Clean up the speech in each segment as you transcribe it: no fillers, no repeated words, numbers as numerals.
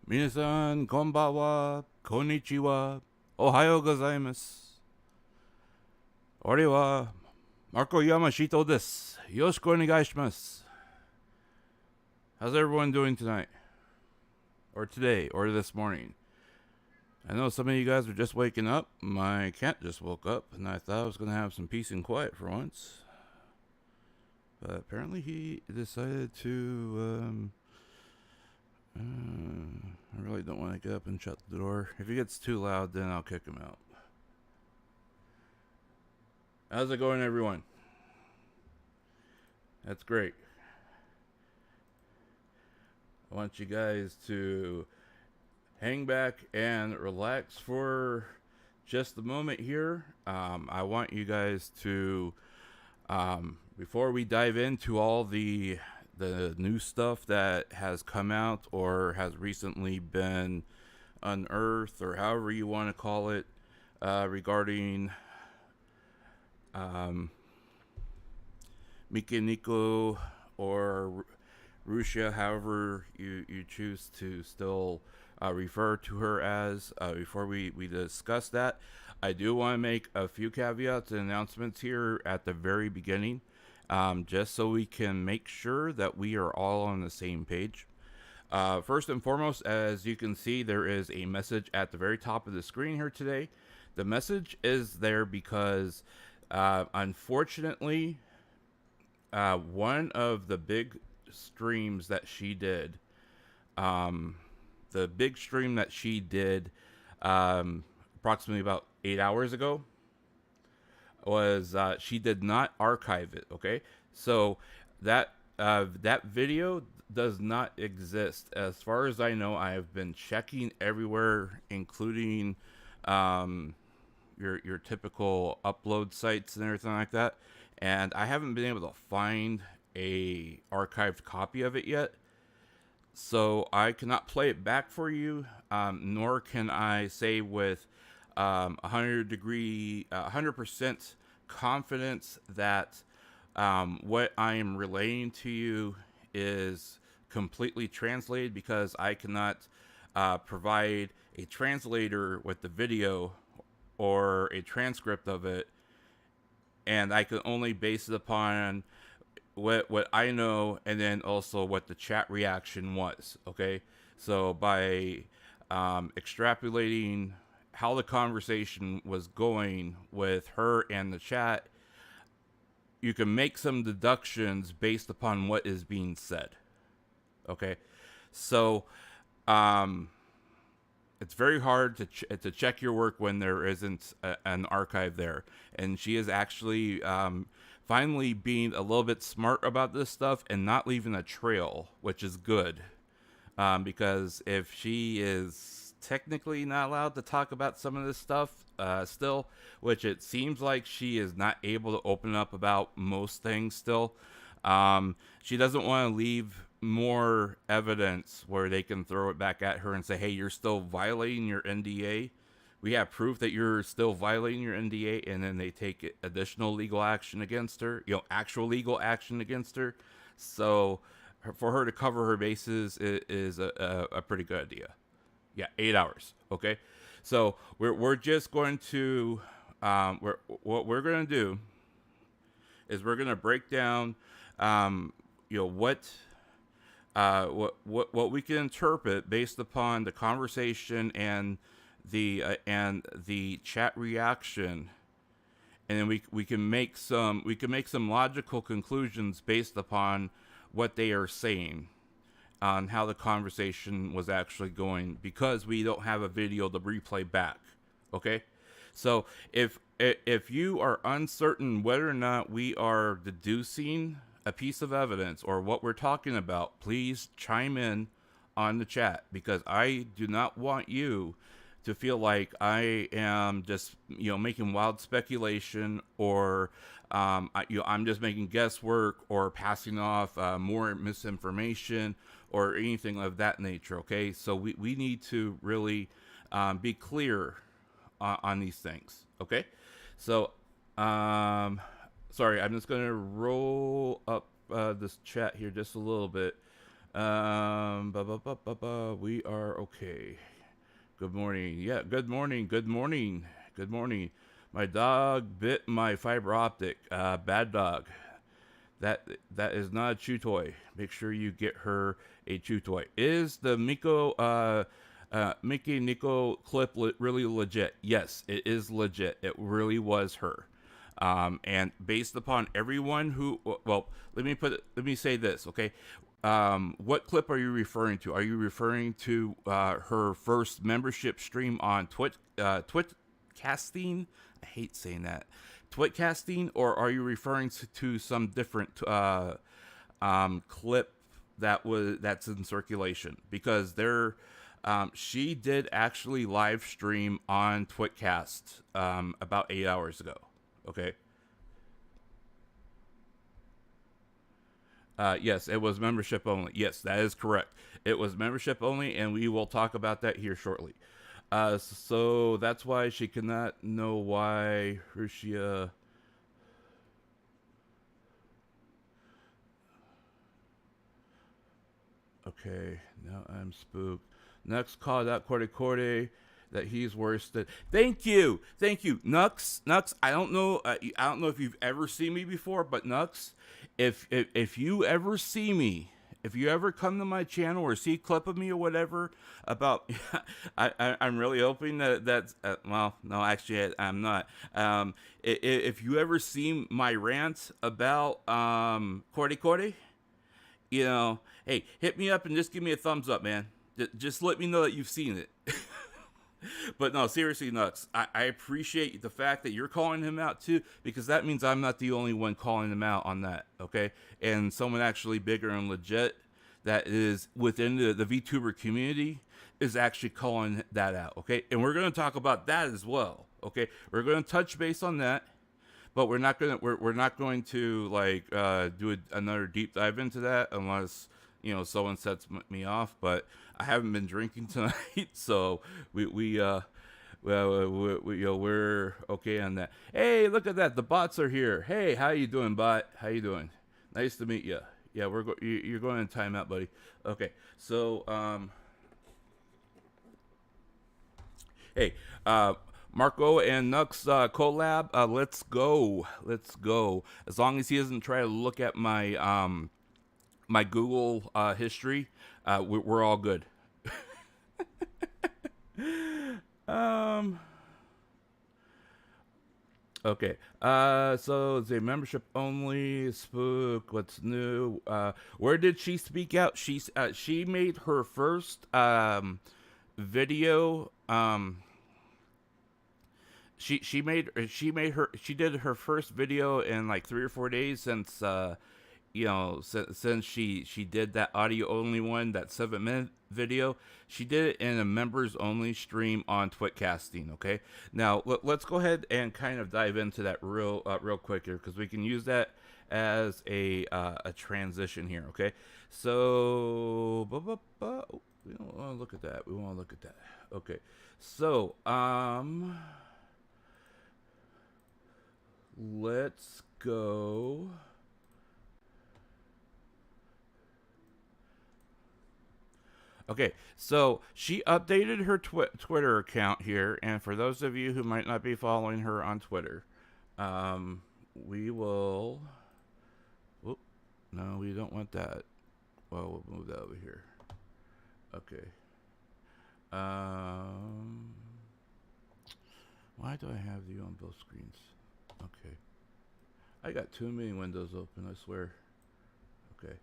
Minasan, konbawa, konnichiwa, ohayo gozaimasu. Ore wa Marko Yamashita desu. Yoroshiku onegai shimasu. How's everyone doing tonight? Or today, or this morning? I know some of you guys are just waking up. My cat just woke up, and I thought I was going to have some peace and quiet for once. But apparently he decided to, I really don't want to get up and shut the door. If he gets too loud, then I'll kick him out. How's it going, everyone? That's great. I want you guys to hang back and relax for just a moment here. I want you guys to, before we dive into all the new stuff that has come out or has recently been unearthed, or however you want to call it, regarding Mikeneko or Rushia, however you choose to still refer to her as. Before we discuss that, I do want to make a few caveats and announcements here at the very beginning, just so we can make sure that we are all on the same page. First and foremost, as you can see, there is a message at the very top of the screen here today. The message is there because, unfortunately, one of the big streams that she did, approximately about 8 hours ago, was she did not archive it. Okay, so that video does not exist as far as I know. I have been checking everywhere, including your typical upload sites and everything like that, and I haven't been able to find a archived copy of it yet. So I cannot play it back for you, nor can I say with 100% confidence that what I am relaying to you is completely translated, because I cannot provide a translator with the video or a transcript of it, and I can only base it upon what I know, and then also what the chat reaction was. Okay, so by extrapolating how the conversation was going with her and the chat, you can make some deductions based upon what is being said. Okay, so it's very hard to check your work when there isn't an archive there, and she is actually finally being a little bit smart about this stuff and not leaving a trail, which is good, because if she is technically not allowed to talk about some of this stuff still, which it seems like she is not able to open up about most things still, she doesn't want to leave more evidence where they can throw it back at her and say, hey, you're still violating your NDA. We have proof that you're still violating your NDA, and then they take additional legal action against her, actual legal action against her. So for her to cover her bases is a pretty good idea. Yeah, 8 hours. Okay, so we're just going to what we're going to do is we're going to break down what we can interpret based upon the conversation and the chat reaction, and then we can make some logical conclusions based upon what they are saying on how the conversation was actually going, because we don't have a video to replay back. Okay, so if you are uncertain whether or not we are deducing a piece of evidence or what we're talking about, please chime in on the chat, because I do not want you to feel like I am just making wild speculation, or I'm just making guesswork or passing off more misinformation or anything of that nature. Okay, so we need to really be clear on these things. Okay, so sorry, I'm just gonna roll up this chat here just a little bit. We are okay. Good morning. Yeah, good morning. Good morning. Good morning. My dog bit my fiber optic. Bad dog. That is not a chew toy. Make sure you get her a chew toy. Is the Mikeneko clip really legit? Yes, it is legit. It really was her. And based upon everyone who, well, let me say this, okay? What clip are you referring to? Are you referring to her first membership stream on Twitcasting? I hate saying that. Twitcasting, or are you referring to some different clip that's in circulation? Because she did actually live stream on Twitcast about 8 hours ago. Okay. Yes, it was membership only. Yes, that is correct. It was membership only, and we will talk about that here shortly. So that's why she cannot know why Rushia. Okay, now I'm spooked. Next, call that Cordy that he's worse than. Thank you, Nux. I don't know. I don't know if you've ever seen me before, but Nux, if you ever see me, if you ever come to my channel or see a clip of me or whatever about, I'm really hoping that's well, no, actually I'm not. If you ever see my rant about Cordy, you know, hey, hit me up and just give me a thumbs up, man. Just let me know that you've seen it. But no, seriously, Nuts, I appreciate the fact that you're calling him out too, because that means I'm not the only one calling him out on that, okay? And someone actually bigger and legit that is within the VTuber community is actually calling that out, okay? And we're going to talk about that as well, okay? We're going to touch base on that, but we're not going to like do another deep dive into that unless, you know, someone sets me off. But I haven't been drinking tonight, so we're okay on that. Hey, look at that! The bots are here. Hey, how you doing, bot? How you doing? Nice to meet you. Yeah, you're going in timeout, buddy. Okay, so hey, Marko and Nux collab. Let's go. As long as he doesn't try to look at my my Google history, we're all good. Okay. So it's a membership only. Spook. What's new? Where did she speak out? She made her first video. She did her first video in like 3 or 4 days since since she did that audio only one, that 7-minute video. She did it in a members only stream on Twitcasting. Okay, now let's go ahead and kind of dive into that real quick here, because we can use that as a transition here. Okay, so we don't want to look at that. Okay, so let's go. Okay, so she updated her Twitter account here, and for those of you who might not be following her on Twitter, we will. Whoop, no, we don't want that. Well, we'll move that over here. Okay. Why do I have you on both screens? Okay. I got too many windows open, I swear. Okay.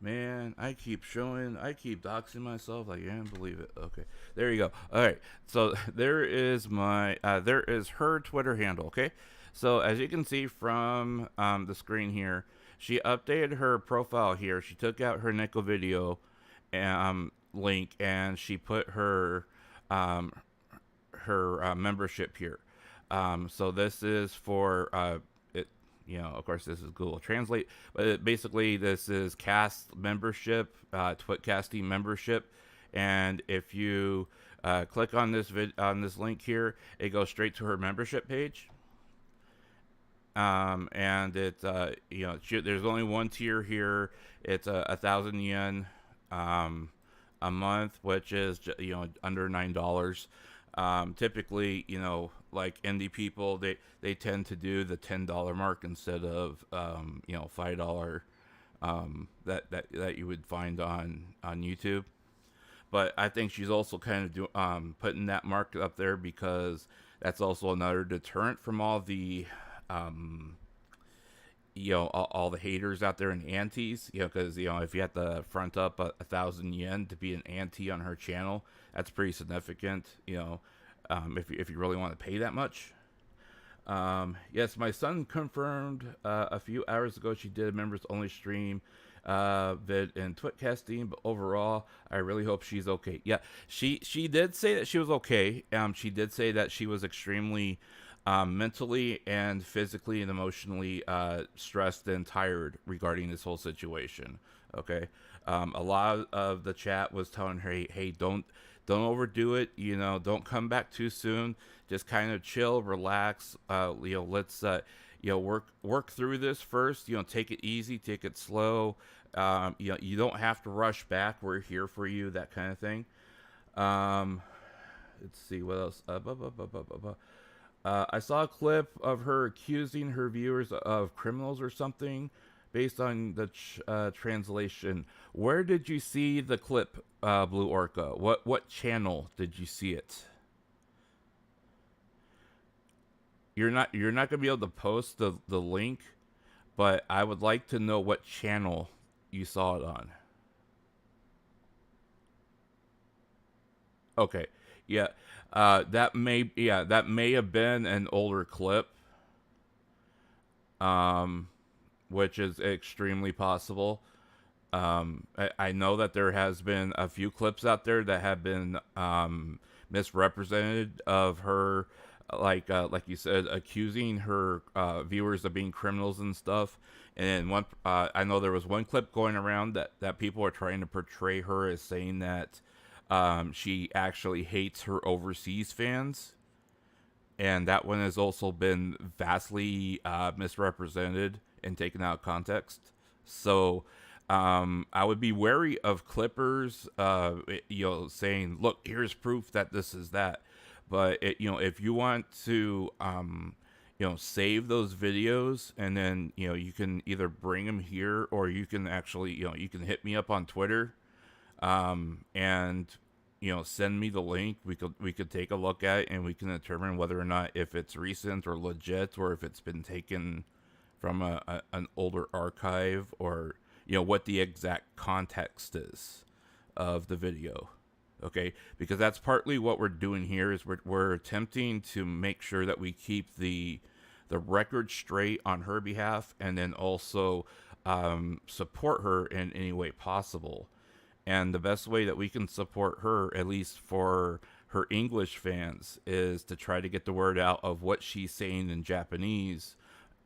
Man, I keep doxing myself. I can't believe it. Okay, there you go. All right, so there is her Twitter handle. Okay, so as you can see from the screen here, she updated her profile here. She took out her Neko video link, and she put her membership here. So this is for of course, this is Google Translate, but basically this is cast membership, Twitcasting membership, and if you click on this link here, it goes straight to her membership page. And it there's only one tier here. It's 1,000 yen a month, which is under $9. Typically, like indie people, they tend to do the $10 mark instead of $5 that you would find on YouTube. But I think she's also kind of putting that mark up there because that's also another deterrent from all the all the haters out there and antis, because if you have to front up 1,000 yen to be an anti on her channel, that's pretty significant. If you really want to pay that much. Yes, my son confirmed a few hours ago she did a members only stream vid in Twitcasting, but overall I really hope she's okay. Yeah, she did say that she was okay. She did say that she was extremely mentally and physically and emotionally stressed and tired regarding this whole situation. Okay, a lot of the chat was telling her, hey, don't overdo it. Don't come back too soon. Just kind of chill, relax. Let's work through this first. Take it easy, take it slow. You don't have to rush back. We're here for you. That kind of thing. Let's see what else. I saw a clip of her accusing her viewers of criminals or something based on the translation. Where did you see the clip, Blue Orca? What channel did you see it? You're not gonna be able to post the link, but I would like to know what channel you saw it on. Okay, yeah, that may have been an older clip, which is extremely possible. I know that there has been a few clips out there that have been misrepresented of her, like you said, accusing her viewers of being criminals and stuff. And I know there was one clip going around that people are trying to portray her as saying that she actually hates her overseas fans, and that one has also been vastly misrepresented and taken out of context. So I would be wary of clippers, saying, "Look, here's proof that this is that." But if you want to, save those videos, and then you can either bring them here, or you can actually, you can hit me up on Twitter, and send me the link. We could take a look at it, and we can determine whether or not if it's recent or legit, or if it's been taken from an older archive, or what the exact context is of the video. Okay, because that's partly what we're doing here, is we're attempting to make sure that we keep the record straight on her behalf, and then also support her in any way possible. And the best way that we can support her, at least for her English fans, is to try to get the word out of what she's saying in Japanese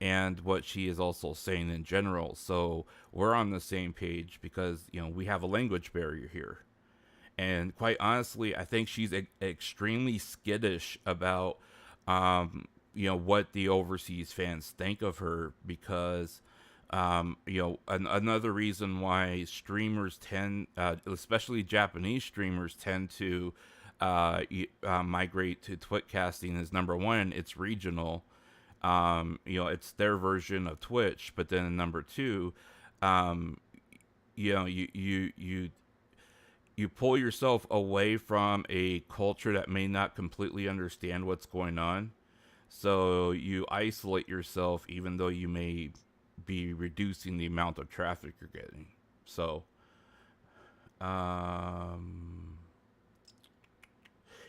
and what she is also saying in general. So we're on the same page, because we have a language barrier here. And quite honestly, I think she's extremely skittish about, what the overseas fans think of her, because, another reason why streamers tend, especially Japanese streamers, tend to migrate to Twitcasting is, number one, it's regional. It's their version of Twitch. But then number two, you pull yourself away from a culture that may not completely understand what's going on. So you isolate yourself, even though you may be reducing the amount of traffic you're getting. So,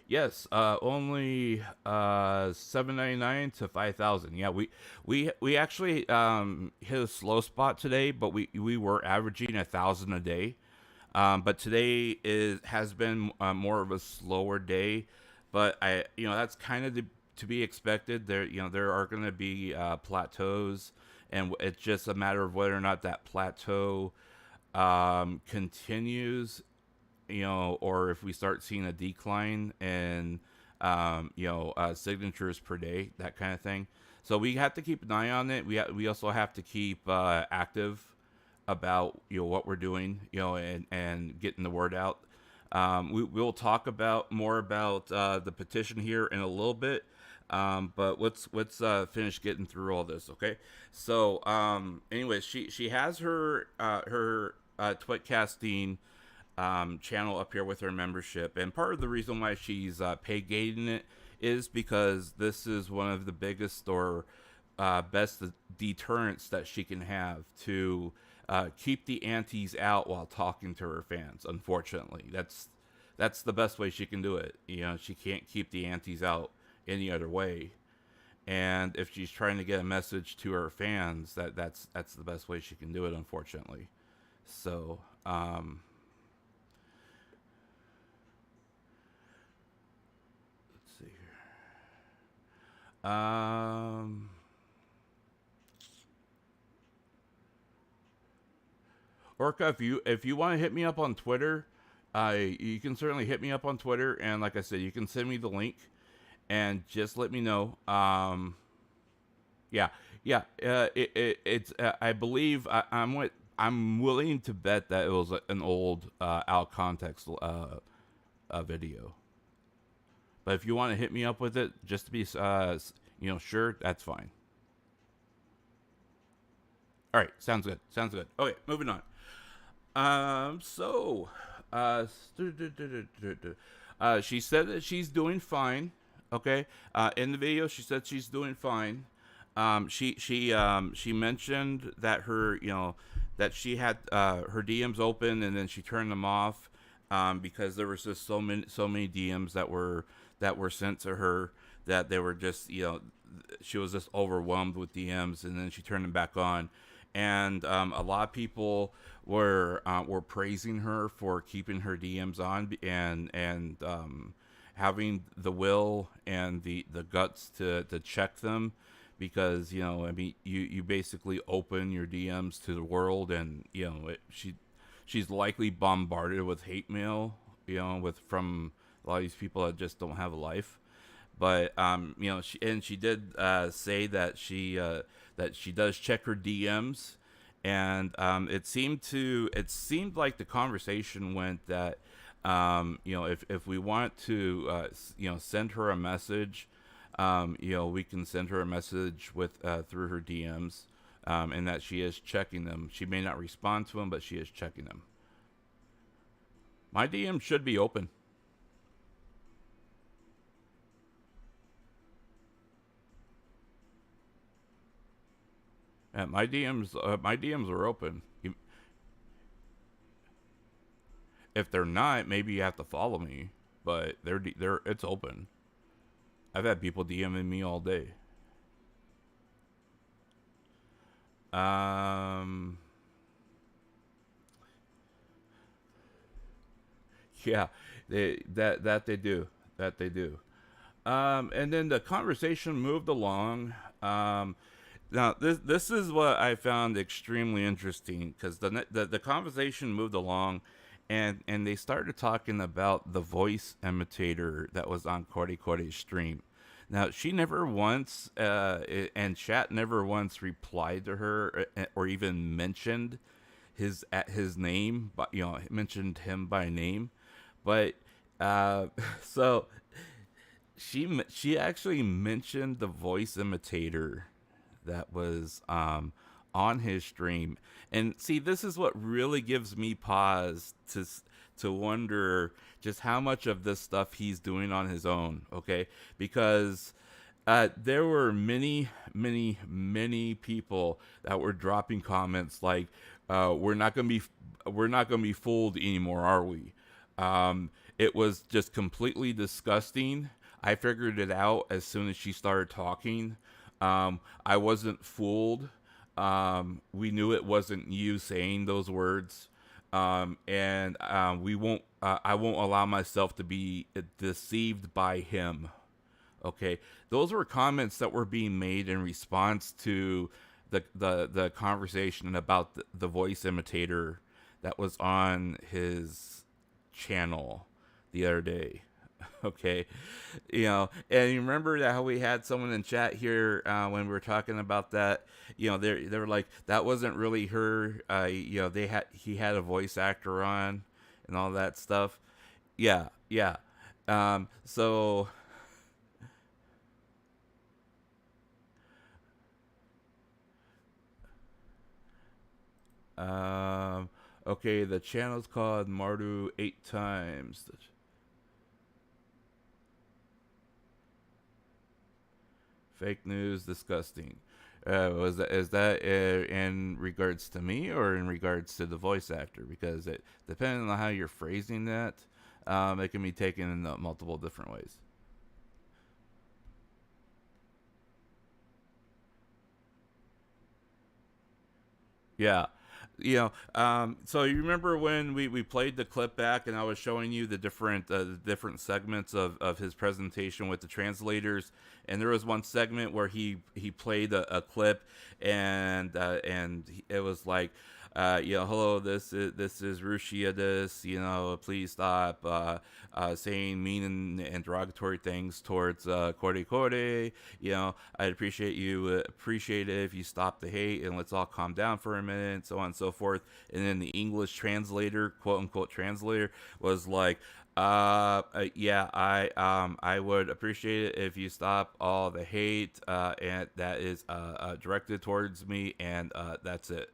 yes, only $7.99 to 5,000. Yeah, we actually hit a slow spot today, but we were averaging 1,000 a day. But today has been more of a slower day, but that's kind of to be expected. There are going to be plateaus, and it's just a matter of whether or not that plateau continues, or if we start seeing a decline in signatures per day, that kind of thing. So we have to keep an eye on it. We also have to keep active about what we're doing, and getting the word out. We'll talk about more about the petition here in a little bit. But let's finish getting through all this, okay? So, anyways, she has her Twitcasting channel up here with her membership, and part of the reason why she's pay gating it is because this is one of the biggest or best deterrents that she can have to keep the antis out while talking to her fans. Unfortunately, that's the best way she can do it. She can't keep the antis out any other way, and if she's trying to get a message to her fans, that's the best way she can do it, unfortunately. So let's see here. Orca, if you want to hit me up on Twitter, you can certainly hit me up on Twitter, and like I said, you can send me the link and just let me know. It's I believe I'm willing to bet that it was an old out of context video. But if you want to hit me up with it, just to be sure, that's fine. All right, sounds good. Okay, moving on. She said that she's doing fine. Okay. In the video, she said she's doing fine. She mentioned that that she had her DMs open and then she turned them off because there was just so many DMs that were sent to her that they were just she was just overwhelmed with DMs, and then she turned them back on. And a lot of people were praising her for keeping her DMs on and having the will and the guts to check them, because you basically open your DMs to the world, and she's likely bombarded with hate mail from a lot of these people that just don't have a life. But she did say that she does check her DMs, and it seemed like the conversation went that if we want to send her a message, we can send her a message with through her DMs, and that she is checking them. She may not respond to them, but she is checking them. My DM should be open. My DMs are open. If they're not, maybe you have to follow me, but it's open. I've had people DMing me all day. Yeah, they do. And then the conversation moved along. Now, this is what I found extremely interesting, because the conversation moved along, and they started talking about the voice imitator that was on Cordy Cordy's stream. Now, she never once, and chat never once replied to her or even mentioned his name, but mentioned him by name. But so she actually mentioned the voice imitator that was on his stream. And see, this is what really gives me pause to wonder just how much of this stuff he's doing on his own, okay? Because there were many people that were dropping comments like, we're not gonna be fooled anymore, are we? It was just completely disgusting. I figured it out as soon as she started talking. I wasn't fooled. We knew it wasn't you saying those words. And we won't. I won't allow myself to be deceived by him. Okay, those were comments that were being made in response to the conversation about the voice imitator that was on his channel the other day. Okay, and you remember that how we had someone in chat here when we were talking about that. They were like that wasn't really her. He had a voice actor on and all that stuff. Yeah, yeah. So um, okay, the channel's called Mardu 8 times. Fake news, disgusting. Is that in regards to me or in regards to the voice actor? Because it depending on how you're phrasing that, it can be taken in multiple different ways. Yeah. So you remember when we played the clip back and I was showing you the different segments of his presentation with the translators, and there was one segment where he played a clip, and it was like, hello, this is Rushia. This, please stop saying mean and derogatory things towards Kore Kore. I'd appreciate it if you stop the hate and let's all calm down for a minute, so on and so forth. And then the English translator, quote unquote translator, was like, yeah, I would appreciate it if you stop all the hate and that is directed towards me, and that's it.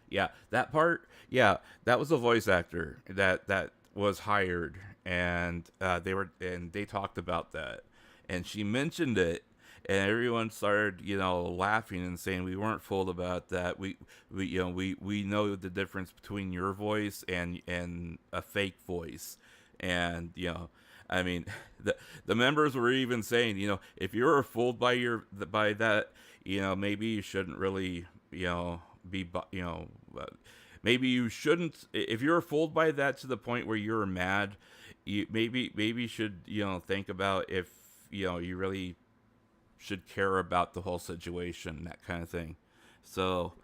Yeah, that part. Yeah, that was a voice actor that was hired, and they talked about that, and she mentioned it, and everyone started laughing and saying we weren't fooled about that. We know the difference between your voice and a fake voice, and I mean, the members were even saying, if you were fooled by that, maybe you shouldn't really, be, maybe you shouldn't. If you're fooled by that to the point where you're mad, you should, think about if you really should care about the whole situation, that kind of thing. So,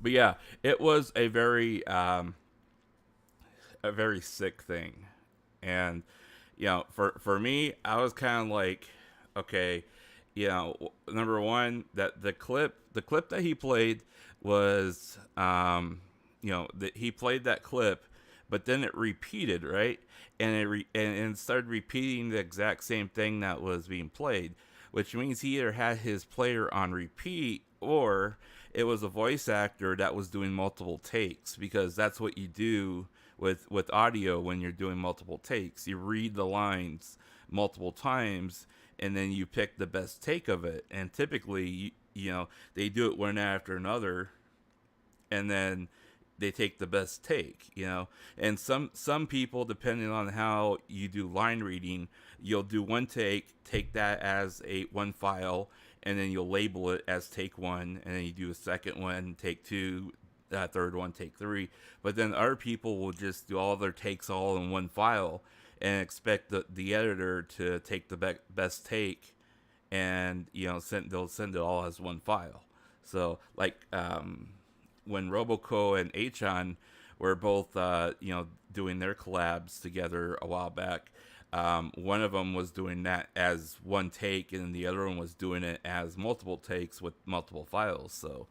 but yeah, it was a very sick thing, and for me, I was kind of like, okay, number one, that the clip that he played was, that he played that clip, but then it repeated, right, and and started repeating the exact same thing that was being played, which means he either had his player on repeat or it was a voice actor that was doing multiple takes, because that's what you do with audio when you're doing multiple takes. You read the lines multiple times and then you pick the best take of it. And typically, they do it one after another, and then they take the best take. And some people, depending on how you do line reading, you'll do one take that as one file, and then you'll label it as take one, and then you do a second one, take two, third one, take three. But then other people will just do all their takes all in one file and expect the editor to take the best take, and they'll send it all as one file. So like when Roboco and Achan were both doing their collabs together a while back, one of them was doing that as one take, and the other one was doing it as multiple takes with multiple files. So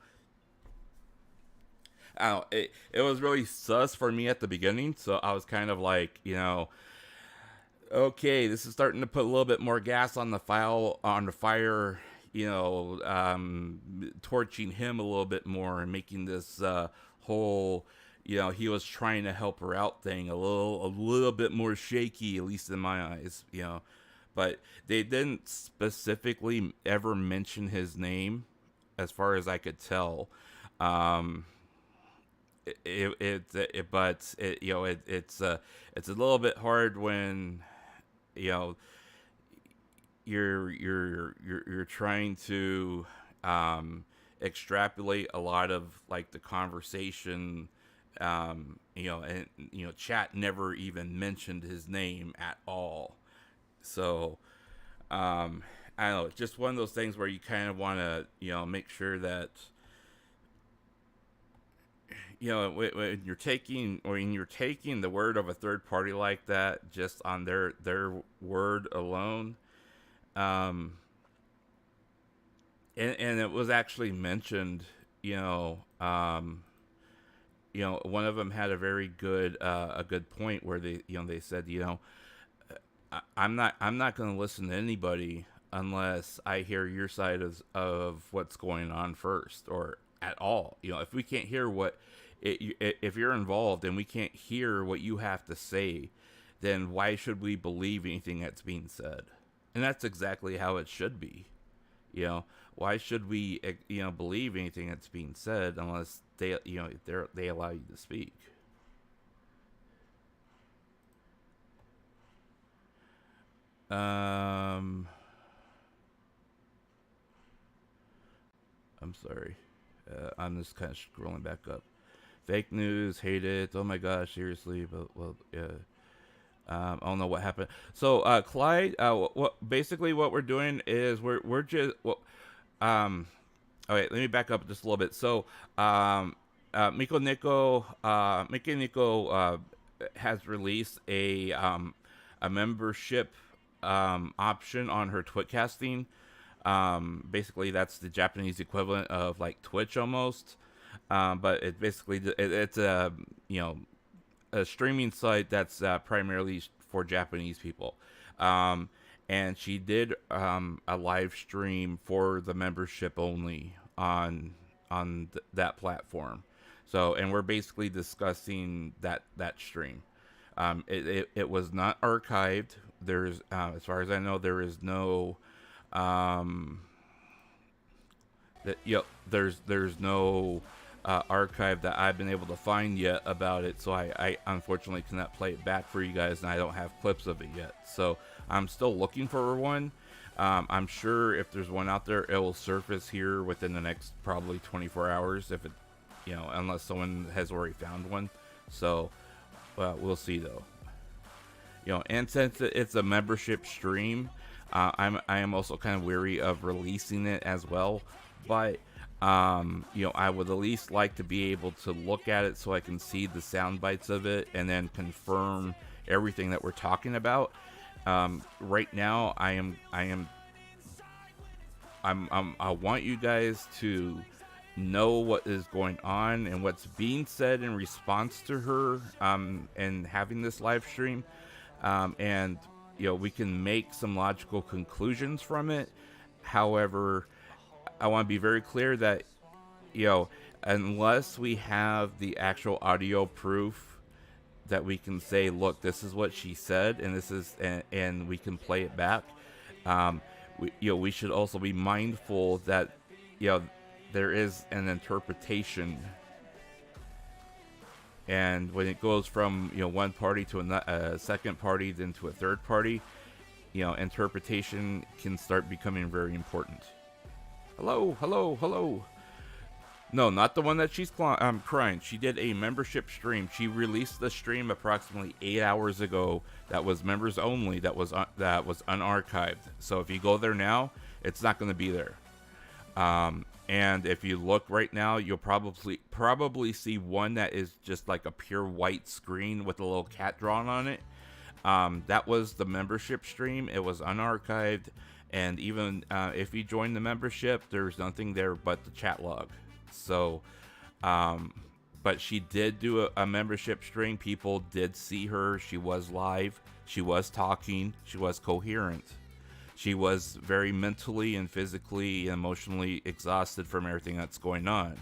I don't know, it was really sus for me at the beginning. So I was kind of like, okay, this is starting to put a little bit more gas on the fire, torching him a little bit more and making this whole, he was trying to help her out thing a little bit more shaky, at least in my eyes. But they didn't specifically ever mention his name, as far as I could tell. Um, but it's a little bit hard when you know you're trying to extrapolate a lot of like the conversation, and chat never even mentioned his name at all. So I don't know, it's just one of those things where you kind of want to make sure that you know, when you're taking the word of a third party like that, just on their word alone, and it was actually mentioned, one of them had a very good point where they said, I'm not going to listen to anybody unless I hear your side of what's going on first, or at all. If we can't hear if you're involved and we can't hear what you have to say, then why should we believe anything that's being said? And that's exactly how it should be. Why should we, believe anything that's being said unless they allow you to speak? I'm sorry. I'm just kind of scrolling back up. Fake news, hate it. Oh my gosh, seriously. But I don't know what happened. So, Clyde, basically what we're doing is we're just all right. Let me back up just a little bit. So, Mikeneko has released a membership option on her Twitcasting. Basically, that's the Japanese equivalent of like Twitch almost. But it basically it's a streaming site that's primarily for Japanese people. And she did a live stream for the membership only on that platform. So, and we're basically discussing that stream. It was not archived. There's as far as I know, there is no there's no archive that I've been able to find yet about it, so I unfortunately cannot play it back for you guys, and I don't have clips of it yet. So I'm still looking for one. I'm sure if there's one out there, it will surface here within the next probably 24 hours, if it, unless someone has already found one. So we'll see though. And since it's a membership stream, I am also kind of weary of releasing it as well, but I would at least like to be able to look at it so I can see the sound bites of it and then confirm everything that we're talking about. Right now, I want you guys to know what is going on and what's being said in response to her and having this live stream, and we can make some logical conclusions from it. However, I want to be very clear that, unless we have the actual audio proof that we can say, look, this is what she said, and this is, and we can play it back. We should also be mindful that, there is an interpretation, and when it goes from one party to a second party, then to a third party, interpretation can start becoming very important. Hello. No, not the one that she's crying. She did a membership stream. She released the stream approximately 8 hours ago. That was members only. That was unarchived. So if you go there now, it's not going to be there. And if you look right now, you'll probably see one that is just like a pure white screen with a little cat drawn on it. That was the membership stream. It was unarchived. And even if you join the membership, there's nothing there but the chat log. So, but she did do a membership stream. People did see her. She was live. She was talking. She was coherent. She was very mentally and physically and emotionally exhausted from everything that's going on.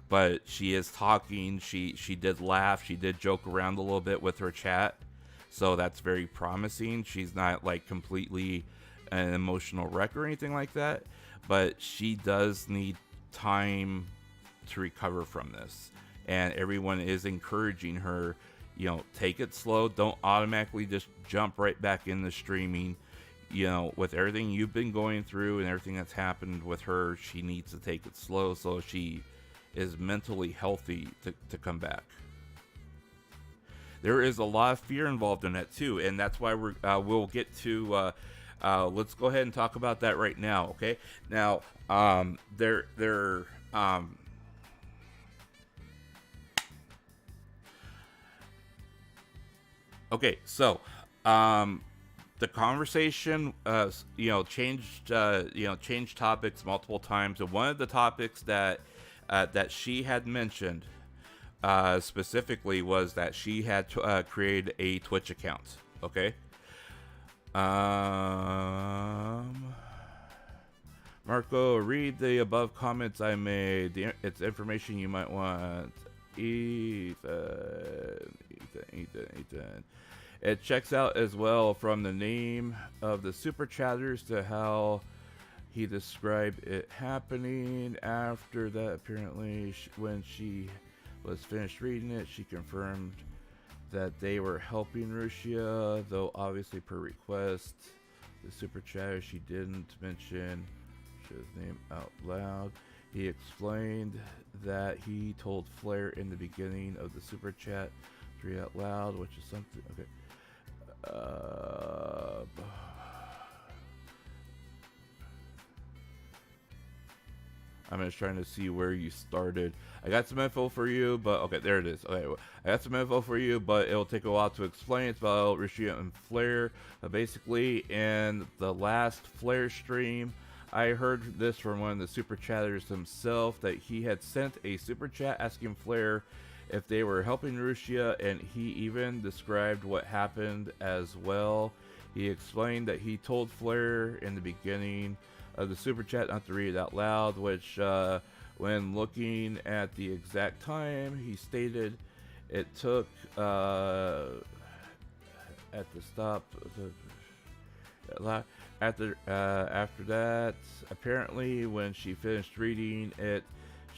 But she is talking. She did laugh. She did joke around a little bit with her chat. So that's very promising. She's not like completely an emotional wreck or anything like that, but she does need time to recover from this, and everyone is encouraging her, take it slow. Don't automatically just jump right back into streaming. With everything you've been going through and everything that's happened with her, she needs to take it slow so she is mentally healthy to come back. There is a lot of fear involved in that too, and that's why we'll get to let's go ahead and talk about that right now. Okay, now Okay, so the conversation, changed topics multiple times, and one of the topics that she had mentioned specifically was that she had created a Twitch account. Okay. Marco, read the above comments I made. It's information you might want. Ethan. It checks out as well from the name of the super chatters to how he described it happening. After that, apparently, when she was finished reading it, she confirmed that they were helping Rushia, though obviously per request. The super chatter, she didn't mention his name out loud. He explained that he told Flair in the beginning of the super chat to read out loud, which is something. Okay. I'm just trying to see where you started. I got some info for you, but okay, there it is. Okay, I got some info for you, but it'll take a while to explain. It's about Rushia and Flair. Basically, in the last Flair stream, I heard this from one of the super chatters himself, that he had sent a super chat asking Flair if they were helping Rushia, and he even described what happened as well. He explained that he told Flair in the beginning of the super chat not to read it out loud, which when looking at the exact time, he stated it took at the stop after that, apparently when she finished reading it,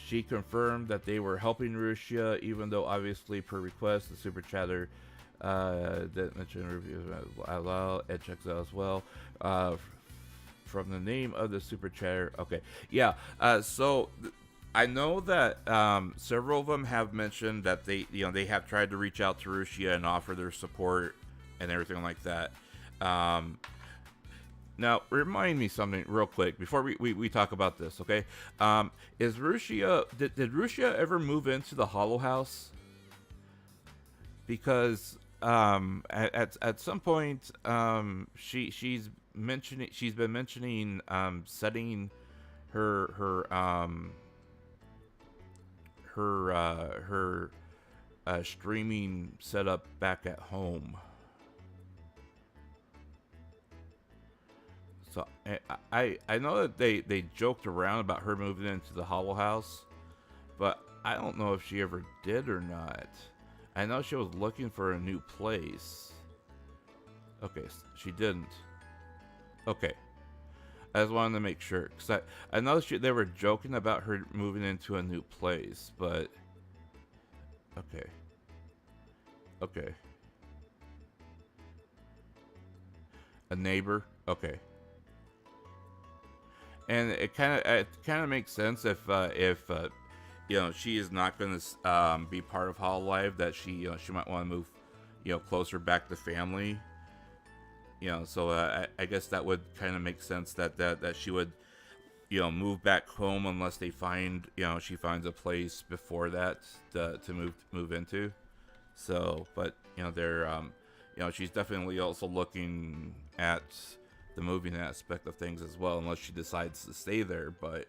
she confirmed that they were helping Rushia, even though obviously per request the super chatter didn't mention reviews out loud. It checks out as well from the name of the super chatter. Okay, yeah. So I know that several of them have mentioned that they have tried to reach out to Rushia and offer their support and everything like that. Now, remind me something real quick before we talk about this, okay? Is Rushia, did Rushia ever move into the Hollow House? Because at some point she's been mentioning setting her streaming setup back at home. So I know that they joked around about her moving into the Hollow House, but I don't know if she ever did or not. I know she was looking for a new place. Okay, she didn't. Okay. I just wanted to make sure, because I know they were joking about her moving into a new place, but okay. Okay. A neighbor? Okay. And it kind of makes sense if she is not going to be part of Hololive, that she might want to move closer back to family. So I guess that would kind of make sense that she would move back home unless they find she finds a place before that to move into. So, but they're she's definitely also looking at the moving aspect of things as well, unless she decides to stay there. But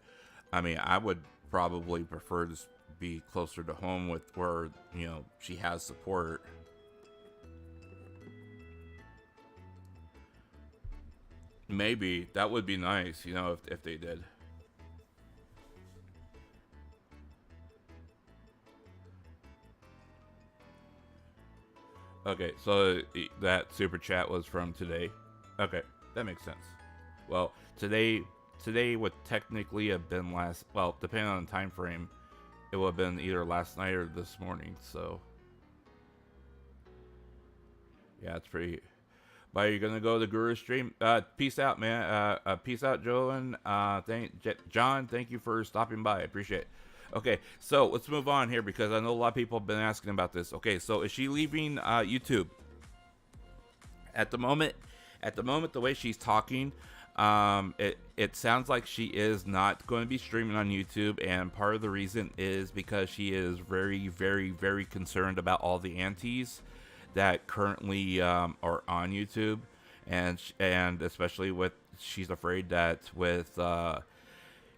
I mean, I would probably prefer to be closer to home with where she has support. Maybe that would be nice, if they did. Okay, so that super chat was from today. Okay, that makes sense. Well, today would technically have been depending on the time frame, it would have been either last night or this morning. So yeah, it's pretty. But are you gonna go to Guru stream? Peace out, man. Peace out, Joan. John. Thank you for stopping by. I appreciate it. Okay, so let's move on here because I know a lot of people have been asking about this. Okay, so is she leaving YouTube? At the moment, the way she's talking, it sounds like she is not going to be streaming on YouTube, and part of the reason is because she is very, very, very concerned about all the antis that currently are on YouTube, and especially with she's afraid that with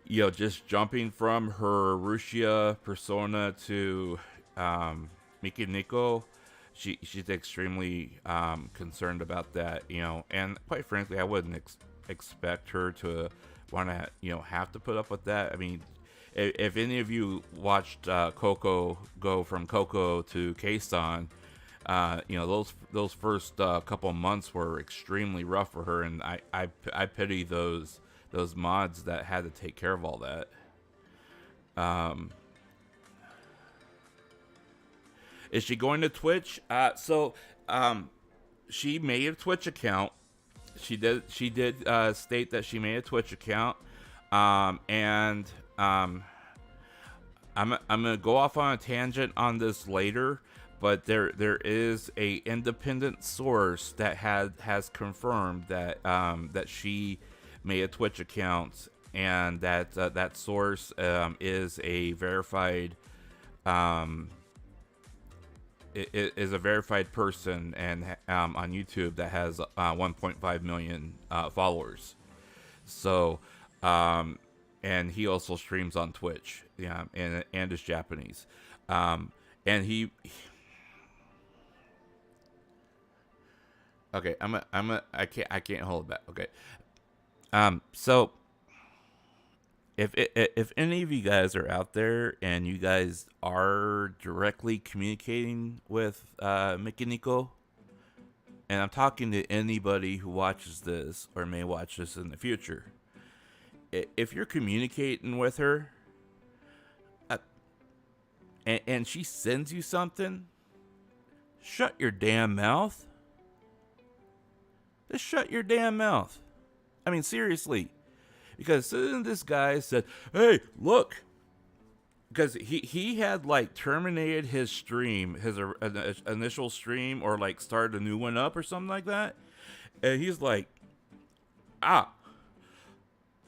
just jumping from her Rushia persona to Mikeneko, she's extremely concerned about that, and quite frankly, I wouldn't expect her to want to have to put up with that. I mean, if any of you watched Coco go from Coco to K-san, those first couple months were extremely rough for her, and I pity those mods that had to take care of all that. Is she going to Twitch? She made a Twitch account. She did state that she made a Twitch account, and I'm gonna go off on a tangent on this later, but there is a independent source that has confirmed that that she made a Twitch account, and that source is a verified is a verified person, and on YouTube that has 1.5 million followers. So and he also streams on Twitch, and is Japanese, and he okay, I can't hold it back. Okay, so if any of you guys are out there and you guys are directly communicating with Mikeneko, and I'm talking to anybody who watches this or may watch this in the future, if you're communicating with her and she sends you something, shut your damn mouth. Just shut your damn mouth. I mean, seriously. Because as soon as this guy said, hey, look, because he had like terminated his stream, his initial stream, or like started a new one up or something like that. And he's like,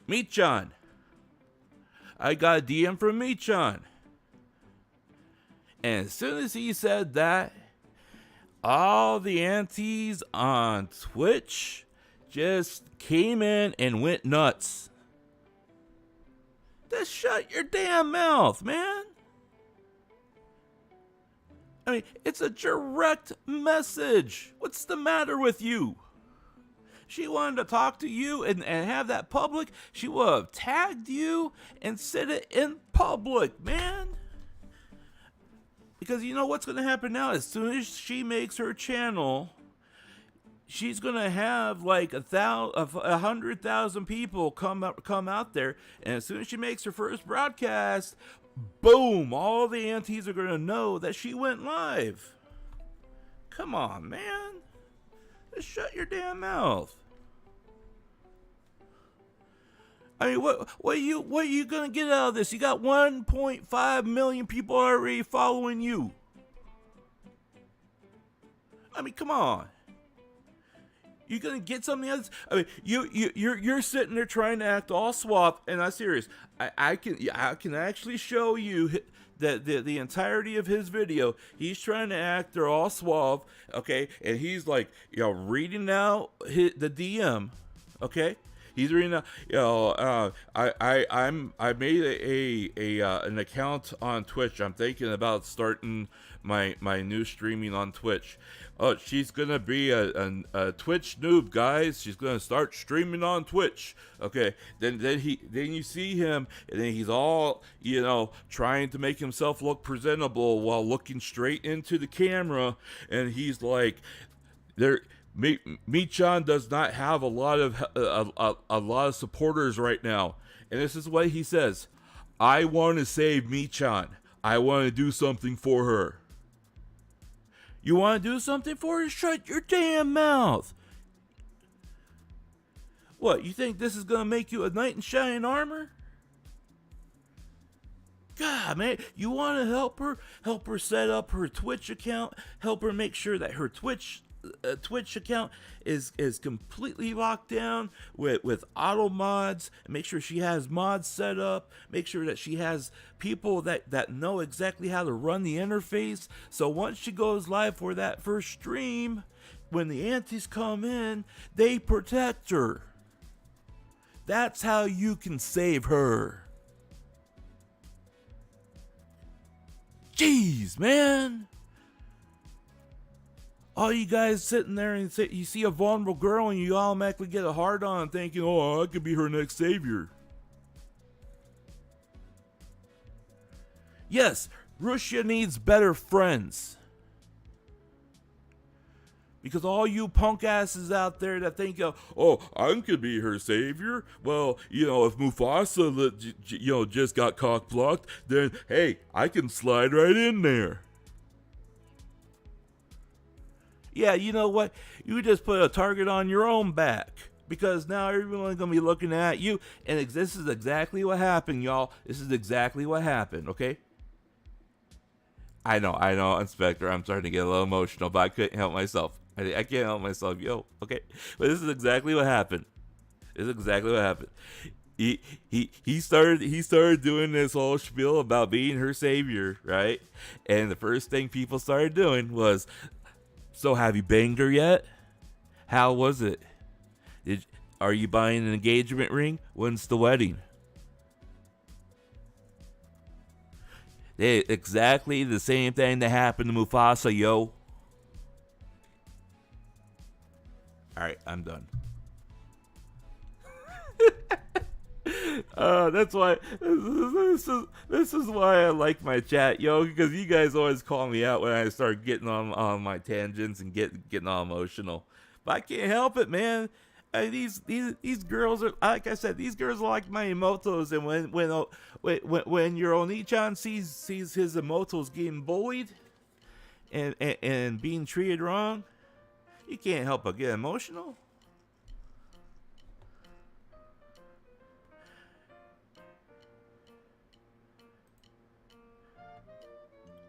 Michan, I got a DM from Michan. And as soon as he said that, all the aunties on Twitch just came in and went nuts. Just shut your damn mouth, man. I mean, it's a direct message. What's the matter with you? She wanted to talk to you and have that public. She would have tagged you and said it in public, man. Because you know what's going to happen now? As soon as she makes her channel, she's going to have like 100,000 people come out there. And as soon as she makes her first broadcast, boom, all the aunties are going to know that she went live. Come on, man. Just shut your damn mouth. I mean, what are you gonna get out of this? You got 1.5 million people already following you. I mean, come on. You gonna get something else? I mean, you're sitting there trying to act all suave, and I'm serious. I can actually show you the entirety of his video. He's trying to act there all suave, okay, and he's like, reading out the DM, okay. He's reading out, I made an account on Twitch. I'm thinking about starting my new streaming on Twitch. Oh, she's gonna be a Twitch noob, guys. She's gonna start streaming on Twitch. Okay, then you see him, and then he's all trying to make himself look presentable while looking straight into the camera, and he's like, Michan does not have a lot of supporters right now, and this is what he says: I want to save Michan. I want to do something for her. You want to do something for her? Shut your damn mouth. What, you think this is gonna make you a knight in shining armor? God, man, you want to help her set up her Twitch account, help her make sure that her Twitch Twitch account is completely locked down with auto mods. Make sure she has mods set up. Make sure that she has people that know exactly how to run the interface. So once she goes live for that first stream, when the aunties come in, they protect her. That's how you can save her. Jeez, man. All you guys sitting there and you see a vulnerable girl and you automatically get a hard on thinking, oh, I could be her next savior. Yes, Rushia needs better friends. Because all you punk asses out there that think, oh, I could be her savior. Well, if Mufasa, just got cock blocked, then, hey, I can slide right in there. Yeah, you know what? You just put a target on your own back. Because now everyone's going to be looking at you. And this is exactly what happened, y'all. This is exactly what happened, okay? I know, Inspector. I'm starting to get a little emotional, but I couldn't help myself. I can't help myself, yo. Okay, but this is exactly what happened. He started doing this whole spiel about being her savior, right? And the first thing people started doing was, so have you banged her yet? How was it? Are you buying an engagement ring? When's the wedding? Exactly the same thing that happened to Mufasa, yo. Alright, I'm done. That's why this is why I like my chat, yo, because you guys always call me out when I start getting on my tangents and getting all emotional. But I can't help it, man. These girls are, like I said, these girls are like my emotos, and when your Onichan sees his emotos getting bullied and being treated wrong, you can't help but get emotional.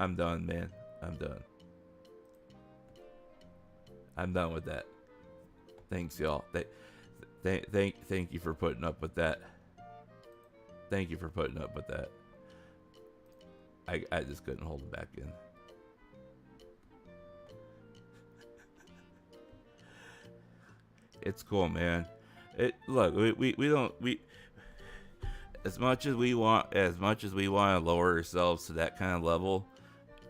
I'm done, man. I'm done. I'm done with that. Thanks, y'all. Thank you for putting up with that. Thank you for putting up with that. I just couldn't hold it back in. It's cool, man. Look, we don't as much as we want to lower ourselves to that kind of level.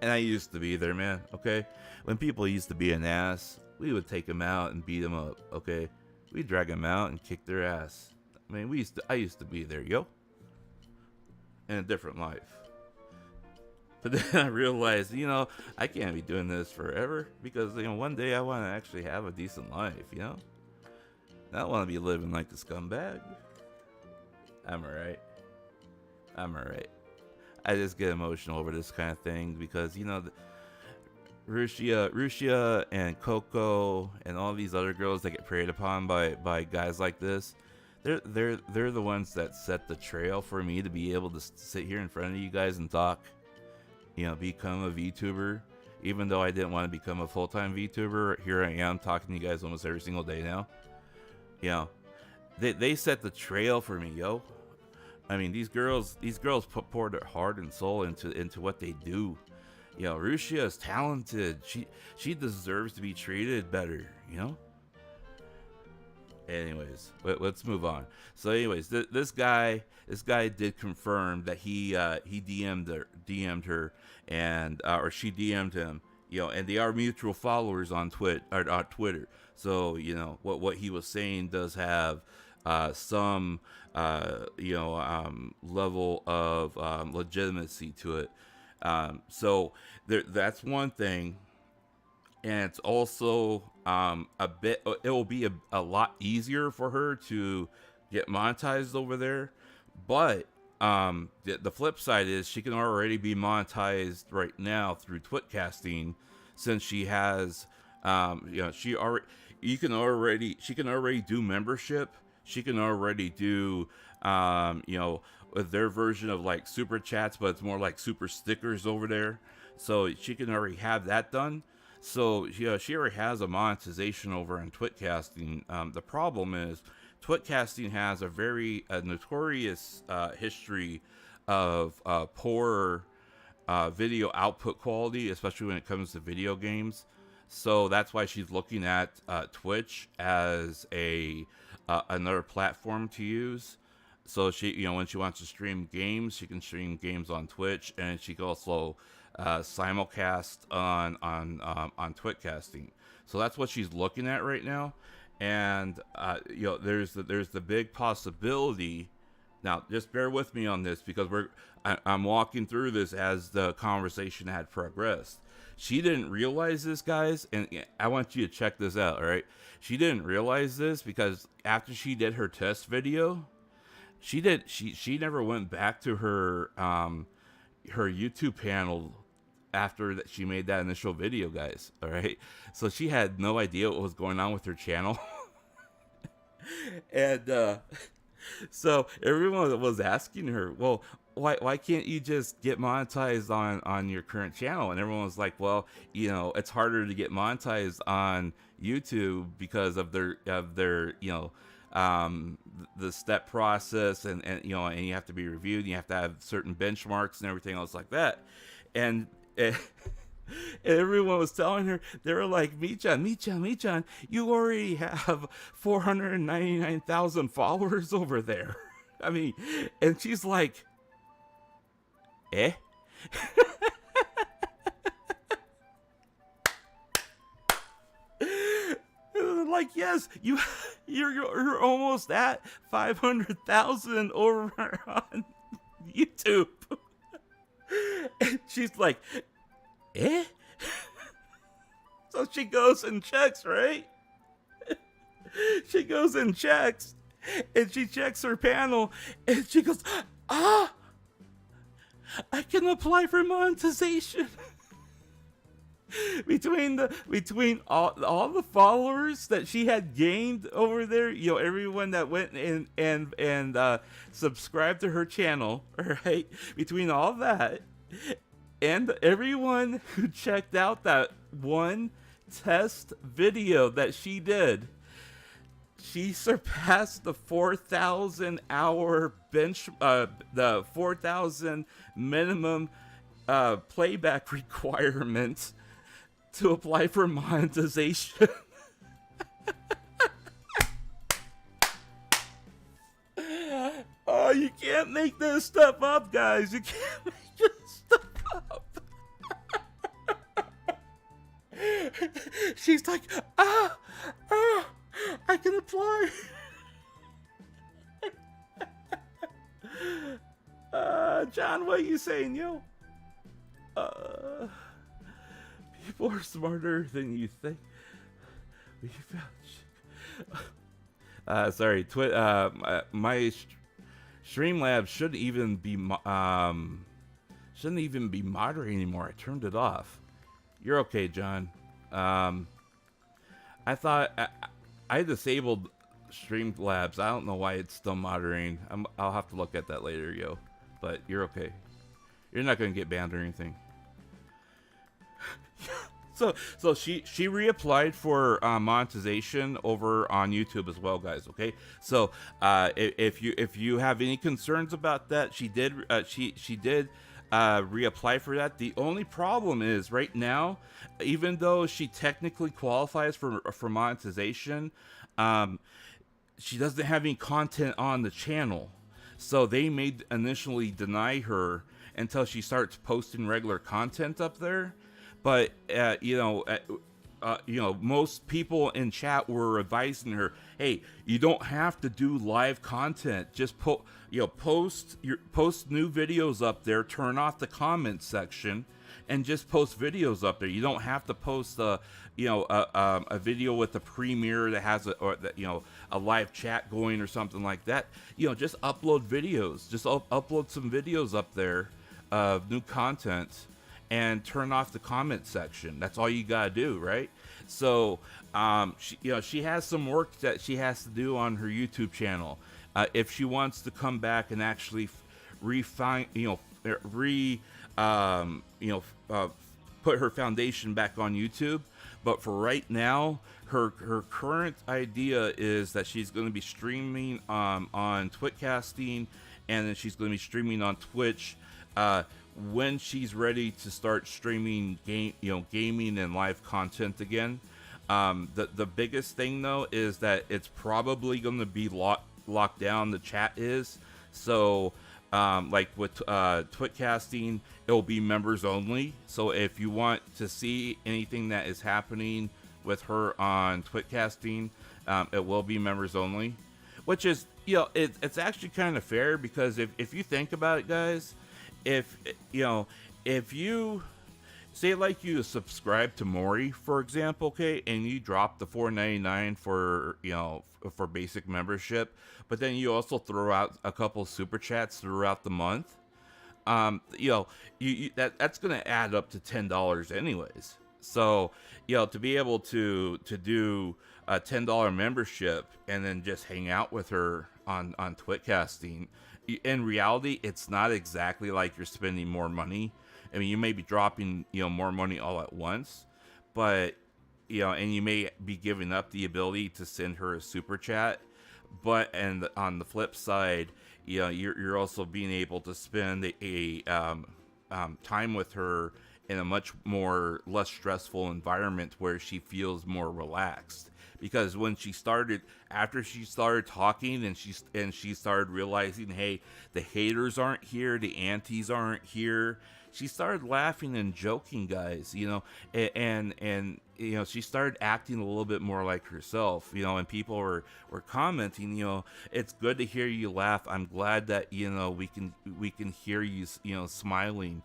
And I used to be there, man. Okay, when people used to be an ass, we would take them out and beat them up. Okay, we drag them out and kick their ass. I mean, I used to be there, yo. In a different life. But then I realized, I can't be doing this forever, because one day I want to actually have a decent life, I don't want to be living like a scumbag. I'm alright. I just get emotional over this kind of thing because, Rushia and Coco and all these other girls that get preyed upon by guys like this, they're the ones that set the trail for me to be able to sit here in front of you guys and talk, become a VTuber. Even though I didn't want to become a full-time VTuber, here I am talking to you guys almost every single day now. They set the trail for me, yo. I mean, these girls pour their heart and soul into what they do. Rushia is talented. She deserves to be treated better, Anyways, let's move on. So anyways, this guy did confirm that he DM'd her and or she DM'd him, and they are mutual followers on Twitter. So, what he was saying does have some level of legitimacy to it. So that's one thing, and it's also it will be a lot easier for her to get monetized over there. But the flip side is she can already be monetized right now through Twitcasting, since she has she can already do membership. She can already do their version of like super chats, but it's more like super stickers over there. So she can already have that done. So she already has a monetization over on Twitcasting. The problem is Twitcasting has a very notorious history of poor video output quality, especially when it comes to video games. So that's why she's looking at Twitch as a another platform to use. So she, when she wants to stream games, she can stream games on Twitch, and she can also simulcast on Twitcasting. So that's what she's looking at right now. And there's the big possibility. Now, just bear with me on this because I'm walking through this as the conversation had progressed. She didn't realize this, guys, and I want you to check this out, all right? She didn't realize this because after she did her test video, she never went back to her her YouTube panel after that she made that initial video, guys, all right? So she had no idea what was going on with her channel. And so everyone was asking her, well, why can't you just get monetized on your current channel? And everyone was like, well, it's harder to get monetized on YouTube because of their the step process, and you have to be reviewed, and you have to have certain benchmarks and everything else like that. And everyone was telling her, they were like, Michan, you already have 499,000 followers over there. I mean, and she's like, eh? Like, yes, you're almost at 500,000 over on YouTube. And she's like, eh? So she goes and checks, right? She goes and checks, and she checks her panel, and she goes, I can apply for monetization. Between all the followers that she had gained over there, everyone that went and subscribed to her channel, right? Between all that and everyone who checked out that one test video that she did, she surpassed the 4,000 hour the 4,000 minimum playback requirement to apply for monetization. Oh, you can't make this stuff up, guys. You can't make this stuff up. She's like, I can apply. John, what are you saying, yo? People are smarter than you think. Sorry, my Streamlabs shouldn't even be moderating anymore. I turned it off. You're okay, John. I thought I disabled Streamlabs. I don't know why it's still moderating. I'll have to look at that later, yo. But you're okay. You're not gonna get banned or anything. So she reapplied for monetization over on YouTube as well, guys. Okay, so if you have any concerns about that, she did reapply for that. The only problem is right now, even though she technically qualifies for monetization, she doesn't have any content on the channel, so they may initially deny her until she starts posting regular content up there. But most people in chat were advising her, hey, you don't have to do live content. Just post new videos up there. Turn off the comment section, and just post videos up there. You don't have to post a video with a premiere that has a live chat going or something like that. Just upload videos. Just upload some videos up there of new content, and turn off the comment section. That's all you gotta do, right? So, she has some work that she has to do on her YouTube channel. If she wants to come back and actually refine, put her foundation back on YouTube. But for right now, her current idea is that she's going to be streaming on Twitcasting, and then she's going to be streaming on Twitch when she's ready to start streaming gaming and live content again. The biggest thing though is that it's probably going to be locked down. The chat is so. Like with Twitcasting, it will be members only. So if you want to see anything that is happening with her on Twitcasting, it will be members only. Which is, it's actually kind of fair, because if you think about it, guys, if you say like you subscribe to Maury, for example, okay, and you drop the $4.99 for basic membership, but then you also throw out a couple super chats throughout the month, that's gonna add up to $10 anyways. So to be able to do a $10 membership and then just hang out with her on Twitcasting, in reality, it's not exactly like you're spending more money. I mean, you may be dropping, more money all at once, but, and you may be giving up the ability to send her a super chat. But, and on the flip side, you're also being able to spend a time with her in a much less stressful environment where she feels more relaxed. Because when after she started talking and she started realizing, hey, the haters aren't here, the antis aren't here, she started laughing and joking, guys, and she started acting a little bit more like herself, and people were commenting, it's good to hear you laugh. I'm glad that, we can hear you, smiling,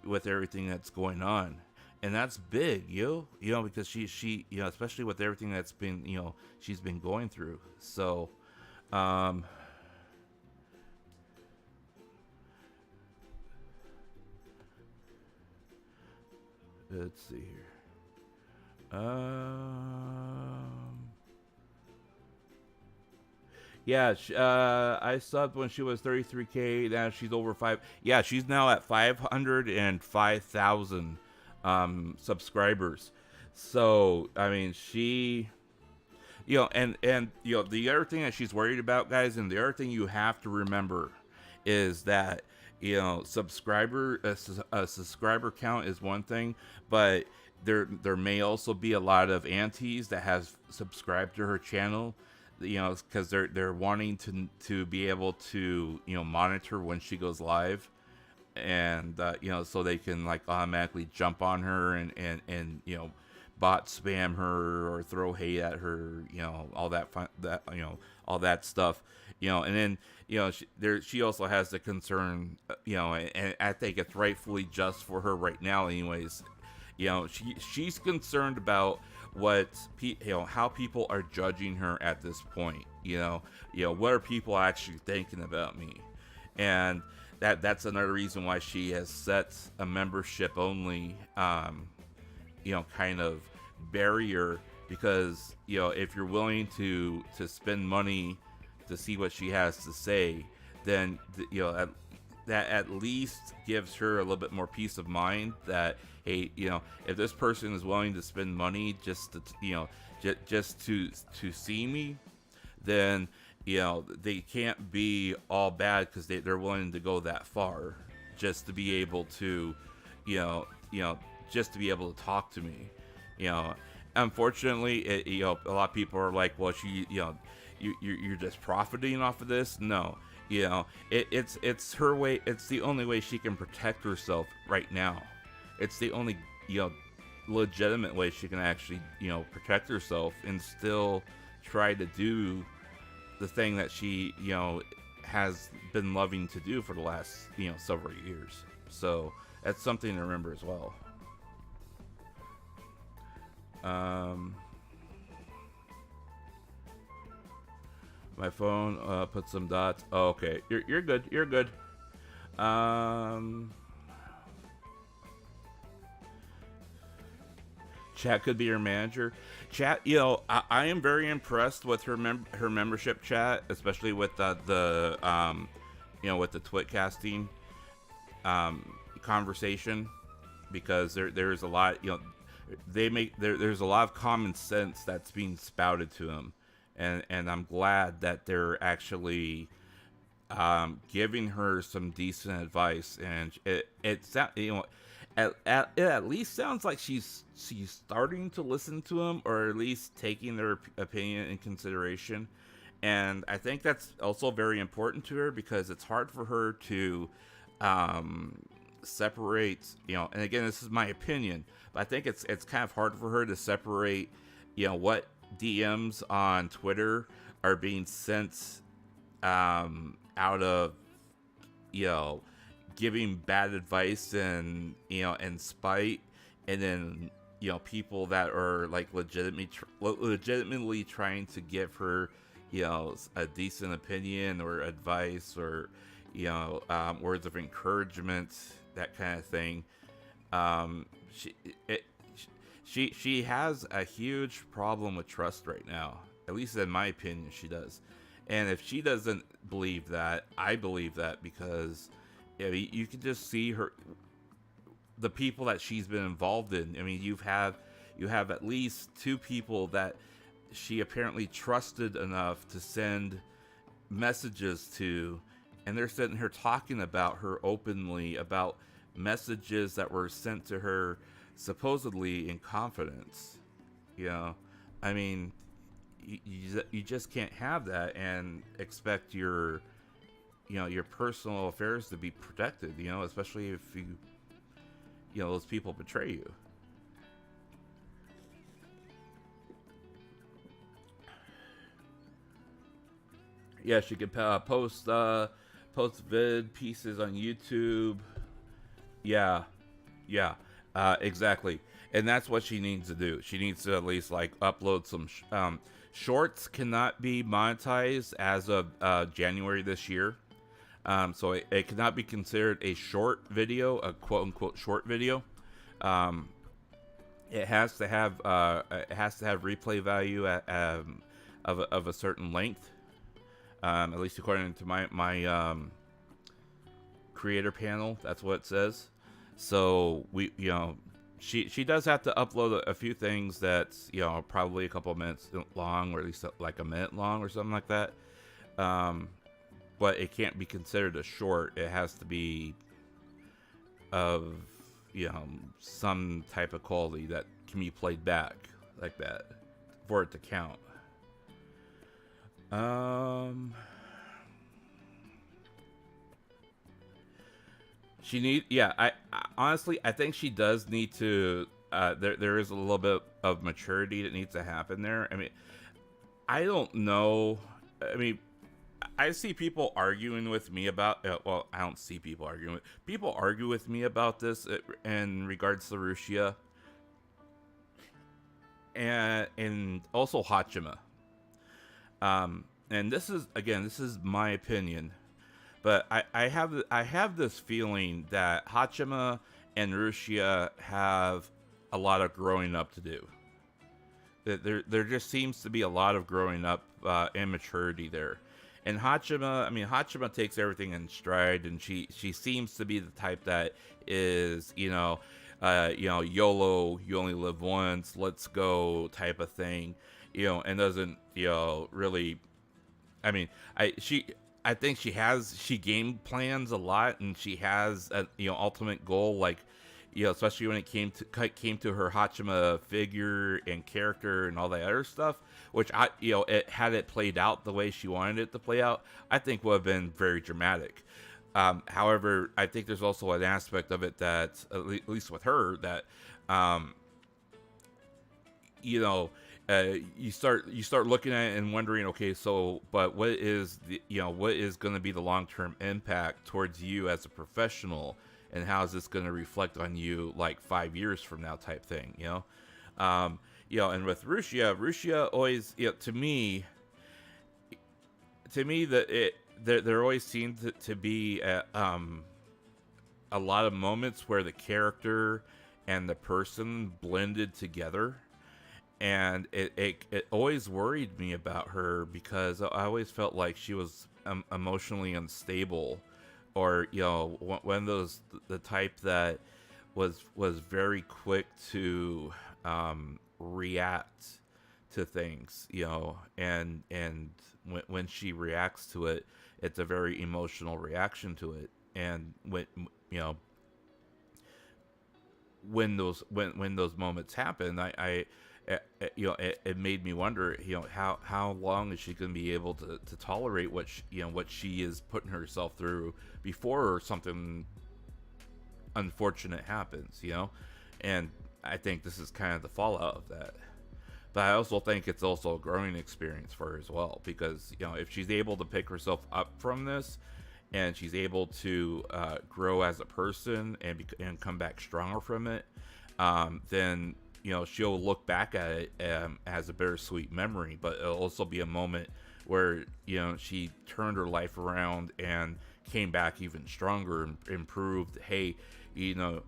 with everything that's going on. And that's big, because she especially with everything that's been, she's been going through. So, let's see here. Yeah, I subbed when she was 33K. Now she's over 5. Yeah, she's now at 505,000 subscribers. So, I mean, she, and the other thing that she's worried about, guys, and the other thing you have to remember is that, subscriber count is one thing, but there may also be a lot of antis that have subscribed to her channel, because they're wanting to be able to monitor when she goes live, and so they can like automatically jump on her and bot spam her or throw hate at her, all that fun, all that stuff, and then she also has the concern, and I think it's rightfully just for her right now anyways. She's concerned about what how people are judging her at this point. What are people actually thinking about me? And that's another reason why she has set a membership only kind of barrier, because if you're willing to spend money to see what she has to say, then that at least gives her a little bit more peace of mind that, hey, if this person is willing to spend money just to just to see me, then they can't be all bad, because they're willing to go that far just to be able to just to be able to talk to me. Unfortunately, a lot of people are like, well, you're just profiting off of this. No, it's her way. It's the only way she can protect herself right now. It's the only legitimate way she can actually protect herself and still try to do the thing that she has been loving to do for the last several years. So that's something to remember as well. My phone put some dots. Oh, okay, you're good. You're good. Chat could be your manager. Chat, I am very impressed with her membership chat, especially with the with the Twitcasting conversation. because there's a lot, there's a lot of common sense that's being spouted to him, and I'm glad that they're actually giving her some decent advice, and it at least sounds like she's starting to listen to him, or at least taking their opinion in consideration. And I think that's also very important to her, because it's hard for her to separate, and again, this is my opinion, but I think it's kind of hard for her to separate, what DMs on Twitter are being sent out of, giving bad advice and, and spite, and then, people that are like legitimately trying to give her, a decent opinion or advice, or, words of encouragement, that kind of thing. She has a huge problem with trust right now. At least in my opinion, she does. And if she doesn't believe that, I believe that, because you can just see the people that she's been involved in. I mean, you have at least two people that she apparently trusted enough to send messages to, and they're sitting here talking about her openly, about messages that were sent to her supposedly in confidence. I mean, you just can't have that and expect your personal affairs to be protected, especially if those people betray you. Yeah, she could post vid pieces on YouTube. Yeah, exactly. And that's what she needs to do. She needs to at least upload some shorts. Cannot be monetized as of January this year. So it cannot be considered a short video, a quote unquote short video. It has to have replay value of a certain length. At least according to my creator panel, that's what it says. So she does have to upload a few things that's probably a couple of minutes long, or at least like a minute long or something like that. But it can't be considered a short. It has to be of some type of quality that can be played back like that for it to count. I honestly, I think she does need to, there is a little bit of maturity that needs to happen there. I mean, I don't know. I mean, I see people arguing with me about, I don't see people arguing people argue with me about this in regards to Rushia. And also Hachima. And this is my opinion, but I have this feeling that Hachima and Rushia have a lot of growing up to do. There just seems to be a lot of growing up and maturity there. And Hachima takes everything in stride, and she seems to be the type that is, YOLO, you only live once, let's go type of thing, and doesn't, really. I mean, I think she game plans a lot, and she has a ultimate goal, like, especially when it came to her Hachima figure and character and all that other stuff, which had it played out the way she wanted it to play out, I think would have been very dramatic. However, I think there's also an aspect of it that, at least with her, that you start looking at it and wondering, okay, so, but what is going to be the long-term impact towards you as a professional, and how is this going to reflect on you like 5 years from now, type thing, and with Rushia always, to me that there always seemed to be a lot of moments where the character and the person blended together. And it always worried me about her, because I always felt like she was emotionally unstable, or one of those, the type that was very quick to react to things, you know, and when she reacts to it, it's a very emotional reaction to it. And when, you know, when those moments happen, you know, it made me wonder, you know, how long is she going to be able to tolerate what you know, what she is putting herself through before something unfortunate happens, you know. And I think this is kind of the fallout of that. But I also think it's also a growing experience for her as well, because, you know, if she's able to pick herself up from this, and she's able to grow as a person and come back stronger from it, then, you know, she'll look back at it as a bittersweet memory. But it'll also be a moment where, you know, she turned her life around and came back even stronger and improved. Hey, you know,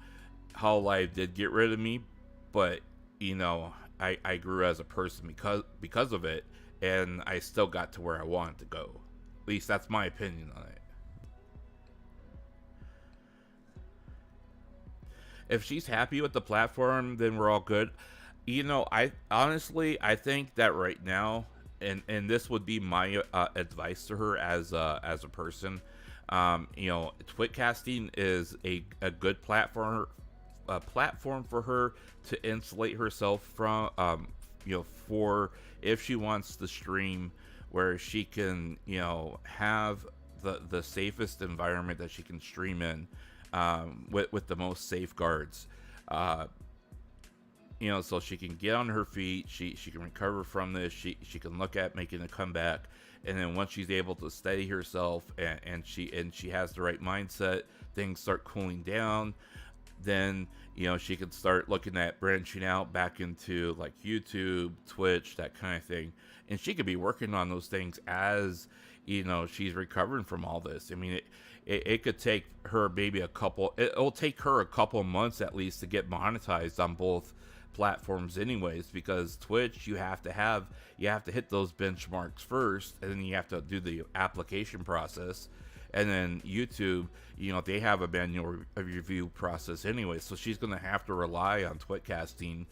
Hololive did get rid of me, but, you know, I grew as a person because of it, and I still got to where I wanted to go. At least that's my opinion on it. If she's happy with the platform, then we're all good. You know, I honestly, I think that right now, and this would be my advice to her as a person, you know, Twitcasting is a good platform for her to insulate herself from, you know, for if she wants to stream where she can, you know, have the safest environment that she can stream in, with the most safeguards, you know, so she can get on her feet, she can recover from this, she can look at making a comeback, and then once she's able to steady herself and she has the right mindset, things start cooling down, then, you know, she can start looking at branching out back into like YouTube, Twitch, that kind of thing. And she could be working on those things as, you know, she's recovering from all this. I mean, it could take her maybe it'll take her a couple months at least to get monetized on both platforms anyways, because Twitch, you have to hit those benchmarks first, and then you have to do the application process. And then YouTube, you know, they have a manual review process anyway, so she's going to have to rely on Twitcasting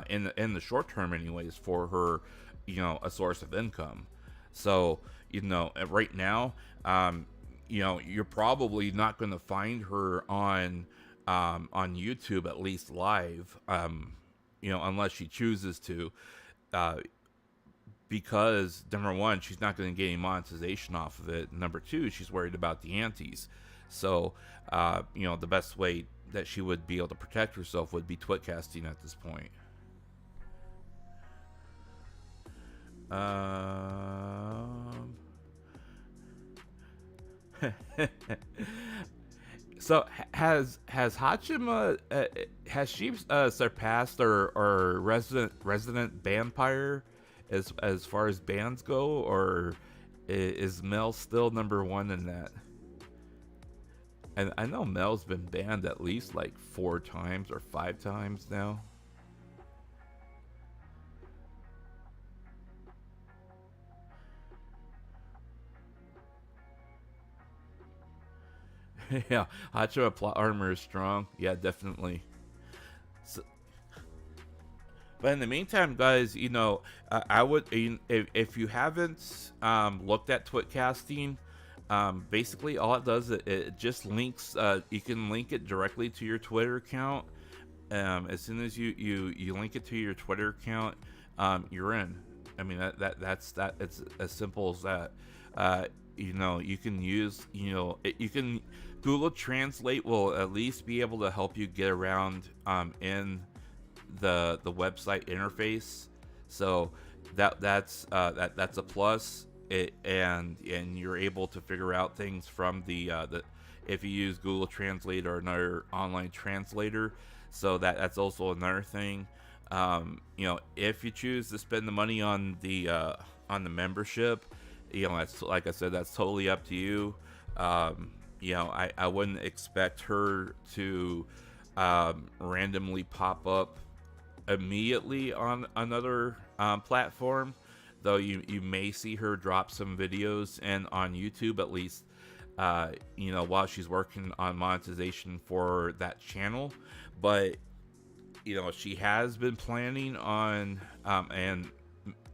in the short term anyways for her, you know, a source of income. So, you know, right now, you know, you're probably not going to find her on YouTube, at least live, you know, unless she chooses to, because number one, she's not going to get any monetization off of it. Number two, she's worried about the antis. So, you know, the best way that she would be able to protect herself would be Twitcasting at this point. So has Hachima, has she surpassed our resident vampire as far as bands go, or is Mel still number one in that? And I know Mel's been banned at least like 4 times or 5 times now. Yeah, Hachima plot armor is strong. Yeah, definitely. So, but in the meantime, guys, you know, I would, if you haven't looked at Twitcasting, basically all it does, it just links, you can link it directly to your Twitter account. As soon as you link it to your Twitter account, you're in. I mean, that's it's as simple as that. You know, you can use, you know, you can, Google Translate will at least be able to help you get around in the website interface. So that's a plus. And you're able to figure out things from the if you use Google Translate or another online translator. So that's also another thing. You know, if you choose to spend the money on the membership, you know, that's, like I said, that's totally up to you. You know, I wouldn't expect her to randomly pop up immediately on another platform, though you may see her drop some videos and on YouTube at least, you know, while she's working on monetization for that channel. But she has been planning on and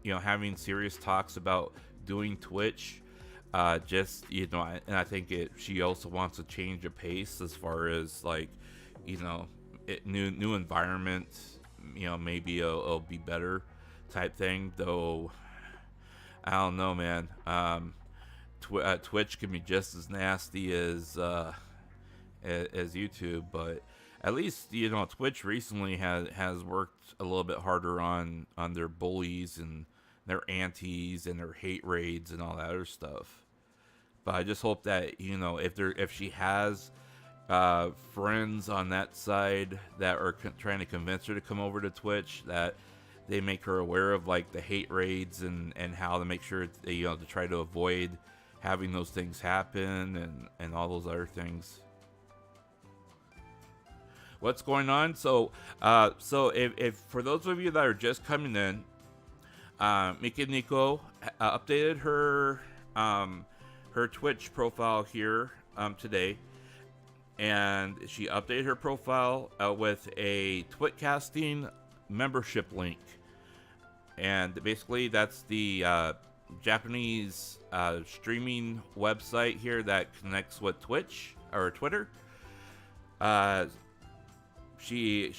having serious talks about doing Twitch. And I think she also wants a change of pace as far as like, new environment. Maybe it'll be better type thing. Though I don't know, man. Twitch can be just as nasty as YouTube, but at least Twitch recently has worked a little bit harder on their bullies and their antis and their hate raids and all that other stuff. But I just hope that if she has friends on that side that are trying to convince her to come over to Twitch, that they make her aware of like the hate raids and how to make sure to try to avoid having those things happen and all those other things. What's going on? So if for those of you that are just coming in, Mikeneko updated her Twitch profile here today, and she updated her profile with a Twitcasting membership link, and basically that's the Japanese streaming website here that connects with Twitch or Twitter. She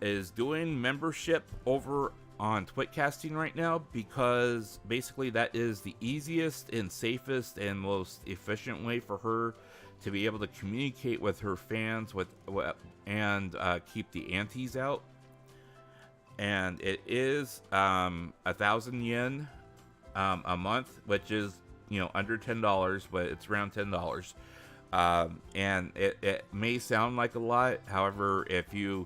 is doing membership over on Twitcasting right now because basically that is the easiest and safest and most efficient way for her to be able to communicate with her fans and keep the antis out. And it is 1,000 yen a month, which is under $10, but it's around $10. And it may sound like a lot. However, if you're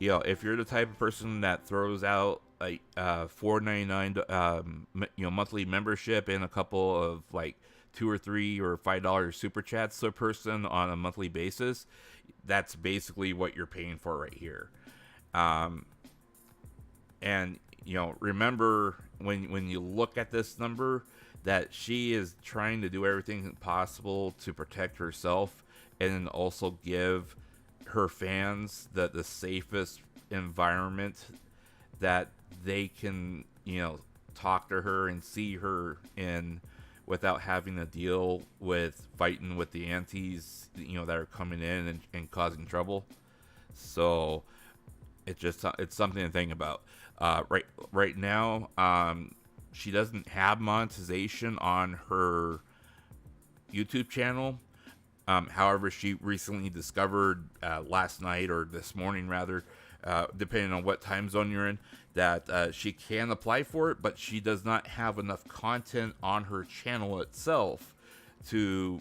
the type of person that throws out like $4.99 monthly membership and a couple of like $2 or $3 or $5 super chats to a person on a monthly basis, that's basically what you're paying for right here. And remember when you look at this number, that she is trying to do everything possible to protect herself and also give her fans the safest environment that they can, talk to her and see her in without having to deal with fighting with the antis, that are coming in and causing trouble. So it's something to think about. Right now, she doesn't have monetization on her YouTube channel. However, she recently discovered last night or this morning rather, depending on what time zone you're in, that she can apply for it, but she does not have enough content on her channel itself to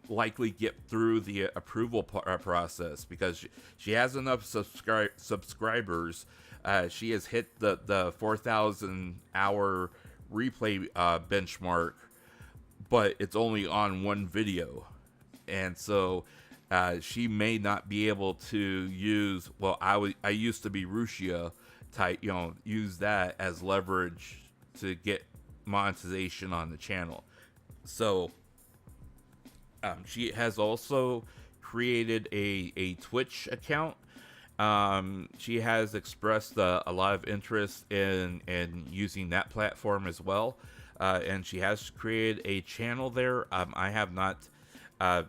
likely get through the approval process, because she has enough subscribers. She has hit the 4,000 hour replay benchmark, but it's only on one video. And so she may not be able to use, I used to be Rushia type, use that as leverage to get monetization on the channel. So she has also created a Twitch account. She has expressed a lot of interest in using that platform as well. And she has created a channel there. I have not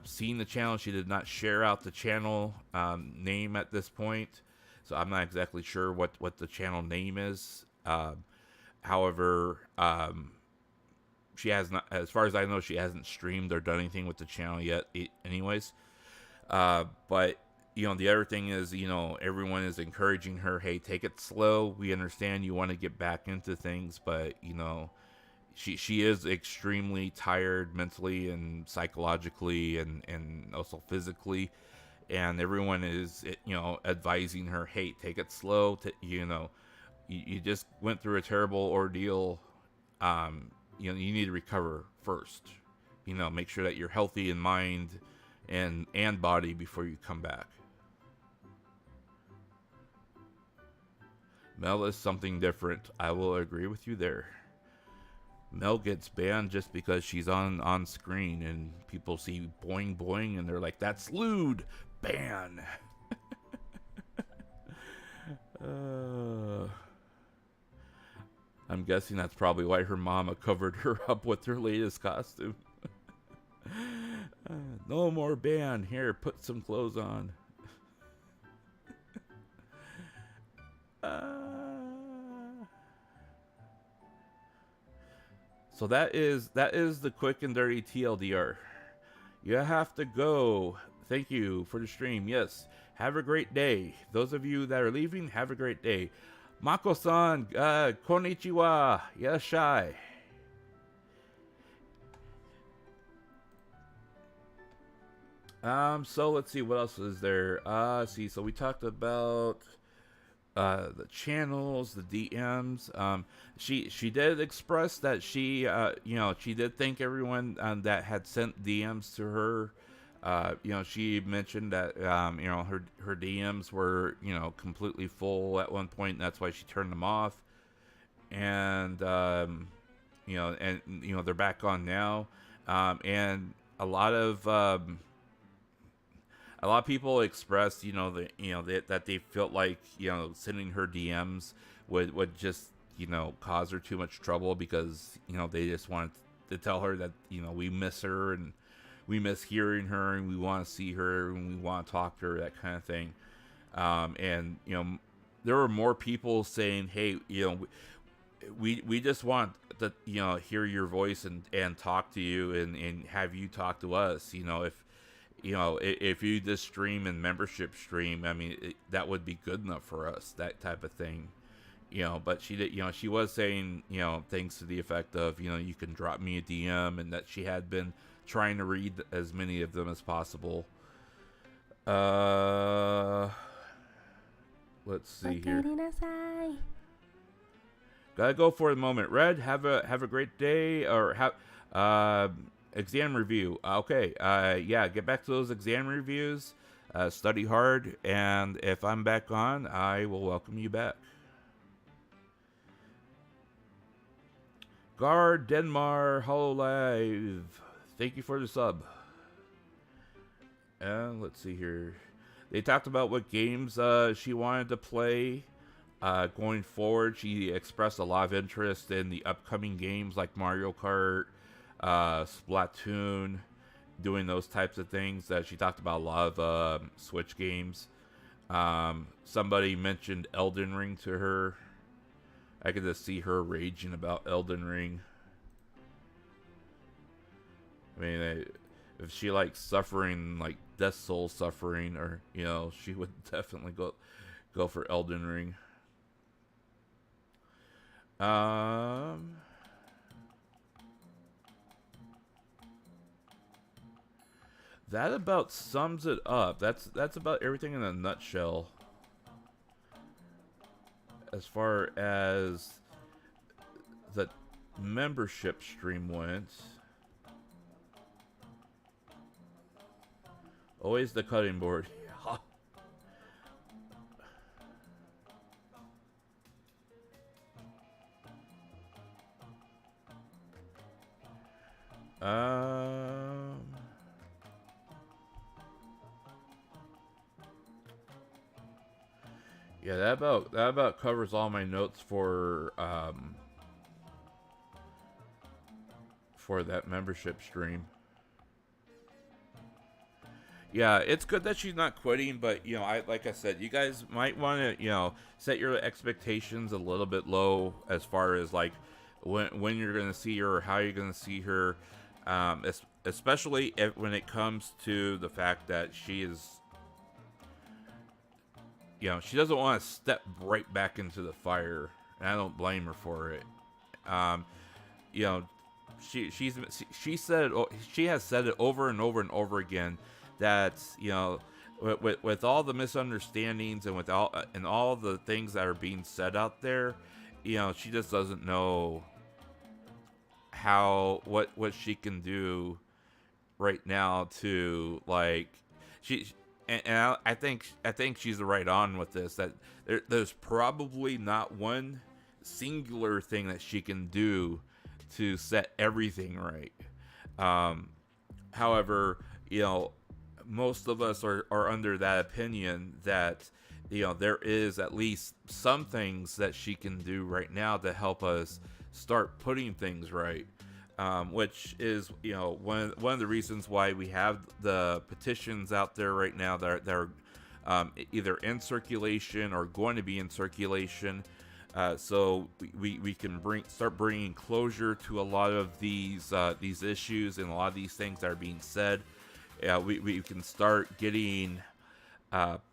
seen the channel. She did not share out the channel name at this point, so I'm not exactly sure what the channel name is. However, she has not, as far as I know, she hasn't streamed or done anything with the channel yet anyways. But the other thing is, everyone is encouraging her, hey, take it slow. We understand you want to get back into things, but she is extremely tired mentally and psychologically and also physically, and everyone is advising her, hey, take it slow. You just went through a terrible ordeal. You need to recover first. Make sure that you're healthy in mind and body before you come back. Mel is something different. I will agree with you there. Mel gets banned just because she's on screen and people see boing boing and they're like, that's lewd, ban. I'm guessing that's probably why her mama covered her up with her latest costume. No more band. Here, put some clothes on. So that is the quick and dirty TLDR. You have to go. Thank you for the stream. Yes. Have a great day. Those of you that are leaving, have a great day. Mako-san, konnichiwa. Yashai. So let's see what else is there. See, so we talked about the channels, the DMs. She did express that she she did thank everyone that had sent DMs to her. She mentioned that her DMs were completely full at one point, and that's why she turned them off. And they're back on now. And a lot of people expressed that they felt like sending her DMs would just cause her too much trouble, because they just wanted to tell her that we miss her and we miss hearing her and we want to see her and we want to talk to her, that kind of thing. And there were more people saying, hey, we just want to hear your voice and talk to you and have you talk to us. If you just stream and membership stream, I mean, that would be good enough for us, that type of thing. But she did, she was saying, things to the effect of, you can drop me a DM, and that she had been trying to read as many of them as possible. Let's see here. Gotta go for the moment. Red, have a great day, or have exam review. Okay. Yeah, get back to those exam reviews. Study hard, and if I'm back on, I will welcome you back. Guard Denmar Hololive, thank you for the sub. And let's see here. They talked about what games she wanted to play going forward. She expressed a lot of interest in the upcoming games like Mario Kart, Splatoon, doing those types of things. She talked about a lot of Switch games. Somebody mentioned Elden Ring to her. I could just see her raging about Elden Ring. I mean, if she likes suffering, like Death Soul suffering, or she would definitely go for Elden Ring. That about sums it up. That's about everything in a nutshell. As far as the membership stream went. Always the cutting board. Yeah, that about covers all my notes for that membership stream. Yeah, it's good that she's not quitting, but like I said, you guys might want to set your expectations a little bit low as far as like when you're gonna see her or how you're gonna see her, especially when it comes to the fact that she is. She doesn't want to step right back into the fire, and I don't blame her for it. She has said it over and over and over again that with all the misunderstandings and with all the things that are being said out there, she just doesn't know what she can do right now to And I think she's right on with this. That there's probably not one singular thing that she can do to set everything right. However, most of us are under that opinion that there is at least some things that she can do right now to help us start putting things right. Which is, one of the reasons why we have the petitions out there right now that are either in circulation or going to be in circulation. So we can start bringing closure to a lot of these issues and a lot of these things that are being said. We can start getting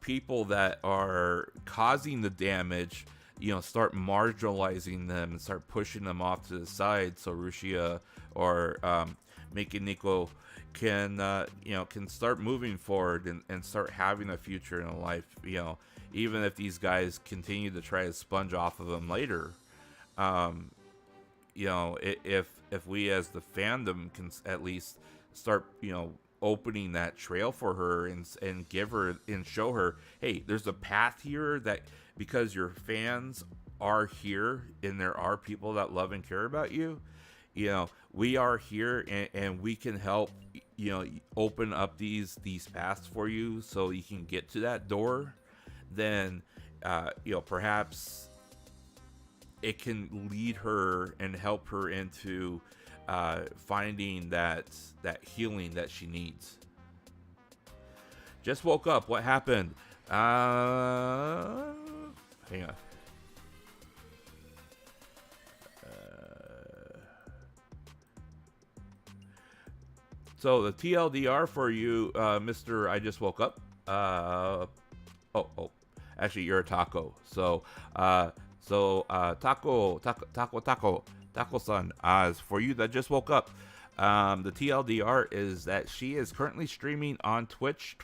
people that are causing the damage, start marginalizing them and start pushing them off to the side, so Rushia or Mikeneko can start moving forward and start having a future in a life. Even if these guys continue to try to sponge off of them later, if we as the fandom can at least start, opening that trail for her and give her and show her, hey, there's a path here, that because your fans are here and there are people that love and care about you, we are here and we can help, open up these paths for you so you can get to that door. Then perhaps it can lead her and help her into finding that healing that she needs. Just woke up. What happened? Hang on. So the TLDR for you, Mr. I just woke up. Actually, you're a taco. So Taco-san, as for you that just woke up, the TLDR is that she is currently streaming on Twitch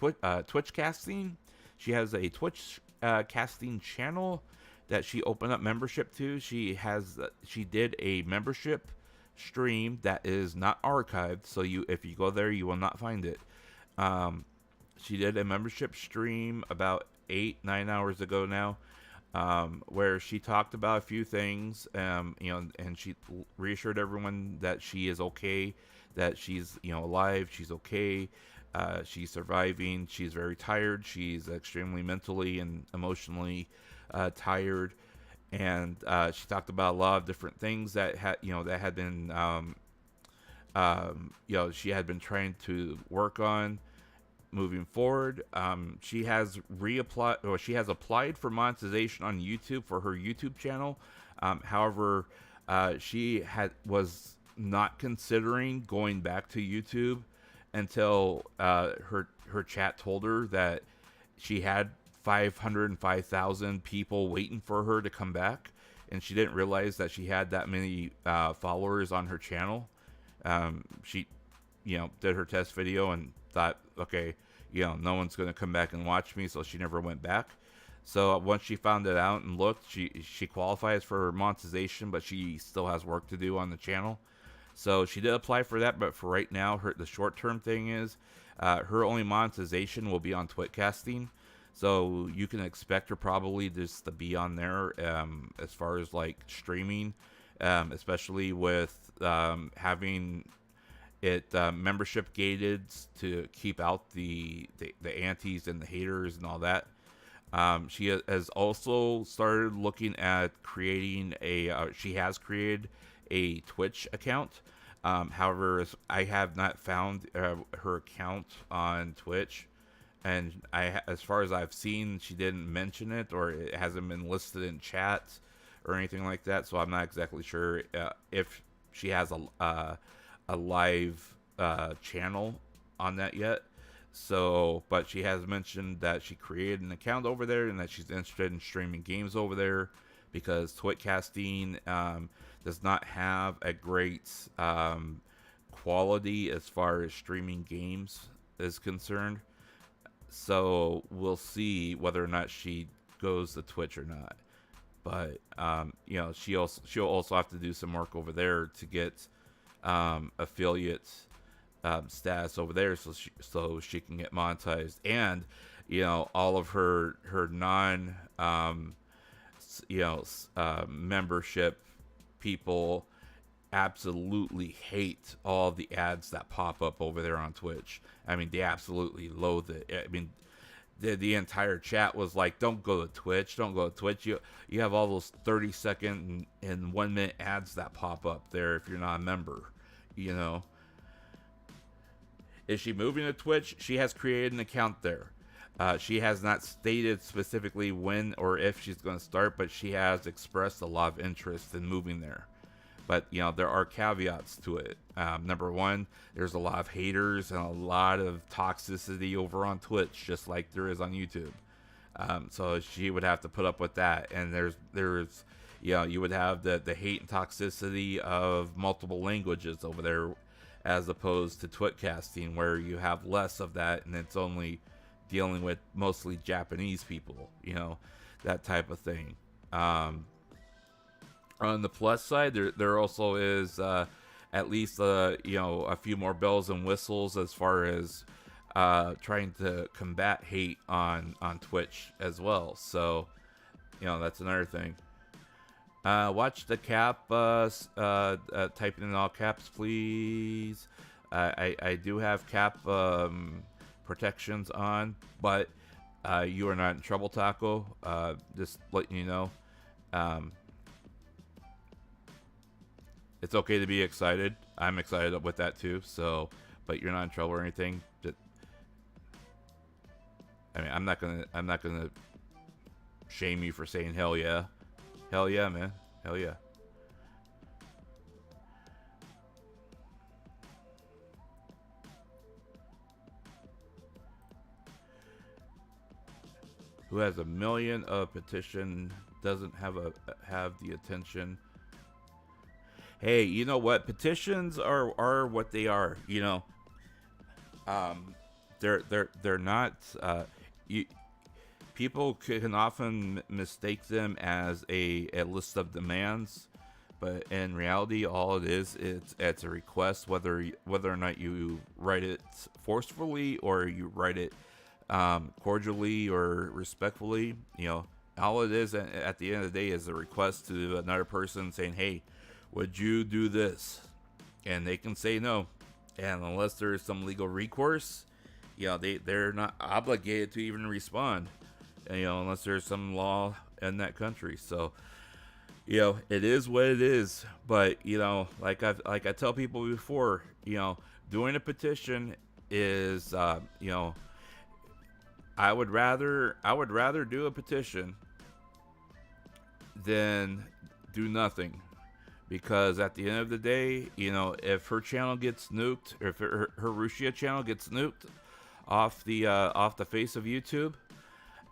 casting. She has a Twitch casting channel that she opened up membership to. She did a membership stream that is not archived, so if you go there, you will not find it. She did a membership stream about 8-9 hours ago now, where she talked about a few things, and she reassured everyone that she is okay, that she's alive, she's okay, she's surviving, she's very tired, she's extremely mentally and emotionally tired, and she talked about a lot of different things that had been she had been trying to work on moving forward. She has applied for monetization on YouTube for her YouTube channel. However, she was not considering going back to YouTube until her chat told her that she had 505,000 people waiting for her to come back, and she didn't realize that she had that many followers on her channel. She did her test video and thought, okay, no one's going to come back and watch me, so she never went back. So once she found it out and looked, she qualifies for monetization, but she still has work to do on the channel. So she did apply for that, but for right now, the short-term thing is her only monetization will be on Twitcasting. So you can expect her probably just to be on there as far as like streaming, especially with having it membership gated to keep out the antis and the haters and all that. She has also started looking at creating she has created a Twitch account. However, I have not found her account on Twitch, and as far as I've seen, she didn't mention it, or it hasn't been listed in chat or anything like that. So I'm not exactly sure if she has a live channel on that yet. So, but she has mentioned that she created an account over there and that she's interested in streaming games over there, because Twitcasting does not have a great quality as far as streaming games is concerned. So we'll see whether or not she goes to Twitch or not. But she'll also have to do some work over there to get affiliate status over there, so she can get monetized. And all of her non membership people absolutely hate all the ads that pop up over there on Twitch. I mean, they absolutely loathe it. I mean, the entire chat was like, "Don't go to Twitch, don't go to Twitch." You have all those 30-second and 1 minute ads that pop up there if you're not a member. You know, is she moving to Twitch? She has created an account there. She has not stated specifically when or if she's going to start, but she has expressed a lot of interest in moving there. But, you know, there are caveats to it. Number one, there's a lot of haters and a lot of toxicity over on Twitch, just like there is on YouTube. So she would have to put up with that. And there's you know, you would have the hate and toxicity of multiple languages over there, as opposed to Twitcasting, where you have less of that, and it's only dealing with mostly Japanese people, you know, that type of thing. On the plus side, there also is at least you know, a few more bells and whistles as far as trying to combat hate on Twitch as well. So, you know, that's another thing. Watch the cap. Type in all caps, please. I do have cap protections on, but you are not in trouble, Taco. Just letting you know. It's okay to be excited. I'm excited with that too. So, but you're not in trouble or anything. I mean, I'm not gonna shame you for saying hell yeah. Hell yeah, man. Hell yeah. Who has 1 million of petition doesn't have the attention. Hey, you know what? Petitions are what they are. You know, they're not. People can often mistake them as a list of demands, but in reality, all it is, it's a request. Whether or not you write it forcefully or you write it cordially or respectfully, you know, all it is at the end of the day is a request to another person saying, "Hey, would you do this?" And they can say no, and unless there is some legal recourse, you know, they're not obligated to even respond, you know, unless there's some law in that country. So, you know, it is what it is. But, you know, like I tell people before, you know, doing a petition is, you know, I would rather do a petition than do nothing. Because at the end of the day, you know, if her channel gets nuked, or if her Rushia channel gets nuked off the face of YouTube,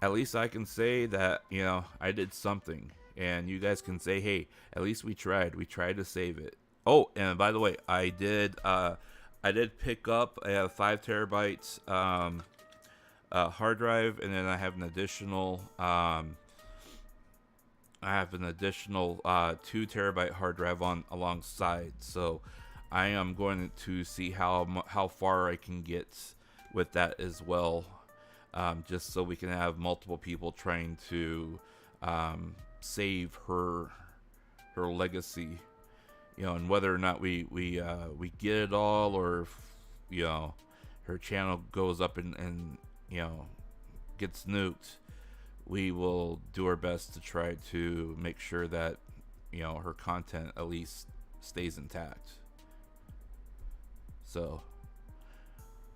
at least I can say that, you know, I did something, and you guys can say, hey, at least we tried to save it. Oh, and by the way, I did pick up a 5 terabytes hard drive, and then I have an additional 2 terabyte hard drive on alongside. So I am going to see how far I can get with that as well, just so we can have multiple people trying to save her legacy, you know, and whether or not we get it all, or if, you know, her channel goes up and you know, gets nuked, we will do our best to try to make sure that, you know, her content at least stays intact. So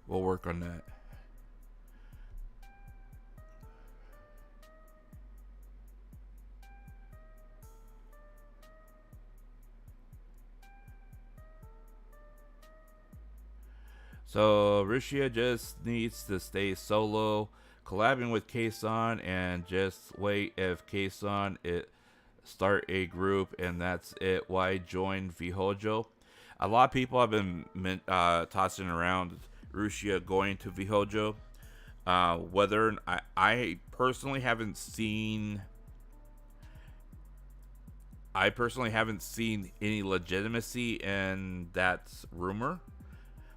we'll work on that. So Rushia just needs to stay solo, collabing with K-san, and just wait if K-san start a group, and that's it. Why join VHojo? A lot of people have been tossing around Rushia going to VHojo. Whether I personally haven't seen any legitimacy in that rumor.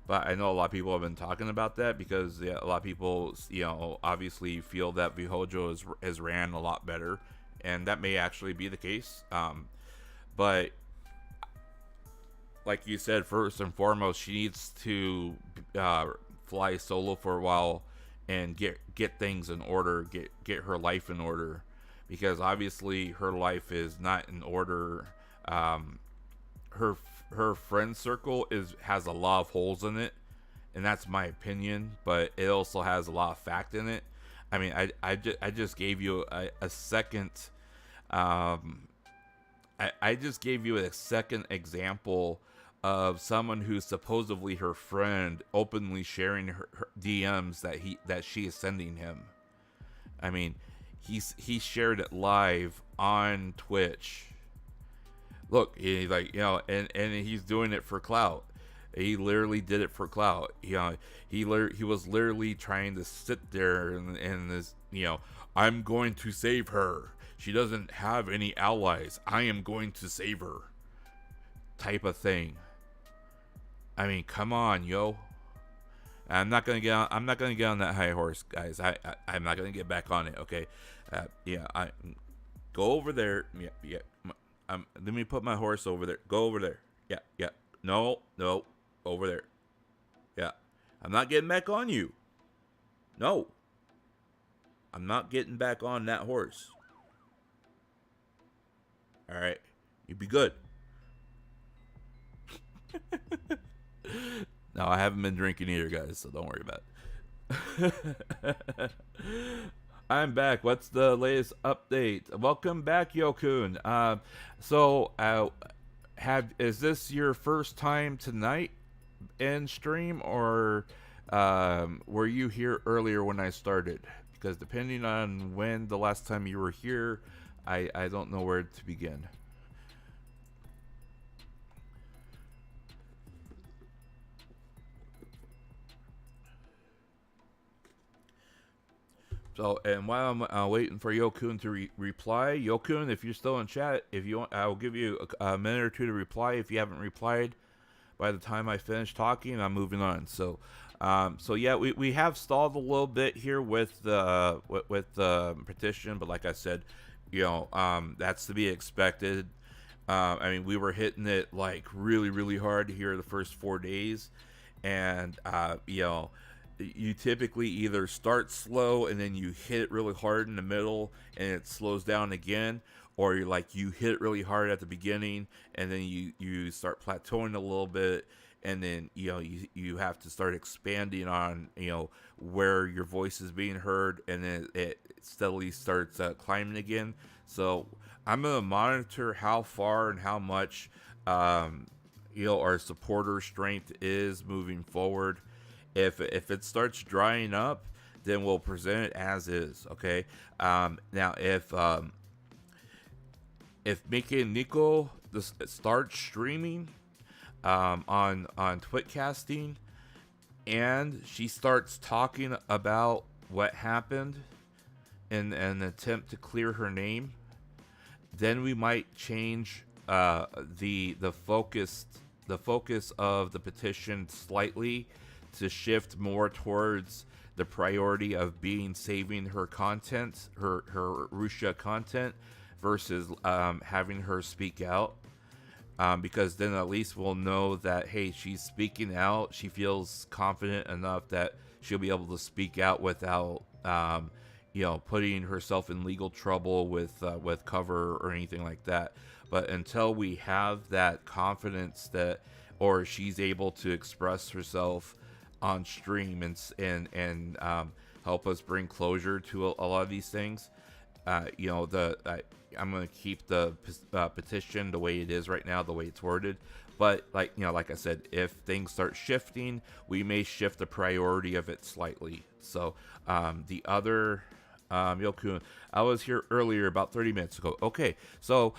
But I know a lot of people have been talking about that because, yeah, a lot of people, you know, obviously feel that VHojo has ran a lot better, and that may actually be the case. But like you said, first and foremost, she needs to fly solo for a while and get things in order, get her life in order, because obviously her life is not in order. Her friend circle has a lot of holes in it, and that's my opinion, but it also has a lot of fact in it. I mean, I just gave you a second I just gave you a second example of someone who's supposedly her friend openly sharing her DMs that she is sending him. I mean, he shared it live on Twitch. Look, he, like, you know, and he's doing it for clout. He literally did it for clout. You know, he was literally trying to sit there and this, you know, I'm going to save her. She doesn't have any allies. I am going to save her. Type of thing. I mean, come on, yo. I'm not gonna get on that high horse, guys. I'm not gonna get back on it. Okay. Yeah. I go over there. Yeah. Let me put my horse over there. Go over there. Yeah. No. Over there. Yeah. I'm not getting back on you. No. I'm not getting back on that horse. All right. You be good. No, I haven't been drinking either, guys, so don't worry about it. I'm back. What's the latest update? Welcome back, Yokun. Is this your first time tonight in stream, or were you here earlier when I started? Because depending on when the last time you were here, I don't know where to begin. So, and while I'm waiting for Yokun to reply, Yokun, if you're still in chat, if you want, I'll give you a minute or two to reply. If you haven't replied by the time I finish talking, I'm moving on. So yeah, we have stalled a little bit here with the petition, but like I said, you know, that's to be expected. I mean, we were hitting it like really hard here the first 4 days, and you know, you typically either start slow and then you hit it really hard in the middle and it slows down again, or you hit it really hard at the beginning and then you start plateauing a little bit, and then you have to start expanding on where your voice is being heard, and then it steadily starts climbing again. So I'm gonna monitor how far and how much our supporter strength is moving forward. If it starts drying up, then we'll present it as is. Okay. Now, if Mikeneko starts streaming on Twitcasting, and she starts talking about what happened in an attempt to clear her name, then we might change the focus of the petition slightly, to shift more towards the priority of saving her content, her Rushia content, versus having her speak out, because then at least we'll know that, hey, she's speaking out. She feels confident enough that she'll be able to speak out without putting herself in legal trouble with cover or anything like that. But until we have that confidence or she's able to express herself on stream and help us bring closure to a lot of these things, I'm going to keep the petition the way it is right now, the way it's worded. But like I said, if things start shifting, we may shift the priority of it slightly. So the other Yokun, I was here earlier about 30 minutes ago. Okay, so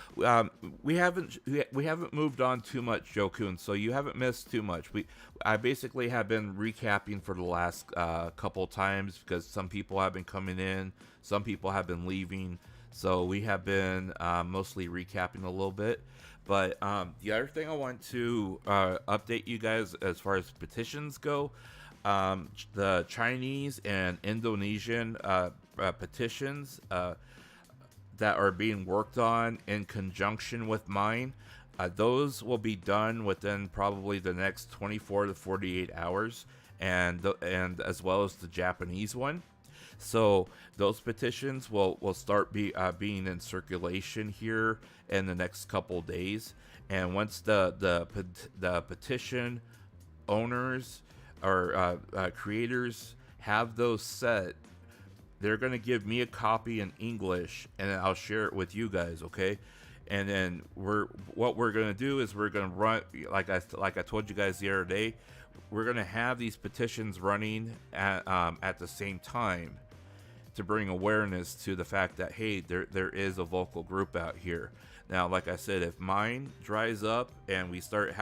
we haven't moved on too much, Yokun. So you haven't missed too much. I basically have been recapping for the last couple times, because some people have been coming in, some people have been leaving. So we have been mostly recapping a little bit. But the other thing I want to update you guys as far as petitions go, the Chinese and Indonesian petitions that are being worked on in conjunction with mine, those will be done within probably the next 24 to 48 hours. and as well as the Japanese one. So those petitions will start being in circulation here in the next couple days. And once the petition owners or creators have those set, they're going to give me a copy in English, and then I'll share it with you guys, okay? And then what we're going to do is we're going to run, like I told you guys the other day, we're going to have these petitions running at the same time to bring awareness to the fact that, hey, there is a vocal group out here. Now, like I said, if mine dries up and we start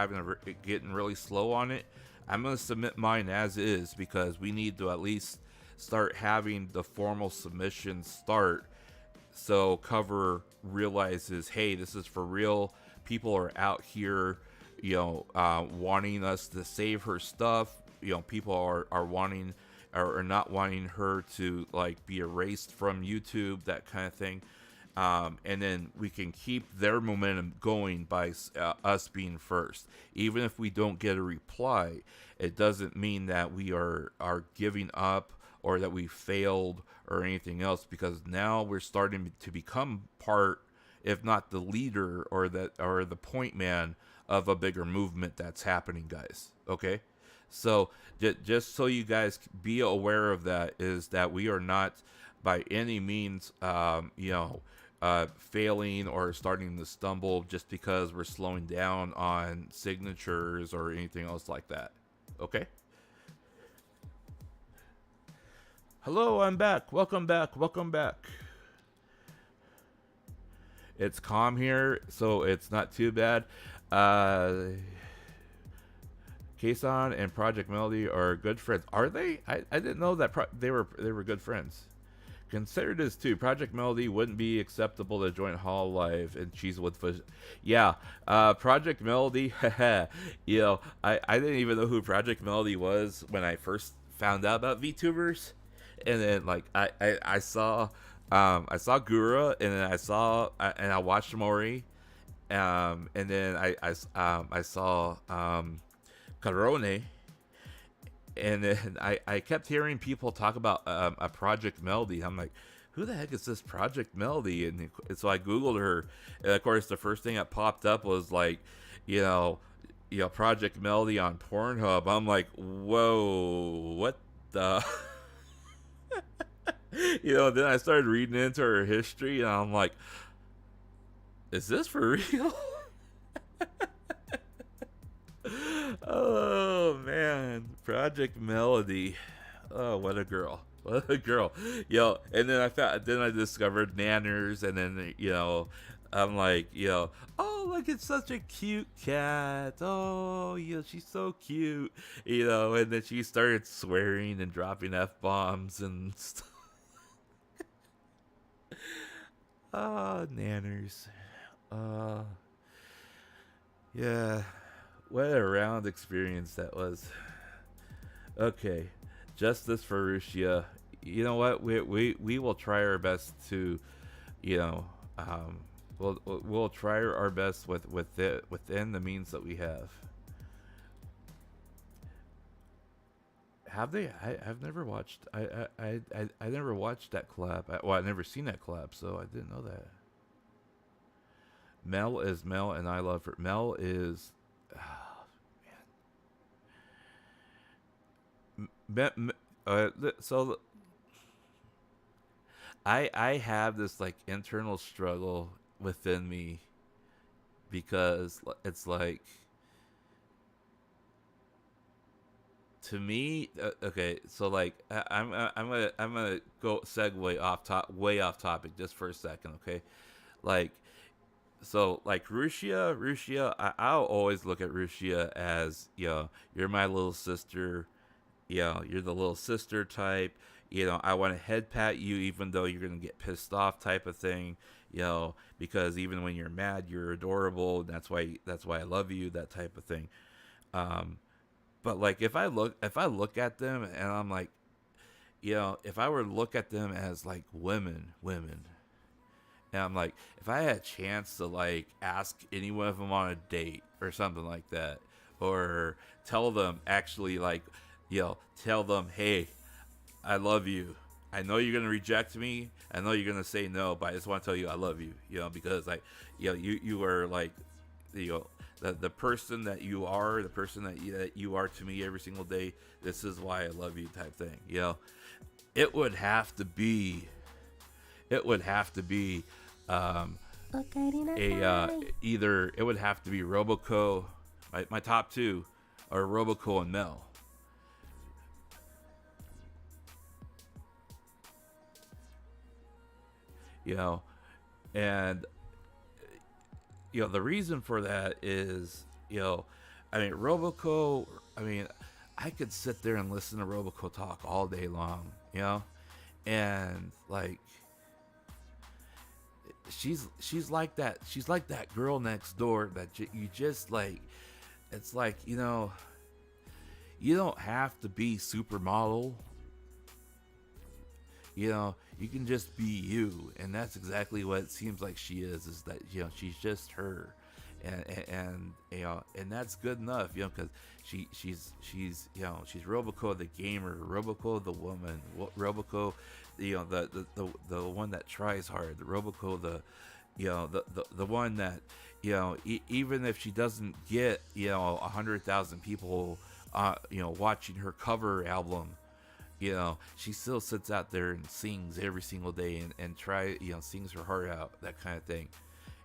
getting really slow on it, I'm going to submit mine as is, because we need to at least start having the formal submission start, so Cover realizes, hey, this is for real. People are out here, wanting us to save her stuff. People are wanting or not wanting her to like be erased from YouTube, that kind of thing. And then we can keep their momentum going by us being first. Even if we don't get a reply, it doesn't mean that we are giving up or that we failed or anything else, because now we're starting to become part, if not the leader or the point man of a bigger movement that's happening, guys. Okay? So just so you guys be aware of that, is that we are not by any means, failing or starting to stumble just because we're slowing down on signatures or anything else like that. Okay? Hello, I'm back. Welcome back. Welcome back. It's calm here, so it's not too bad. Kason and Project Melody are good friends. Are they? I didn't know that they were good friends. Consider this too. Project Melody wouldn't be acceptable to join Hall Live and Cheesewood Fish. Yeah, Project Melody. I didn't even know who Project Melody was when I first found out about VTubers. And then like I saw Gura, and then I watched Mori, and then I saw Carone, and then I kept hearing people talk about a Project Melody. I'm like, who the heck is this Project Melody? And so I Googled her, and of course the first thing that popped up was like, Project Melody on Pornhub. I'm like, whoa, what the? Then I started reading into her history, and I'm like, is this for real? Oh man, Project Melody. Oh, what a girl. What a girl. And then I discovered Nanners, and then I'm like, oh, look, it's such a cute cat. Oh, she's so cute. And then she started swearing and dropping F-bombs and stuff. Oh, Nanners. Yeah. What a round experience that was. Okay. Justice for Rushia. You know what? We will try our best to, we'll try our best within the means that we have. Have they? I've never watched. I never watched that collab. I've never seen that collab, so I didn't know that. Mel is Mel, and I love her. Mel is, so I have this like internal struggle within me, because it's like, to me, okay, so like I'm gonna go segue way off topic just for a second, okay? Like, so like Rushia, I'll always look at Rushia as, you're my little sister, you're the little sister type, I want to head pat you even though you're gonna get pissed off type of thing, because even when you're mad, you're adorable. That's why I love you, that type of thing. But like if I look at them and I'm like, if I were to look at them as like women, and I'm like, if I had a chance to like ask any one of them on a date or something like that, or tell them actually like, tell them, hey, I love you. I know you're gonna reject me. I know you're gonna say no, but I just want to tell you I love you. Because like, you are like, the person that you are, the person that you are to me every single day. This is why I love you, type thing. It would have to be. It would have to be either it would have to be Roboco, my top two, or Roboco and Mel. And the reason for that is, Roboco, I could sit there and listen to Roboco talk all day long, and like, she's like that girl next door that you just like. It's like, you don't have to be supermodel. You can just be you, and that's exactly what it seems like she is that, she's just her, and that's good enough, because she's Roboco the gamer, Roboco the woman, Roboco, the one that tries hard, the Roboco the one that, even if she doesn't get 100,000 people watching her cover album, she still sits out there and sings every single day and sings her heart out, that kind of thing,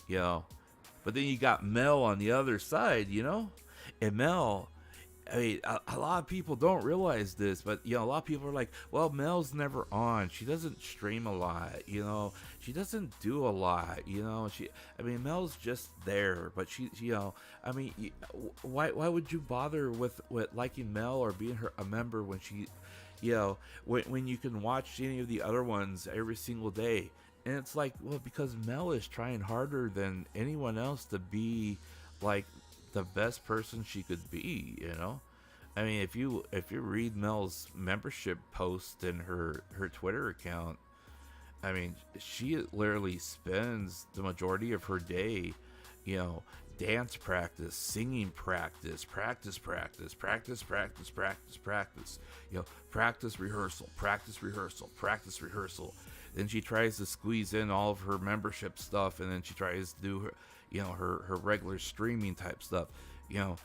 But then you got Mel on the other side, and Mel, a lot of people don't realize this, but a lot of people are like, well, Mel's never on. She doesn't stream a lot, She doesn't do a lot, Mel's just there, but she why would you bother with liking Mel or being a member when she, when you can watch any of the other ones every single day? And it's like, well, because Mel is trying harder than anyone else to be like the best person she could be, if you read Mel's membership post in her Twitter account, she literally spends the majority of her day, dance practice, singing practice, practice, rehearsal, practice, rehearsal. Then she tries to squeeze in all of her membership stuff, and then she tries to do her regular streaming type stuff. The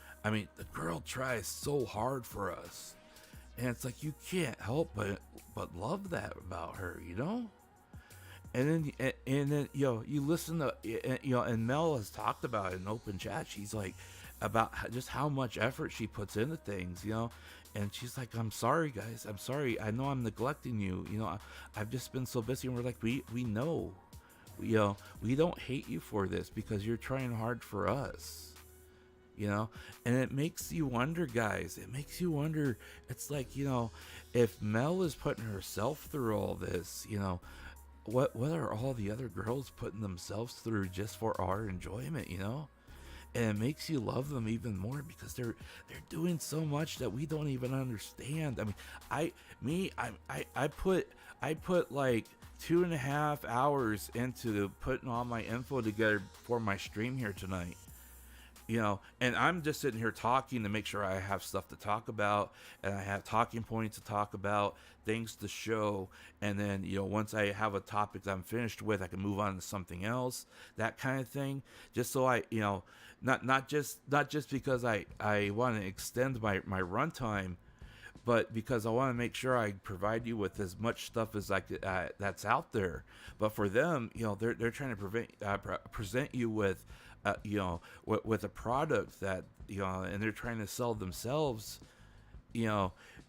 girl tries so hard for us, and it's like, you can't help but love that about her, And then you listen to, and Mel has talked about it in open chat. She's like, about just how much effort she puts into things, and she's like, I'm sorry, guys, I'm sorry, I know I'm neglecting you, I've just been so busy. And we're like, we know, we don't hate you for this, because you're trying hard for us, and it makes you wonder, guys. It makes you wonder. It's like, if Mel is putting herself through all this, what are all the other girls putting themselves through just for our enjoyment, And it makes you love them even more, because they're doing so much that we don't even understand. I put like 2.5 hours into putting all my info together for my stream here tonight. And I'm just sitting here talking to make sure I have stuff to talk about, and I have talking points to talk about, things to show, and then, once I have a topic that I'm finished with, I can move on to something else, that kind of thing, just so I, not just because I want to extend my runtime, but because I want to make sure I provide you with as much stuff as I could, that's out there. But for them, they're trying to present you with, with a product that, and they're trying to sell themselves,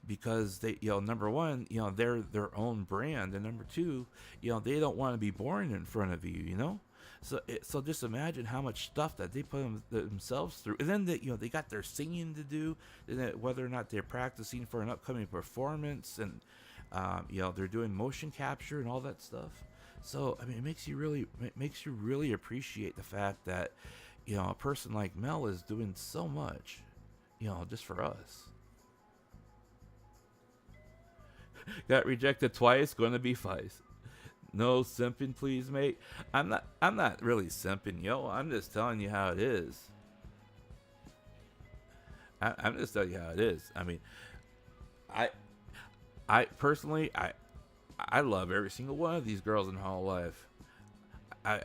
because they, number one, they're their own brand, and number two, they don't want to be boring in front of you, So just imagine how much stuff that they put themselves through, and then they got their singing to do, and whether or not they're practicing for an upcoming performance, and they're doing motion capture and all that stuff. So it makes you really appreciate the fact that a person like Mel is doing so much, just for us. Got rejected twice, gonna be feist. No simping, please, mate. I'm not really simping, I'm just telling you how it is. I'm just telling you how it is. I I personally I love every single one of these girls in Hololive. I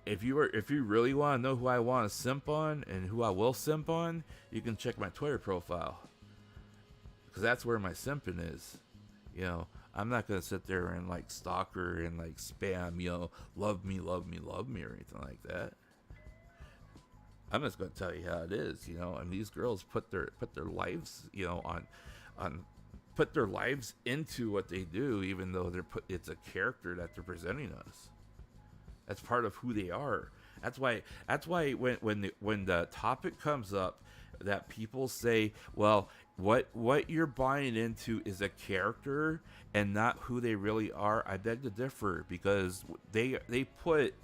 if you really want to know who I want to simp on and who I will simp on, you can check my Twitter profile, because that's where my simping is. I'm not gonna sit there and like stalk her and like spam, love me, love me, love me, or anything like that. I'm just gonna tell you how it is, And these girls put their lives, on put their lives into what they do, even though it's a character that they're presenting us. That's part of who they are. That's why when the topic comes up that people say, well, what you're buying into is a character and not who they really are, I beg to differ, because they put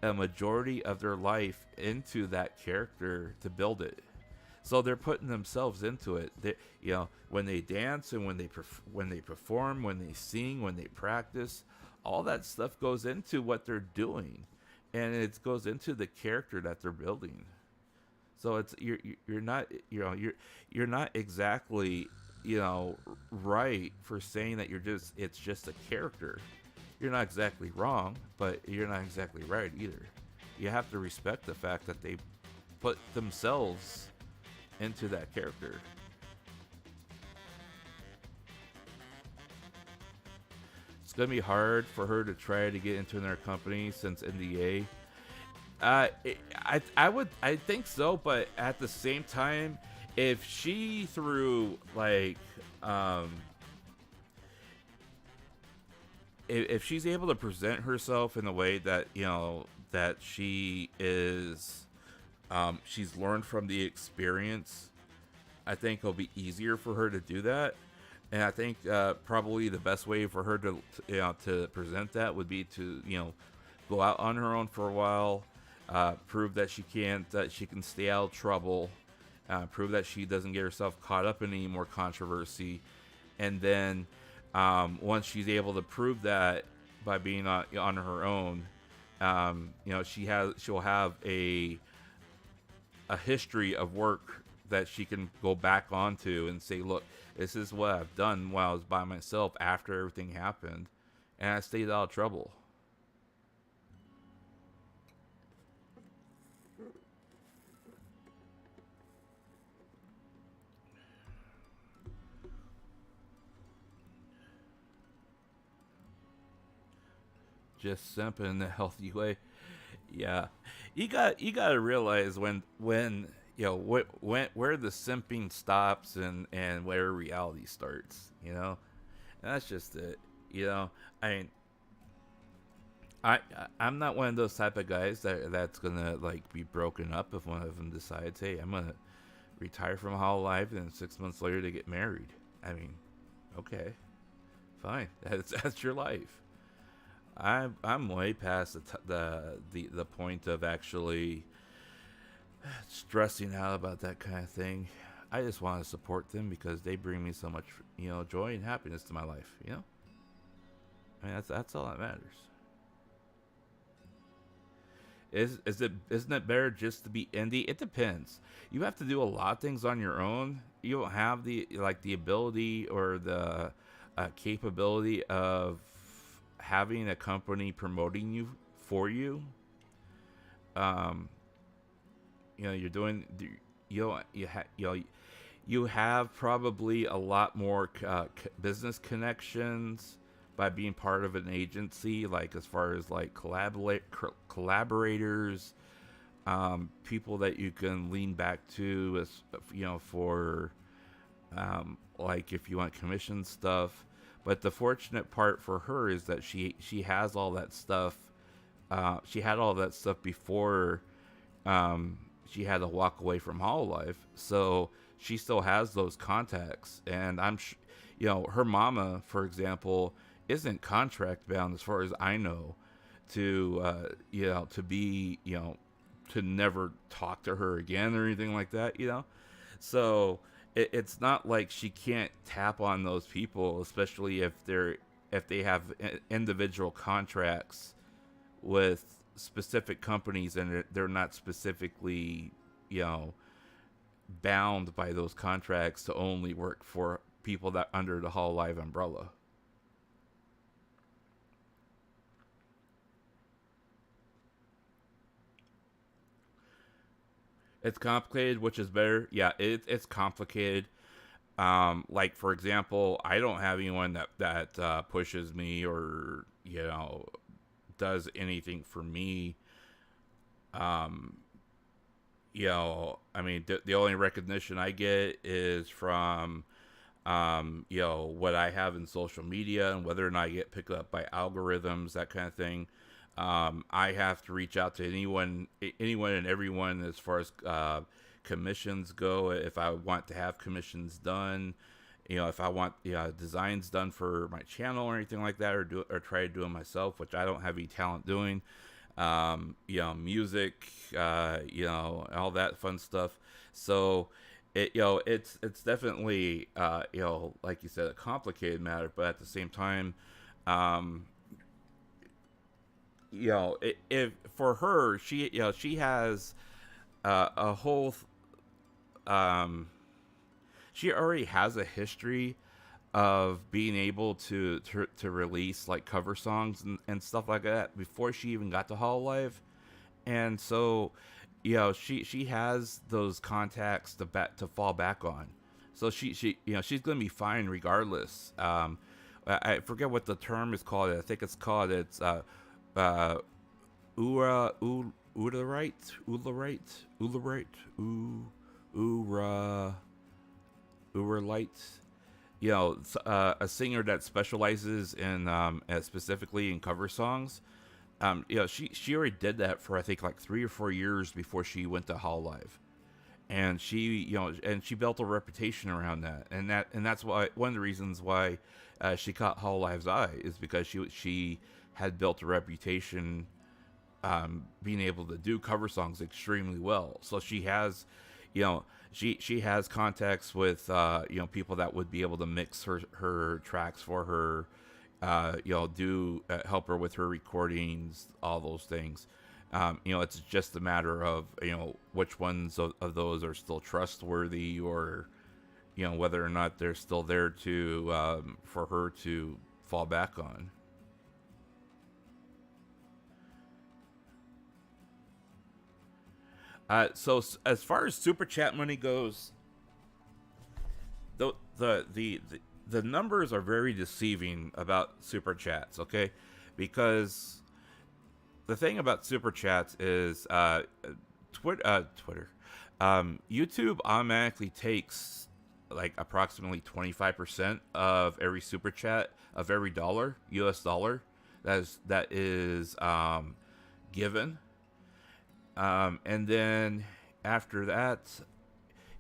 a majority of their life into that character to build it. So they're putting themselves into it. When they dance and when they perform, when they sing, when they practice, all that stuff goes into what they're doing, and it goes into the character that they're building. So you're not exactly right for saying that it's just a character. You're not exactly wrong, but you're not exactly right either. You have to respect the fact that they put themselves into that character. It's gonna be hard for her to try to get into their company since NDA. I think so, but at the same time, if she threw like if she's able to present herself in a way that that she is she's learned from the experience, I think it'll be easier for her to do that. And I think probably the best way for her to present that would be to go out on her own for a while, prove that she can stay out of trouble, prove that she doesn't get herself caught up in any more controversy, and then once she's able to prove that by being on her own, she'll have a history of work that she can go back onto and say, look, this is what I've done while I was by myself after everything happened, and I stayed out of trouble. Just simping in a healthy way. Yeah, you got to realize when where the simping stops and where reality starts. And that's just it. I mean, I'm not one of those type of guys that's gonna like be broken up if one of them decides, hey, I'm gonna retire from Hololive and 6 months later to get married. I mean, okay, fine, that's your life. I'm way past the point of actually stressing out about that kind of thing. I just want to support them because they bring me so much joy and happiness to my life. I mean, that's all that matters. Isn't it better just to be indie? It depends. You have to do a lot of things on your own. You don't have the ability or the capability of having a company promoting you for you. You're doing you have probably a lot more business connections by being part of an agency, like as far as like collaborators, people that you can lean back to as for like if you want commission stuff. But the fortunate part for her is that she has all that stuff. She had all that stuff before she had to walk away from Hololive, so she still has those contacts. And her mama, for example, isn't contract bound as far as I know to be to never talk to her again or anything like that. So it's not like she can't tap on those people, especially if they have individual contracts with specific companies and they're not specifically bound by those contracts to only work for people that under the Hololive umbrella. It's complicated, which is better. Yeah, it's complicated. Like for example, I don't have anyone that pushes me or does anything for me. Um, I mean, the only recognition I get is from what I have in social media and whether or not I get picked up by algorithms, that kind of thing. I have to reach out to anyone and everyone as far as commissions go. If I want to have commissions done, if I want designs done for my channel or anything like that, or try to do it myself, which I don't have any talent doing. Music, all that fun stuff. So it's definitely like you said, a complicated matter, but at the same time, if for her, she has a whole she already has a history of being able to release like cover songs and stuff like that before she even got to Hololive. And so she has those contacts to fall back on. So she's gonna be fine regardless. I forget what the term is called. I think it's Uralite. A singer that specializes in specifically in cover songs. She already did that for I think like 3 or 4 years before she went to Hololive, and she built a reputation around that, and that's why one of the reasons why she caught Hololive's eye is because she had built a reputation being able to do cover songs extremely well. So she has, she has contacts with people that would be able to mix her tracks for her, do help her with her recordings, all those things. It's just a matter of which ones of those are still trustworthy, or whether or not they're still there to for her to fall back on. So as far as super chat money goes, the numbers are very deceiving about super chats. Okay, because the thing about super chats is Twitter, YouTube automatically takes like approximately 25% of every super chat, of every US dollar that is given. And then after that,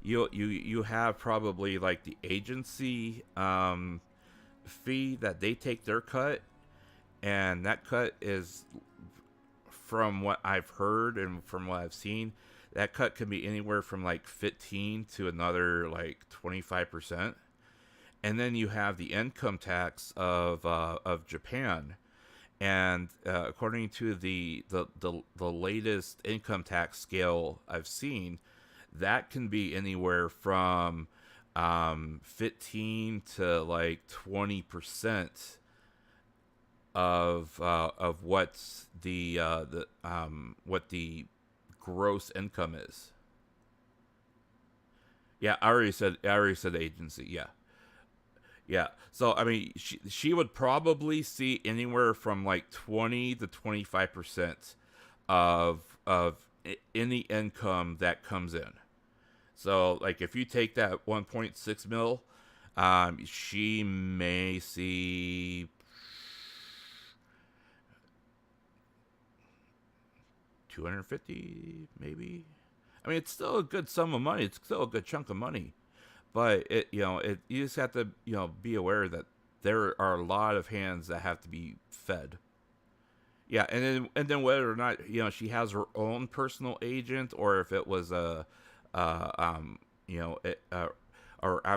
you have probably like the agency fee that they take their cut, and that cut is, from what I've heard and from what I've seen, that cut can be anywhere from like 15 to another like 25%. And then you have the income tax of Japan. And according to the latest income tax scale I've seen, that can be anywhere from 15 to like 20% of what's what the gross income is. Yeah, I already said agency. Yeah. Yeah, so I mean, she would probably see anywhere from like 20 to 25% of any income that comes in. So like if you take that 1.6 mil, she may see 250 maybe. I mean, it's still a good sum of money. It's still a good chunk of money. But you just have to be aware that there are a lot of hands that have to be fed. Yeah, and then whether or not she has her own personal agent, or if it was or I'm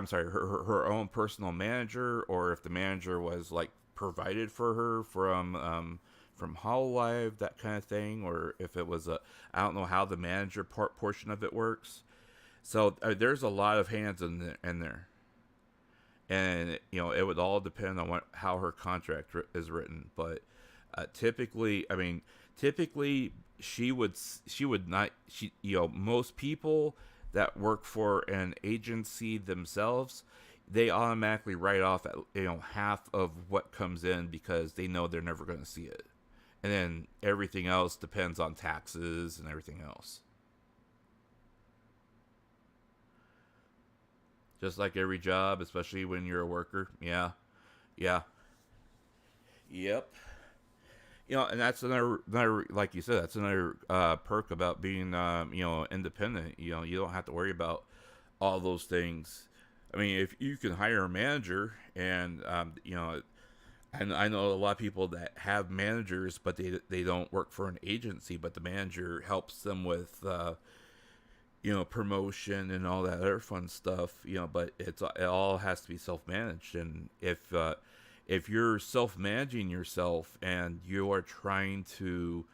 sorry, her own personal manager, or if the manager was like provided for her from Hololive, that kind of thing, or if it was I don't know how the manager portion of it works. So there's a lot of hands in there. and it would all depend on how her contract is written. But typically, most people that work for an agency themselves, they automatically write off half of what comes in because they know they're never going to see it, and then everything else depends on taxes and everything else. Just like every job, especially when you're a worker. Yeah. Yep. And that's another, like you said, that's another perk about being, independent. You don't have to worry about all those things. I mean, if you can hire a manager, and I know a lot of people that have managers, but they don't work for an agency, but the manager helps them with, promotion and all that other fun stuff. But it all has to be self-managed, and if you're self-managing yourself and you are trying to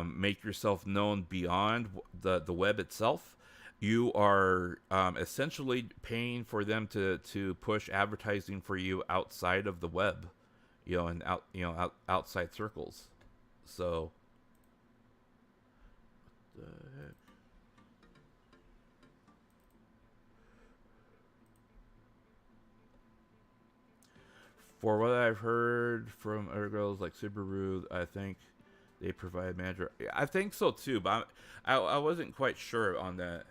make yourself known beyond the web itself, you are essentially paying for them to push advertising for you outside of the web, and outside circles. So, what the heck? For what I've heard from other girls like Subaru, I think they provide manager. I think so too, but I wasn't quite sure on that.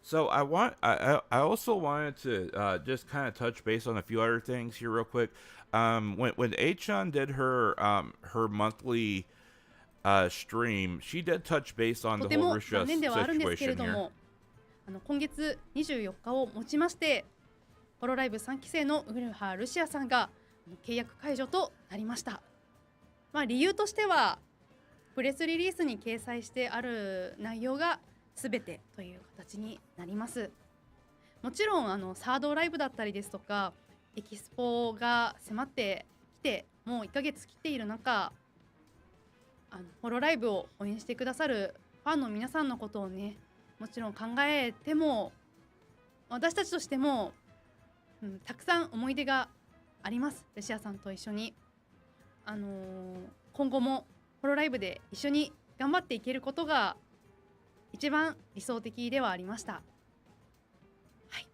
So I also wanted to just kind of touch base on a few other things here real quick. When Achan did her monthly stream, she did touch base on the whole Rushia situation here. 今月24日をもちましてホロライブ3期生のウルハ・ルシアさんが契約解除となりました。理由としてはプレスリリースに掲載してある内容が全てという形になります。もちろんサードライブだったりですとかエキスポが迫ってきてもう1ヶ月切っている中、ホロライブを応援してくださるファンの皆さんのことをね、もちろん考えても私たちとしても、たくさん思い出があります。ルシアさんと一緒に、今後もホロライブで一緒に頑張っていけることが一番理想的ではありました。はい、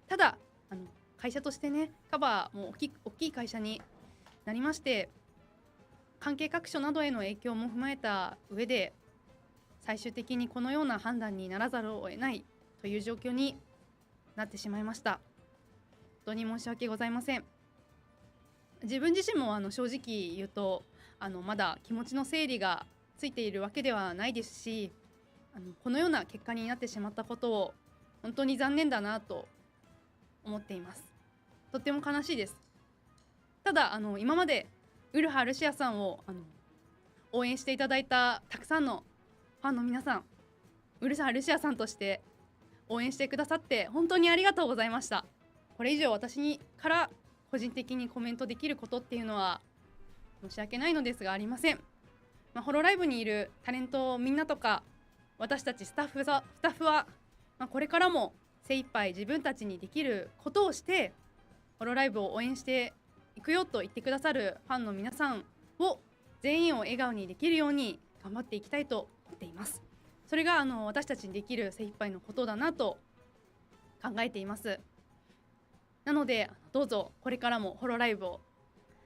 ただ会社としてね、カバーも大きい会社になりまして、関係各所などへの影響も踏まえた上で最終的にこのような判断にならざるを得ないという状況になってしまいました。本当に申し訳ございません。自分自身も正直言うとまだ気持ちの整理がついているわけではないですし、このような結果になってしまったことを本当に残念だなと思っています。とっても悲しいです。ただ今までウルハ・ルシアさんを応援していただいたたくさんのファンの皆さん、ウルハ・ルシアさんとして応援してくださって本当にありがとうございました。これ以上私から個人的にコメントできることっていうのは申し訳ないのですがありません。ホロライブにいるタレントみんなとか私たちスタッフは、これからも精一杯自分たちにできることをしてホロライブを応援していくよと言ってくださるファンの皆さんを全員を笑顔にできるように頑張っていきたいと思っています。それが私たちにできる精一杯のことだなと考えています。なのでどうぞこれからもホロライブを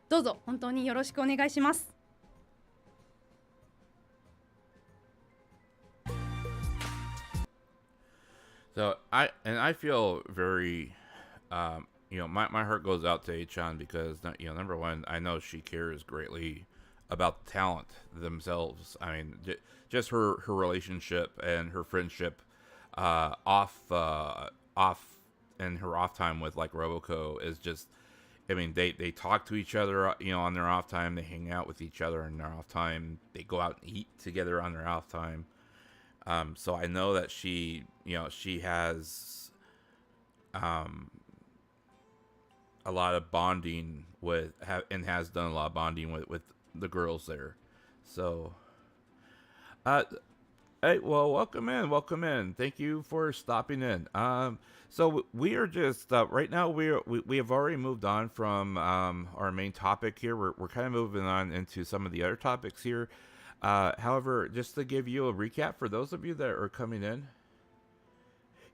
どうぞ本当によろしくお願いします。So I feel very, my heart goes out to Achan because number one, I know she cares greatly about talent themselves. I mean, just her relationship and her friendship, off and her off time with like Roboco is just, I mean, they talk to each other, on their off time. They hang out with each other on their off time. They go out and eat together on their off time. So I know that she has a lot of bonding with, and has done a lot of bonding with the girls there. So, Hey, well, welcome in, welcome in. Thank you for stopping in. So we are just right now. We have already moved on from our main topic here. We're kind of moving on into some of the other topics here. However, just to give you a recap for those of you that are coming in,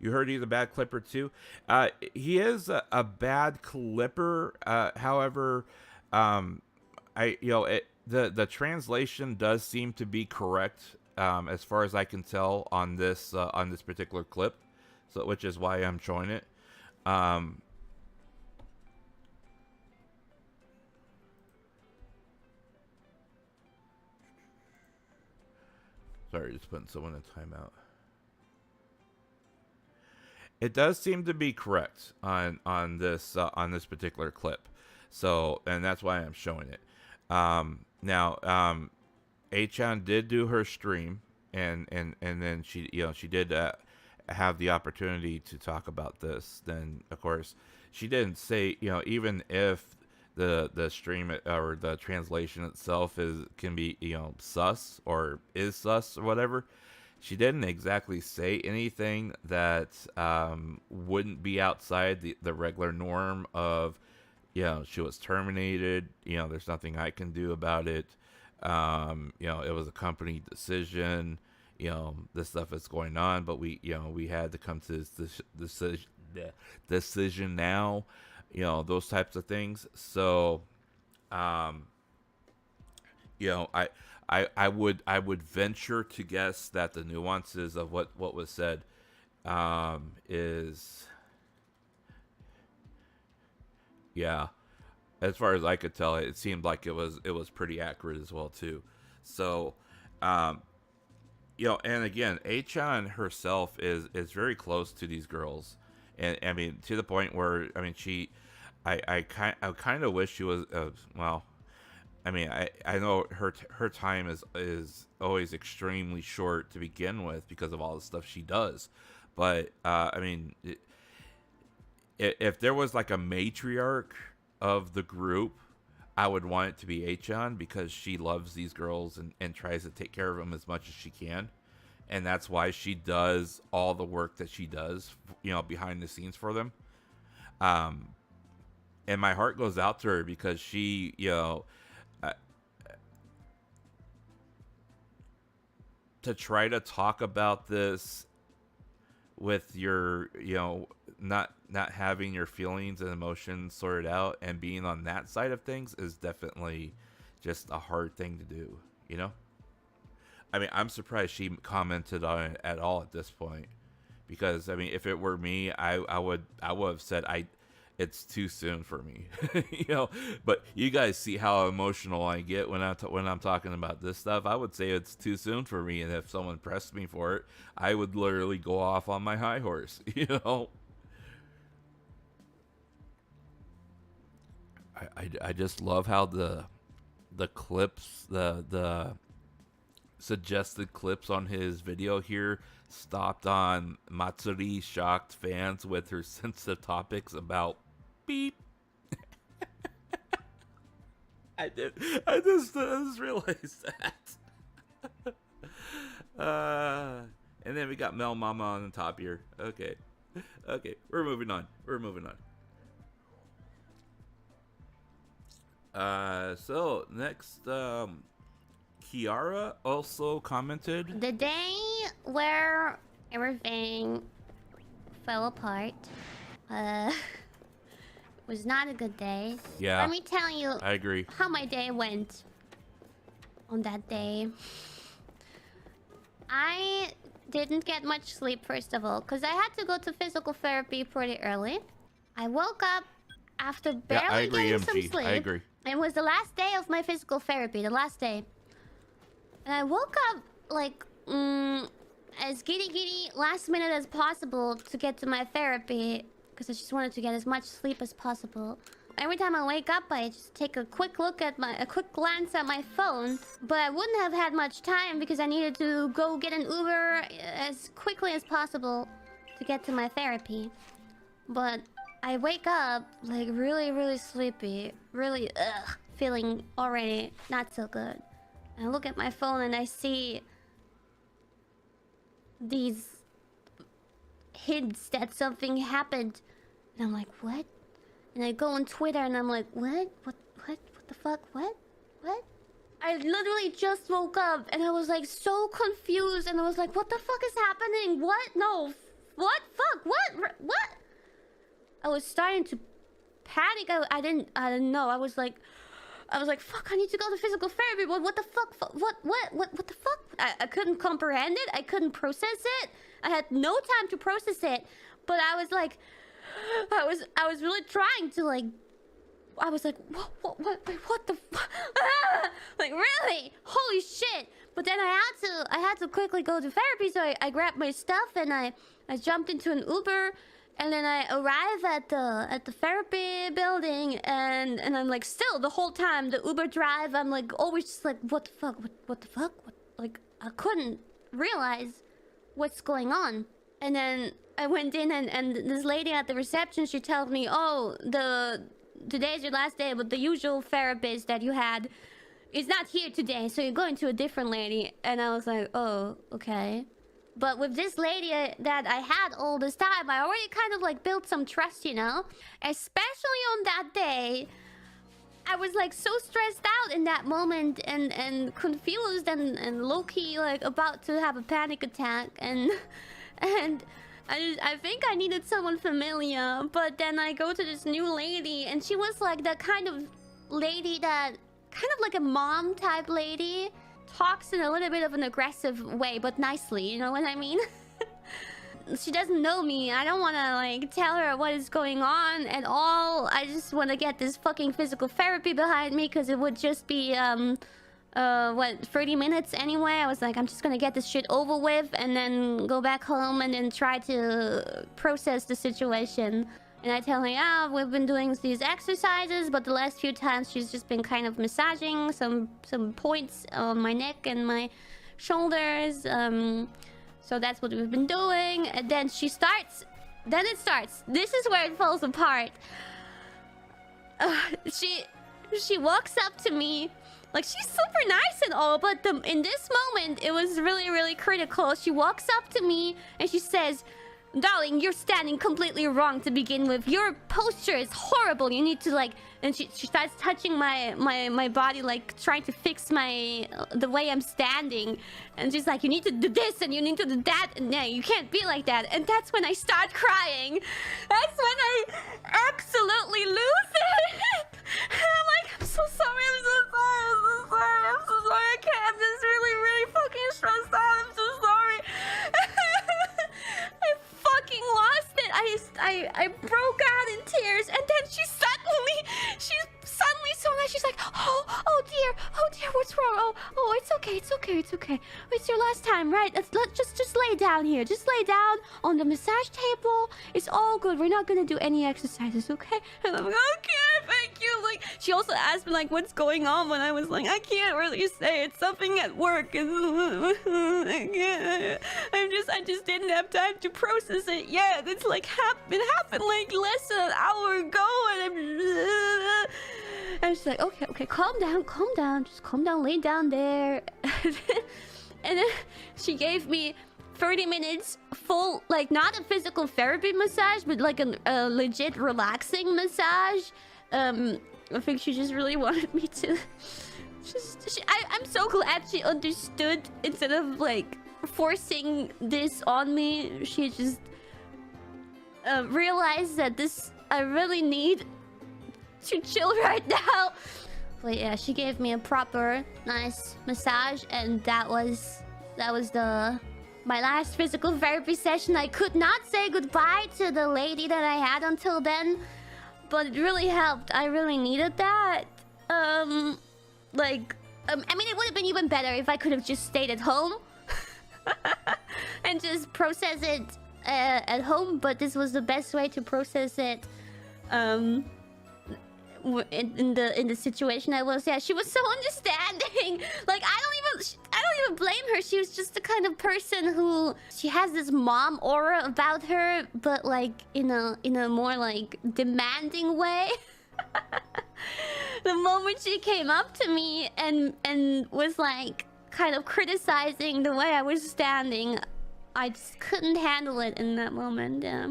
you heard he's a bad clipper too. He is a bad clipper. However, the translation does seem to be correct, as far as I can tell on this particular clip, so which is why I'm showing it. Sorry, just putting someone in timeout. It does seem to be correct on this particular clip, so and that's why I'm showing it. Now, A-chan did do her stream, and then she did have the opportunity to talk about this. Then of course she didn't say, even if the stream or the translation itself can be sus or is sus or whatever. She didn't exactly say anything that wouldn't be outside the regular norm of, she was terminated. There's nothing I can do about it. It was a company decision. This stuff is going on, but we had to come to this decision now. Those types of things. So, I would venture to guess that the nuances of what was said is, as far as I could tell, it seemed like it was pretty accurate as well too. So, and again, A-chan herself is very close to these girls, and I mean to the point where I kind of wish she was well. I mean, I know her time is always extremely short to begin with because of all the stuff she does, but I mean, if there was like a matriarch of the group, I would want it to be A-chan, because she loves these girls and tries to take care of them as much as she can, and that's why she does all the work that she does, behind the scenes for them. And my heart goes out to her because she, to try to talk about this with your, not having your feelings and emotions sorted out and being on that side of things is definitely just a hard thing to do, I mean, I'm surprised she commented on it at all at this point, because I mean, if it were me, I would have said it's too soon for me, But you guys see how emotional I get when I'm talking about this stuff. I would say it's too soon for me, and if someone pressed me for it, I would literally go off on my high horse, I just love how the clips, the suggested clips on his video here stopped on Matsuri shocked fans with her sensitive topics about beep. I just realized that. And then we got Mel Mama on the top here. Okay, we're moving on. So next, Kiara also commented. The day where everything fell apart was not a good day. Yeah. Let me tell you, I agree, how my day went on that day. I didn't get much sleep, first of all, because I had to go to physical therapy pretty early. I woke up after barely getting some sleep. I agree. It was the last day of my physical therapy, the last day. And I woke up like as giddy last minute as possible to get to my therapy, because I just wanted to get as much sleep as possible. Every time I wake up, I just take a quick glance at my phone, but I wouldn't have had much time because I needed to go get an Uber as quickly as possible to get to my therapy. But I wake up like really sleepy, really feeling already not so good. I look at my phone and I see these hints that something happened. And I'm like, what? And I go on Twitter and I'm like, what? What the fuck? What? I literally just woke up and I was like so confused and I was like, what the fuck is happening? What? No. What? Fuck? What? I was starting to panic. I didn't know. I was like, fuck, I need to go to physical therapy. What the fuck? What the fuck? I couldn't comprehend it. I couldn't process it. I had no time to process it. But I was like, I was really trying to like, I was like, what the fuck? Like, really? Holy shit. But then I had to quickly go to therapy. So I grabbed my stuff and I jumped into an Uber. And then I arrive at the therapy building, and I'm like, still the whole time the Uber drive, I'm like always just like, what the fuck, what the fuck, like I couldn't realize what's going on. And then I went in, and this lady at the reception, she tells me, oh, today's your last day, but the usual therapist that you had is not here today, so you're going to a different lady. And I was like, oh, okay. But with this lady that I had all this time, I already kind of like built some trust, you know? Especially on that day, I was like so stressed out in that moment and confused and low-key like about to have a panic attack. And I think I needed someone familiar. But then I go to this new lady and she was like that kind of lady that... kind of like a mom type lady. Talks in a little bit of an aggressive way, but nicely, you know what I mean? She doesn't know me. I don't want to like tell her what is going on at all. I just want to get this fucking physical therapy behind me, because it would just be 30 minutes anyway. I was like, I'm just gonna get this shit over with and then go back home and then try to process the situation. And I tell her, yeah, we've been doing these exercises, but the last few times she's just been kind of massaging some points on my neck and my shoulders. So that's what we've been doing. And then it starts. This is where it falls apart. She walks up to me. Like, she's super nice and all, but in this moment, it was really, really critical. She walks up to me and she says, darling, you're standing completely wrong to begin with. Your posture is horrible. You need to like... And she starts touching my body, like trying to fix the way I'm standing. And she's like, you need to do this and you need to do that. And no, you can't be like that. And that's when I start crying. That's when I absolutely lose it. And I'm like, I'm so sorry. I can't. I'm just really, really fucking stressed out. I'm so sorry. I fucking lost it. I broke out in tears, and then she's suddenly so nice. She's like, oh dear, what's wrong? Oh, it's okay. It's your last time, right? Let's just lay down here. Just lay down on the massage table. It's all good. We're not gonna do any exercises, okay? And I'm like, okay, thank you. Like, she also asked me like, what's going on? When I was like, I can't really say. It's something at work. I just didn't have time to process it yet. It's like it happened like less than an hour ago, and she's like, okay, calm down, just calm down, lay down there. And then she gave me 30 minutes full, like not a physical therapy massage, but like a legit relaxing massage. I think she just really wanted me to. I'm so glad she understood instead of like forcing this on me. She just realized that I really need to chill right now. But yeah, she gave me a proper nice massage, and that was my last physical therapy session. I could not say goodbye to the lady that I had until then, but it really helped. I really needed that. I mean, it would have been even better if I could have just stayed at home and just process it at home, but this was the best way to process it in the situation I was. Yeah, she was so understanding. Like, I don't even blame her. She was just the kind of person who, she has this mom aura about her, but like in a more like demanding way. The moment she came up to me and was like kind of criticizing the way I was standing, I just couldn't handle it in that moment. Yeah.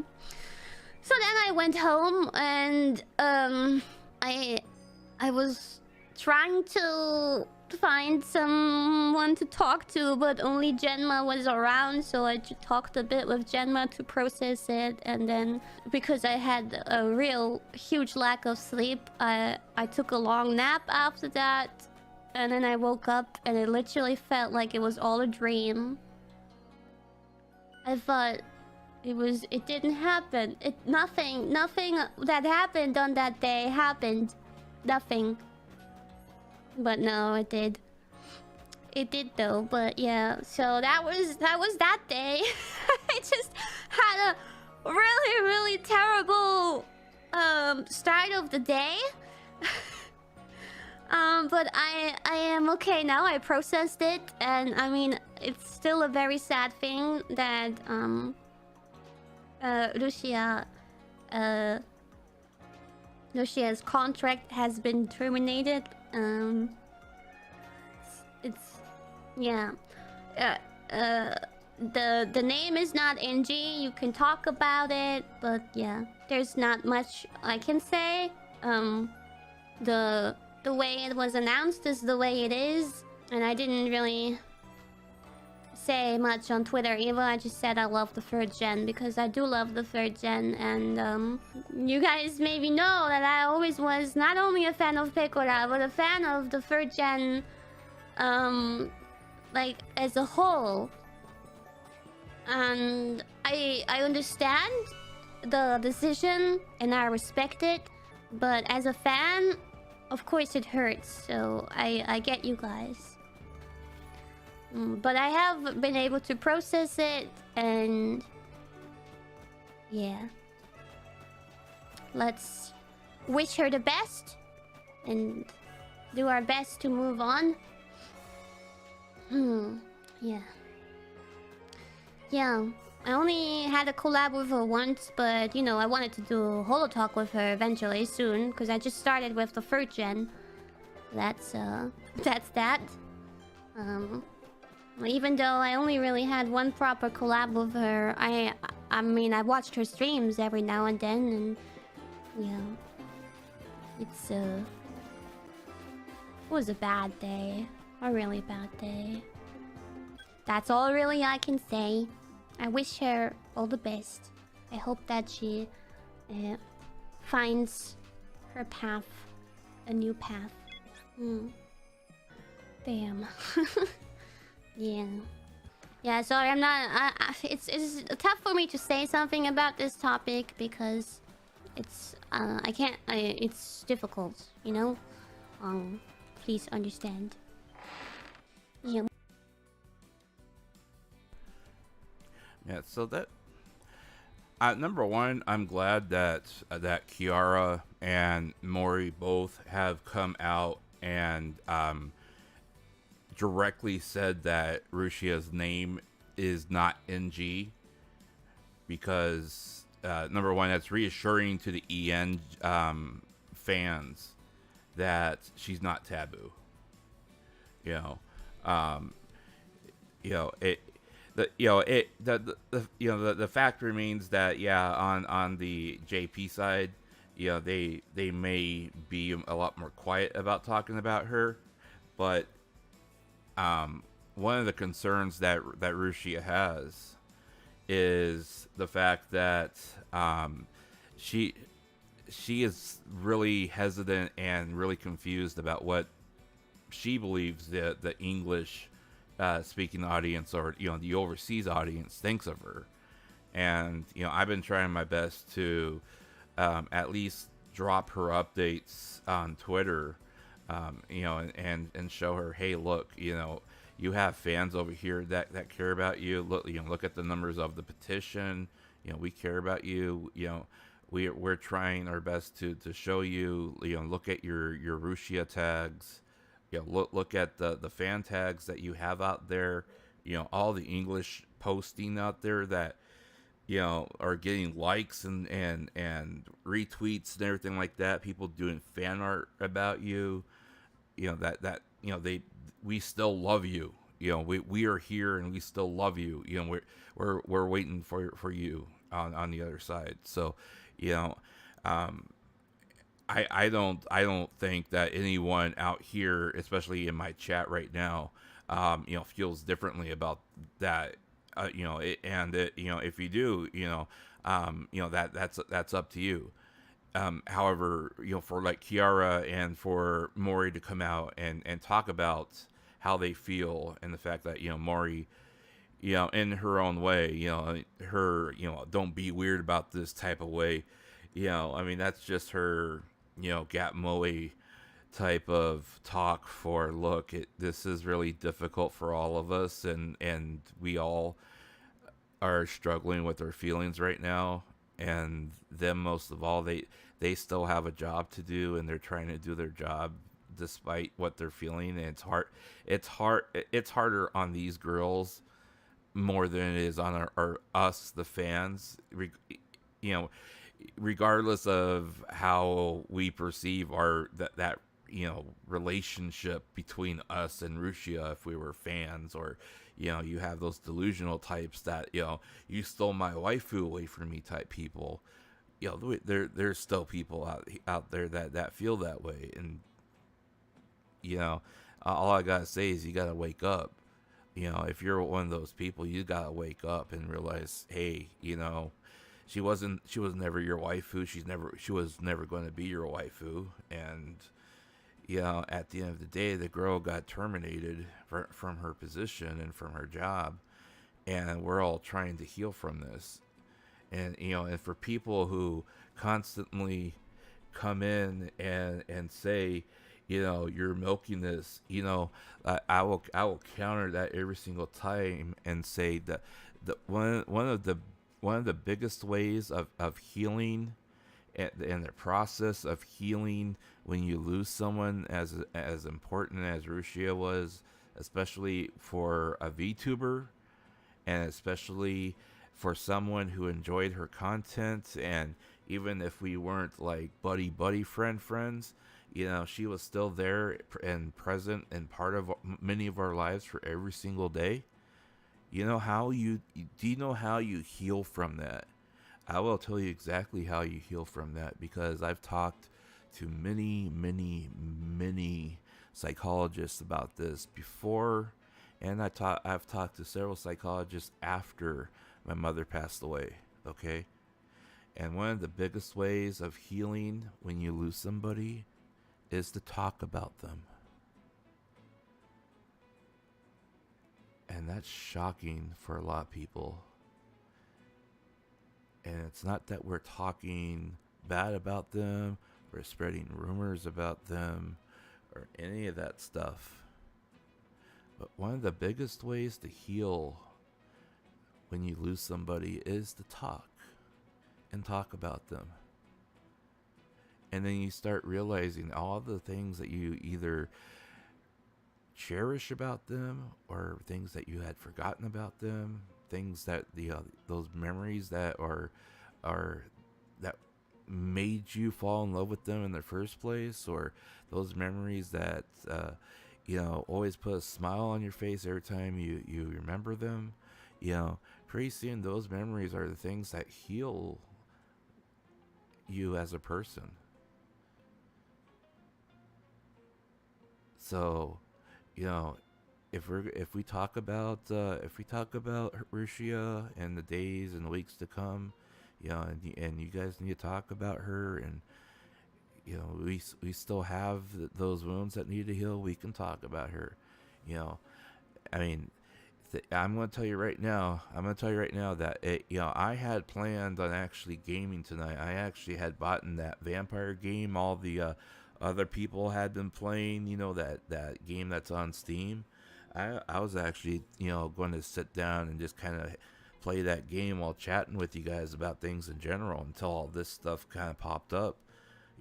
So then I went home and I was trying to find someone to talk to, but only Genma was around, so I talked a bit with Genma to process it. And then because I had a real huge lack of sleep, I took a long nap after that, and then I woke up and it literally felt like it was all a dream. I thought it didn't happen. Nothing that happened on that day happened. Nothing. But no, it did. It did though, but yeah. So that was that day. I just had a really terrible start of the day. But I am okay now. I processed it, and I mean, it's still a very sad thing that Russia's contract has been terminated. It's yeah. The name is not NG. You can talk about it, but yeah, there's not much I can say. The way it was announced is the way it is, and I didn't really say much on Twitter either. I just said I love the 3rd gen because I do love the 3rd gen, and you guys maybe know that I always was not only a fan of Pecora, but a fan of the 3rd gen, like as a whole. And I understand the decision and I respect it, but as a fan, of course it hurts. So I get you guys. But I have been able to process it, and yeah. Let's wish her the best and do our best to move on. Yeah. Yeah. I only had a collab with her once, but you know, I wanted to do a holo talk with her eventually soon, because I just started with the 3rd gen. That's that. Even though I only really had one proper collab with her, I mean, I watched her streams every now and then, and yeah, it was a bad day, a really bad day. That's all really I can say. I wish her all the best. I hope that she finds her path, a new path. Damn. Yeah, sorry, I'm not... it's tough for me to say something about this topic because it's... I can't... it's difficult, you know? Please understand. Yeah. Yeah, so that... number one, I'm glad that Kiara and Mori both have come out and... directly said that Rushia's name is not NG, because number one, that's reassuring to the EN fans that she's not taboo. The fact remains that on the JP side, they may be a lot more quiet about talking about her, but one of the concerns that Rushia has is the fact that she is really hesitant and really confused about what she believes the English speaking audience, or the overseas audience, thinks of her. And I've been trying my best to at least drop her updates on Twitter. And show her, hey, look, you have fans over here that care about you. Look at the numbers of the petition. We care about you. We're trying our best to show you. Look at your Rushia tags. Look at the fan tags that you have out there. All the English posting out there that are getting likes and retweets and everything like that. People doing fan art about you. We still love you. we are here and we still love you. We're waiting for you on the other side. So, um, I don't think that anyone out here, especially in my chat right now, feels differently about that. If you do, that's up to you. However, for like Kiara and for Mori to come out and talk about how they feel and the fact that, Mori, in her own way, her, don't be weird about this type of way. I mean, that's just her, Gat Moe type of talk for, look, this is really difficult for all of us, and we all are struggling with our feelings right now, and them most of all, they still have a job to do, and they're trying to do their job despite what they're feeling, and it's harder on these girls more than it is on us, the fans, regardless of how we perceive that relationship between us and Rushia. If we were fans, or you have those delusional types that you stole my waifu away from me type people, there's still people out there that feel that way. And all I gotta say is you gotta wake up. If you're one of those people, you gotta wake up and realize, hey, she was never your waifu. She was never going to be your waifu. And at the end of the day, the girl got terminated from her position and from her job, and we're all trying to heal from this. And and for people who constantly come in and say, you're milking this, I will counter that every single time and say that one of the biggest ways of healing, and the process of healing when you lose someone as important as Rushia was, especially for a VTuber, and especially for someone who enjoyed her content, and even if we weren't like buddy friends, she was still there and present and part of many of our lives for every single day. Do you know how you heal from that? I will tell you exactly how you heal from that, because I've talked to many psychologists about this before, and I've talked to several psychologists after my mother passed away, okay? And one of the biggest ways of healing when you lose somebody is to talk about them. And that's shocking for a lot of people. And it's not that we're talking bad about them, or spreading rumors about them, or any of that stuff. But one of the biggest ways to heal when you lose somebody is to talk about them. And then you start realizing all the things that you either cherish about them, or things that you had forgotten about them, things that those memories that are that made you fall in love with them in the first place, or those memories that always put a smile on your face every time you remember them. Pretty soon those memories are the things that heal you as a person. So, if we talk about Rushia and the days and weeks to come, and you guys need to talk about her, and we still have those wounds that need to heal, we can talk about her. I mean, I'm going to tell you right now that I had planned on actually gaming tonight. I actually had bought in that vampire game all the other people had been playing, that game that's on Steam. I was actually, going to sit down and just kind of play that game while chatting with you guys about things in general, until all this stuff kind of popped up,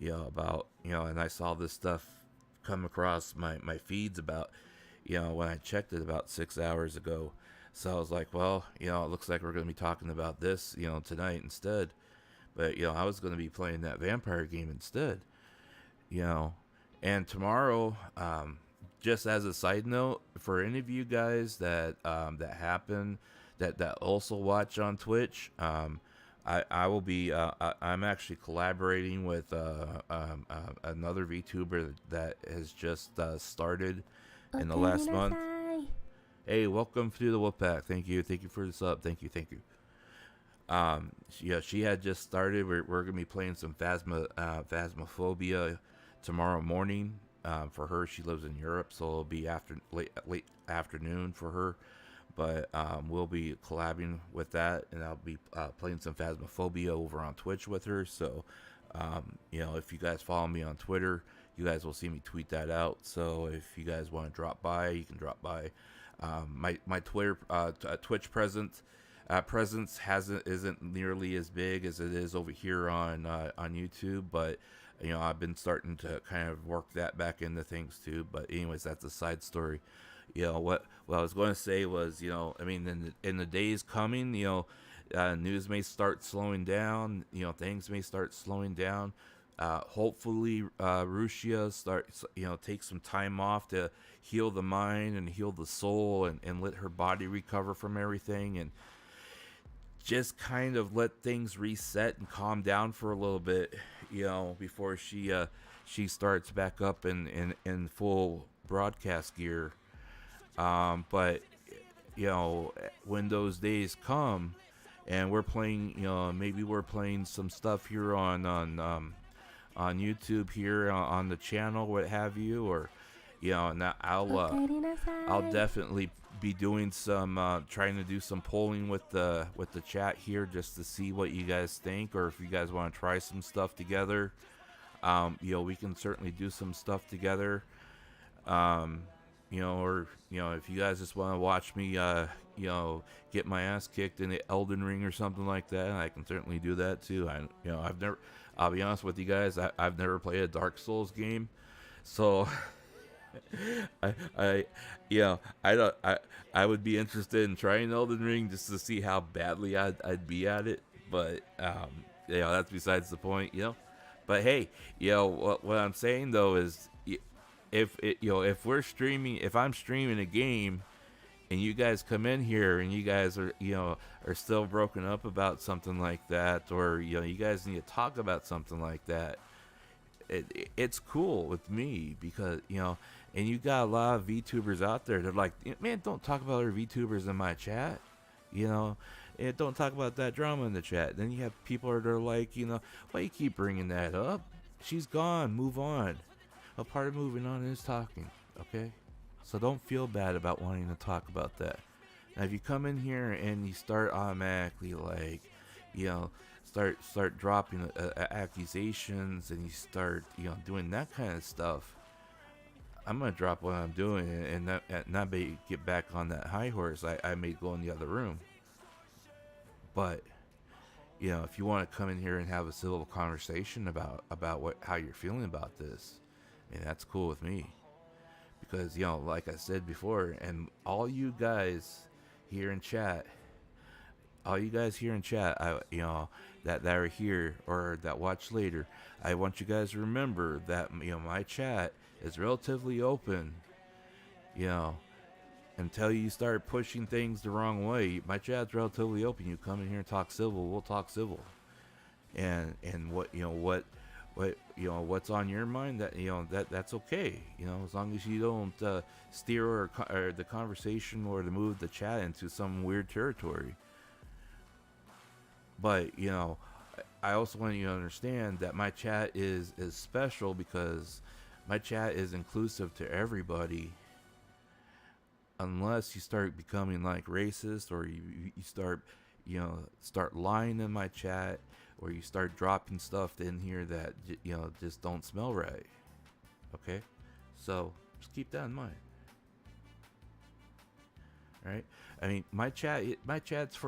and I saw this stuff come across my feeds about, when I checked it about 6 hours ago. So I was like, well, it looks like we're going to be talking about this, tonight instead. But, I was going to be playing that vampire game instead. And tomorrow, just as a side note, for any of you guys that that also watch on Twitch, I will be I'm actually collaborating with another VTuber that has just started in the last month. Hey, welcome to the Wolfpack. Thank you for the sub. Thank you. Yeah, she had just started. We're gonna be playing some Phasmophobia tomorrow morning. For her, she lives in Europe, so it'll be late afternoon for her. But we'll be collabing with that, and I'll be playing some Phasmophobia over on Twitch with her. So, if you guys follow me on Twitter, you guys will see me tweet that out. So if you guys want to drop by, you can drop by. My Twitter Twitch presence isn't nearly as big as it is over here on YouTube, but I've been starting to kind of work that back into things too. But anyways, that's a side story. What I was going to say was, in the days coming, news may start slowing down. Things may start slowing down. Hopefully, Rushia take some time off to heal the mind and heal the soul and let her body recover from everything, and just kind of let things reset and calm down for a little bit, before she starts back up in full broadcast gear. But when those days come and we're playing, maybe we're playing some stuff here on YouTube here on the channel, what have you, or and I'll definitely be doing some trying to do some polling with the chat here just to see what you guys think, or if you guys want to try some stuff together. We can certainly do some stuff together. Or if you guys just want to watch me get my ass kicked in the Elden Ring or something like that, I can certainly do that too. I'll be honest with you guys, I've never played a Dark Souls game, so I would be interested in trying Elden Ring just to see how badly I'd be at it, but that's besides the point. But hey, what I'm saying though is, if I'm streaming a game and you guys come in here and you guys are still broken up about something like that, or you guys need to talk about something like that, it's cool with me, because and you got a lot of VTubers out there that are like, man, don't talk about other VTubers in my chat, and don't talk about that drama in the chat. Then you have people that are like, why you keep bringing that up? She's gone, move on. A part of moving on is talking, okay? So don't feel bad about wanting to talk about that. Now, if you come in here and you start automatically start dropping accusations, and you start doing that kind of stuff, I'm gonna drop what I'm doing and not get back on that high horse. I may go in the other room, but if you want to come in here and have a civil conversation about how you're feeling about this, and that's cool with me, because like I said before, and all you guys here in chat, that are here or that watch later, I want you guys to remember that my chat is relatively open. Until you start pushing things the wrong way, my chat's relatively open. You come in here and talk civil, we'll talk civil, and what's on your mind, that's okay, as long as you don't steer or the conversation or to move the chat into some weird territory. But I also want you to understand that my chat is special, because my chat is inclusive to everybody, unless you start becoming like racist, or you start lying in my chat, or you start dropping stuff in here that just don't smell right. Okay, so just keep that in mind. All right, I mean, my chat's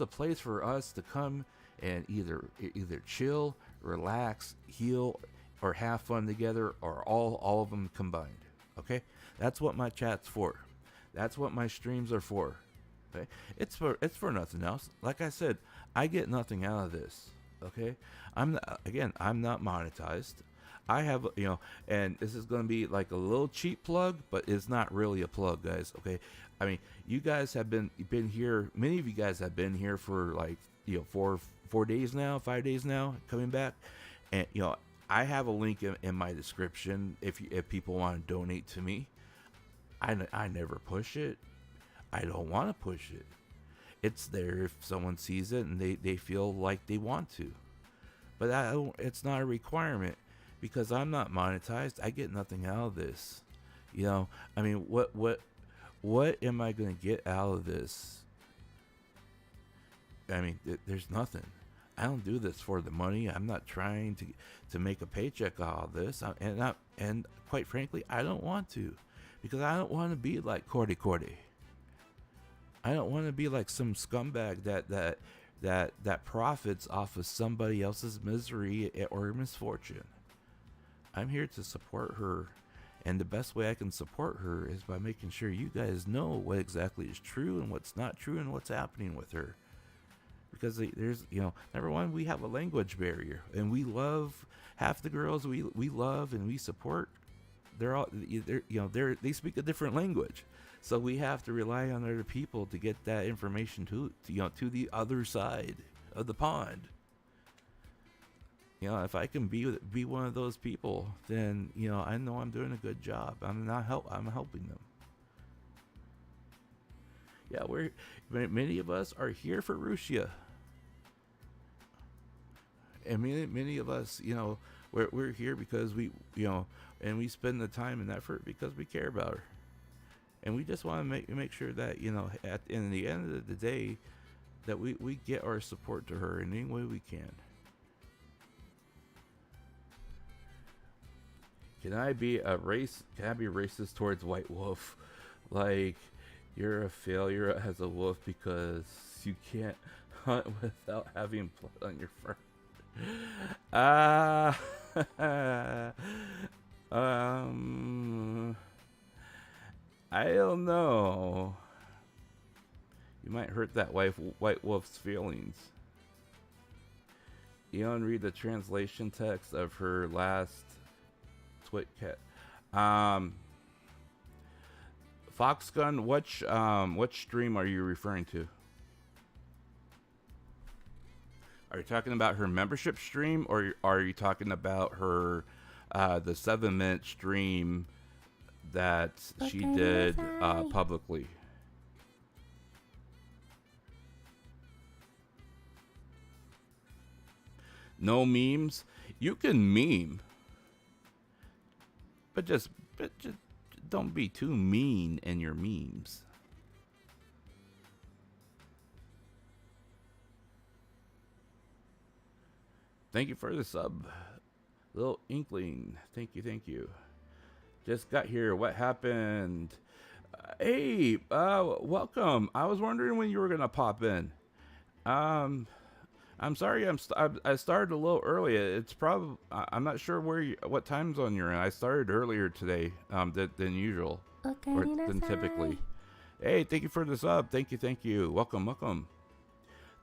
a place for us to come and either chill, relax, heal, or have fun together, or all of them combined. Okay, that's what my chat's for. That's what my streams are for. Okay, it's for nothing else. Like I said, I get nothing out of this. Okay, I'm not monetized. I have, and this is going to be like a little cheap plug, but it's not really a plug, guys. Okay. I mean, you guys have been here. Many of you guys have been here for like, 4 days now, 5 days now, coming back. And, I have a link in my description if people want to donate to me. I never push it. I don't want to push it. It's there if someone sees it and they feel like they want to. But it's not a requirement because I'm not monetized. I get nothing out of this. I mean, what am I going to get out of this? I mean, there's nothing. I don't do this for the money. I'm not trying to make a paycheck out of this. And quite frankly, I don't want to, because I don't want to be like Cordy. I don't want to be like some scumbag that profits off of somebody else's misery or misfortune. I'm here to support her, and the best way I can support her is by making sure you guys know what exactly is true and what's not true and what's happening with her. Because there's, number one, we have a language barrier, and we love half the girls we love and we support. They speak a different language, so we have to rely on other people to get that information to the other side of the pond. If I can be one of those people, then I know I'm doing a good job. I'm helping them. Yeah, many of us are here for Rushia. And many of us, we're here because we, and we spend the time and effort because we care about her. And we just want to make sure that, in the end of the day, that we get our support to her in any way we can. Can I be racist towards White Wolf? Like, you're a failure as a wolf because you can't hunt without having blood on your fur. I don't know. You might hurt that white wolf's feelings. You don't read the translation text of her last Twitcat. Foxgun, which stream are you referring to? Are you talking about her membership stream, or are you talking about her the 7-minute stream that she did publicly? No memes? You can meme, but just don't be too mean in your memes. Thank you for the sub, Little Inkling. Thank you. Just got here. What happened? Hey, welcome. I was wondering when you were gonna pop in. I'm sorry. I started a little early. It's probably I'm not sure what time zone you're in. I started earlier today than usual, or than typically. Hey, thank you for the sub. Thank you. Welcome.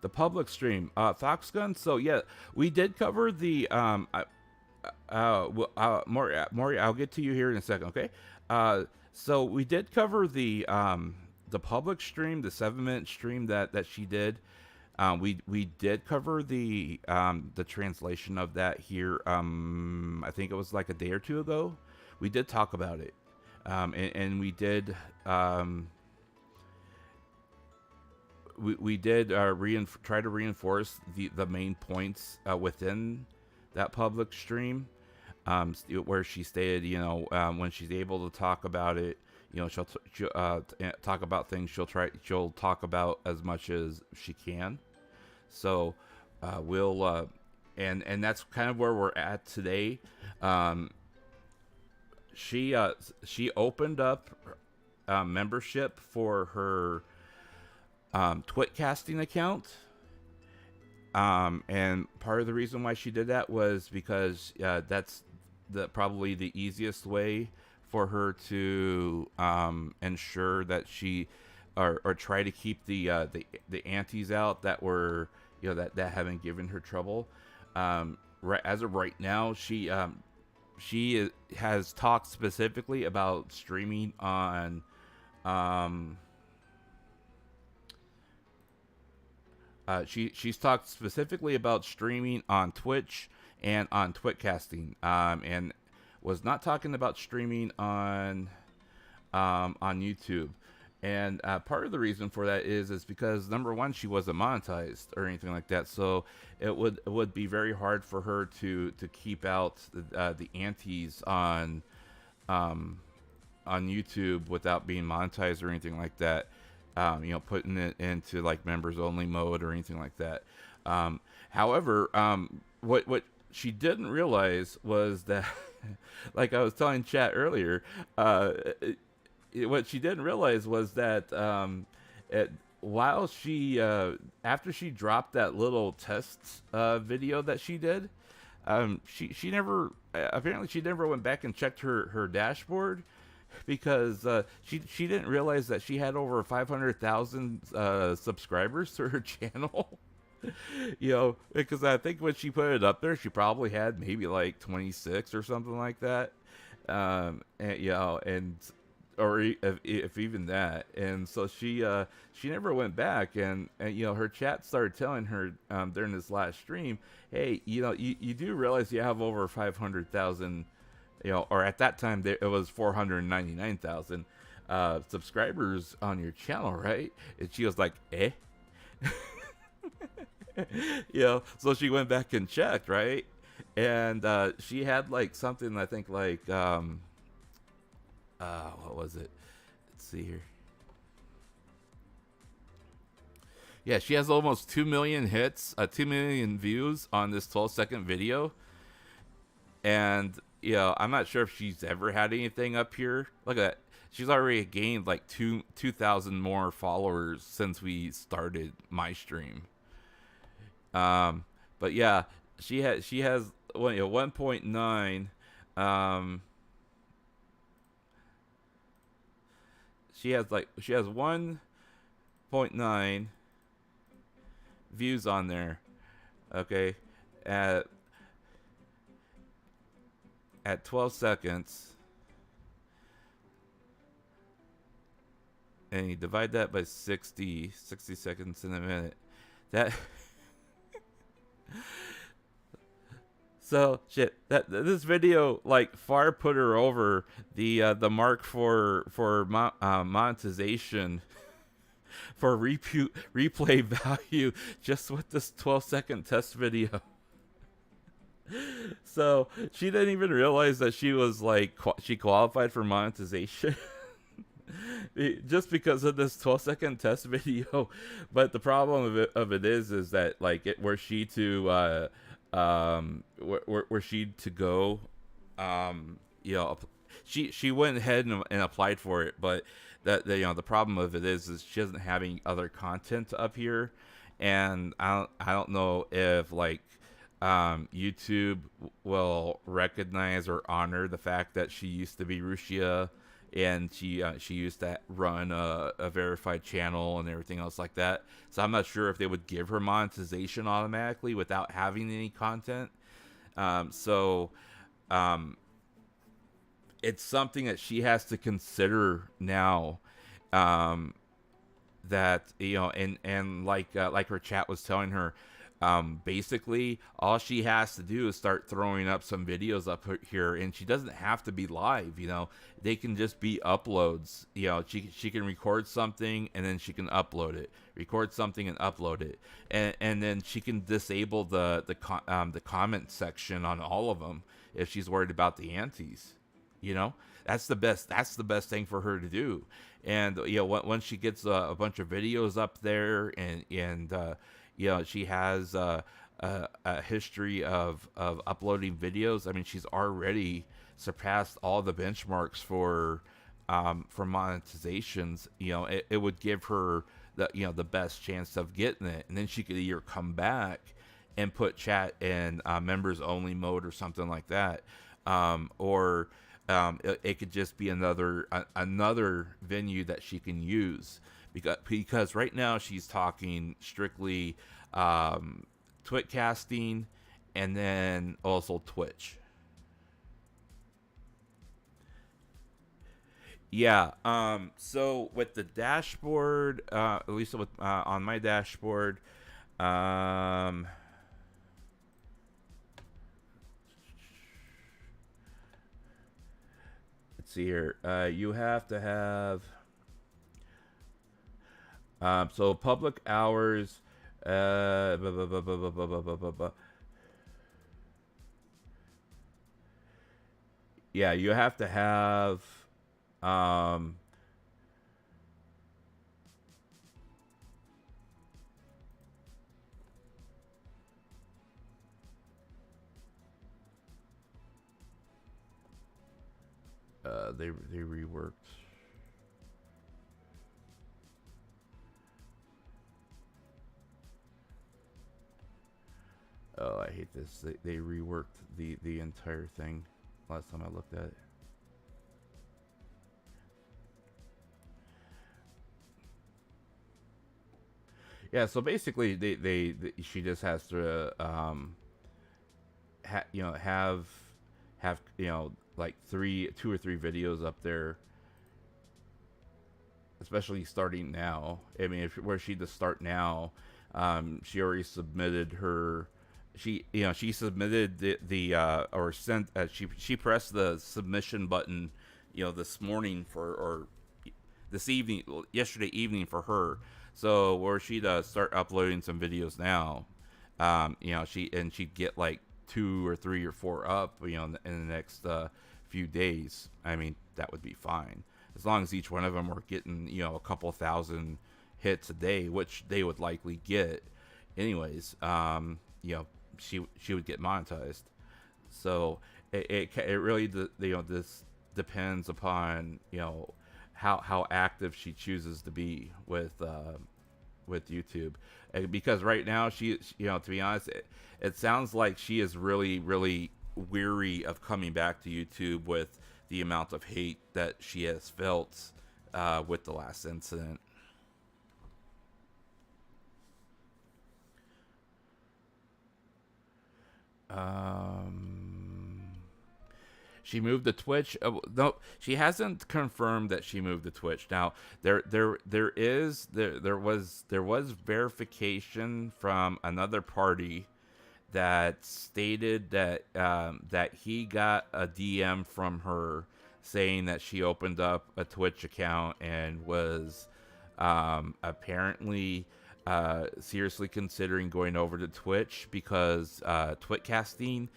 The public stream, Foxgun. So yeah, we did cover the Maury, I'll get to you here in a second, okay? So we did cover the public stream, the 7-minute stream that she did. We did cover the translation of that here. I think it was like a day or two ago. We did talk about it, and we did. We did try to reinforce the main points within that public stream, where she stated, when she's able to talk about it, she'll talk about things. She'll talk about as much as she can. So we'll and that's kind of where we're at today. She opened up membership for her Twitcasting account, and part of the reason why she did that was because that's probably the easiest way for her to ensure that she or try to keep the antis out that were that haven't given her trouble. Right as of right now, she has talked specifically about streaming on she's talked specifically about streaming on Twitch and on Twitcasting, and was not talking about streaming on YouTube. And part of the reason for that is because, number one, she wasn't monetized or anything like that, so it would be very hard for her to keep out the antes on YouTube without being monetized or anything like that. Putting it into like members only mode or anything like that. However, what she didn't realize was that, like I was telling chat earlier, what she didn't realize was that while she after she dropped that little test video that she did, she never apparently she never went back and checked her dashboard, because she didn't realize that she had over 500,000 subscribers to her channel. Because I think when she put it up there, she probably had maybe like 26 or something like that, or if even that. And so she never went back, and her chat started telling her during this last stream, hey, you do realize you have over 500,000, or at that time it was 499,000 subscribers on your channel, right? And she was like, eh? So she went back and checked, right? And she had like something, I think like what was it? Let's see here. Yeah, she has almost 2 million hits, 2 million views on this 12-second video. And I'm not sure if she's ever had anything up here. Look at that. She's already gained like 2,000 more followers since we started my stream. But yeah, she has 1.9. She has 1.9 views on there. Okay, at 12 seconds. And you divide that by 60 seconds in a minute. That so shit. This video like far put her over the mark for monetization for replay value just with this 12-second test video. So she didn't even realize that she was like she qualified for monetization. Just because of this 12-second test video. But the problem of it is that like were she to go, she went ahead and applied for it, but the problem of it is she doesn't have any other content up here, and I don't know if like YouTube will recognize or honor the fact that she used to be Rushia, and she used to run a verified channel and everything else like that. So I'm not sure if they would give her monetization automatically without having any content. It's something that she has to consider now. That and like her chat was telling her, basically all she has to do is start throwing up some videos up here, and she doesn't have to be live. They can just be uploads. She can record something and then she can upload it, record something and upload it, and then she can disable the comment section on all of them if she's worried about the antes. That's the best thing for her to do. And once she gets a bunch of videos up there, and she has a history of uploading videos. I mean, she's already surpassed all the benchmarks for monetizations. It would give her the best chance of getting it, and then she could either come back and put chat in members only mode or something like that, or it could just be another venue that she can use. Because right now she's talking strictly Twitcasting and then also Twitch. Yeah. So with the dashboard, at least with on my dashboard, let's see here. You have to have so public hours. Uh, bu- bu- bu- bu- bu- bu- bu- bu- bu- bu- yeah, you have to have um they reworked. Oh, I hate this. They reworked the entire thing last time I looked at it. Yeah, so basically she just has to have like two or three videos up there, especially starting now. I mean, if were she to start now, she already submitted her. She submitted the or sent she pressed the submission button, this morning or this evening, yesterday evening for her. So were she to start uploading some videos now, she'd get like 2 or 3 or 4 up, in the next few days. I mean, that would be fine as long as each one of them were getting a couple thousand hits a day, which they would likely get, anyways. She would get monetized. So it really this depends upon how active she chooses to be with YouTube, because right now she to be honest, it sounds like she is really really weary of coming back to YouTube with the amount of hate that she has felt with the last incident. She moved to Twitch. No, she hasn't confirmed that she moved to Twitch. Now, there was verification from another party that stated that that he got a DM from her saying that she opened up a Twitch account and was apparently seriously considering going over to Twitch, because Twitcasting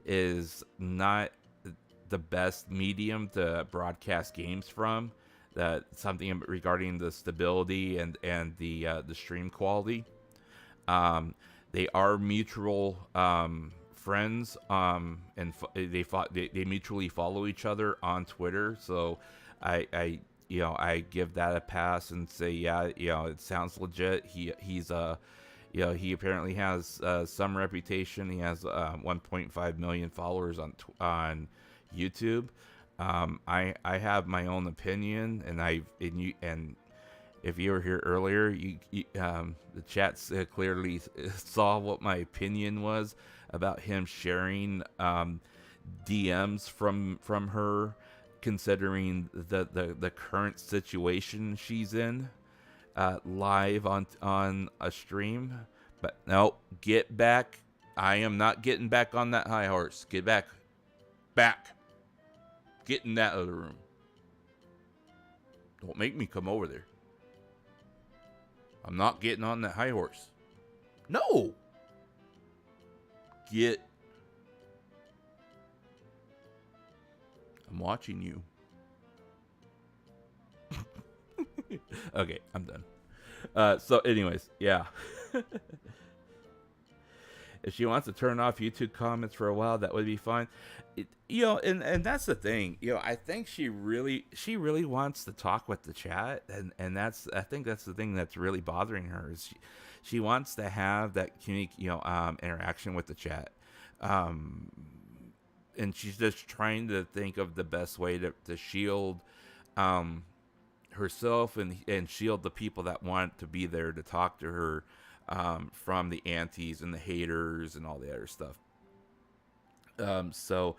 is not the best medium to broadcast games from. That something regarding the stability and the stream quality. They are mutual friends, and they mutually follow each other on Twitter. So I give that a pass and say, yeah, it sounds legit. He's he apparently has some reputation. He has 1.5 million followers on YouTube. I have my own opinion, and if you were here earlier, the chats clearly saw what my opinion was about him sharing DMs from her, considering the current situation she's in live on a stream. But no, get back. I am not getting back on that high horse. Get back. Get in that other room. Don't make me come over there. I'm not getting on that high horse. No. I'm watching you. Okay, I'm done. So anyways, yeah. If she wants to turn off YouTube comments for a while, that would be fine. And that's the thing. I think she really wants to talk with the chat, and I think that's the thing that's really bothering her, is she wants to have that interaction with the chat, and she's just trying to think of the best way to shield herself and shield the people that want to be there to talk to her from the antis and the haters and all the other stuff. So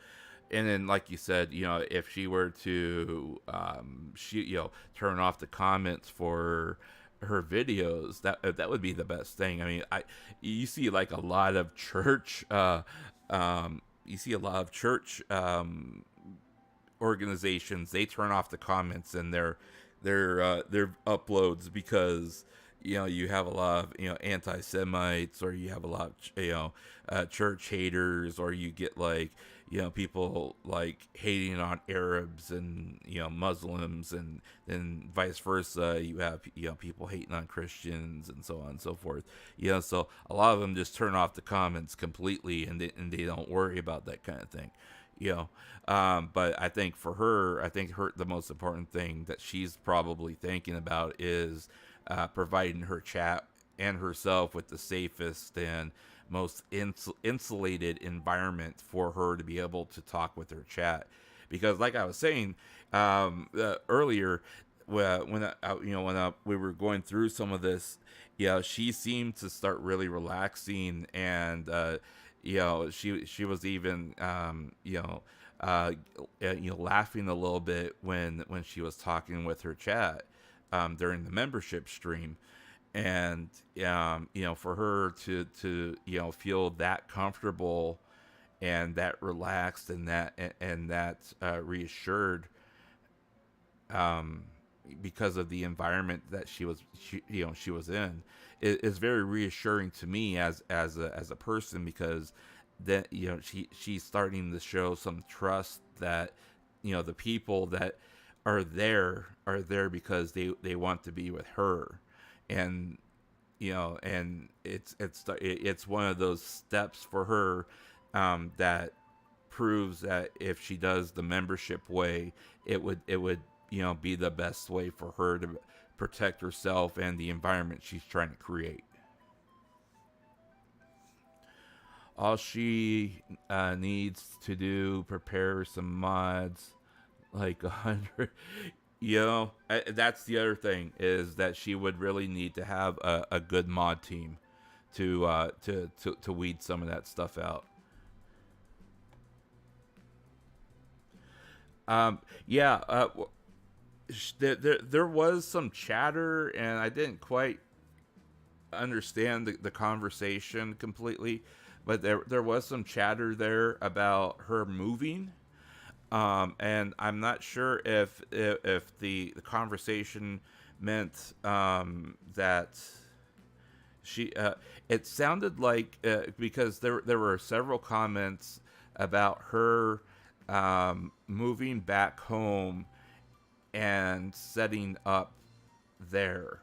and then, like you said, if she were to, turn off the comments for her videos, that would be the best thing. I mean, you see like a lot of church, you see a lot of church organizations. They turn off the comments in their uploads because you have a lot of anti-Semites, or you have a lot of church haters, or you get like people like hating on Arabs and Muslims, and then vice versa. You have people hating on Christians, and so on and so forth. So a lot of them just turn off the comments completely, and they don't worry about that kind of thing. But I think for her, the most important thing that she's probably thinking about is providing her chat and herself with the safest and most insulated environment for her to be able to talk with her chat. Because like I was saying earlier, when we were going through some of this, she seemed to start really relaxing, and she was even laughing a little bit when she was talking with her chat during the membership stream. And for her to feel that comfortable and that relaxed and that reassured, because of the environment that she was in, is very reassuring to me as a person, because that she's starting to show some trust that the people that are there because they want to be with her. And and it's one of those steps for her that proves that if she does the membership way, it would be the best way for her to protect herself and the environment she's trying to create. All she needs to do, prepare some mods, like 100. That's the other thing, is that she would really need to have a good mod team to weed some of that stuff out. There was some chatter, and I didn't quite understand the conversation completely, but there was some chatter there about her moving. And I'm not sure if the conversation meant that she. It sounded like because there were several comments about her moving back home and setting up there.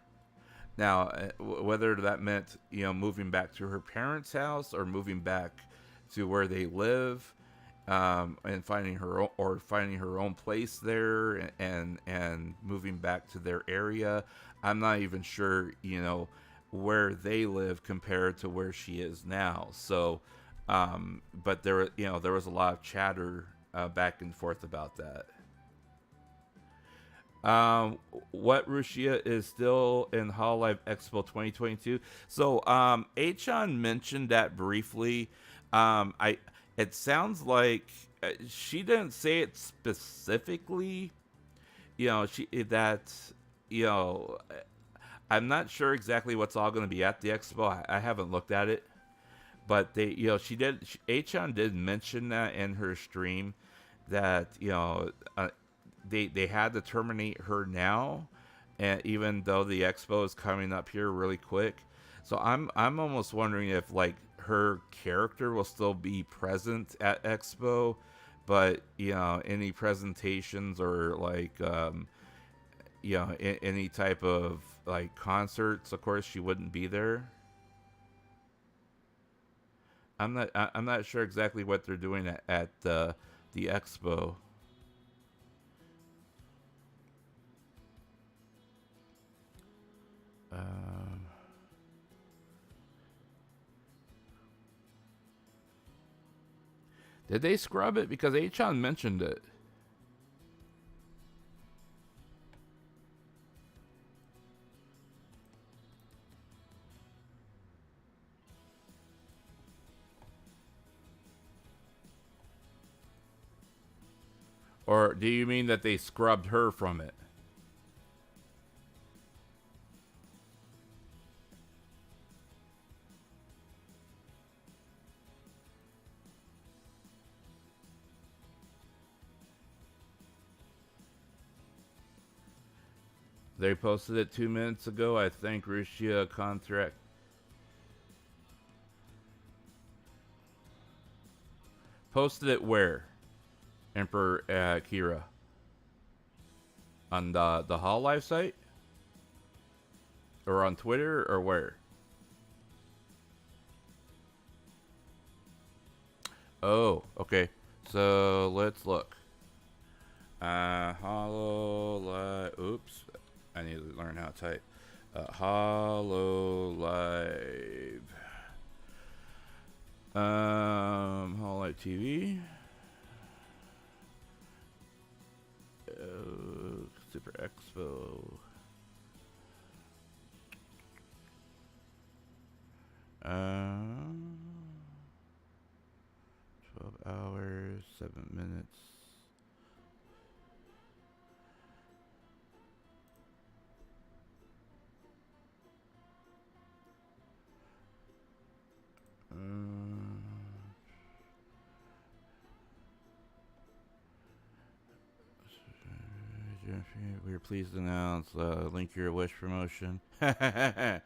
Now, whether that meant moving back to her parents' house, or moving back to where they live. And finding her own place there, and moving back to their area. I'm not even sure, where they live compared to where she is now. So, but there was a lot of chatter back and forth about that. What Rushia is still in Hololive Expo 2022? So, Achan mentioned that briefly. It sounds like she didn't say it specifically. I'm not sure exactly what's all going to be at the expo. I haven't looked at it, but Achan did mention that in her stream, that they had to terminate her now, and even though the expo is coming up here really quick. So I'm almost wondering if like her character will still be present at Expo, but any presentations or like any type of like concerts, of course she wouldn't be there. I'm not sure exactly what they're doing at the Expo. Did they scrub it? Because Achan mentioned it. Or do you mean that they scrubbed her from it? They posted it 2 minutes ago. I think Rushia contract. Posted it where? Emperor Kira. On the Hall Live site? Or on Twitter, or where? Oh, okay. So let's look. Hollow Live. Oops. I need to learn how to type. Hollow Live. Hollow Live TV. Super Expo. 12 hours, 7 minutes. We are pleased to announce Link Your Wish promotion. Okay,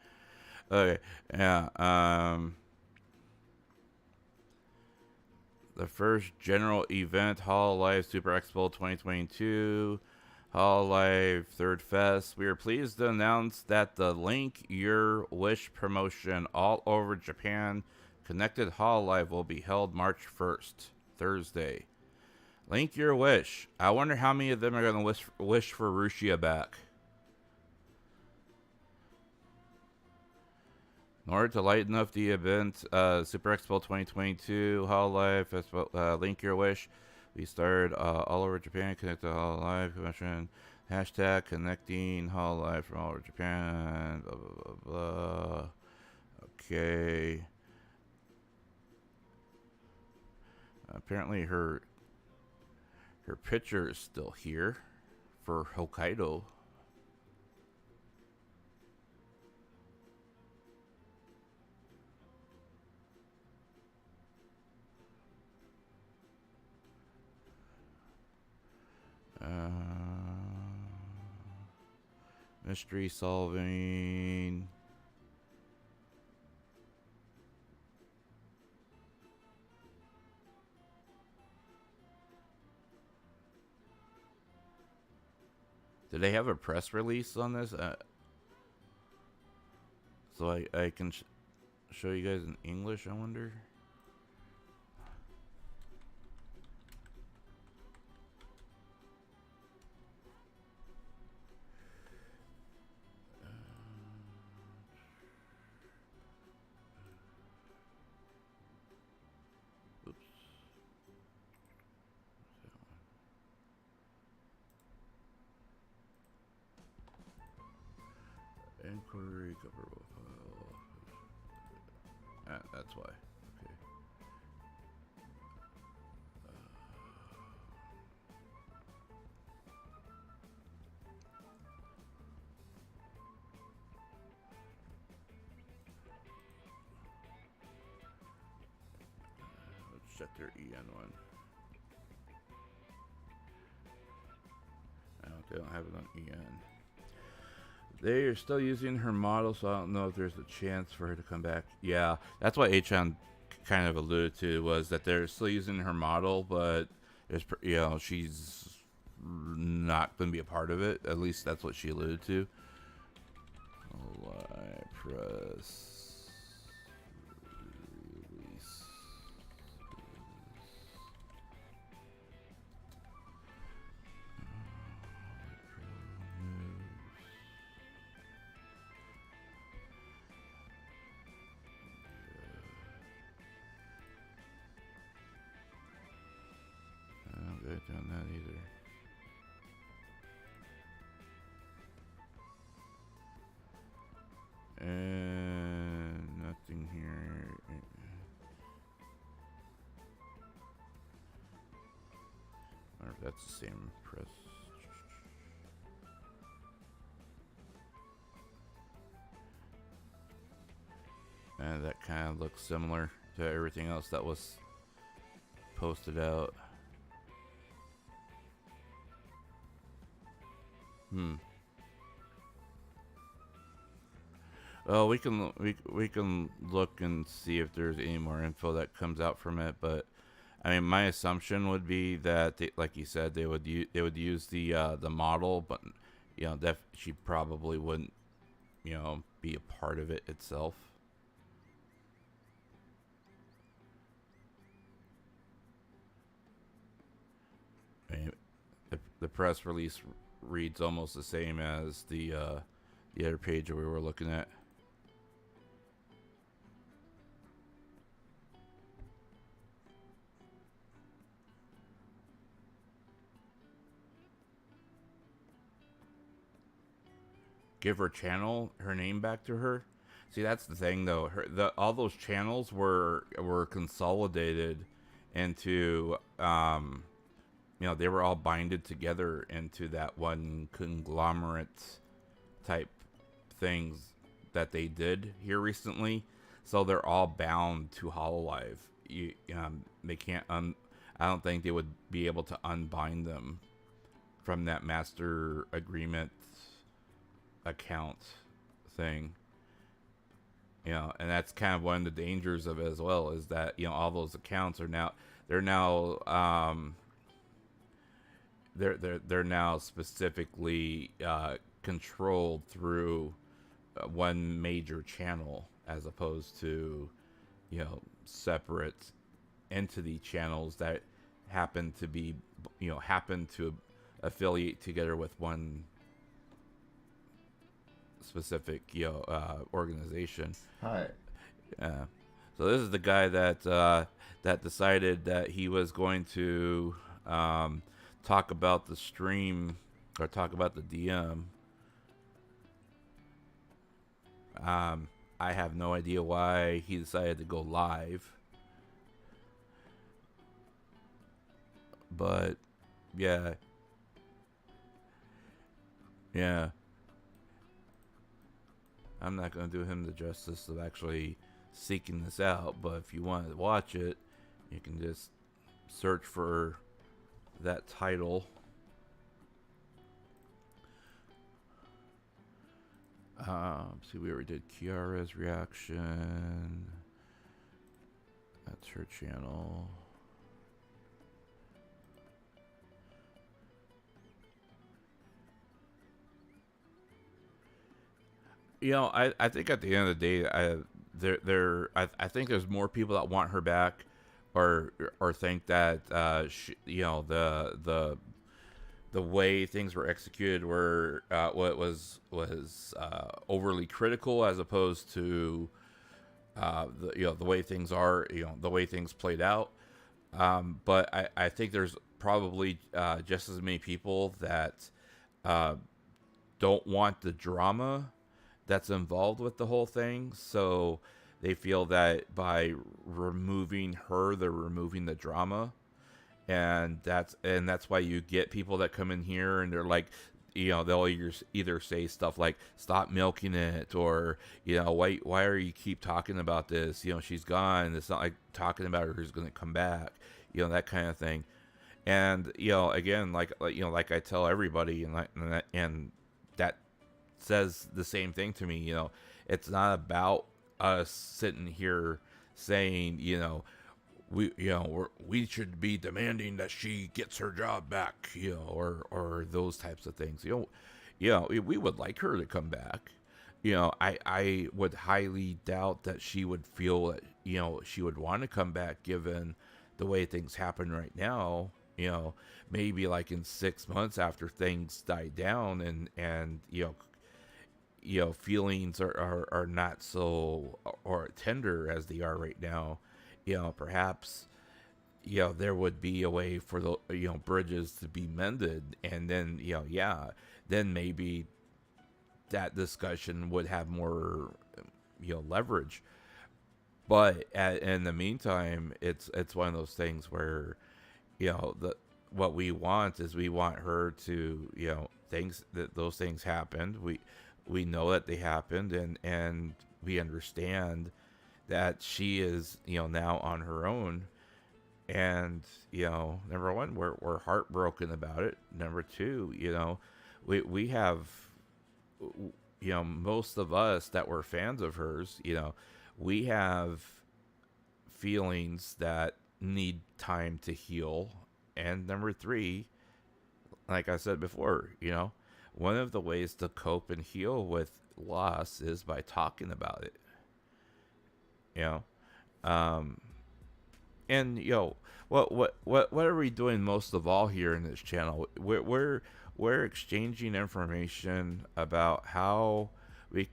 yeah. The first general event, Hall Live Super Expo 2022, Hall Live Third Fest. We are pleased to announce that the Link Your Wish promotion all over Japan Connected Hall Live will be held March 1st, Thursday. Link Your Wish. I wonder how many of them are going to wish for Rushia back. In order to lighten up the event, Super Expo 2022, Hall Live Festival, Link Your Wish. We started all over Japan, connect to Hall Live promotion. Hashtag connecting Hall Live from all over Japan. Blah, blah, blah, blah. Okay. Apparently her picture is still here for Hokkaido. Mystery solving. Did they have a press release on this? So I can show you guys in English, I wonder. Inquiry coverable file. That's why. Okay. Let's check their EN one. No, they don't have it on EN. They are still using her model, so I don't know if there's a chance for her to come back. Yeah, that's what Achan kind of alluded to, was that they're still using her model, but there's, you know, she's not going to be a part of it. At least that's what she alluded to. Live press release. Done that either. And That's the same press. And that kind of looks similar to everything else that was posted out. Oh, we can look and see if there's any more info that comes out from it, but I mean, my assumption would be that, like you said, they would use the model, but you know, she probably wouldn't, you know, be a part of it itself. I mean, the press release reads almost the same as the other page that we were looking at. Give her channel, her name back to her. See, that's the thing, though. All those channels were consolidated into, you know, they were all binded together into that one conglomerate type things that they did here recently. So they're all bound to Hololive. They can't. I don't think they would be able to unbind them from that master agreement account thing. You know, and that's kind of one of the dangers of it as well, is that, you know, all those accounts are now they're now specifically controlled through one major channel, as opposed to, you know, separate entity channels that happen to affiliate together with one specific, you know, organization. Hi. Yeah. So this is the guy that that decided that he was going to talk about the stream, or talk about the DM. I have no idea why he decided to go live, but yeah. I'm not going to do him the justice of actually seeking this out, but if you want to watch it, you can just search for that title. See, we already did Kiara's reaction. That's her channel. You know, I think at the end of the day, I think there's more people that want her back, or think that you know, the way things were executed were what was overly critical, as opposed to the way things are, you know, the way things played out. But I think there's probably just as many people that don't want the drama that's involved with the whole thing, so they feel that by removing her, they're removing the drama, and that's why you get people that come in here and they're like, you know, they'll either say stuff like, "Stop milking it," or, you know, why are you keep talking about this? You know, she's gone. It's not like talking about her who's going to come back. You know, that kind of thing. And, you know, again, like I tell everybody, and that says the same thing to me. You know, it's not about us sitting here saying, you know, we should be demanding that she gets her job back, you know, or those types of things. You know, we would like her to come back. You know, I would highly doubt that she would feel that, you know, she would want to come back, given the way things happen right now. You know, maybe like in 6 months after things die down, and you know, feelings are not so or tender as they are right now. You know, perhaps, you know, there would be a way for the, you know, bridges to be mended, and then, you know, then maybe that discussion would have more, you know, leverage. But in the meantime, it's one of those things where, you know, what we want is we want her to, you know, things that those things happened. We know that they happened, and we understand that she is, you know, now on her own. And, you know, number one, we're heartbroken about it. Number two, you know, we have, you know, most of us that were fans of hers, you know, we have feelings that need time to heal. And number three, like I said before, you know, one of the ways to cope and heal with loss is by talking about it. You know, and you know, what are we doing most of all here in this channel? We're exchanging information about how we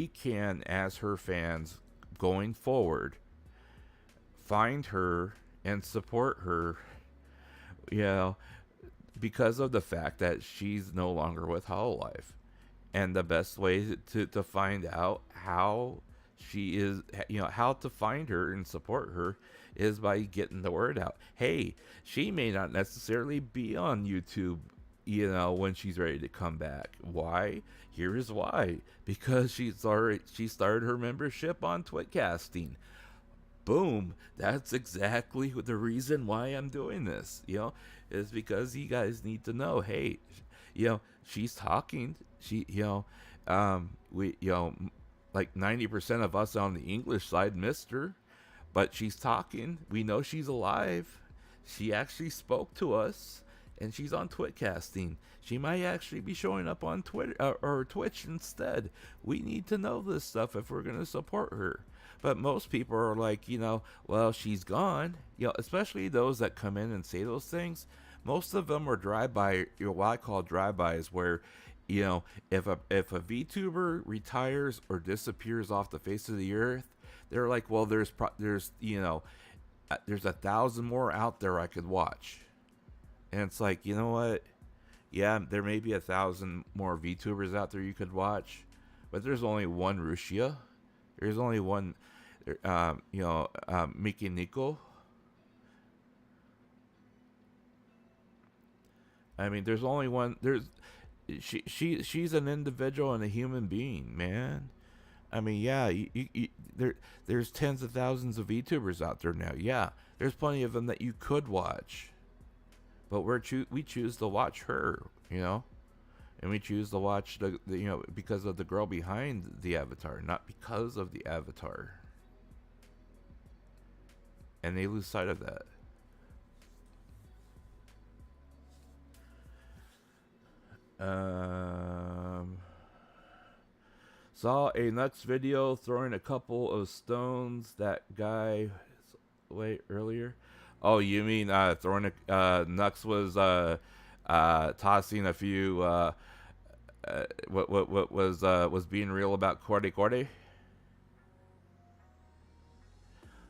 can as her fans going forward find her and support her, you know, because of the fact that she's no longer with Hololive. And the best way to find out how she is, you know, how to find her and support her is by getting the word out. Hey, she may not necessarily be on YouTube, you know, when she's ready to come back. Why? Here is why. Because she started her membership on Twitcasting. Boom. That's exactly the reason why I'm doing this, you know, is because you guys need to know, hey, you know, she's talking. She, you know, we, you know, like 90% of us on the English side missed her, but she's talking. We know she's alive. She actually spoke to us, and she's on Twitcasting. She might actually be showing up on Twitter or Twitch instead. We need to know this stuff if we're going to support her. But most people are like, you know, well, she's gone. You know, especially those that come in and say those things. Most of them are drive-by, you know, what I call drive-bys, where, you know, if a VTuber retires or disappears off the face of the earth, they're like, well, there's you know, there's 1,000 more out there I could watch. And it's like, you know what? Yeah, there may be 1,000 more VTubers out there you could watch, but there's only one Rushia. There's only one, you know, Mikeneko. I mean, there's only one. She's an individual and a human being, man. I mean, yeah, there's tens of thousands of VTubers out there now. Yeah, there's plenty of them that you could watch, but we choose to watch her, you know, and we choose to watch the you know, because of the girl behind the avatar, not because of the avatar, and they lose sight of that. Saw a Nuts video throwing a couple of stones. That guy, wait, earlier. Oh, you mean throwing a Nux was tossing a few what was being real about Cordy?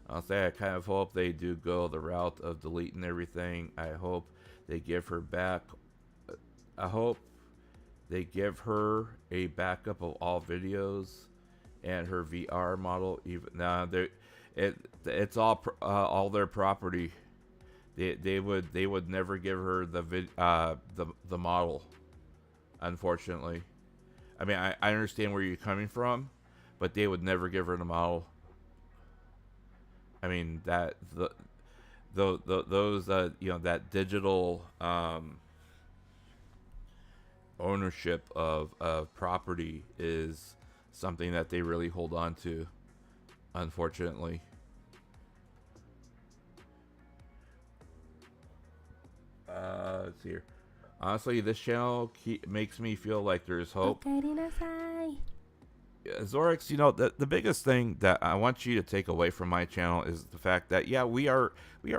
I'll say I kind of hope they do go the route of deleting everything. I hope they give her back. I hope they give her a backup of all videos and her VR model. Even now, it's all their property. They would never give her the model. Unfortunately, I mean, I understand where you're coming from, but they would never give her the model. I mean, that those you know, that digital ownership of property is something that they really hold on to, unfortunately. Let's see here. Honestly, this channel makes me feel like there's hope. Zorix, you know, the biggest thing that I want you to take away from my channel is the fact that, yeah, we are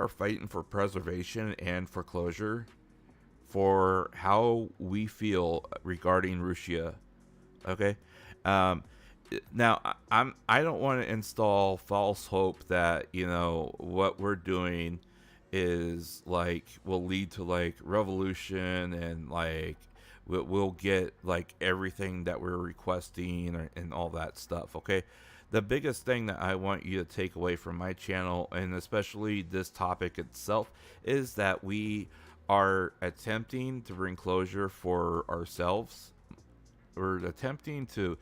fighting for preservation and for closure for how we feel regarding Rushia. Okay? Now, I don't want to install false hope that, you know, what we're doing is like will lead to like revolution and like we'll get like everything that we're requesting and all that stuff. Okay, the biggest thing that I want you to take away from my channel, and especially this topic itself, is that we are attempting to bring closure for ourselves. We're attempting to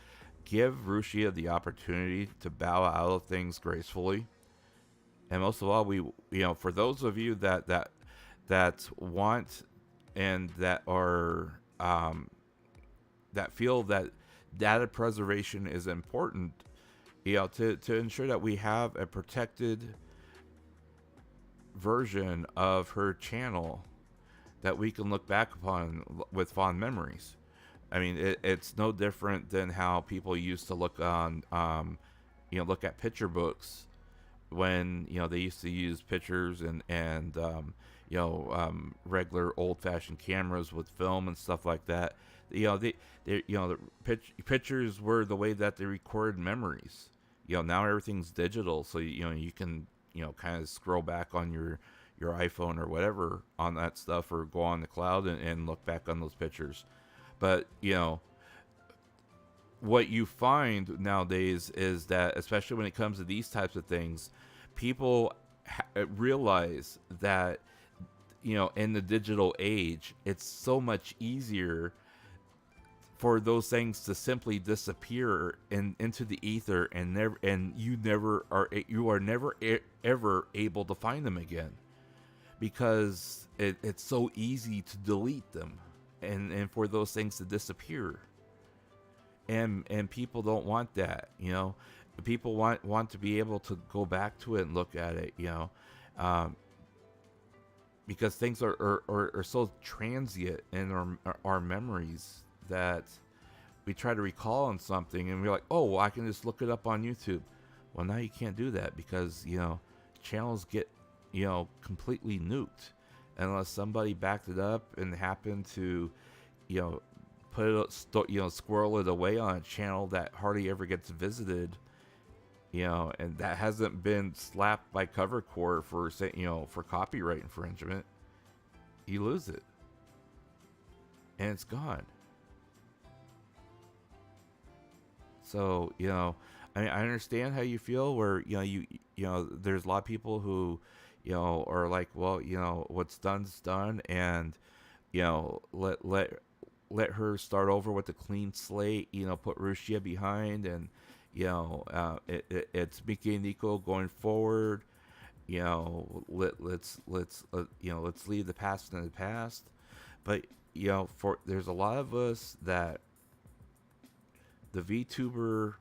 give Rushia the opportunity to bow out of things gracefully. And most of all, for those of you that want and that are that feel that data preservation is important, to ensure that we have a protected version of her channel that we can look back upon with fond memories. I mean, it's no different than how people used to look on, look at picture books when, they used to use pictures and regular old-fashioned cameras with film and stuff like that. The pictures were the way that they recorded memories. Now everything's digital, so you can kind of scroll back on your iPhone or whatever on that stuff, or go on the cloud and look back on those pictures. But what you find nowadays is that, especially when it comes to these types of things, people realize that in the digital age, it's so much easier for those things to simply disappear into the ether, and you are never ever able to find them again, because it's so easy to delete them and for those things to disappear. And people don't want that. People want to be able to go back to it and look at it, because things are so transient in our memories, that we try to recall on something and we're like, oh, well, I can just look it up on YouTube. Well, now you can't do that, because channels get completely nuked unless somebody backed it up and happened to put it, squirrel it away on a channel that hardly ever gets visited, and that hasn't been slapped by Cover Corps for copyright infringement. You lose it, and it's gone. So I understand how you feel, where there's a lot of people who are like, well, what's done's done, and let her start over with a clean slate, put Rushia behind, and it's Mikeneko going forward. Let's leave the past in the past. But there's a lot of us that the VTuber,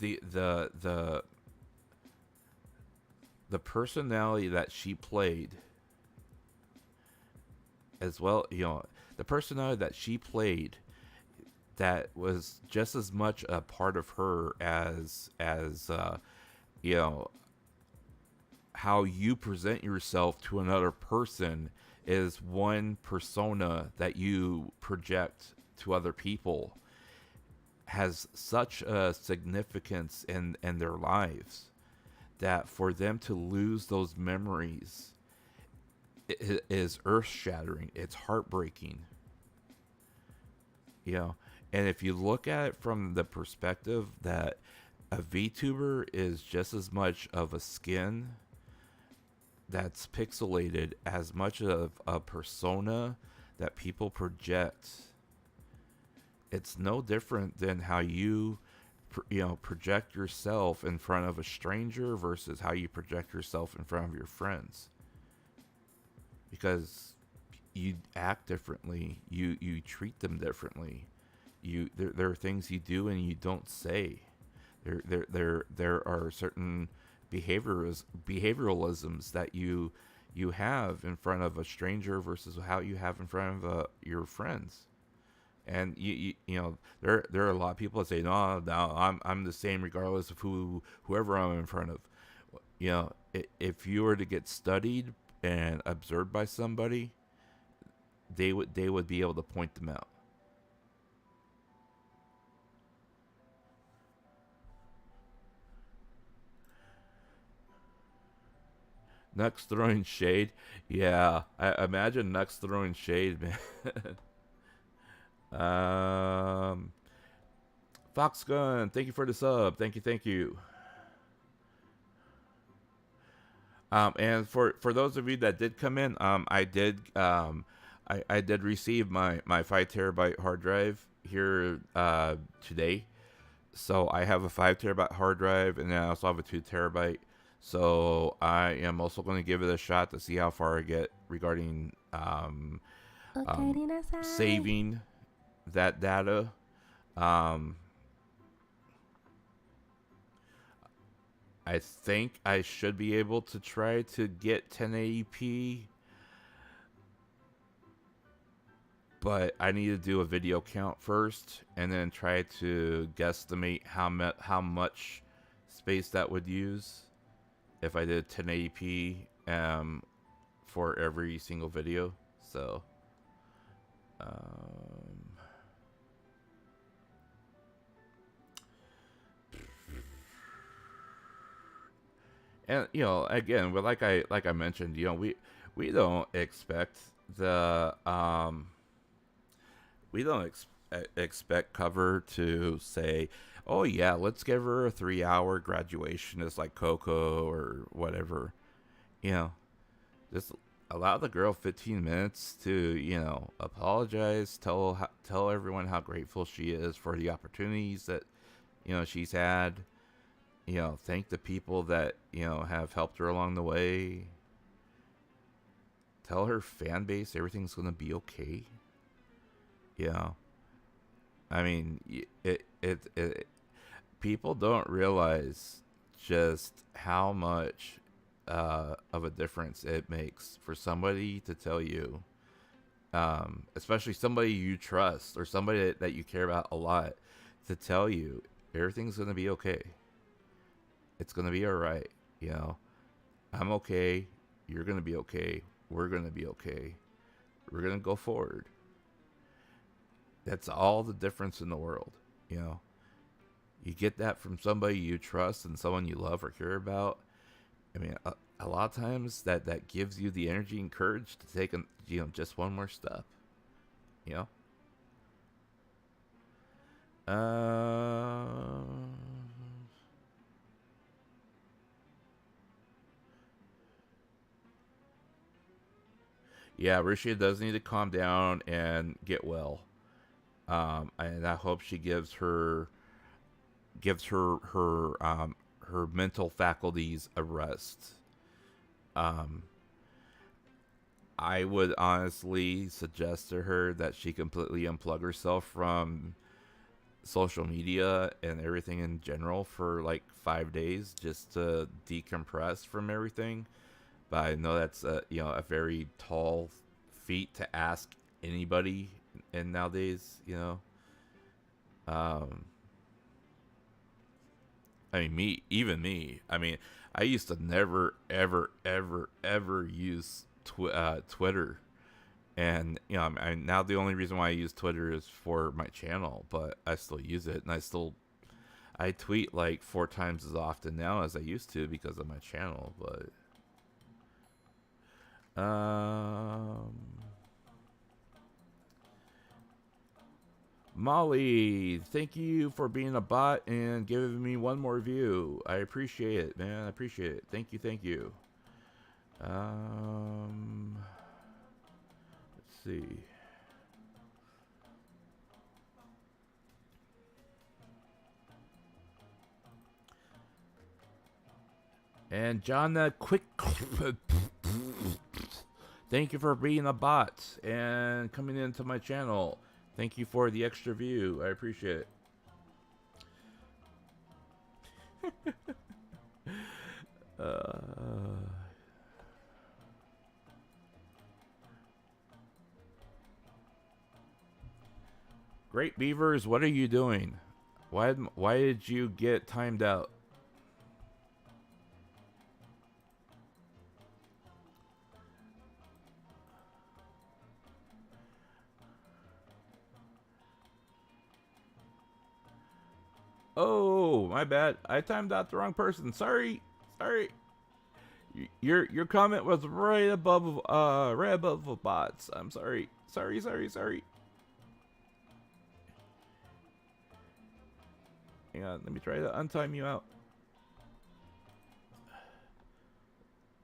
the personality that she played, as well, the personality that she played, that was just as much a part of her as how you present yourself to another person is one persona that you project to other people, has such a significance in their lives, that for them to lose those memories is earth-shattering. It's heartbreaking. And if you look at it from the perspective that a VTuber is just as much of a skin that's pixelated as much of a persona that people project, it's no different than how you project yourself in front of a stranger versus how you project yourself in front of your friends, because you act differently, you treat them differently, there are things you do and you don't say. There are certain behavioralisms that you have in front of a stranger versus how you have in front of your friends. And there are a lot of people that say, no, I'm the same regardless of whoever I'm in front of. If you were to get studied and observed by somebody, they would be able to point them out. Nux throwing shade. Yeah, I imagine Nux throwing shade, man. Foxgun, thank you for the sub. Thank you, thank you. And for those of you that did come in, I did receive my 5 terabyte hard drive here today. So I have a 5 terabyte hard drive, and then I also have a 2 terabyte. So I am also going to give it a shot to see how far I get regarding saving that data. I think I should be able to try to get 1080p, but I need to do a video count first and then try to guesstimate how much space that would use if I did 1080p for every single video. So and again, but like I mentioned, we don't expect the expect cover to say, oh yeah, let's give her a 3-hour graduation as like Coco or whatever. Just allow the girl 15 minutes to apologize, tell everyone how grateful she is for the opportunities that she's had. Thank the people that, have helped her along the way. Tell her fan base everything's going to be okay. I mean, people don't realize just how much of a difference it makes for somebody to tell you, especially somebody you trust or somebody that you care about a lot, to tell you everything's going to be okay. It's going to be all right. I'm okay. You're going to be okay. We're going to be okay. We're going to go forward. That's all the difference in the world. You get that from somebody you trust and someone you love or care about. I mean, a lot of times that gives you the energy and courage to take, just one more step. Yeah, Rushia does need to calm down and get well. And I hope she gives her mental faculties a rest. I would honestly suggest to her that she completely unplug herself from social media and everything in general for like 5 days just to decompress from everything. But I know that's a very tall feat to ask anybody in nowadays. I mean, even me. I mean, I used to never, ever, ever, ever use Twitter, and now the only reason why I use Twitter is for my channel, but I still use it, and I tweet like 4 times as often now as I used to because of my channel, but. Molly, thank you for being a bot and giving me one more view. I appreciate it, man. I appreciate it. Thank you. Let's see. And Jonna, quick. Thank you for being a bot and coming into my channel. Thank you for the extra view. I appreciate it. Great Beavers, what are you doing? Why did you get timed out? Oh, my bad. I timed out the wrong person. Sorry. Your comment was right above the bots. I'm sorry. Sorry. Hang on, let me try to untime you out.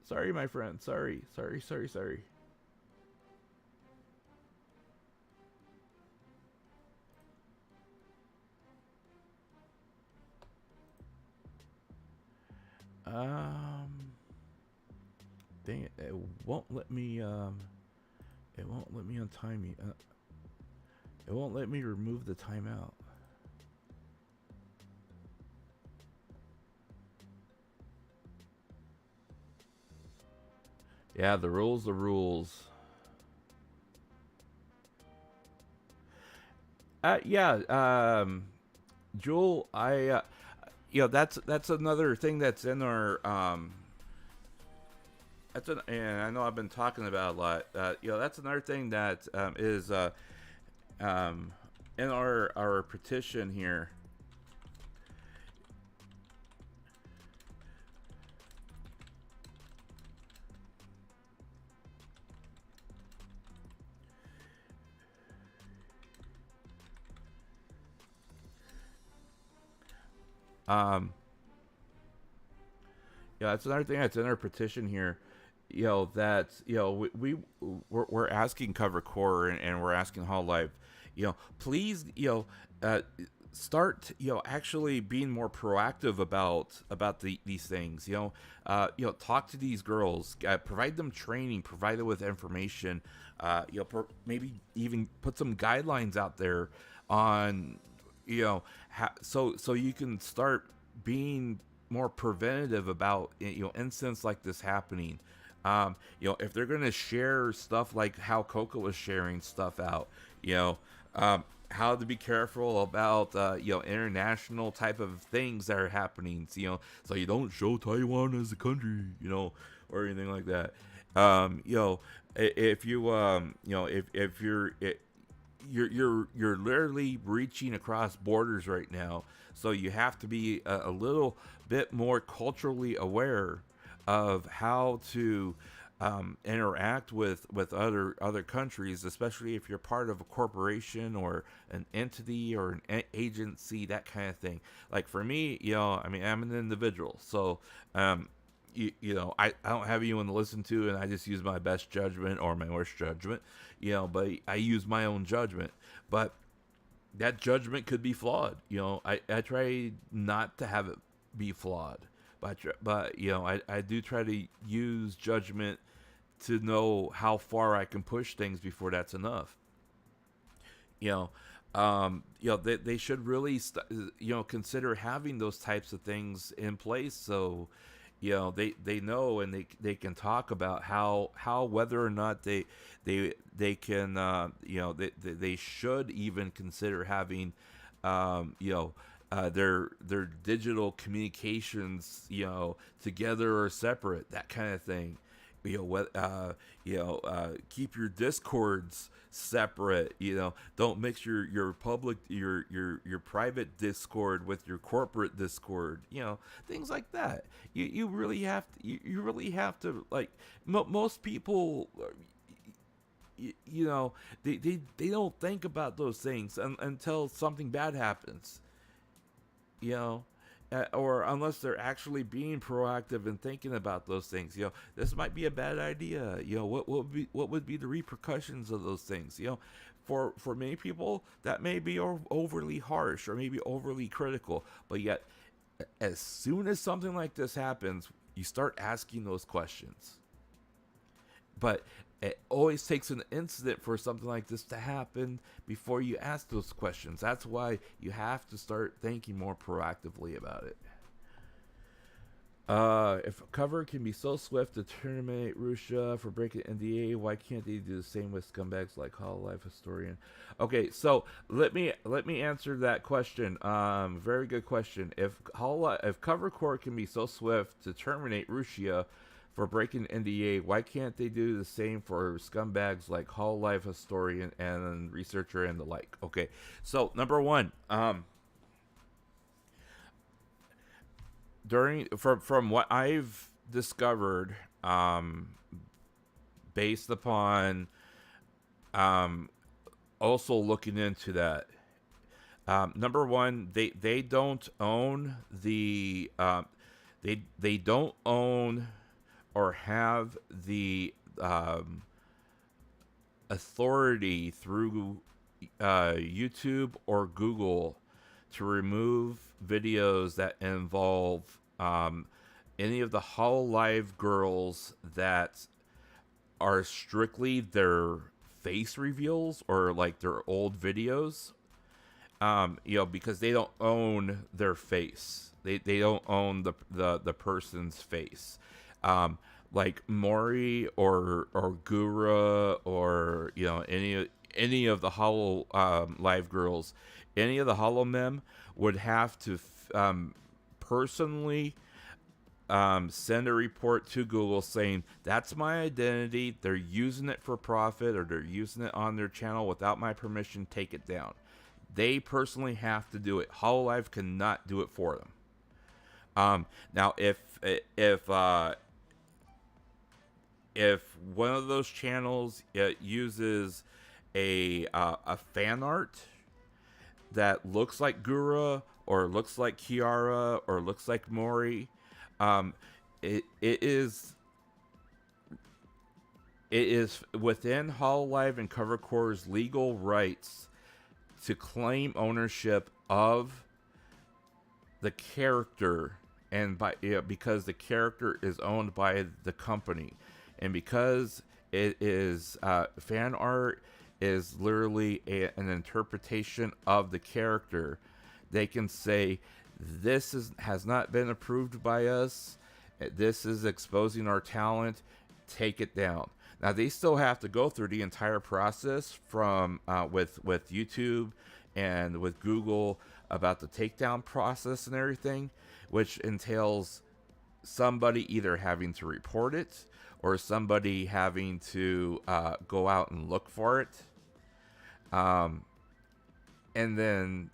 Sorry, my friend. Sorry. Dang it! It won't let me. It won't let me untime me. It won't let me remove the timeout. Yeah, the rules, the rules. Yeah, Jewel, that's another thing that's in our, and I know I've been talking about a lot. That's another thing that is in our petition here. That's another thing that's in our petition here. That we're asking Cover Core and we're asking Hololive, please, start, actually being more proactive about these things. Talk to these girls, provide them training, provide them with information. Maybe even put some guidelines out there on, so you can start being more preventative about incidents like this happening. If they're going to share stuff like how Coco was sharing stuff out, how to be careful about international type of things that are happening, so you don't show Taiwan as a country, or anything like that. If you're literally reaching across borders right now, so you have to be a little bit more culturally aware of how to interact with other countries, especially if you're part of a corporation or an entity or an agency, that kind of thing. Like for me, I'm an individual, so I don't have anyone to listen to, and I just use my best judgment or my worst judgment, but I use my own judgment. But that judgment could be flawed. I try not to have it be flawed, but I do try to use judgment to know how far I can push things before that's enough. They should really consider having those types of things in place, so they know, and they can talk about how whether or not they can they should even consider having their digital communications together or separate, that kind of thing. Keep your discords separate. Don't mix your public your private Discord with your corporate Discord. Things like that. You really have to like most people. They don't think about those things until something bad happens. Or unless they're actually being proactive and thinking about those things. This might be a bad idea. What would be the repercussions of those things? For many people that may be overly harsh or maybe overly critical, but yet as soon as something like this happens, you start asking those questions. But it always takes an incident for something like this to happen before you ask those questions. That's why you have to start thinking more proactively about it. If Cover can be so swift to terminate Rushia for breaking NDA, why can't they do the same with scumbags like Hololive Historian? Okay, so let me answer that question. Very good question. If Cover Corps can be so swift to terminate Rushia for breaking NDA, why can't they do the same for scumbags like Hololive Historian and Researcher and the like? Okay, so number one, from what I've discovered, based upon also looking into that, Number one, they don't own the they don't own or have the authority through YouTube or Google to remove videos that involve any of the Hololive girls that are strictly their face reveals or like their old videos. Because they don't own their face. They don't own the person's face. Like Mori or Gura or any of the Hollow Live girls, any of the Hollow Mem would have to personally send a report to Google saying that's my identity. They're using it for profit or they're using it on their channel without my permission. Take it down. They personally have to do it. Hololive cannot do it for them. Now, if one of those channels uses a fan art that looks like Gura or looks like Kiara or looks like Mori, it is within Hololive and Covercore's legal rights to claim ownership of the character, and because the character is owned by the company, and because it is fan art is literally an interpretation of the character, they can say this has not been approved by us. This is exposing our talent. Take it down. Now they still have to go through the entire process from with YouTube and with Google about the takedown process and everything, which entails somebody either having to report it or somebody having to go out and look for it. And then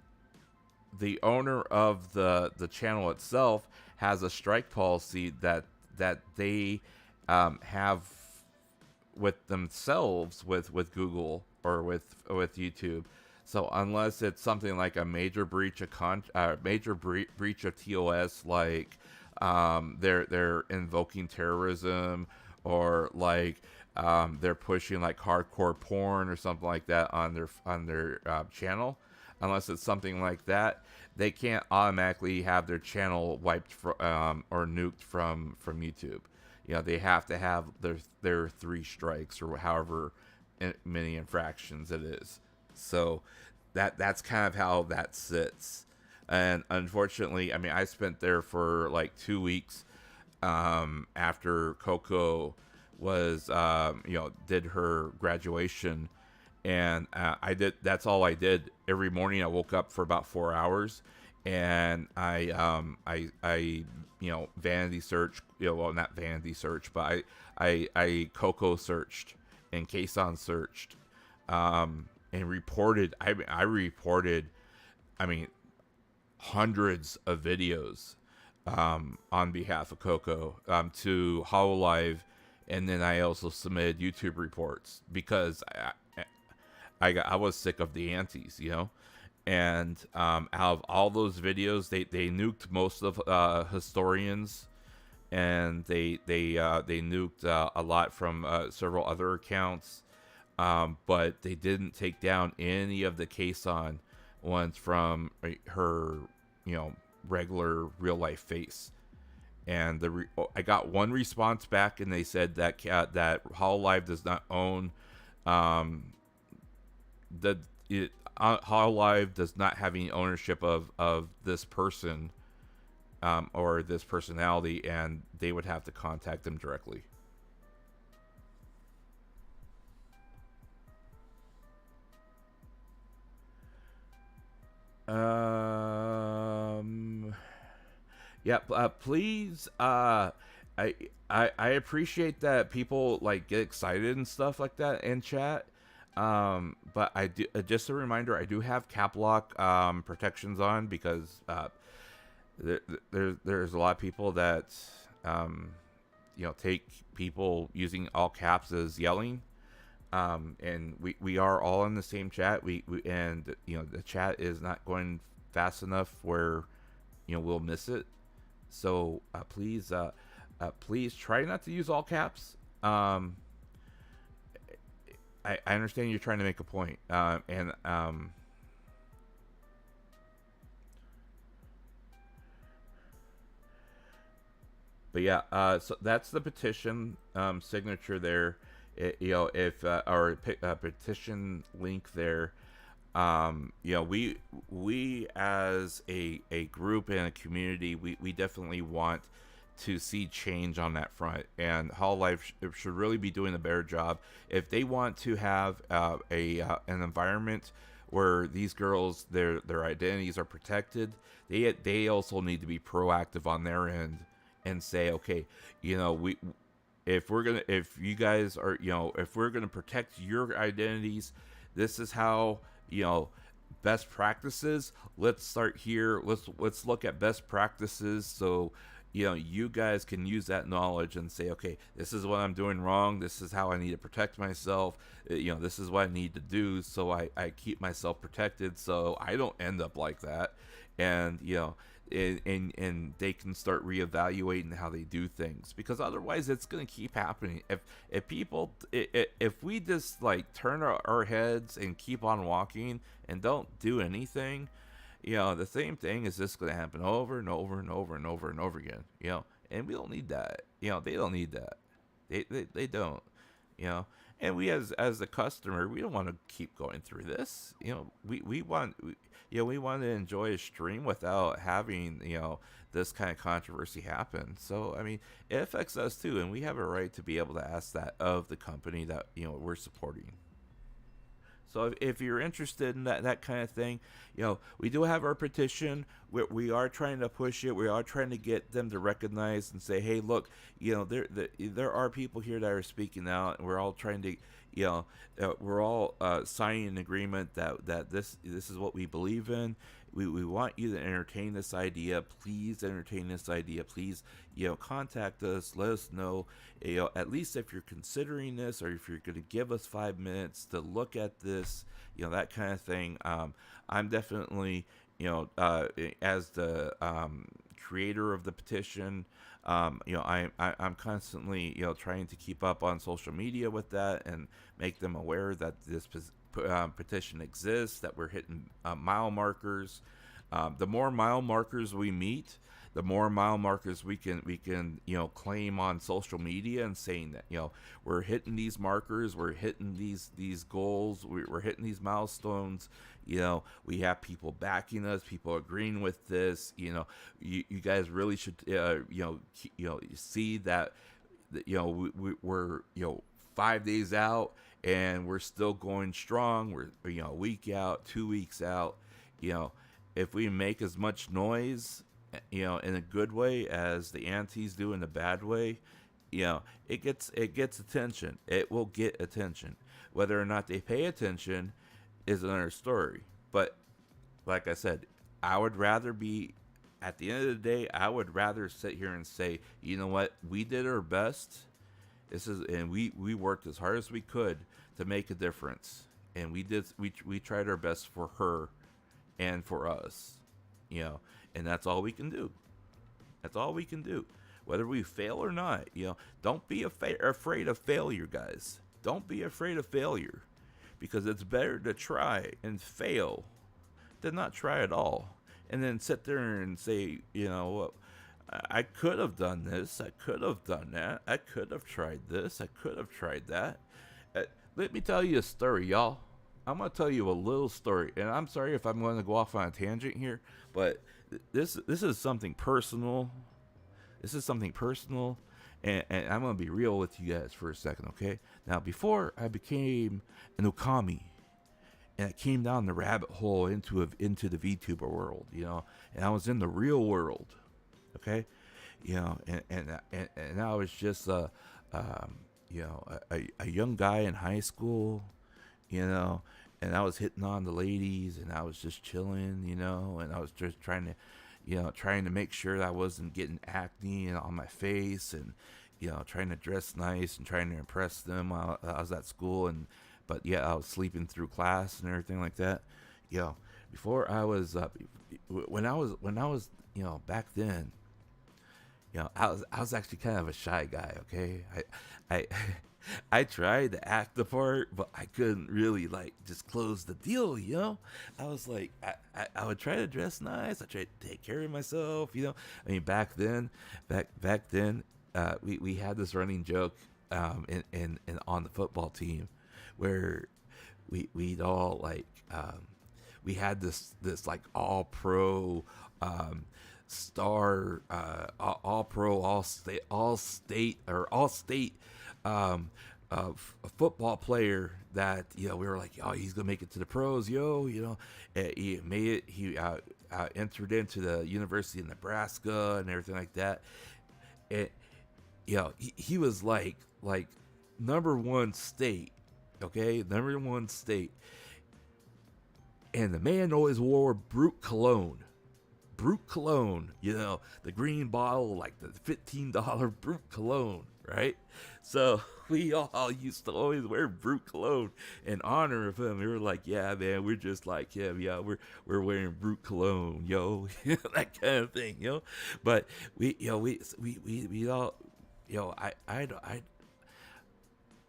the owner of the channel itself has a strike policy that they have with themselves with Google or with YouTube. So unless it's something like a major breach of breach of TOS, like they're invoking terrorism, or like they're pushing like hardcore porn or something like that on their channel, unless it's something like that, they can't automatically have their channel wiped or nuked from YouTube. They have to have their 3 strikes or however many infractions it is. So that's kind of how that sits. And unfortunately, I mean, I spent there for like 2 weeks after Coco was did her graduation, and that's all I did. Every morning I woke up for about 4 hours, and I vanity search, well, not vanity search, but I Coco searched and Kason searched, and reported. I reported, hundreds of videos on behalf of Coco to Hololive, and then I also submitted YouTube reports because I was sick of the antis, And out of all those videos, they nuked most of historians, and they nuked a lot from several other accounts, but they didn't take down any of the Kason ones from her regular real life face. And I got one response back, and they said that Hololive does not own Hololive does not have any ownership of this person or this personality, and they would have to contact them directly. Please. I appreciate that people like get excited and stuff like that in chat. But I do, just a reminder, I do have cap lock protections on, because there's a lot of people that take people using all caps as yelling. And we are all in the same chat. We and the chat is not going fast enough where we'll miss it. So please try not to use all caps. I understand you're trying to make a point, and but yeah, so that's the petition signature there. If our petition link there, we as a group and a community, we definitely want to see change on that front, and Hololive should really be doing a better job if they want to have an environment where these girls their identities are protected. They also need to be proactive on their end and say, okay, if you guys are, if we're gonna protect your identities, this is how, best practices. Let's start here. Let's look at best practices. So, you guys can use that knowledge and say, okay, this is what I'm doing wrong. This is how I need to protect myself. This is what I need to do so I keep myself protected so I don't end up like that. And, and they can start reevaluating how they do things, because otherwise it's going to keep happening. If we just like turn our heads and keep on walking and don't do anything, the same thing is just going to happen over and over and over and over and over again, and we don't need that. They don't need that. They don't, and we as the customer, we don't want to keep going through this. We want to enjoy a stream without having, this kind of controversy happen. So, I mean, it affects us too, and we have a right to be able to ask that of the company that, we're supporting. So if you're interested in that kind of thing, we do have our petition. We are trying to push it. We are trying to get them to recognize and say, hey, look, there are people here that are speaking out, and we're all trying to, we're all signing an agreement that this is what we believe in. We want you to entertain this idea. Please entertain this idea. Please, contact us. Let us know, at least if you're considering this, or if you're going to give us 5 minutes to look at this, that kind of thing. I'm definitely, as the creator of the petition, I'm constantly, trying to keep up on social media with that and make them aware that this petition exists, that we're hitting mile markers. The more mile markers we meet, the more mile markers we can claim on social media and saying that we're hitting these markers, we're hitting these goals, we're hitting these milestones. We have people backing us, people agreeing with this. You guys really should see that we're 5 days out and we're still going strong. We're a week out, 2 weeks out. If we make as much noise, in a good way as the antis do in a bad way, it gets attention. It will get attention. Whether or not they pay attention is another story. But like I said, I would rather be, at the end of the day, I would rather sit here and say, you know what, we did our best. And we worked as hard as we could to make a difference, and we tried our best for her and for us, and that's all we can do. That's all we can do, whether we fail or not. Don't be afraid of failure, guys. Don't be afraid of failure, because it's better to try and fail than not try at all, and then sit there and say, I could have done this, I could have done that, I could have tried this, I could have tried that. Let me tell you a story, y'all. I'm going to tell you a little story, and I'm sorry if I'm going to go off on a tangent here, but this is something personal. This is something personal, and I'm going to be real with you guys for a second, okay? Now, before I became an okami, and I came down the rabbit hole into the VTuber world, and I was in the real world, okay, and I was just a young guy in high school, and I was hitting on the ladies, and I was just chilling, and I was just trying to make sure that I wasn't getting acne on my face, and trying to dress nice and trying to impress them while I was at school, but yeah, I was sleeping through class and everything like that. Before I was when I was back then, I was actually kind of a shy guy. Okay, I I tried to act the part, but I couldn't really like just close the deal. I was like, I would try to dress nice. I tried to take care of myself. I mean, back then, we had this running joke in on the football team where we'd all like we had this like all pro star all pro all state a football player that we were like, oh, he's gonna make it to the pros, he made it. He entered into the University of Nebraska and everything like that. He was like number one state, number one state, and the man always wore Brute cologne, the green bottle, like the $15 Brute cologne, right? So we all used to always wear Brute cologne in honor of him. We were like, yeah, man, we're just like him. Yeah, we're wearing Brute cologne, that kind of thing, But we all,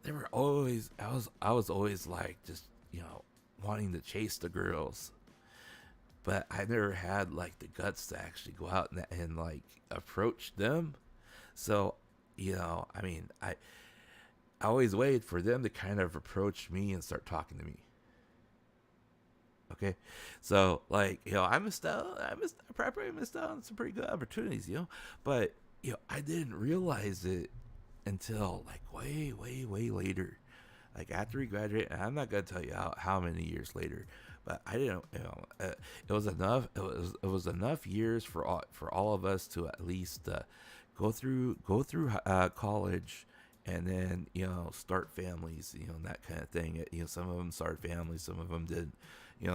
they were always, I was always like, just, wanting to chase the girls. But I never had like the guts to actually go out and like approach them. So, I mean, I always waited for them to kind of approach me and start talking to me. Okay, so like I probably missed out on some pretty good opportunities, but I didn't realize it until like way later, like after we graduated. And I'm not gonna tell you how many years later, but I didn't. It was enough. It was enough years for all of us to at least go through college, and then start families, and that kind of thing. Some of them started families, some of them didn't.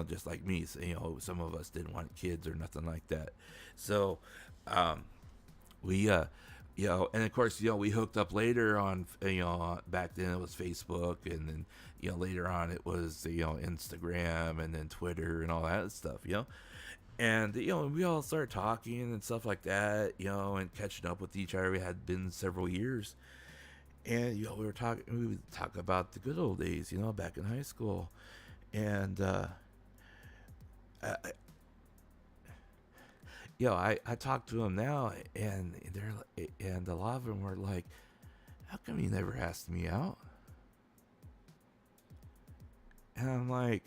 Just like me. So, some of us didn't want kids or nothing like that. So, we and of course, we hooked up later on. Back then it was Facebook, and then later on it was Instagram, and then Twitter and all that stuff. And we all started talking and stuff like that. And catching up with each other. We had been several years, and we would talk about the good old days. Back in high school, and I talk to them now, and a lot of them were like, "How come you never asked me out?" And I'm like,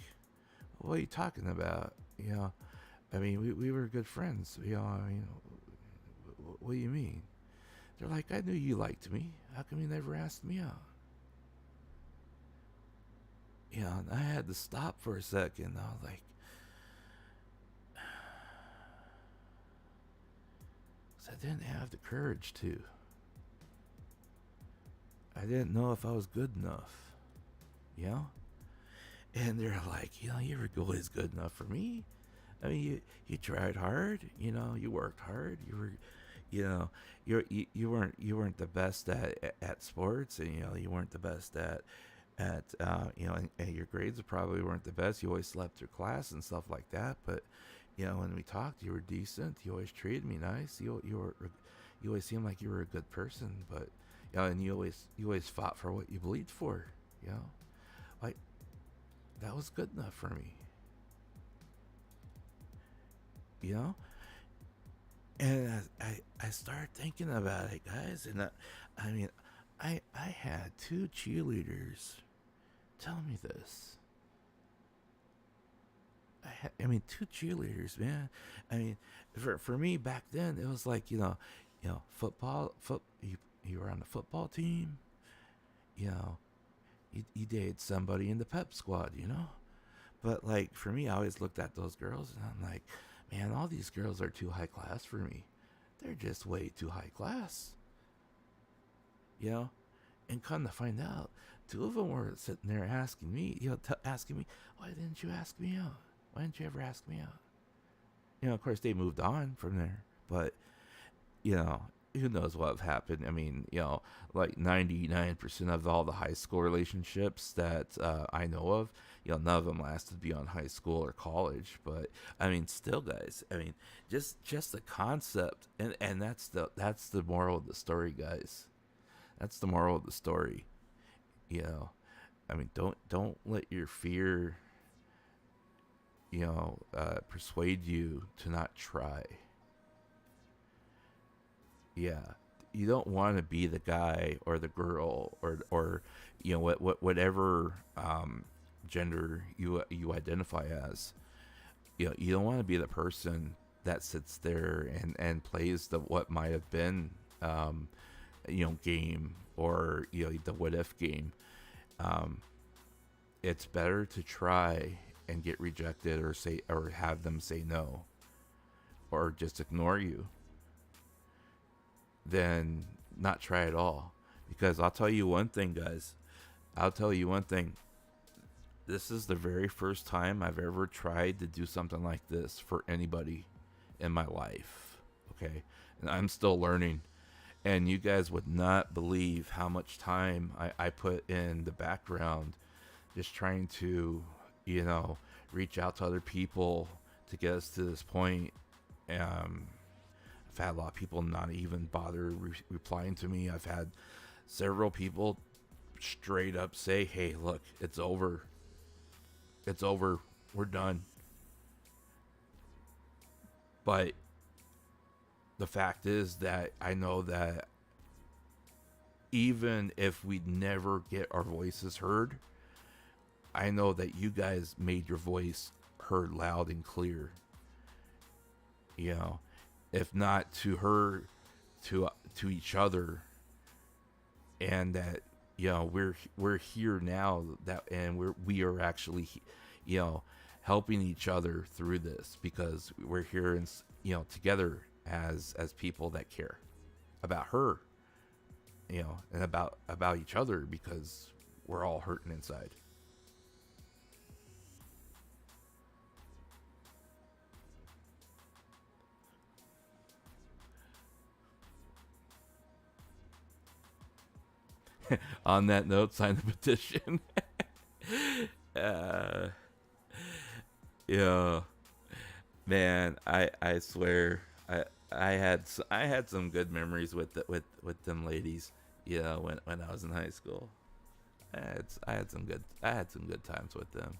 "What are you talking about?" I mean, we were good friends. I mean, what do you mean? They're like, "I knew you liked me. How come you never asked me out?" And I had to stop for a second. I was like, I didn't have the courage to. I didn't know if I was good enough. And they're like, you were always good enough for me. I mean, you tried hard. You worked hard. You were, you weren't the best at sports, and you weren't the best at and your grades probably weren't the best. You always slept through class and stuff like that, but. When we talked, you were decent. You always treated me nice. You always seemed like you were a good person. But and you always fought for what you believed for. Like that was good enough for me. And I started thinking about it, guys. And I mean, I had 2 cheerleaders tell me this. I mean, 2 cheerleaders, man. I mean, for me back then, it was like, football. You were on the football team. You dated somebody in the pep squad, But like for me, I always looked at those girls, and I'm like, man, all these girls are too high class for me. They're just way too high class. And come to find out, 2 of them were sitting there asking me, asking me, why didn't you ask me out? Why didn't you ever ask me out? Of course, they moved on from there. But, who knows what have happened. I mean, like 99% of all the high school relationships that I know of, none of them lasted beyond high school or college. But I mean, still, guys, I mean, just the concept, and that's the moral of the story, guys. That's the moral of the story. I mean, don't let your fear, persuade you to not try. Yeah, you don't want to be the guy or the girl or whatever gender you identify as. You don't want to be the person that sits there and plays the what might have been game, or the what if game. It's better to try and get rejected, or have them say no, or just ignore you, than not try at all. Because I'll tell you one thing, guys. This is the very first time I've ever tried to do something like this for anybody in my life. Okay? And I'm still learning. And you guys would not believe how much time I put in the background just trying to, reach out to other people to get us to this point. I've had a lot of people not even bother replying to me. I've had several people straight up say, hey, look, it's over. It's over. We're done. But the fact is that I know that even if we never get our voices heard, I know that you guys made your voice heard loud and clear. If not to her, to each other, and that we're here now, and we are actually helping each other through this, because we're here and together as people that care about her, and about each other, because we're all hurting inside. On that note, sign the petition. Yeah, man, I swear, I had some good memories with them ladies. When I was in high school, I had some good times with them.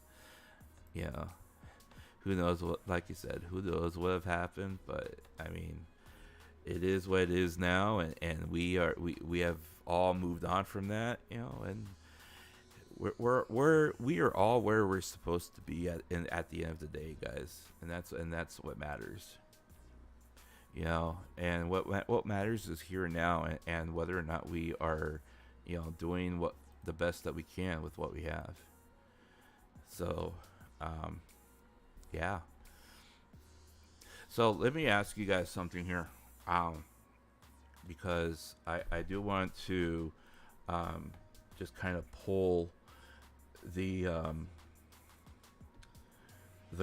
Who knows what, like you said, who knows what have happened? But I mean, it is what it is now, and we have all moved on from that, and we are all where we're supposed to be at the end of the day, guys, and that's what matters. And what matters is here and now, and whether or not we are, doing the best that we can with what we have. So, yeah. So let me ask you guys something here. Because I do want to just kind of pull the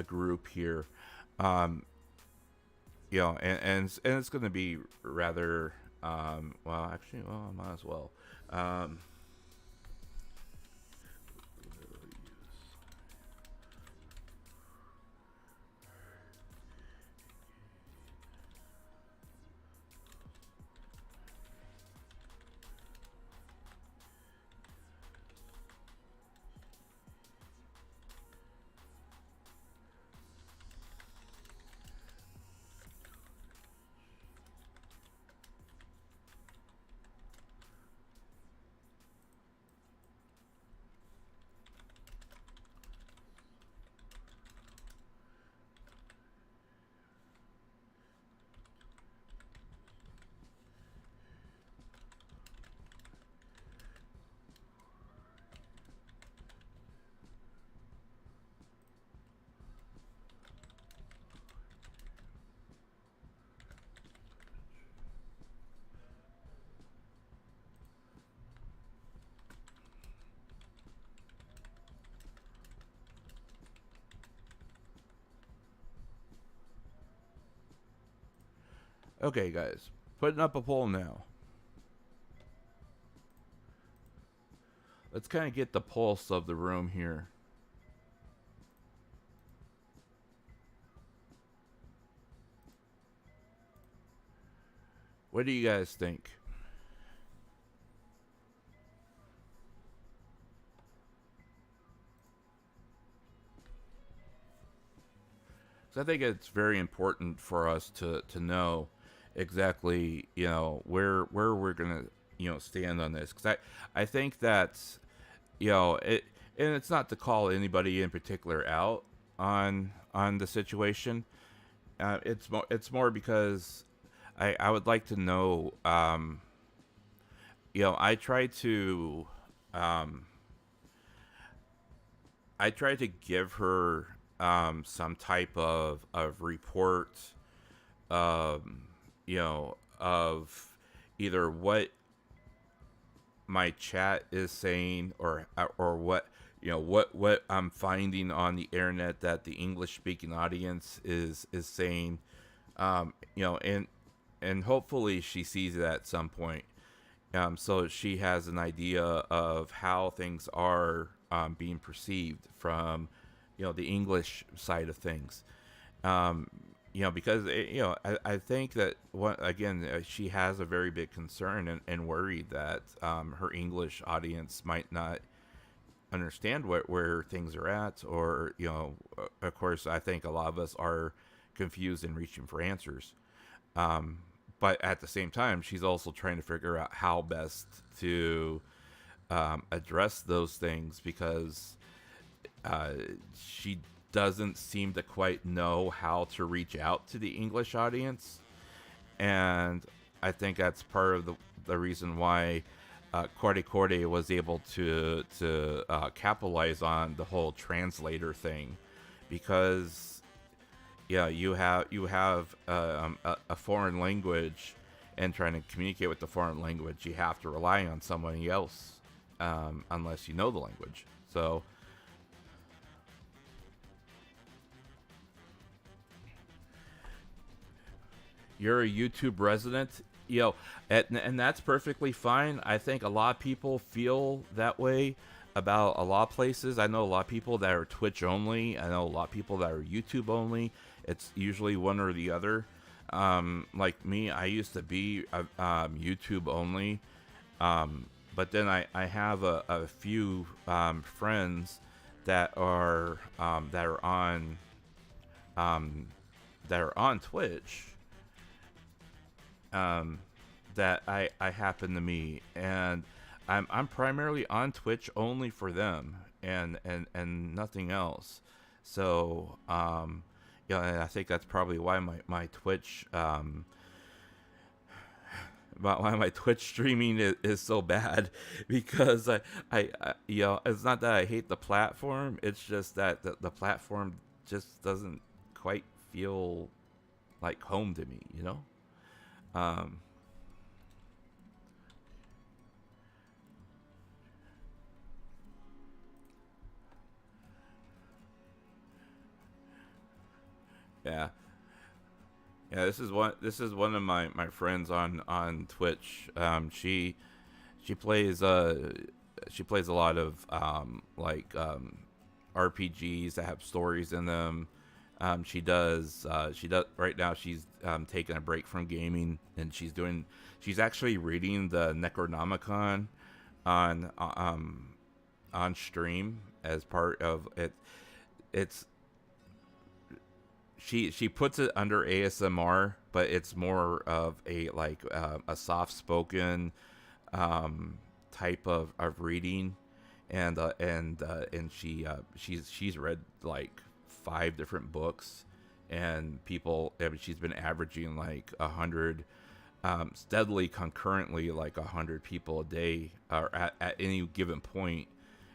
group here, and it's going to be rather I might as well. Okay, guys. Putting up a poll now. Let's kind of get the pulse of the room here. What do you guys think? So I think it's very important for us to know exactly, you know, where we're gonna, you know, stand on this, because I think that, you know, it, and it's not to call anybody in particular out on the situation. It's more because I would like to know, you know, I try to give her some type of report, you know, of either what my chat is saying, or what, you know, what I'm finding on the internet that the English speaking audience is saying, you know, and hopefully she sees it at some point, so she has an idea of how things are being perceived from, you know, the English side of things. You know, because you know, I think that she has a very big concern and worry that her English audience might not understand where things are at, or, you know, of course, I think a lot of us are confused and reaching for answers. But at the same time, she's also trying to figure out how best to address those things, because she doesn't seem to quite know how to reach out to the English audience. And I think that's part of the reason why Kore Kore was able to capitalize on the whole translator thing, because yeah, you have a foreign language, and trying to communicate with the foreign language, you have to rely on somebody else, unless you know the language. So you're a YouTube resident, you know, and that's perfectly fine. I think a lot of people feel that way about a lot of places. I know a lot of people that are Twitch only. I know a lot of people that are YouTube only. It's usually one or the other. Like me, I used to be YouTube only, but then I have a few friends that are on Twitch, that I happen to meet, and I'm primarily on Twitch only for them, and nothing else. So yeah, and I think that's probably why my Twitch why my Twitch streaming is so bad, because I you know, it's not that I hate the platform, it's just that the platform just doesn't quite feel like home to me, you know. Yeah. Yeah, this is one of my friends on Twitch. She plays a lot of RPGs that have stories in them. She does right now, she's taking a break from gaming, and she's actually reading the Necronomicon on stream as part of it. She puts it under ASMR, but it's more of a soft spoken type of reading, and she's read like 5 different books, and she's been averaging like 100 steadily concurrently, like 100 people a day, or at any given point,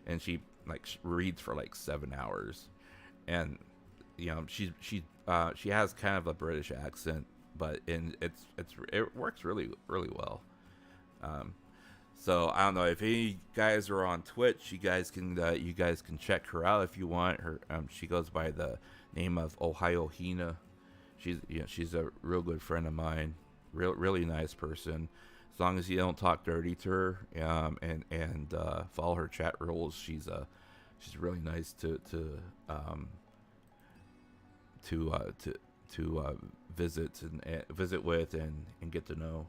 and she reads for like 7 hours, and you know, she has kind of a British accent, but it works really well. So I don't know if any guys are on Twitch, you guys can check her out if you want. Her she goes by the name of Ohio Hina. She's a real good friend of mine. really nice person. As long as you don't talk dirty to her, and follow her chat rules, she's really nice um, to visit and visit with and get to know.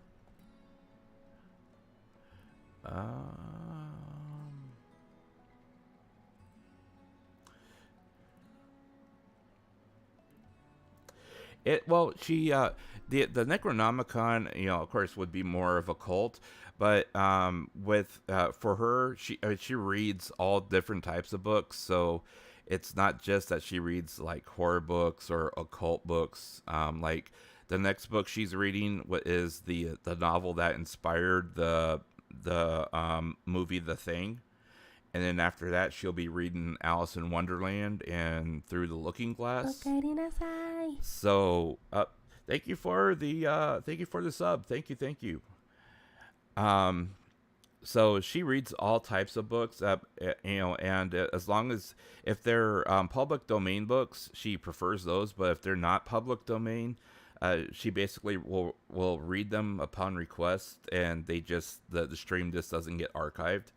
She the Necronomicon, of course, would be more of a cult, but with for her, she reads all different types of books, so it's not just that she reads like horror books or occult books. Like the next book she's reading, what is the novel that inspired the movie The Thing. And then after that, she'll be reading Alice in Wonderland and Through the Looking Glass. So, thank you for the sub. Thank you. So she reads all types of books, and as long as if they're public domain books, she prefers those. But if they're not public domain, she basically will read them upon request, and the stream just doesn't get archived.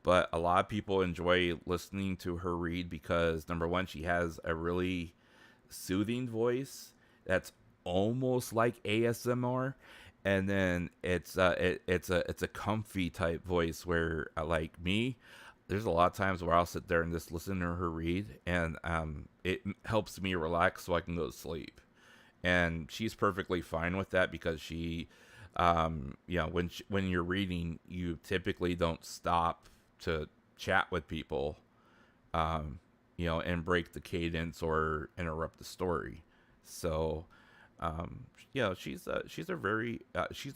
But a lot of people enjoy listening to her read because, number one, she has a really soothing voice that's almost like ASMR, and then it's a comfy type voice where, like me, there's a lot of times where I'll sit there and just listen to her read, and it helps me relax so I can go to sleep. And she's perfectly fine with that because she, when you're reading, you typically don't stop to chat with people, and break the cadence or interrupt the story. So, she's a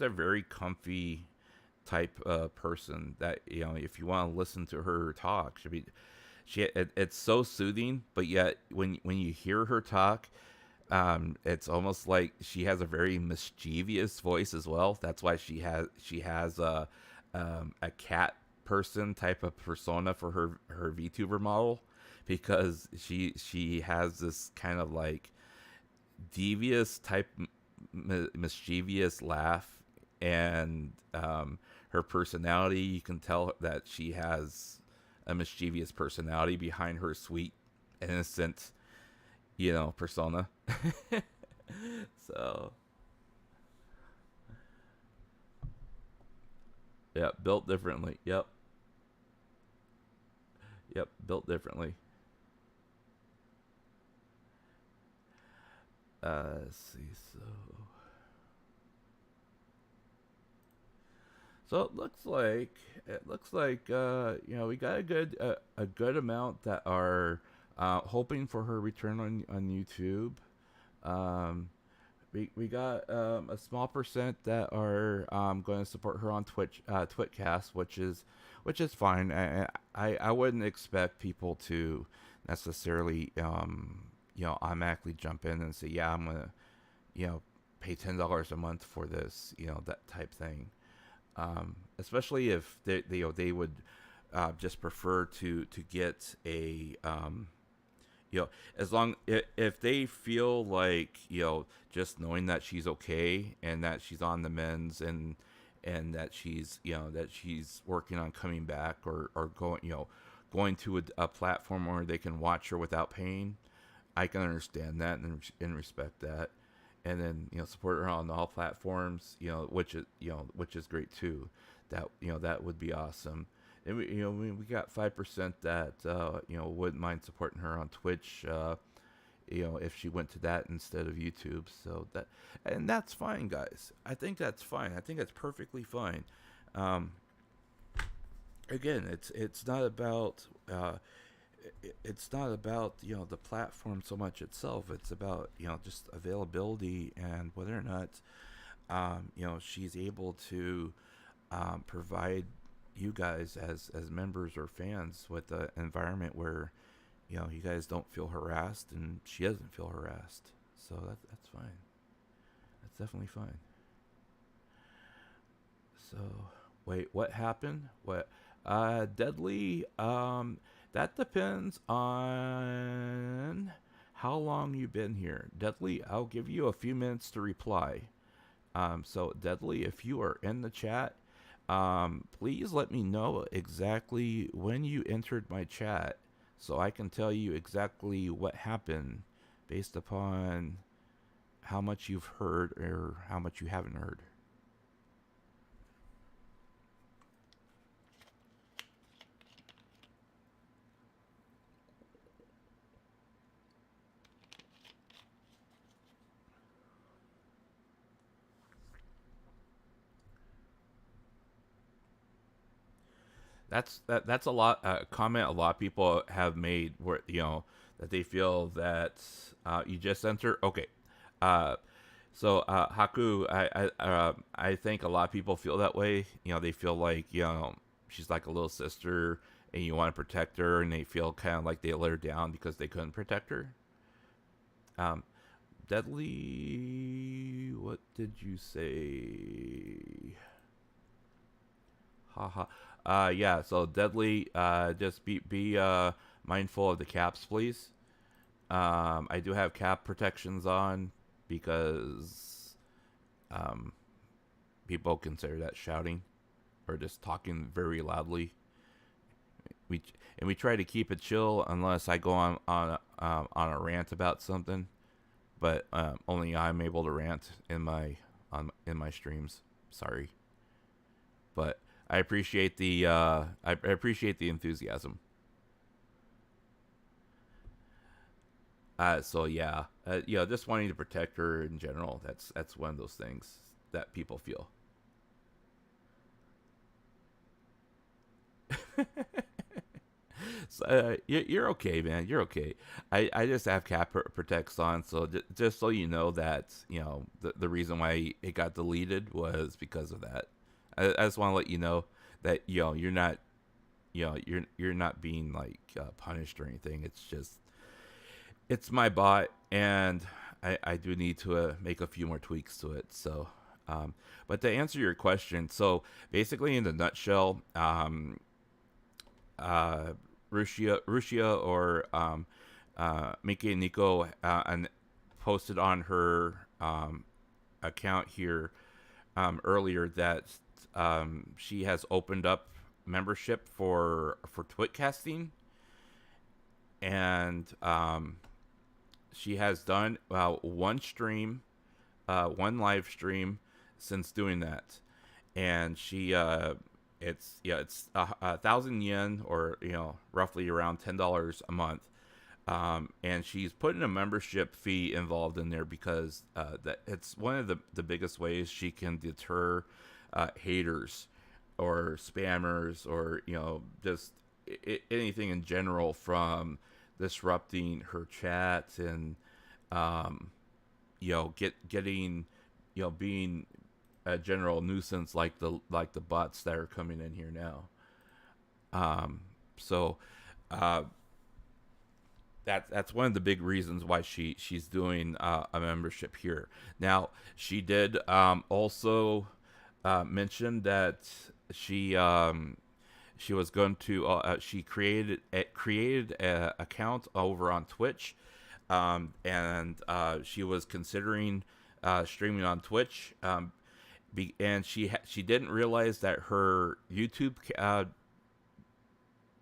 very comfy type person that, if you want to listen to her talk, it's so soothing. But yet, when you hear her talk, it's almost like she has a very mischievous voice as well. That's why she has a cat person type of persona for her VTuber model, because she has this kind of like devious type mischievous laugh, and her personality, you can tell that she has a mischievous personality behind her sweet, innocent, persona. So yeah, built differently. Yep, built differently. Let's see. So it looks like we got a good amount that are hoping for her return on YouTube. We got a small percent that are going to support her on Twitcast, which is fine. I wouldn't expect people to necessarily automatically jump in and say, yeah, I'm gonna pay $10 a month for this, that type thing. Especially if they would just prefer to get a as long if they feel like just knowing that she's okay and that she's on the mends, and that she's working on coming back, or going to a platform where they can watch her without paying, I can understand that and respect that. And then support her on all platforms, which is great too. That would be awesome. And we got 5% that wouldn't mind supporting her on Twitch, if she went to that instead of YouTube. So that's fine, guys. I think that's fine. I think that's perfectly fine. Again, it's not about the platform so much itself. It's about just availability, and whether or not she's able to provide you guys as members or fans with an environment where you guys don't feel harassed and she doesn't feel harassed. So that's fine. That's definitely fine. So wait, what happened? What Deadly, that depends on how long you've been here. Deadly, I'll give you a few minutes to reply. So Deadly, if you are in the chat, please let me know exactly when you entered my chat so I can tell you exactly what happened based upon how much you've heard or how much you haven't heard. That's a lot comment a lot of people have made where that they feel that you just enter. Okay, so Haku, I think a lot of people feel that way. They feel like she's like a little sister, and you want to protect her, and they feel kind of like they let her down because they couldn't protect her. Deadly, what did you say? Haha. Yeah, so Deadly, just be mindful of the caps, please. I do have cap protections on because people consider that shouting or just talking very loudly. We try to keep it chill unless I go on a rant about something, but only I'm able to rant in my streams. Sorry, but I appreciate the enthusiasm. So yeah, just wanting to protect her in general. That's one of those things that people feel. So, you're okay, man. You're okay. I just have cap protects on, so just so you know that the reason why it got deleted was because of that. I just want to let you know that you're not you're not being like punished or anything. It's just it's my bot, and I do need to make a few more tweaks to it. So, but to answer your question, so basically in the nutshell, Rushia or Mikeneko and posted on her account here earlier that she has opened up membership for Twitcasting, and she has done one stream, one live stream since doing that, and she it's 1,000 yen, or roughly around $10 a month, and she's putting a membership fee involved in there because that it's one of the biggest ways she can deter haters or spammers or just anything in general from disrupting her chat and getting being a general nuisance like the bots that are coming in here now. So that's one of the big reasons why she's doing a membership here. Now she did also mention that she was going to she created a account over on Twitch, and she was considering streaming on Twitch, and she didn't realize that her YouTube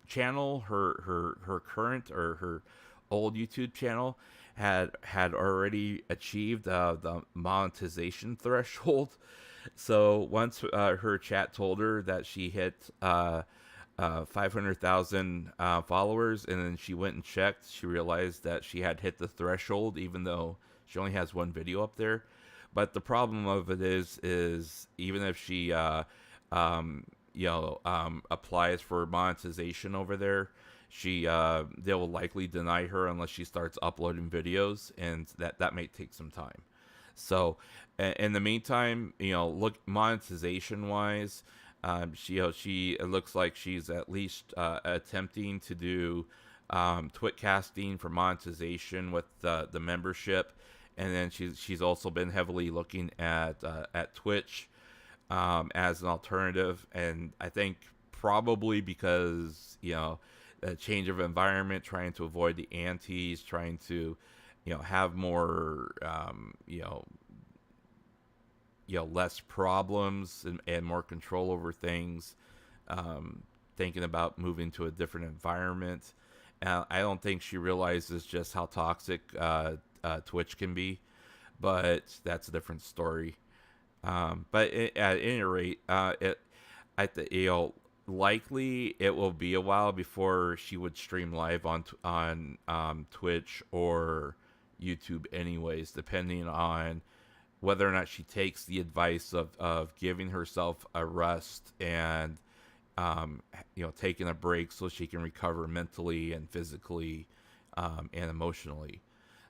channel, her current or her old YouTube channel had already achieved the monetization threshold. So once her chat told her that she hit 500,000 followers, and then she went and checked, she realized that she had hit the threshold, even though she only has one video up there. But the problem of it is even if she applies for monetization over there, they will likely deny her unless she starts uploading videos, and that may take some time. So in the meantime, look, monetization wise, it looks like she's at least attempting to do Twitcasting for monetization with the membership, and then she's also been heavily looking at Twitch as an alternative. And I think probably because a change of environment, trying to avoid the antis, trying to have more less problems and more control over things, thinking about moving to a different environment. I don't think she realizes just how toxic Twitch can be, but that's a different story. But at any rate, likely it will be a while before she would stream live on Twitch or YouTube, anyways, depending on whether or not she takes the advice of giving herself a rest and taking a break so she can recover mentally and physically and emotionally.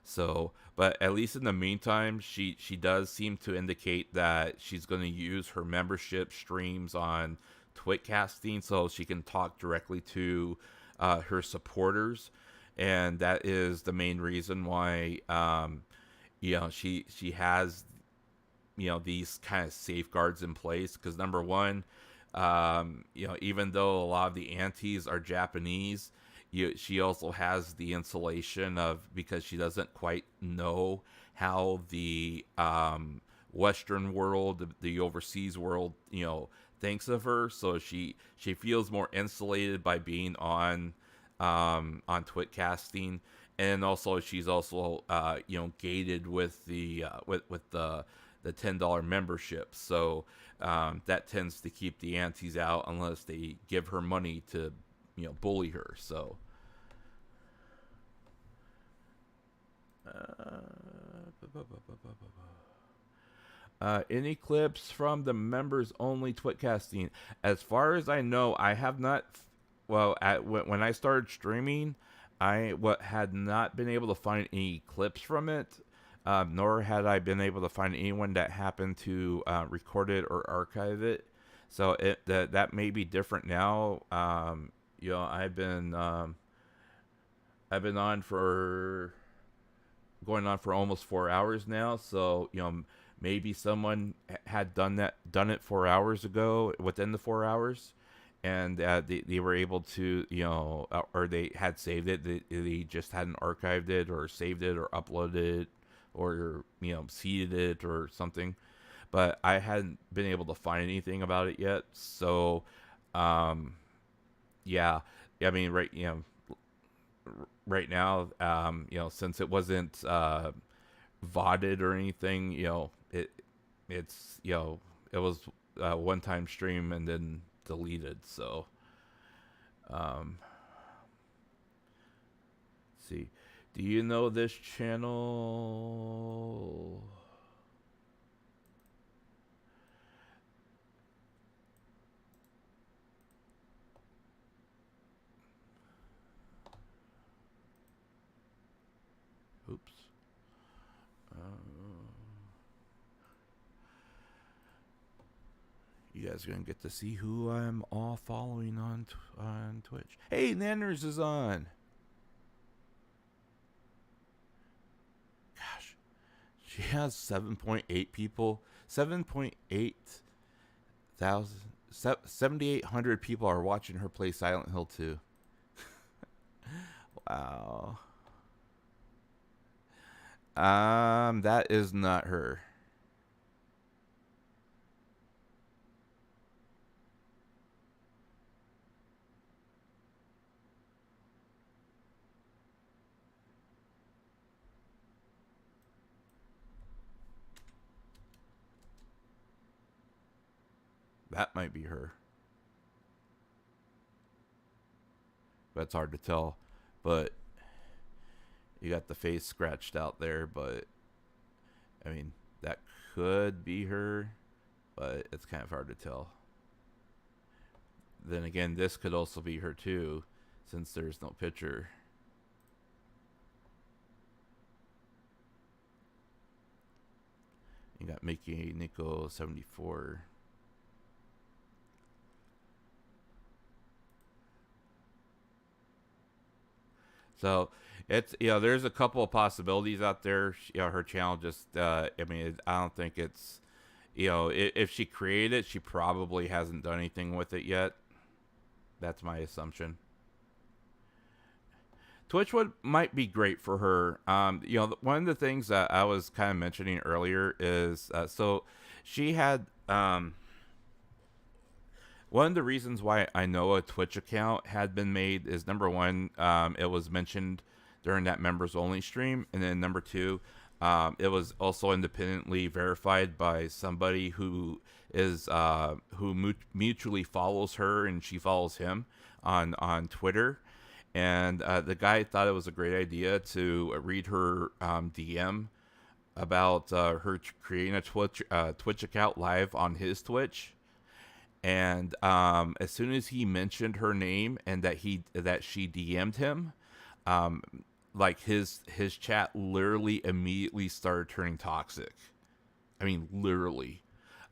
So, but at least in the meantime, she does seem to indicate that she's going to use her membership streams on Twitcasting so she can talk directly to her supporters, and that is the main reason why she has these kind of safeguards in place. Because number one, even though a lot of the aunties are Japanese, she also has the insulation because she doesn't quite know how the Western world, the overseas world, thinks of her. So she feels more insulated by being on Twitcasting, and also she's also gated with the $10 membership. So that tends to keep the aunties out unless they give her money to bully her. So any clips from the members only Twitcasting? As far as I know, I have not. Well, when I started streaming, I had not been able to find any clips from it, nor had I been able to find anyone that happened to record it or archive it. So that may be different now. I've been going on for almost 4 hours now. So maybe someone had done it 4 hours ago within the 4 hours, and they were able to or they had saved it. They just hadn't archived it or saved it or uploaded it or seeded it or something. But I hadn't been able to find anything about it yet. So yeah, I mean, right now, since it wasn't VODed or anything, it was a one-time stream and then deleted. So let's see, do you know this channel? Oops. You guys are gonna get to see who I'm all following on Twitch. Hey, Nanners is on. Gosh, she has 7.8 people. 7,800 people are watching her play Silent Hill 2. Wow. That is not her. That might be her. But it's hard to tell. But you got the face scratched out there, but I mean, that could be her, but it's kind of hard to tell. Then again, this could also be her too, since there's no picture. You got Mikeneko 74. So it's, there's a couple of possibilities out there. Her channel just, I mean, I don't think it's, if she created it, she probably hasn't done anything with it yet. That's my assumption. Twitch might be great for her. One of the things that I was kind of mentioning earlier is so she had one of the reasons why I know a Twitch account had been made is number one, it was mentioned during that members only stream, and then number two, it was also independently verified by somebody who is mutually follows her and she follows him on Twitter. And the guy thought it was a great idea to read her DM about her creating a Twitch account live on his Twitch. And as soon as he mentioned her name and that she DM'd him, like his chat literally immediately started turning toxic. I mean, literally.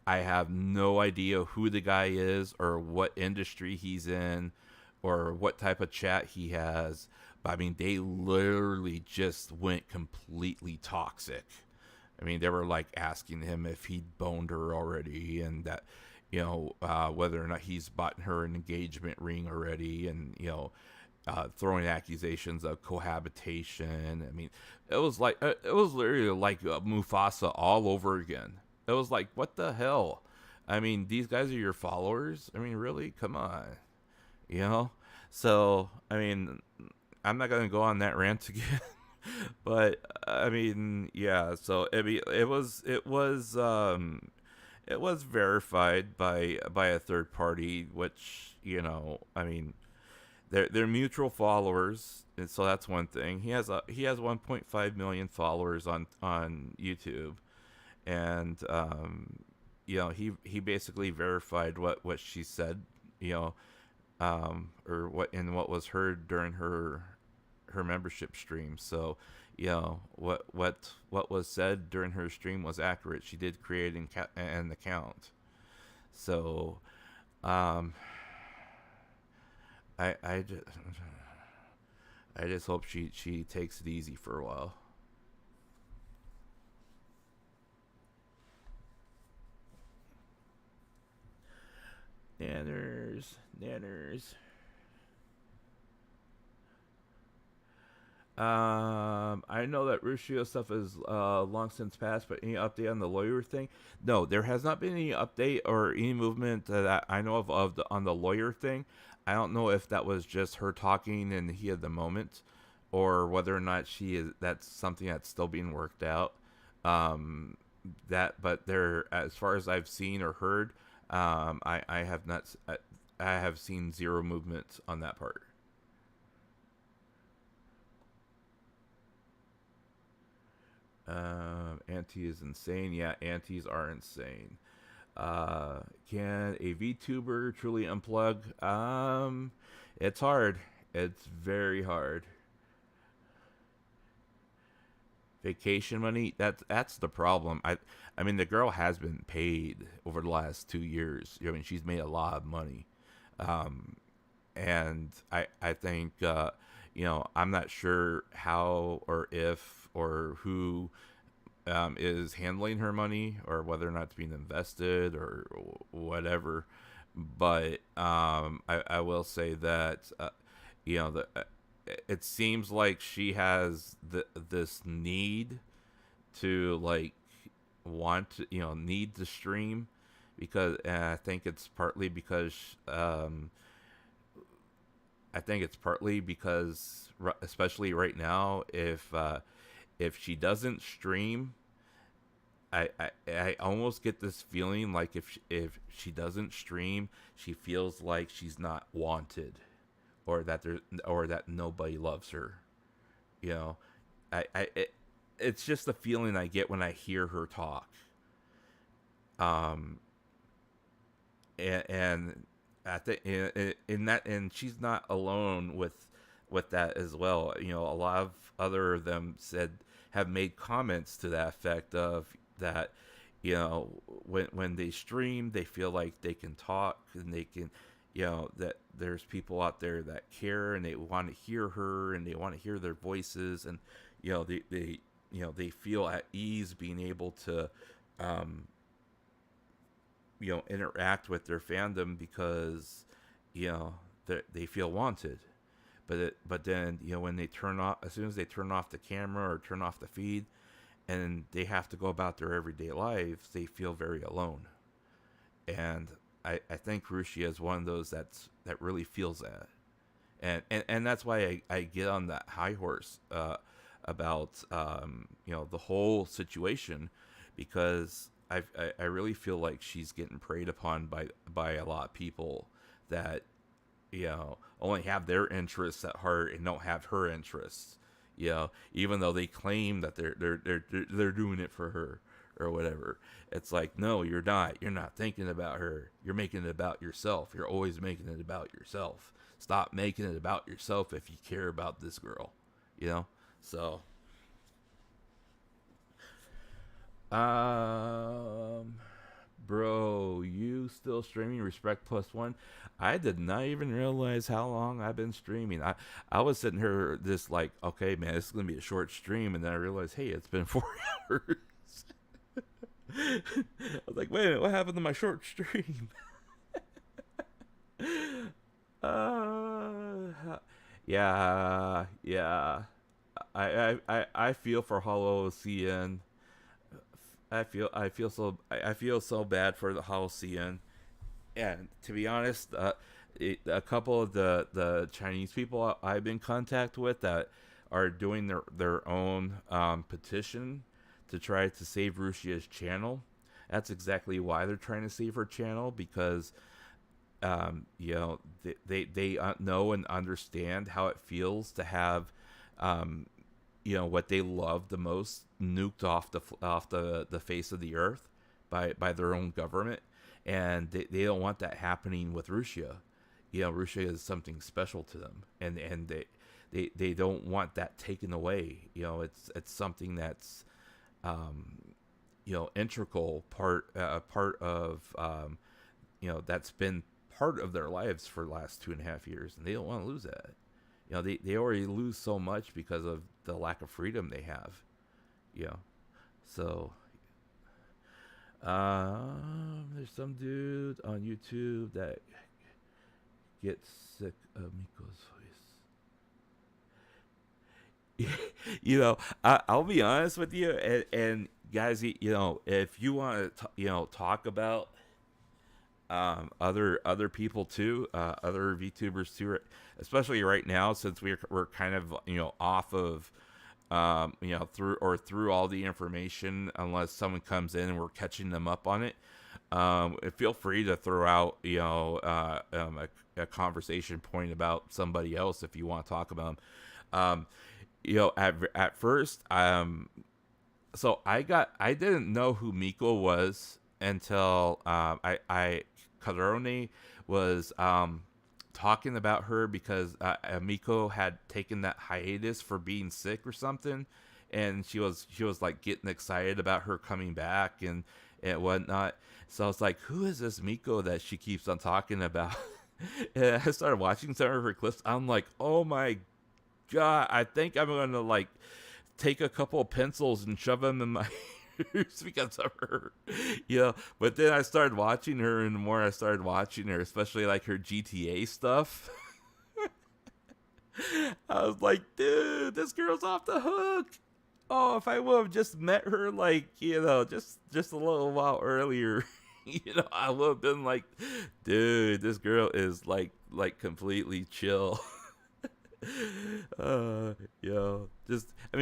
I have no idea who the guy is or what industry he's in or what type of chat he has. But I mean, they literally just went completely toxic. I mean, they were like asking him if he'd boned her already and that, whether or not he's bought her an engagement ring already, and, throwing accusations of cohabitation. I mean, it was literally like Mufasa all over again. It was like, what the hell? I mean, these guys are your followers? I mean, really? Come on. So, I mean, I'm not going to go on that rant again. But, I mean, yeah, so it was verified by a third party, which, I mean, they're mutual followers, and so that's one thing. He has 1.5 million followers on YouTube, and he basically verified what she said, or what was heard during her membership stream. So, what was said during her stream was accurate. She did create an account. So, I just hope she takes it easy for a while. Nanners. I know that Rushia stuff is long since passed, but any update on the lawyer thing? No, there has not been any update or any movement that I know of on the lawyer thing. I don't know if that was just her talking in the heat of the moment, or whether or not that's something that's still being worked out. But there, as far as I've seen or heard, I have not. I have seen zero movement on that part. Anti is insane. Yeah, antis are insane. Can a VTuber truly unplug? It's hard. It's very hard. Vacation money, that's the problem. I mean, the girl has been paid over the last 2 years. I mean, she's made a lot of money. And I think, I'm not sure how or if or who is handling her money, or whether or not it's being invested or whatever. But I will say that, it seems like she has this need to need to stream, because I think it's partly because especially right now, if she doesn't stream, I almost get this feeling like if she doesn't stream, she feels like she's not wanted, or that nobody loves her. It's just the feeling I get when I hear her talk. And I think in that, and she's not alone with that as well. A lot of other of them have made comments to that effect of that, when they stream, they feel like they can talk and they can, that there's people out there that care and they want to hear her and they want to hear their voices, and they feel at ease being able to interact with their fandom because they feel wanted. but then when they turn off, as soon as they turn off the camera or turn off the feed, and they have to go about their everyday lives, they feel very alone. And I think Rushia is one of those that really feels that. And that's why I get on that high horse about the whole situation, because I really feel like she's getting preyed upon by a lot of people that only have their interests at heart and don't have her interests. Even though they claim that they're doing it for her or whatever. It's like, no, you're not. You're not thinking about her. You're making it about yourself. You're always making it about yourself. Stop making it about yourself if you care about this girl. So bro, you still streaming Respect +1? I did not even realize how long I've been streaming. I was sitting here just like, okay, man, this is gonna be a short stream, and then I realized, hey, it's been 4 hours. I was like, wait a minute, what happened to my short stream? Yeah. I feel for Hollow CN. I feel so bad for the Hollow CN. And to be honest, a couple of the Chinese people I've been in contact with that are doing their own petition to try to save Rushia's channel. That's exactly why they're trying to save her channel, because they know and understand how it feels to have what they love the most nuked off the face of the earth by their own government, and they don't want that happening with Rushia. Rushia is something special to them, and they don't want that taken away. It's something that's integral part of that's been part of their lives for the last 2.5 years, and they don't want to lose that. They already lose so much because of the lack of freedom they have. So there's some dude on YouTube that gets sick of Miko's voice. I'll be honest with you, and guys, if you want to talk about other people too, other VTubers too, especially right now, since we're kind of off of through all the information, unless someone comes in and we're catching them up on it. Feel free to throw out a conversation point about somebody else if you want to talk about them. At first, so I didn't know who Miko was until Karone was talking about her, because Miko had taken that hiatus for being sick or something, and she was like getting excited about her coming back and whatnot. So I was like, who is this Miko that she keeps on talking about? And I started watching some of her clips. I'm like, oh my god, I think I'm gonna like take a couple of pencils and shove them in my ears because of her. But then I started watching her, and the more I started watching her, especially like her GTA stuff, I was like, dude, this girl's off the hook. Oh, if I would have just met her like, just a little while earlier, I would have been like, dude, this girl is like completely chill.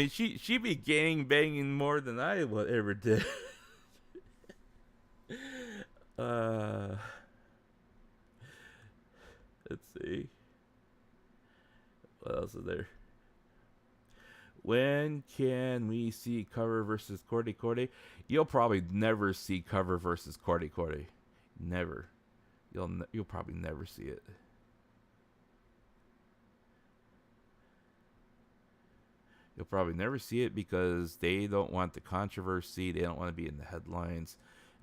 She be gang banging more than I would ever did. Let's see, what else is there? When can we see Cover versus Cordy Cordy? You'll probably never see Cover versus Cordy Cordy. Never. You'll probably never see it. You'll probably never see it because they don't want the controversy. They don't want to be in the headlines.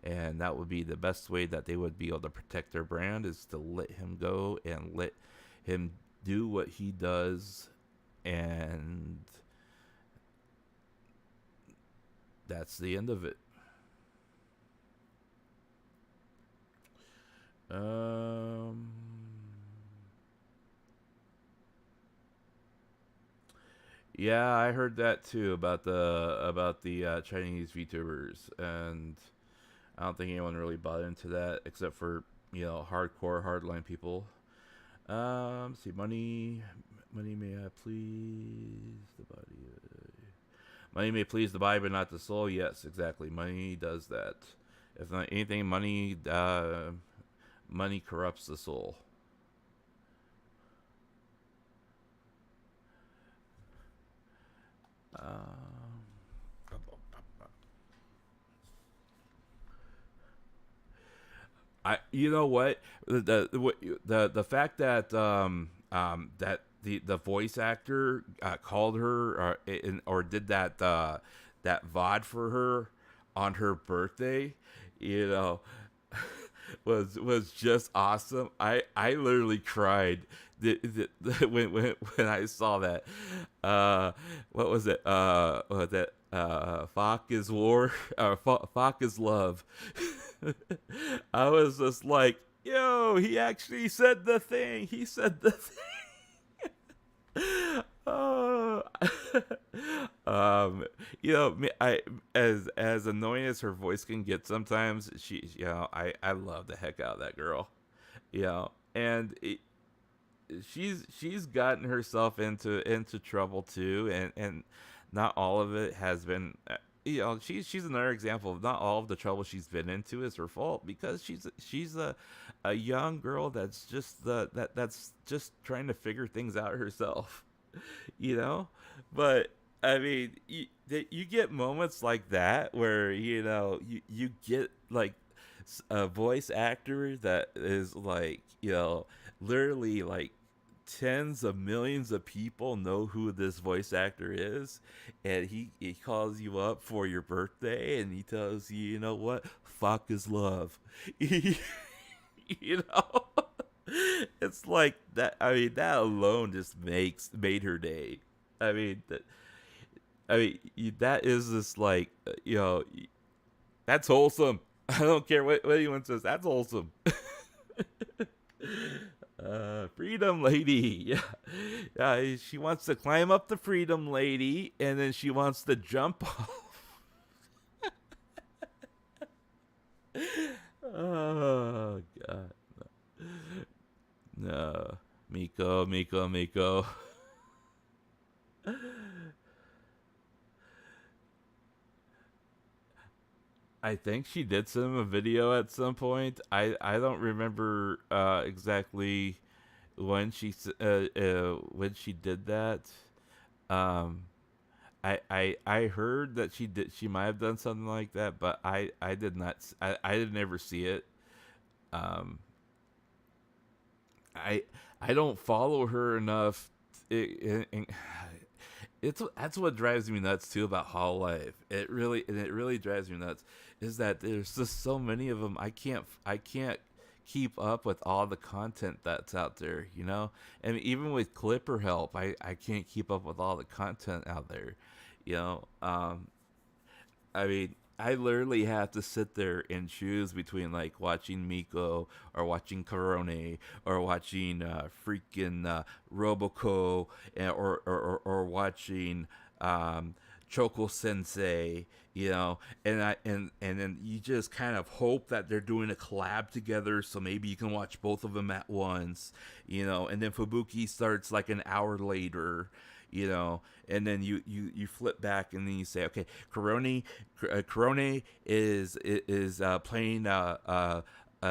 And that would be the best way that they would be able to protect their brand, is to let him go and let him do what he does. And that's the end of it. Yeah, I heard that too about the Chinese VTubers, and I don't think anyone really bought into that except for hardcore hardline people. See, money may please the body. Money may please the body, but not the soul. Yes, exactly. Money does that. If not anything, money corrupts the soul. You know what, the fact that that the voice actor called her or did that VOD for her on her birthday, was just awesome. I literally cried when I saw that. What was it? Fok is war, or Fok is love. I was just like, yo, he actually said the thing. He said the thing. Oh, I as annoying as her voice can get sometimes, I love the heck out of that girl, and she's gotten herself into trouble too, and not all of it has been. She's another example of not all of the trouble she's been into is her fault, because she's a young girl that's just that's just trying to figure things out herself, But I mean, you get moments like that where you get like a voice actor that is like literally like tens of millions of people know who this voice actor is, and he calls you up for your birthday and he tells you, what, fuck is love. It's like that. I mean, that alone just made her day. I mean that is just like, that's wholesome. I don't care what anyone says, that's wholesome. Freedom lady. Yeah. She wants to climb up the freedom lady, and then she wants to jump off. Oh god. No. Miko. I think she did send him a video at some point. I don't remember exactly when she did that. I heard that she might have done something like that, but I did not. I did never see it. I don't follow her enough. That's what drives me nuts too about Hololive. It really drives me nuts is that there's just so many of them. I can't keep up with all the content that's out there, and even with Clipper help, I can't keep up with all the content out there, I mean, I literally have to sit there and choose between like watching Miko or watching Korone or watching freaking Roboco, or watching Choco Sensei, and then you just kind of hope that they're doing a collab together, so maybe you can watch both of them at once, and then Fubuki starts like an hour later, and then you flip back and then you say, okay, Korone is playing a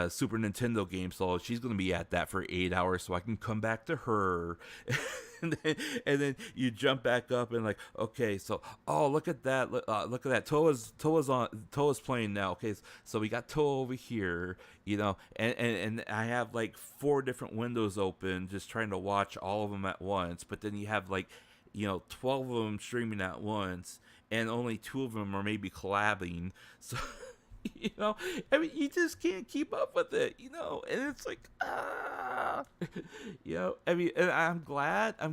Super Nintendo game, so she's gonna be at that for 8 hours, so I can come back to her. and then you jump back up and like, okay, so look at that, Toa's playing now. Okay, so we got Toa over here, and I have like 4 different windows open, just trying to watch all of them at once. But then you have like 12 of them streaming at once, and only 2 of them are maybe collabing. So I mean, you just can't keep up with it, and it's like, I mean, and I'm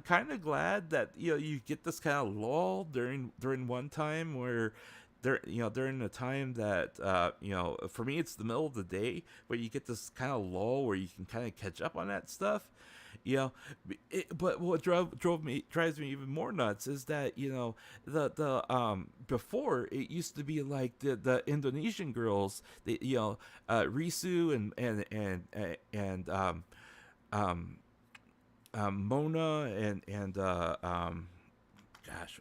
kind of glad that, you get this kind of lull during one time where during the time that, for me, it's the middle of the day where you get this kind of lull where you can kind of catch up on that stuff. but what drives me even more nuts is that the before it used to be like the Indonesian girls, Risu and Mona and gosh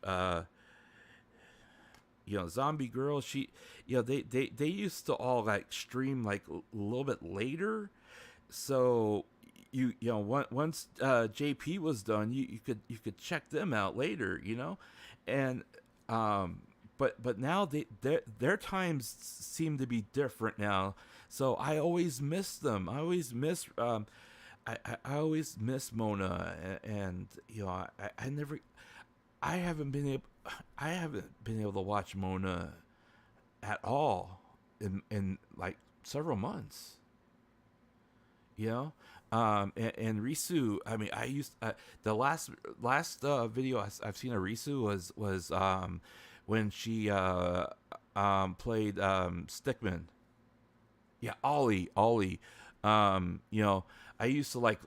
zombie girl, she they used to all like stream like a little bit later, so once JP was done, you could check them out later, and but now their times seem to be different now, so I always miss them. I always miss I always miss Mona, and I never I haven't been able to watch Mona at all in like several months. And Risu, I mean, I used the last video I've seen of Risu was when she played Stickman. Yeah, Ollie. I used to like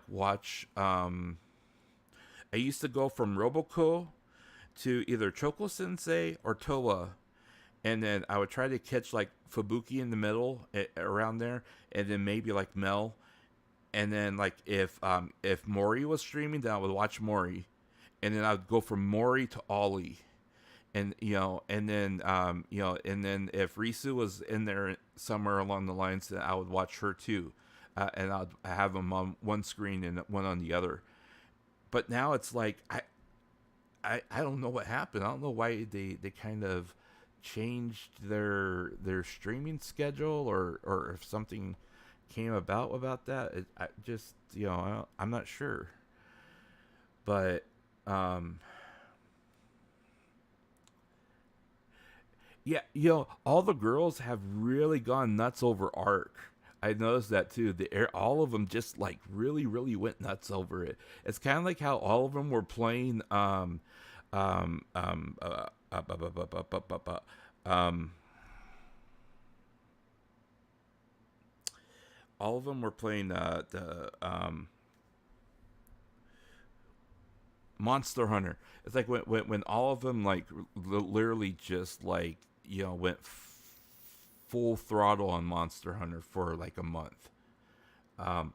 watch. I used to go from Roboco to either Choco Sensei or Toa, and then I would try to catch like Fubuki in the middle around there, and then maybe like Mel, and then like if Mori was streaming, then I would watch Mori, and then I would go from Mori to Ollie, and and then if Risu was in there somewhere along the lines, then I would watch her too, and I'd have them on one screen and one on the other. But now it's like I don't know what happened. I don't know why they kind of changed their streaming schedule, or if something came about that. I just I'm not sure. But yeah, all the girls have really gone nuts over Arc. I noticed that too. All of them just like really went nuts over it. It's kind of like how all of them were playing all of them were playing the Monster Hunter. It's like when all of them like literally just like went full throttle on Monster Hunter for like a month. I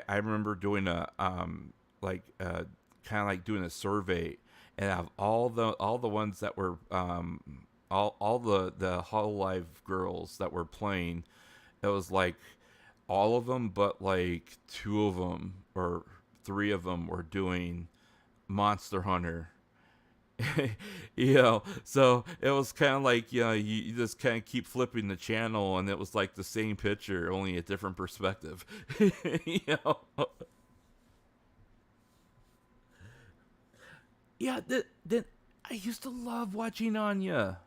remember doing a kind of like doing a survey, and of all the ones that were all the Hololive girls that were playing, it was like all of them but like 2 of them or 3 of them were doing Monster Hunter. So it was kind of like you just kind of keep flipping the channel, and it was like the same picture, only a different perspective. Yeah, that I used to love watching Anya.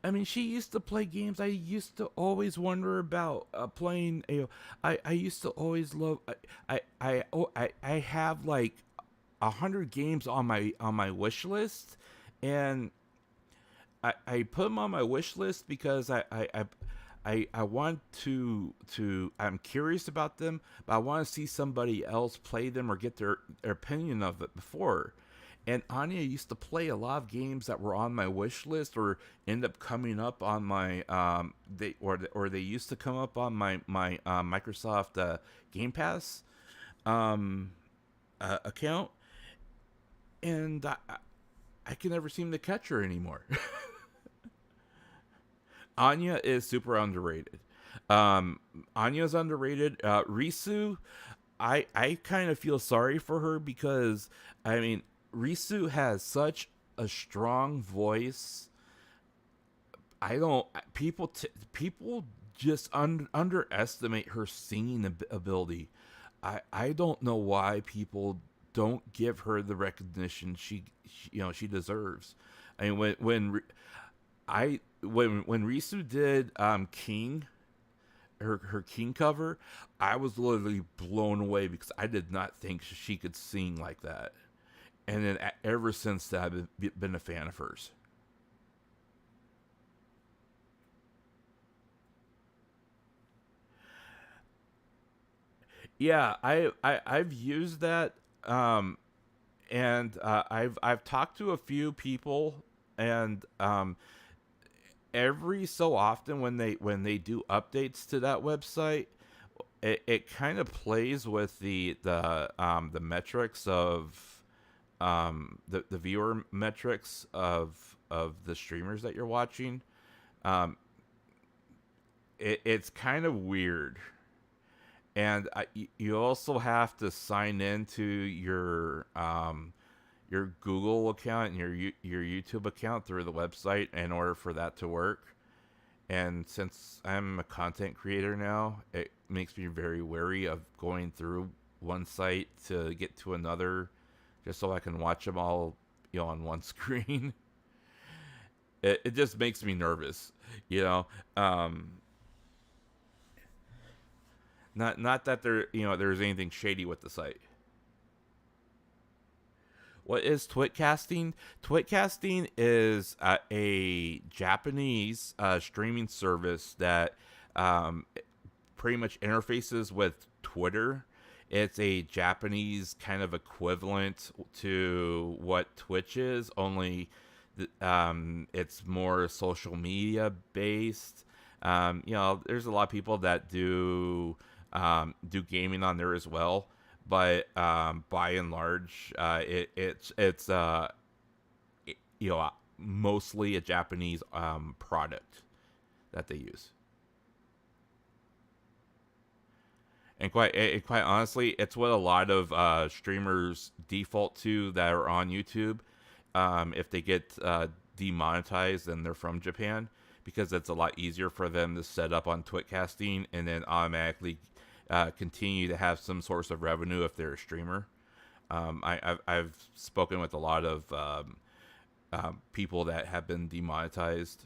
I mean, she used to play games I used to always wonder about playing. I used to always love. I have like 100 games on my wish list, and I put them on my wish list because I want to I'm curious about them, but I want to see somebody else play them or get their opinion of it before. And Anya used to play a lot of games that were on my wish list or end up coming up on my they used to come up on my Microsoft Game Pass account, and I can never seem to catch her anymore. Anya is super underrated. Anya's underrated. Risu, I kind of feel sorry for her because I mean Risu has such a strong voice. People just underestimate her singing ability. I don't know why people don't give her the recognition she deserves. I mean when Risu did King, her King cover, I was literally blown away because I did not think she could sing like that. And then ever since that, I've been a fan of hers. Yeah, I've used that, and I've talked to a few people, and every so often when they do updates to that website, it kind of plays with the metrics of the viewer metrics of the streamers that you're watching. Um, it's kind of weird. And you also have to sign into your Google account and your YouTube account through the website in order for that to work. And since I'm a content creator now, it makes me very wary of going through one site to get to another, just so I can watch them all, on one screen. It just makes me nervous, you know. Not that there's anything shady with the site. What is Twitcasting? Twitcasting is a Japanese streaming service that pretty much interfaces with Twitter. It's a Japanese kind of equivalent to what Twitch is, only it's more social media based. There's a lot of people that do gaming on there as well, but by and large, it's mostly a Japanese product that they use. And quite honestly, it's what a lot of streamers default to that are on YouTube. If they get demonetized and they're from Japan, because it's a lot easier for them to set up on Twitcasting and then automatically continue to have some source of revenue if they're a streamer. I've spoken with a lot of people that have been demonetized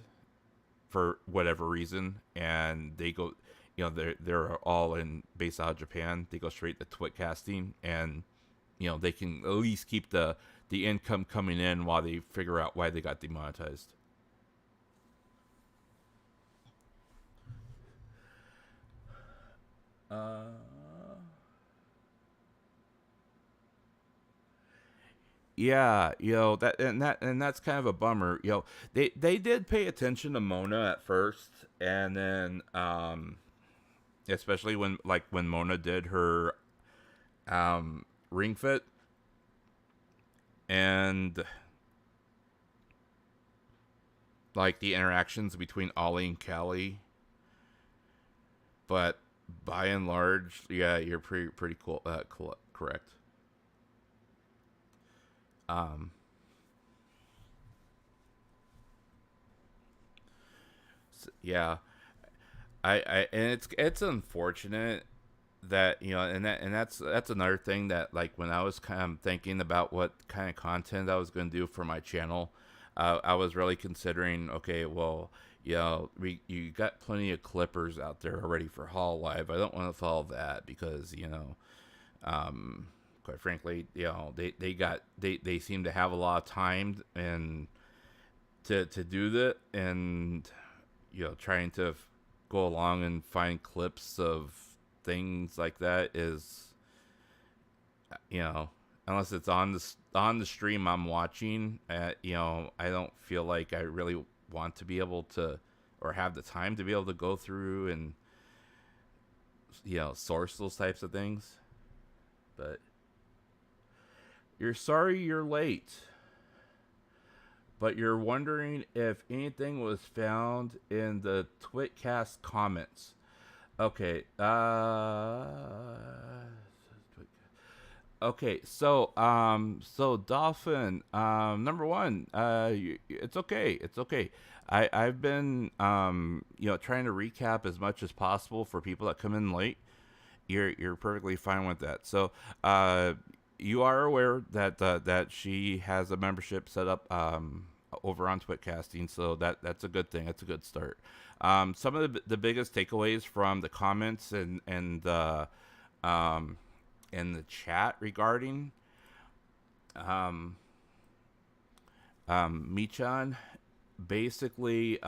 for whatever reason, and they go, they're all based out of Japan. They go straight to Twitcasting, and they can at least keep the income coming in while they figure out why they got demonetized. Yeah, that's kind of a bummer. They did pay attention to Mona at first, and then especially when Mona did her Ring Fit, and like the interactions between Ollie and Callie. But by and large, yeah, you're pretty cool. Correct. Yeah, and it's unfortunate that that's another thing that, like, when I was kind of thinking about what kind of content I was going to do for my channel, I was really considering, okay, well, you got plenty of clippers out there already for Hall Live. I don't want to follow that because quite frankly, they seem to have a lot of time and to do that, and trying to go along and find clips of things like that is, unless it's on the stream I'm watching, I don't feel like I really want to be able to, or have the time to be able to go through and source those types of things. But you're sorry you're late, but you're wondering if anything was found in the Twitcast comments. Okay, okay, so Dolphin, number one, it's okay. I've been trying to recap as much as possible for people that come in late. You're perfectly fine with that. So you are aware that she has a membership set up over on Twitcasting, so that's a good thing. That's a good start. Some of the biggest takeaways from the comments and the in the chat regarding Michan, basically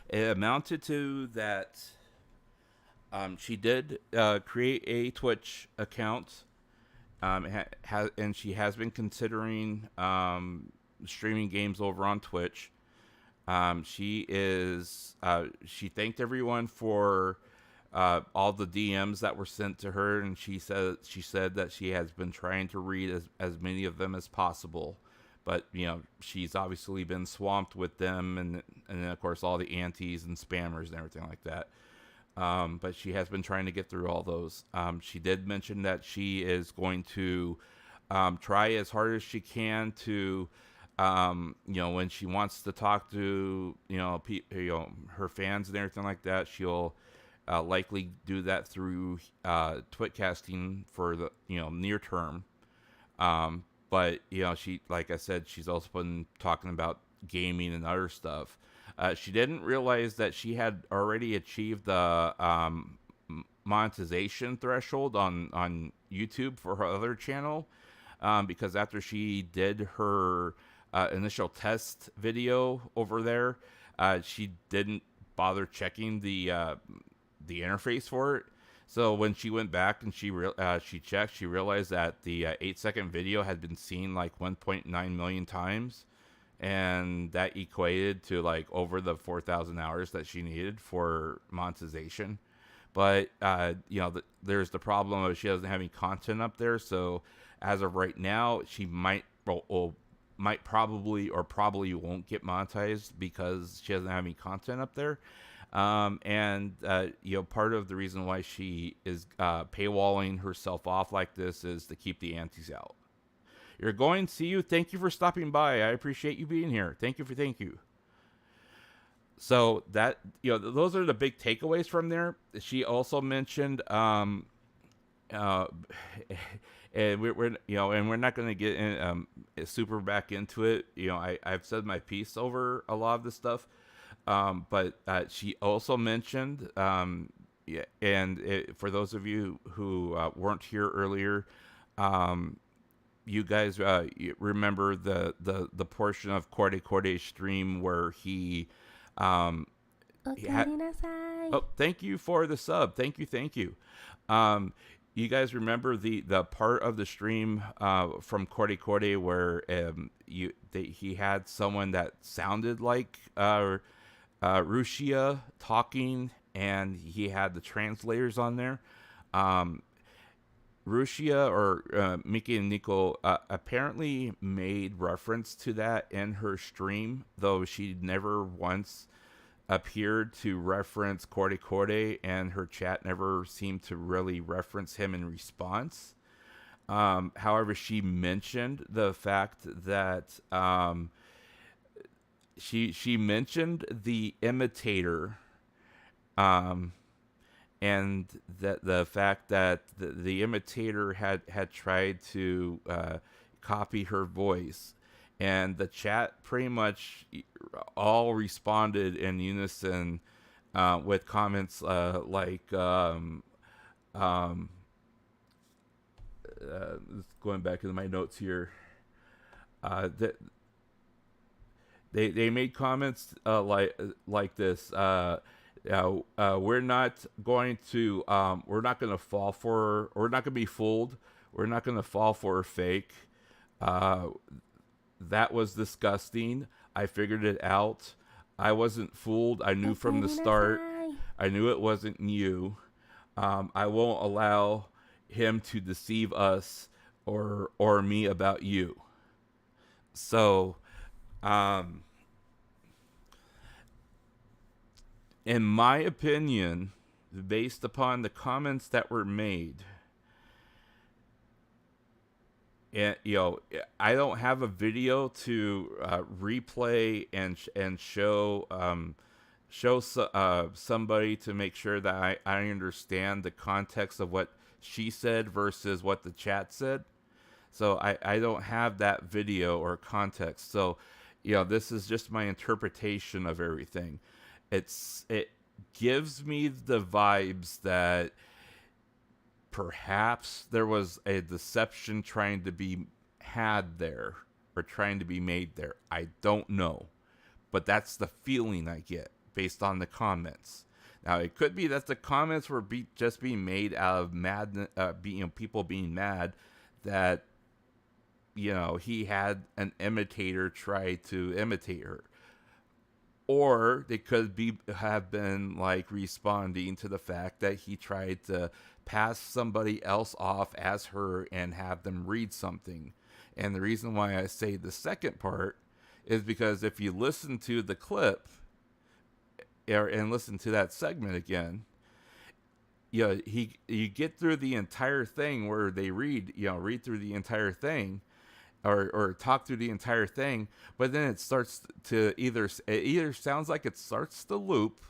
it amounted to that She did create a Twitch account, and she has been considering streaming games over on Twitch. She thanked everyone for all the DMs that were sent to her, and she said that she has been trying to read as many of them as possible, but she's obviously been swamped with them, and then of course all the antis and spammers and everything like that. But she has been trying to get through all those. She did mention that she is going to try as hard as she can to, when she wants to talk to, her fans and everything like that, she'll likely do that through Twitcasting for the, near term. But, she, like I said, she's also been talking about gaming and other stuff. She didn't realize that she had already achieved the monetization threshold on YouTube for her other channel, because after she did her initial test video over there, she didn't bother checking the interface for it. So when she went back and she checked, she realized that the 8-second video had been seen like 1.9 million times. And that equated to like over the 4,000 hours that she needed for monetization. But, there's the problem of she doesn't have any content up there. So as of right now, she might probably won't get monetized because she doesn't have any content up there. And part of the reason why she is paywalling herself off like this is to keep the antis out. You're going, see you. Thank you for stopping by. I appreciate you being here. Thank you. So that, those are the big takeaways from there. She also mentioned, and we're not going to get in, super back into it. I've said my piece over a lot of this stuff. But she also mentioned, for those of you who weren't here earlier, you guys remember the portion of Kore stream where he oh, thank you for the sub. Thank you. You guys remember the part of the stream from Kore where he had someone that sounded like Rushia talking, and he had the translators on there. Rushia or Mikeneko apparently made reference to that in her stream, though she never once appeared to reference Kore, and her chat never seemed to really reference him in response. However, she mentioned the fact that she mentioned the imitator, and that the fact that the imitator had tried to copy her voice, and the chat pretty much all responded in unison with comments like going back into my notes here, that they made comments like this. We're not going to be fooled. We're not going to fall for a fake. That was disgusting. I figured it out. I wasn't fooled. I knew from the start. I knew it wasn't you. I won't allow him to deceive us or me about you. So, in my opinion, based upon the comments that were made, and I don't have a video to replay and show somebody to make sure that I understand the context of what she said versus what the chat said. So I don't have that video or context. So this is just my interpretation of everything. It gives me the vibes that perhaps there was a deception trying to be had there or trying to be made there. I don't know, but that's the feeling I get based on the comments. Now, it could be that the comments were just being made out of madness, people being mad that, he had an imitator try to imitate her. Or they could have been like responding to the fact that he tried to pass somebody else off as her and have them read something. And the reason why I say the second part is because if you listen to the clip and listen to that segment again, you get through the entire thing where they read through the entire thing, or talk through the entire thing, but then it starts to either sounds like it starts to loop,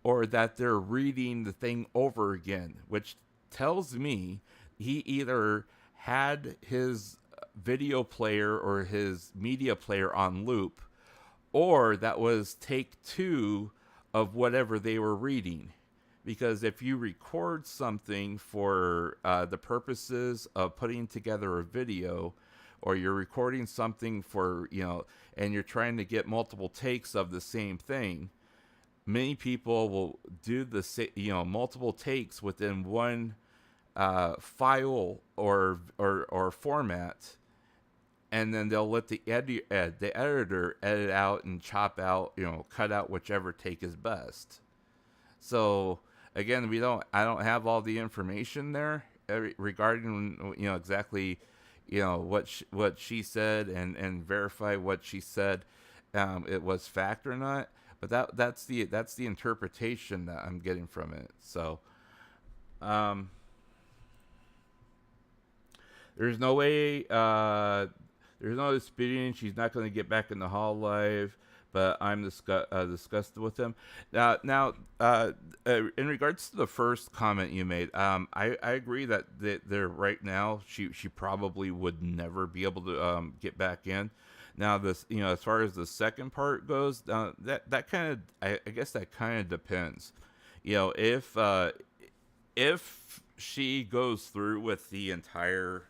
or that they're reading the thing over again, which tells me he either had his video player or his media player on loop, or that was take 2 of whatever they were reading. Because if you record something for the purposes of putting together a video, or you're recording something for, and you're trying to get multiple takes of the same thing, many people will do multiple takes within one file or format, and then they'll let the editor edit out and chop out, cut out whichever take is best. So again, I don't have all the information there regarding, exactly, what she said, and verify what she said, it was fact or not. But that's the interpretation that I'm getting from it. So, there's no way, there's no disputing she's not going to get back in the Hall Live, but I'm disgusted with him. Now, in regards to the first comment you made, I agree that they're right now, she probably would never be able to get back in. Now, this, as far as the second part goes, that kind of, I guess that kind of depends. If she goes through with the entire,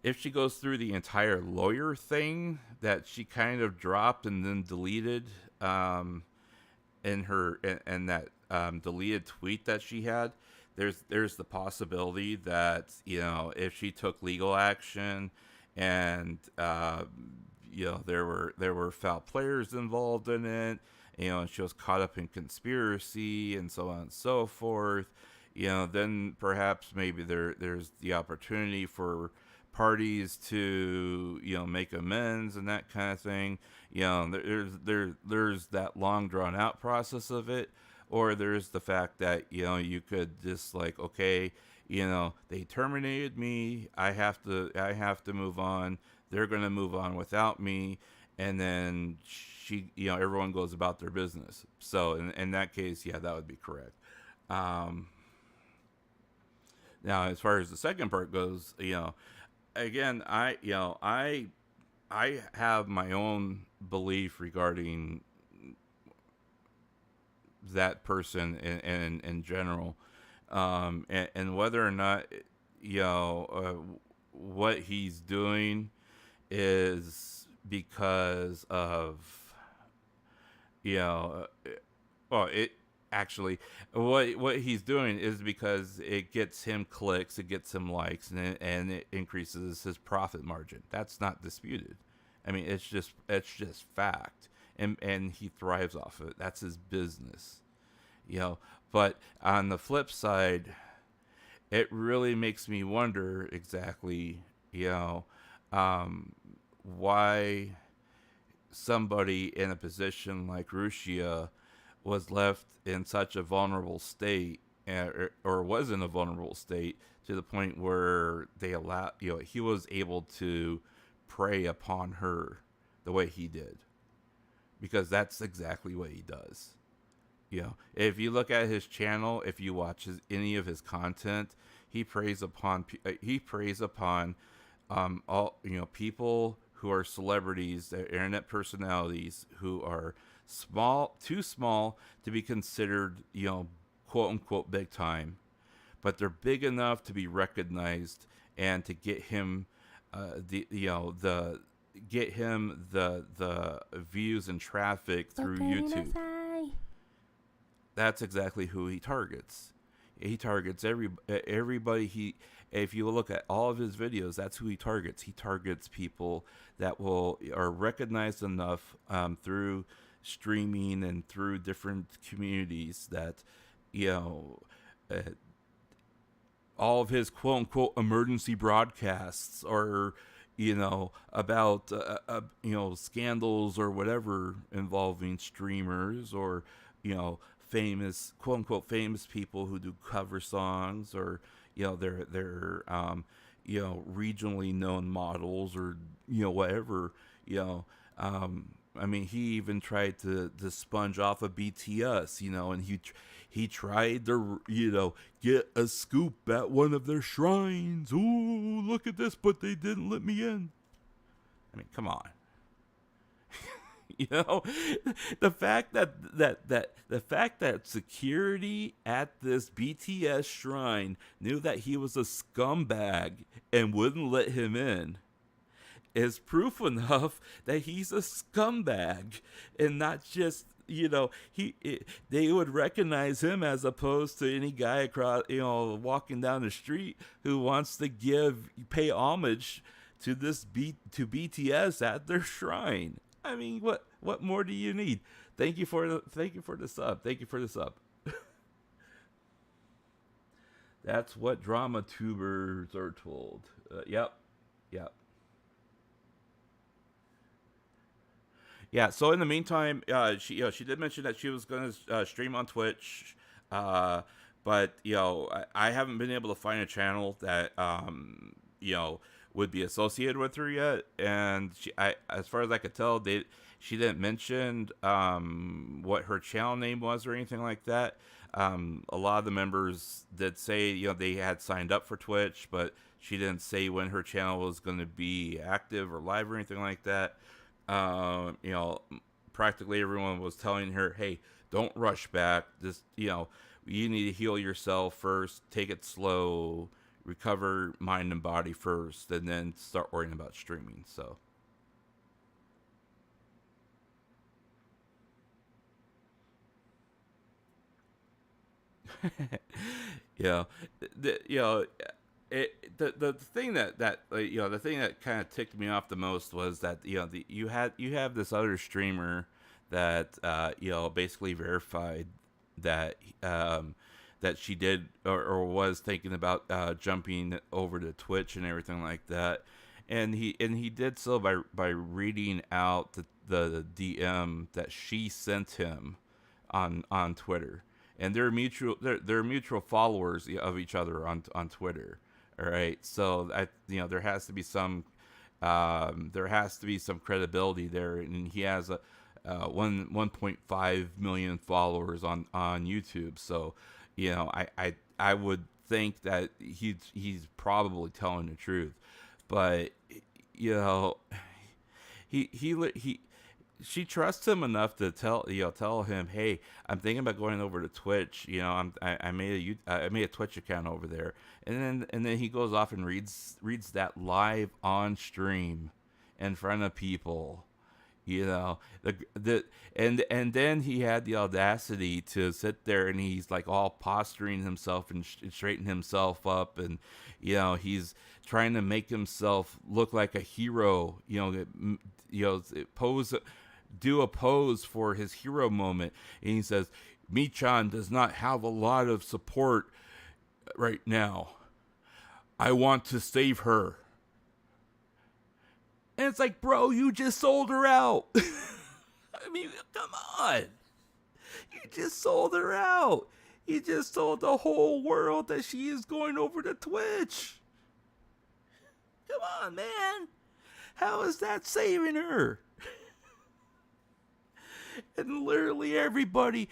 if she goes through the entire lawyer thing that she kind of dropped and then deleted, in that deleted tweet that she had, there's the possibility that, if she took legal action and there were foul players involved in it, and she was caught up in conspiracy and so on and so forth, then perhaps maybe there's the opportunity for parties to make amends and that kind of thing. There's that long drawn out process of it, or there's the fact that you could just like, okay, they terminated me, I have to move on, they're going to move on without me, and then everyone goes about their business. So in that case, yeah, that would be correct. Now, as far as the second part goes, again, I have my own belief regarding that person in general, and whether or not what he's doing is because of actually, what he's doing is because it gets him clicks, it gets him likes, and it increases his profit margin. That's not disputed. I mean, it's just fact, and he thrives off of it. That's his business, But on the flip side, it really makes me wonder exactly, why somebody in a position like Rushia was left in such a vulnerable state, or was in a vulnerable state, to the point where they he was able to prey upon her the way he did, because that's exactly what he does. If you look at his channel, if you watch any of his content, he preys upon all people who are celebrities, they're internet personalities who are too small to be considered, quote unquote big time, but they're big enough to be recognized and to get him the views and traffic through YouTube. that's exactly who he targets. He targets everybody. If you look at all of his videos, that's who he targets. He targets people that are recognized enough through streaming and through different communities that, you know, all of his quote unquote emergency broadcasts are, you know, about you know, scandals or whatever involving streamers, or, you know, famous, quote unquote famous people who do cover songs, or, you know, they're you know, regionally known models, or, you know, whatever, you know. I mean, he even tried to sponge off of BTS, you know, and he tried to, you know, get a scoop at one of their shrines. Ooh, look at this, but they didn't let me in. I mean, come on. You know, the fact that security at this BTS shrine knew that he was a scumbag and wouldn't let him in is proof enough that he's a scumbag, and not just, you know, they would recognize him as opposed to any guy across, you know, walking down the street who wants to pay homage to BTS at their shrine. I mean, what more do you need? Thank you for the sub. Thank you for the sub. That's what drama tubers are told. Yep. Yeah. So in the meantime, she did mention that she was going to stream on Twitch, but, you know, I haven't been able to find a channel that you know, would be associated with her yet, and as far as I could tell, she didn't mention what her channel name was or anything like that. A lot of the members did say, you know, they had signed up for Twitch, but she didn't say when her channel was going to be active or live or anything like that. You know, practically everyone was telling her, hey, don't rush back. Just, you know, you need to heal yourself first. Take it slow. Recover mind and body first, and then start worrying about streaming. So. Yeah, the thing that you know, the thing that kind of ticked me off the most was that, you know, you have this other streamer that you know, basically verified that that she did or was thinking about jumping over to Twitch and everything like that, and he did so by reading out the DM that she sent him on Twitter. And they're mutual followers of each other on Twitter. All right, so you know, there has to be some credibility there, and he has a 1.5 million followers on YouTube. So, you know, I would think that he's probably telling the truth, but, you know, she trusts him enough to tell him, hey, I'm thinking about going over to Twitch. You know, I made a Twitch account over there, and then he goes off and reads that live on stream in front of people. You know, and then he had the audacity to sit there, and he's like all posturing himself and straighten himself up, and, you know, he's trying to make himself look like a hero. You know, do a pose for his hero moment, and he says, "Mi-chan does not have a lot of support right now. I want to save her." And it's like, bro, you just sold her out. I mean, come on. You just sold her out. You just told the whole world that she is going over to Twitch. Come on, man. How is that saving her? And literally everybody,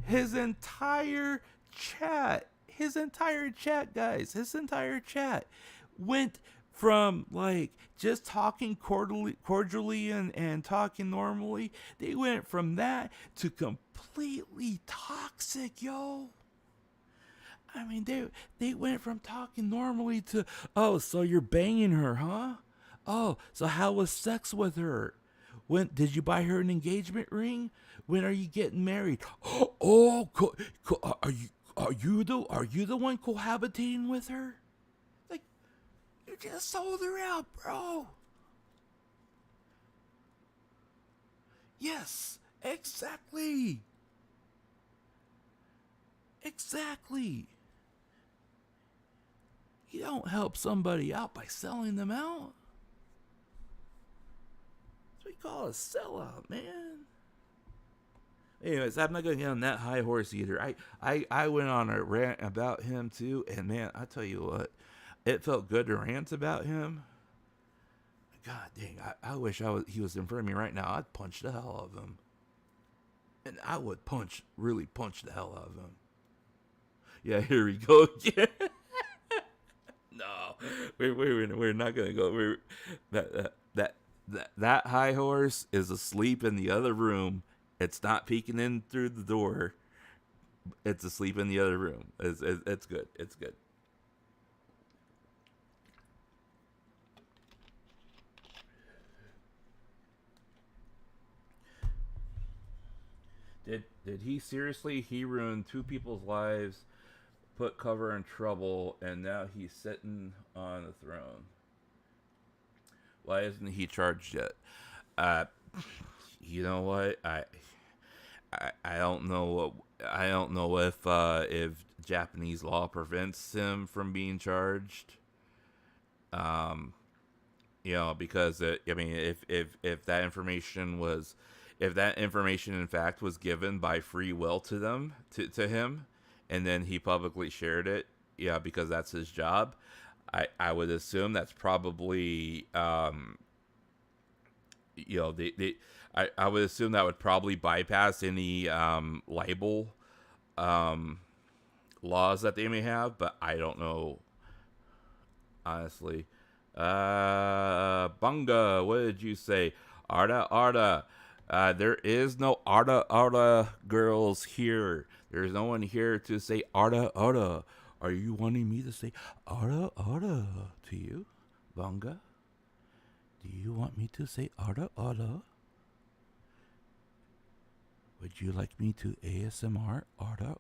his entire chat, guys, his entire chat went from, like, just talking cordially and talking normally. They went from that to completely toxic, yo. I mean, they went from talking normally to, oh, so you're banging her, huh? Oh, so how was sex with her? When did you buy her an engagement ring? When are you getting married? Are you the one cohabitating with her? Like, you just sold her out, bro. Yes, exactly. Exactly. You don't help somebody out by selling them out. That's what we call a sellout, man. Anyways, I'm not gonna get on that high horse either. I went on a rant about him too, and man, I tell you what, it felt good to rant about him. God dang, I wish he was in front of me right now. I'd punch the hell out of him. And I would really punch the hell out of him. Yeah, here we go again. No, we're not gonna go. That high horse is asleep in the other room. It's not peeking in through the door. It's asleep in the other room. It's good. It's good. Did he seriously? He ruined 2 people's lives, put Cover in trouble, and now he's sitting on the throne. Why isn't he charged yet? You know what? I don't know if Japanese law prevents him from being charged. Because if that information in fact was given by free will to him, and then he publicly shared it, because that's his job, I would assume that's probably I would assume that would probably bypass any libel laws that they may have, but I don't know, honestly. Bunga, what did you say? Arda. There is no Arda girls here. There's no one here to say Arda. Are you wanting me to say Arda to you, Bunga? Do you want me to say Arda? Would you like me to ASMR Arda?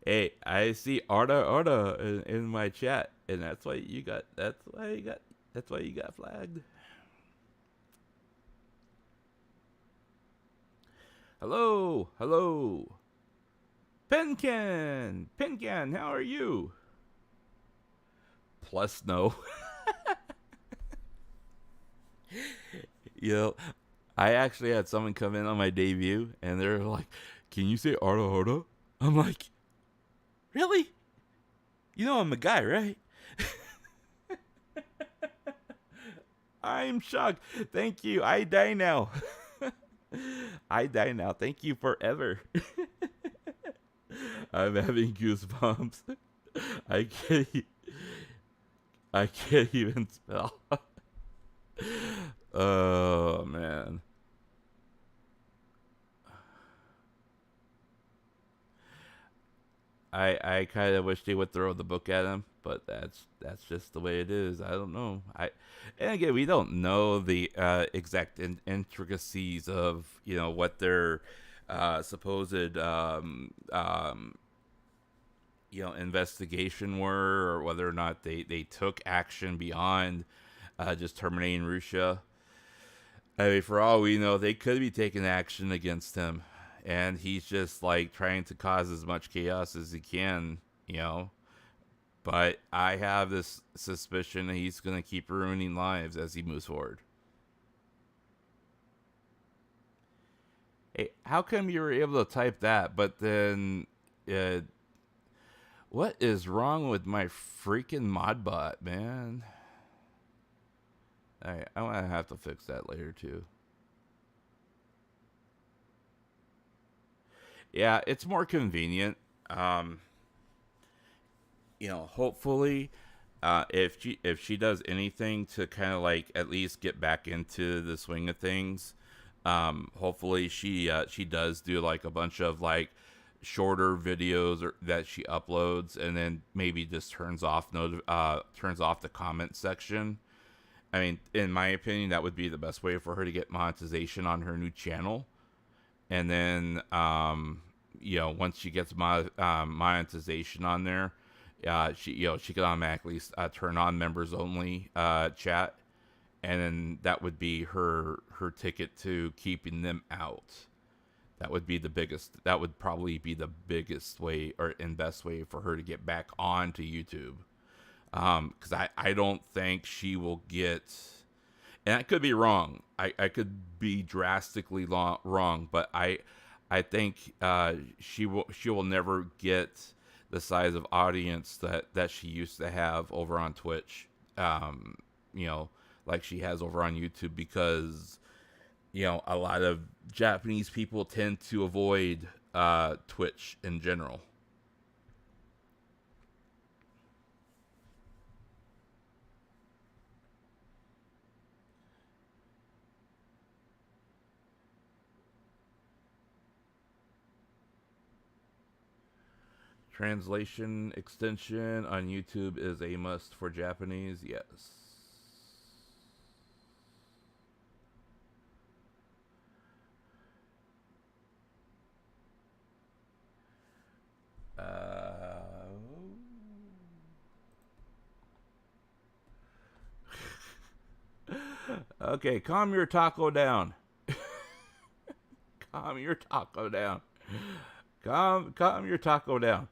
Hey, I see Arda in my chat, and that's why you got flagged. Hello. Pencan, how are you? Plus no. I actually had someone come in on my debut, and they're like, "Can you say Arda?" I'm like, "Really? You know I'm a guy, right?" I'm shocked. Thank you. I die now. Thank you forever. I'm having goosebumps. I can't even spell. Oh man. I kind of wish they would throw the book at him, but that's just the way it is. I don't know. And again, we don't know the exact intricacies of what their supposed investigation were, or whether or not they took action beyond just terminating Rushia. I mean, for all we know, they could be taking action against him, and he's just like trying to cause as much chaos as he can, But I have this suspicion that he's going to keep ruining lives as he moves forward. Hey, how come you were able to type that, but then what is wrong with my freaking modbot, man? I'm going to have to fix that later, too. Yeah, it's more convenient. Hopefully, if she does anything to kind of like at least get back into the swing of things, hopefully she does do like a bunch of like shorter videos that she uploads, and then maybe just turns off the comment section. I mean, in my opinion, that would be the best way for her to get monetization on her new channel. And then, once she gets monetization on there, she could automatically turn on members only chat, and then that would be her ticket to keeping them out. That would probably be the biggest way and best way for her to get back onto YouTube. Because I don't think she will get, and I could be wrong. I could be drastically wrong, but I think she will never get the size of audience that she used to have over on Twitch. Like she has over on YouTube, because a lot of Japanese people tend to avoid Twitch in general. Translation extension on YouTube is a must for Japanese, yes. Okay, calm your taco down. Calm your taco down. Calm your taco down.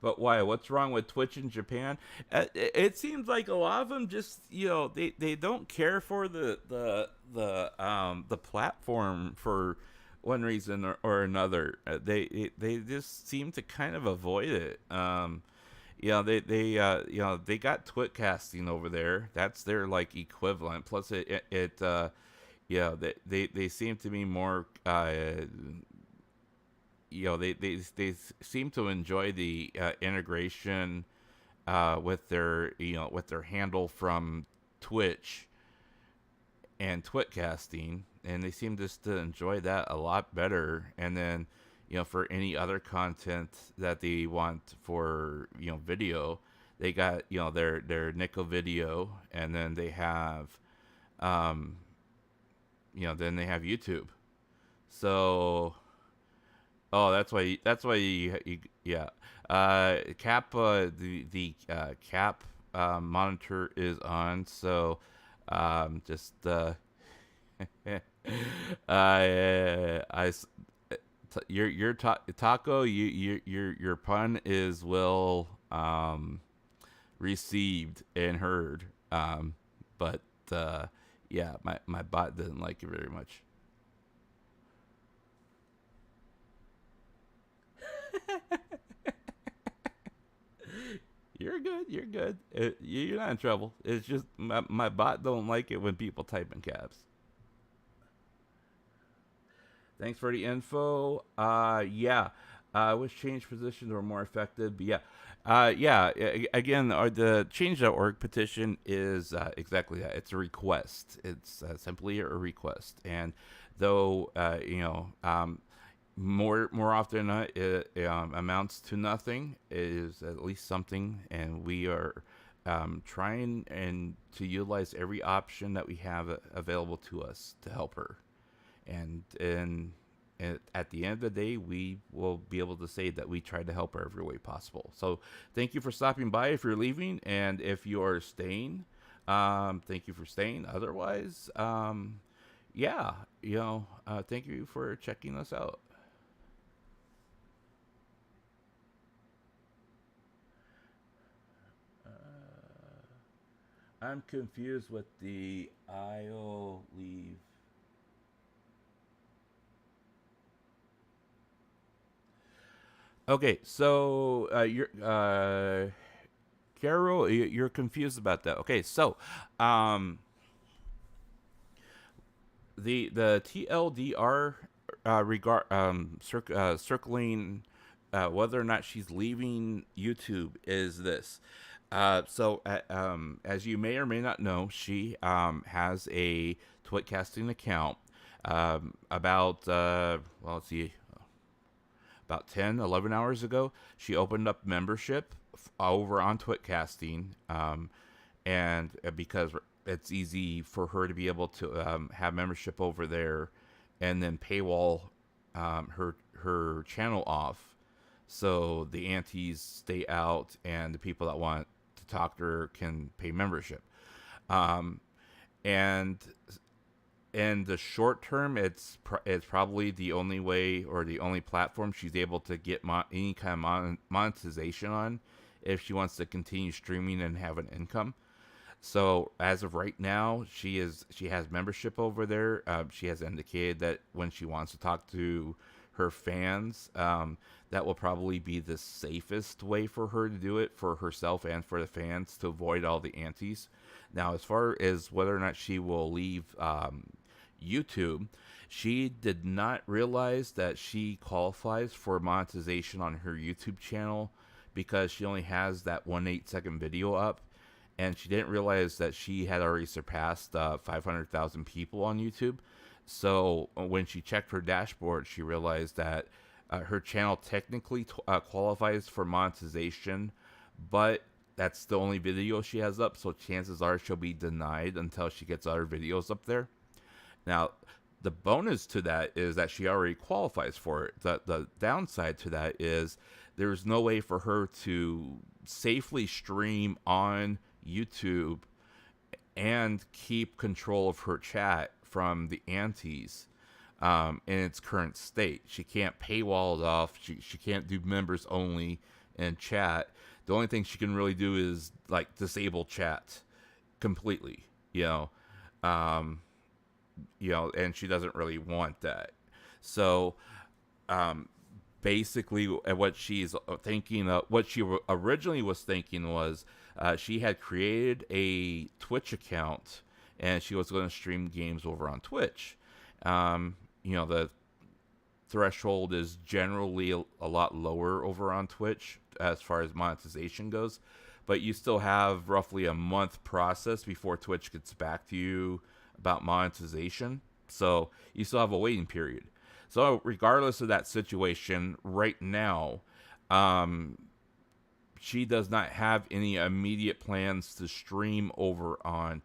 But why? What's wrong with Twitch in Japan? It seems like a lot of them just, they don't care for the platform for one reason or another. They just seem to kind of avoid it. They got Twitcasting over there. That's their like equivalent. Plus they seem to be more they seem to enjoy the integration with their handle from Twitch and Twitcasting, and they seem just to enjoy that a lot better. And then for any other content that they want for video, they got their Nico Video, and then they have then they have YouTube. So that's why you cap the cap monitor is on. So your taco, your pun is well received and heard. But my bot didn't like it very much. You're good. You're not in trouble. It's just my bot don't like it when people type in caps. Thanks for the info. I wish change positions were more effective. But again, the change.org petition is exactly that. It's a request. It's simply a request. And though, more often than not, it amounts to nothing. It is at least something, and we are trying and to utilize every option that we have available to us to help her. And at the end of the day, we will be able to say that we tried to help her every way possible. So thank you for stopping by if you're leaving, and if you are staying, thank you for staying. Otherwise, thank you for checking us out. I'm confused with the IO leave. Okay, so Carol, you're confused about that. Okay, so the TLDR circling whether or not she's leaving YouTube is this. So as you may or may not know, she has a Twitcasting account. About let's see, about 10, 11 hours ago, she opened up membership over on Twitcasting, and because it's easy for her to be able to have membership over there, and then paywall her channel off, so the aunties stay out, and the people that want to talk to her can pay membership. And in the short term, it's probably the only way or the only platform she's able to get any kind of monetization on if she wants to continue streaming and have an income. So as of right now, she has membership over there. She has indicated that when she wants to talk to her fans, that will probably be the safest way for her to do it, for herself and for the fans, to avoid all the antis. Now, as far as whether or not she will leave YouTube, she did not realize that she qualifies for monetization on her YouTube channel because she only has that 1 8-second video up, and she didn't realize that she had already surpassed 500,000 people on YouTube. So when she checked her dashboard, she realized that her channel technically qualifies for monetization, but that's the only video she has up, so chances are she'll be denied until she gets other videos up there. Now, the bonus to that is that she already qualifies for it. The downside to that is there's no way for her to safely stream on YouTube and keep control of her chat from the antis in its current state. She can't paywall it off. She can't do members only in chat. The only thing she can really do is like disable chat completely, and she doesn't really want that. So, basically, what she's thinking, what she originally was thinking was, she had created a Twitch account and she was going to stream games over on Twitch. The threshold is generally a lot lower over on Twitch as far as monetization goes, but you still have roughly a month process before Twitch gets back to you about monetization. So you still have a waiting period. So regardless of that situation, right now, she does not have any immediate plans to stream over on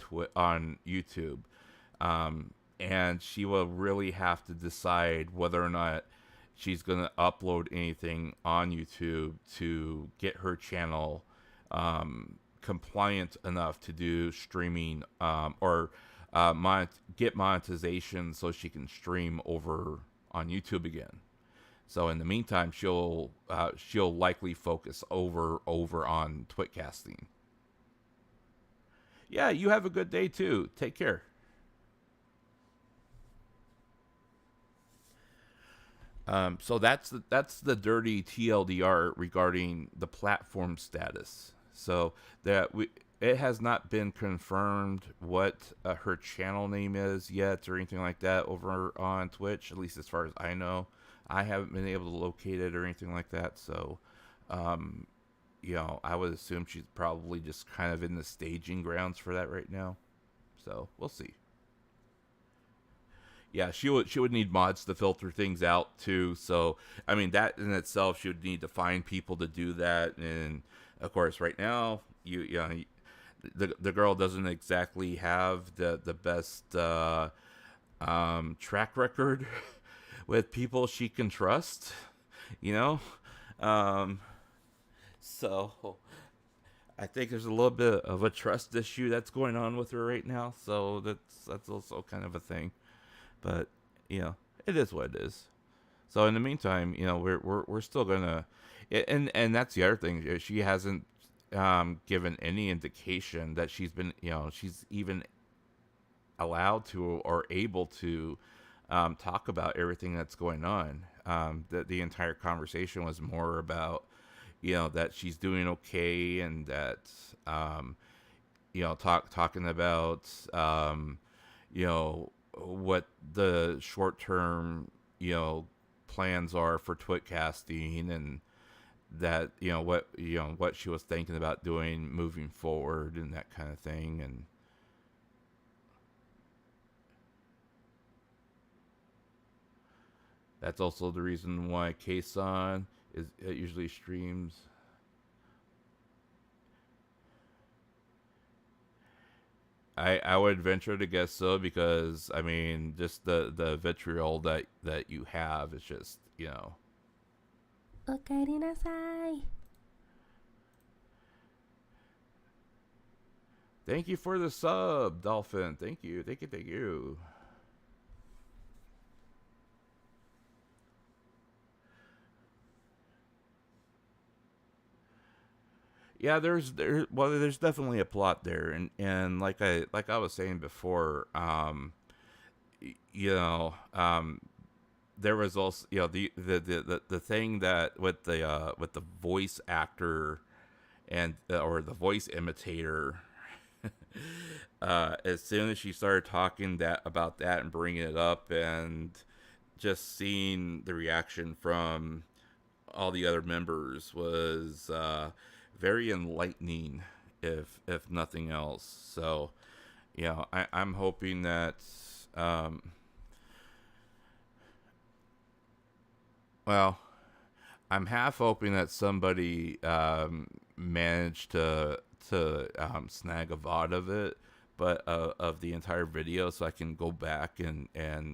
YouTube. And she will really have to decide whether or not she's going to upload anything on YouTube to get her channel compliant enough to do streaming, or get monetization so she can stream over on YouTube again. So in the meantime, she'll likely focus over on Twitcasting. Yeah, you have a good day too. Take care. So that's the dirty TLDR regarding the platform status. So that it has not been confirmed what her channel name is yet or anything like that over on Twitch, at least as far as I know. I haven't been able to locate it or anything like that. So, I would assume she's probably just kind of in the staging grounds for that right now. So we'll see. Yeah, she would need mods to filter things out too. So, I mean, that in itself, she would need to find people to do that. And of course, right now, the girl doesn't exactly have the best track record with people she can trust, so I think there's a little bit of a trust issue that's going on with her right now. So that's also kind of a thing. But, it is what it is. So in the meantime, we're still gonna, and that's the other thing. She hasn't given any indication that she's been, she's even allowed to or able to talk about everything that's going on. The entire conversation was more about, that she's doing okay, and that, talking about, what the short-term, plans are for Twitcasting, and that, what she was thinking about doing moving forward and that kind of thing. And That's also the reason why Ksan is usually streams. I would venture to guess so, because I mean, just the vitriol that you have is just, you know. Okaeri nasai. Thank you for the sub, Dolphin. Thank you. Thank you. Thank you. Yeah, there's definitely a plot there, and like I was saying before, you know, there was also, you know, the thing that with the voice actor and or the voice imitator, as soon as she started talking about that and bringing it up, and just seeing the reaction from all the other members was very enlightening, if nothing else. So, you know, I'm hoping that, well, I'm half hoping that somebody managed to snag a VOD of it, but of the entire video, so I can go back and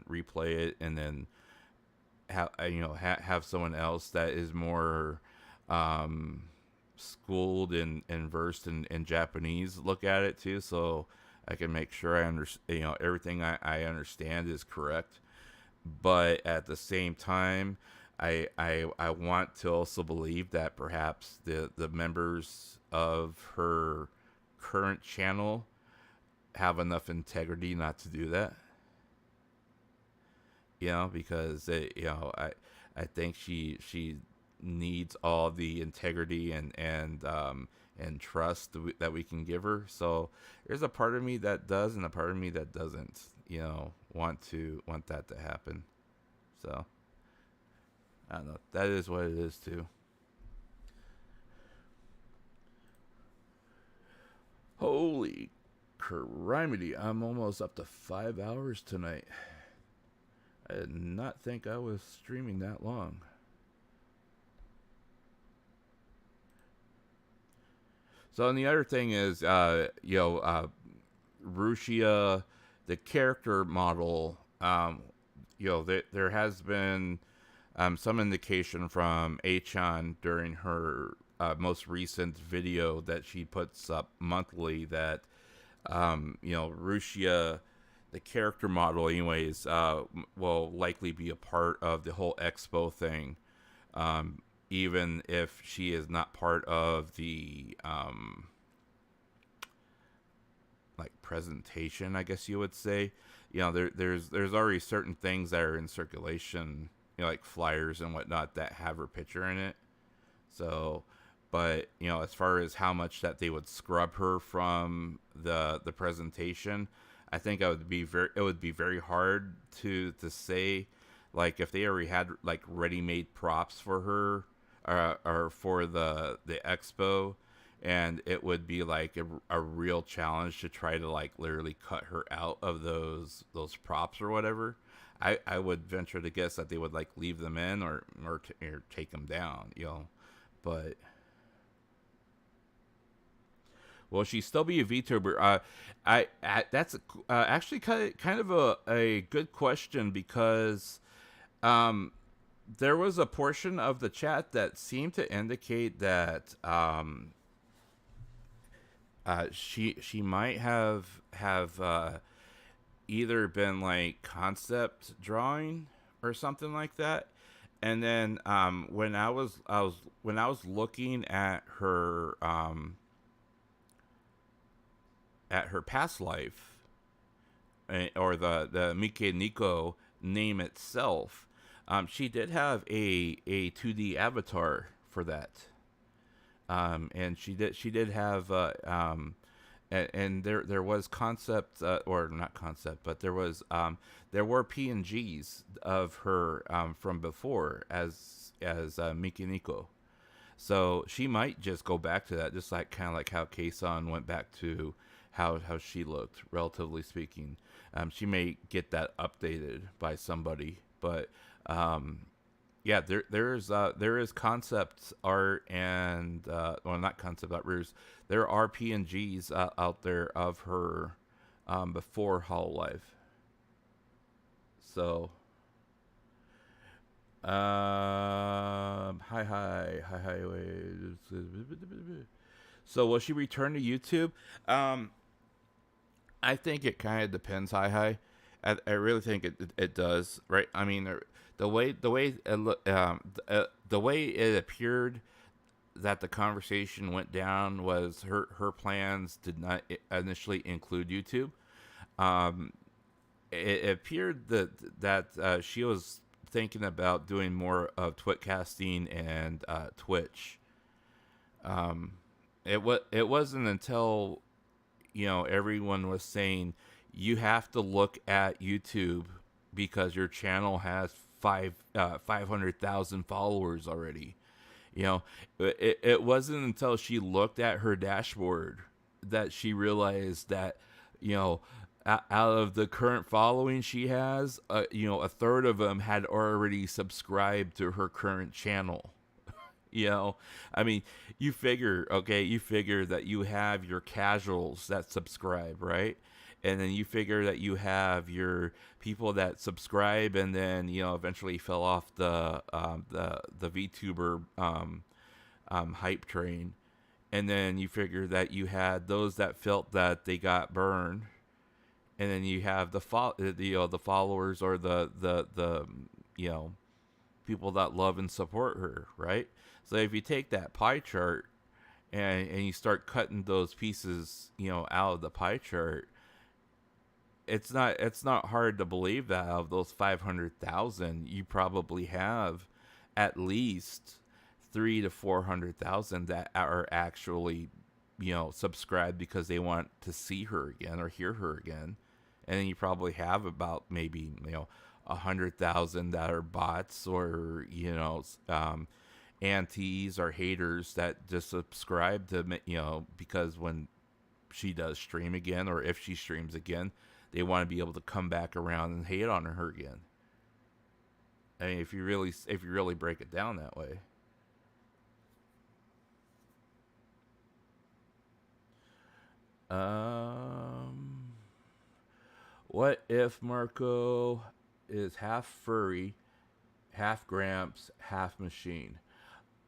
replay it, and then have someone else that is more schooled and versed in Japanese look at it too, so I can make sure I understand, everything I understand is correct. But at the same time, I want to also believe that perhaps the members of her current channel have enough integrity not to do that. Because I think she needs all the integrity and trust that we can give her. So there's a part of me that does, and a part of me that doesn't, want that to happen. So I don't know. That is what it is too. Holy criminy, I'm almost up to 5 hours tonight. I did not think I was streaming that long. So, and the other thing is, Rushia, the character model, there has been some indication from Achan during her most recent video that she puts up monthly that, Rushia, the character model anyways, will likely be a part of the whole expo thing. Even if she is not part of the presentation, I guess you would say. There's already certain things that are in circulation, like flyers and whatnot that have her picture in it. So, but as far as how much that they would scrub her from the presentation, I think it would be very hard to say, like, if they already had like ready-made props for her or for the expo, and it would be like a real challenge to try to like literally cut her out of those props or whatever. I would venture to guess that they would like leave them in or take them down, but will she still be a VTuber? That's actually kind of a good question, because there was a portion of the chat that seemed to indicate that she might have either been like concept drawing or something like that. And then when I was looking at her past life, or the Mikeneko name itself, she did have a 2D avatar for that, and she did have and there was concept, or not concept, but there were PNGs of her from before as Mikeneko. So she might just go back to that, just like kind of like how Ksan went back to how she looked, relatively speaking. She may get that updated by somebody, but Yeah, there is concept art and well, not concept art. There are PNGs out there of her before Hololive. So, hi. Wait. So, will she return to YouTube? I think it kind of depends. I really think it does. Right? I mean, the way it appeared that the conversation went down was her plans did not initially include YouTube. It appeared that she was thinking about doing more of Twitcasting and Twitch. It wasn't until everyone was saying you have to look at YouTube because your channel has 500,000 followers already. It wasn't until she looked at her dashboard that she realized that out of the current following she has, a third of them had already subscribed to her current channel. I mean, you figure that you have your casuals that subscribe, right? And then you figure that you have your people that subscribe and then eventually fell off the VTuber hype train, and then you figure that you had those that felt that they got burned, and then you have the followers or the people that love and support her, right? So if you take that pie chart and you start cutting those pieces out of the pie chart, it's not hard to believe that out of those 500,000, you probably have at least 300,000 to 400,000 that are actually subscribed because they want to see her again or hear her again, and then you probably have about maybe 100,000 that are bots or antis or haters that just subscribe to because when she does stream again, or if she streams again, they want to be able to come back around and hate on her again. I mean, if you really break it down that way. What if Marco is half furry, half Gramps, half machine?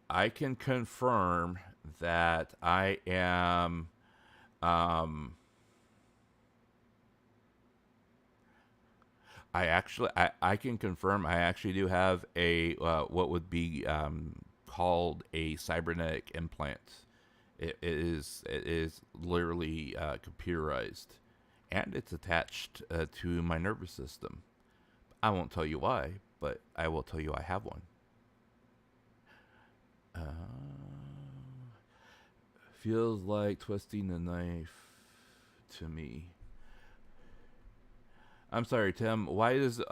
I can confirm that I am I can confirm I actually do have a what would be called a cybernetic implant. It is literally computerized, and it's attached to my nervous system. I won't tell you why, but I will tell you I have one. Feels like twisting the knife to me. I'm sorry, Tim. Why does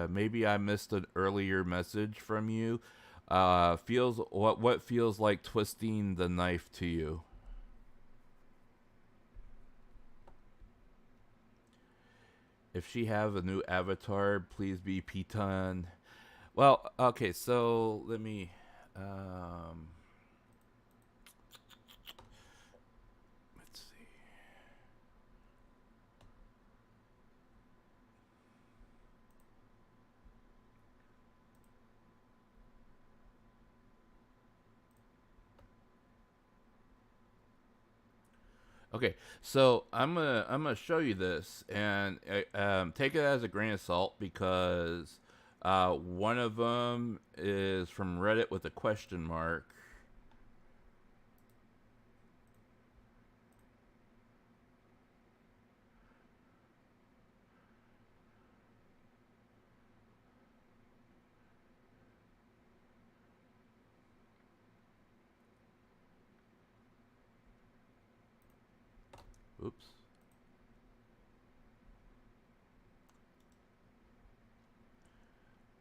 maybe I missed an earlier message from you? What feels like twisting the knife to you? If she have a new avatar, please be Piton. Well, okay, so let me let's see. Okay, so I'm gonna show you this, and take it as a grain of salt because one of them is from Reddit with a question mark. Oops.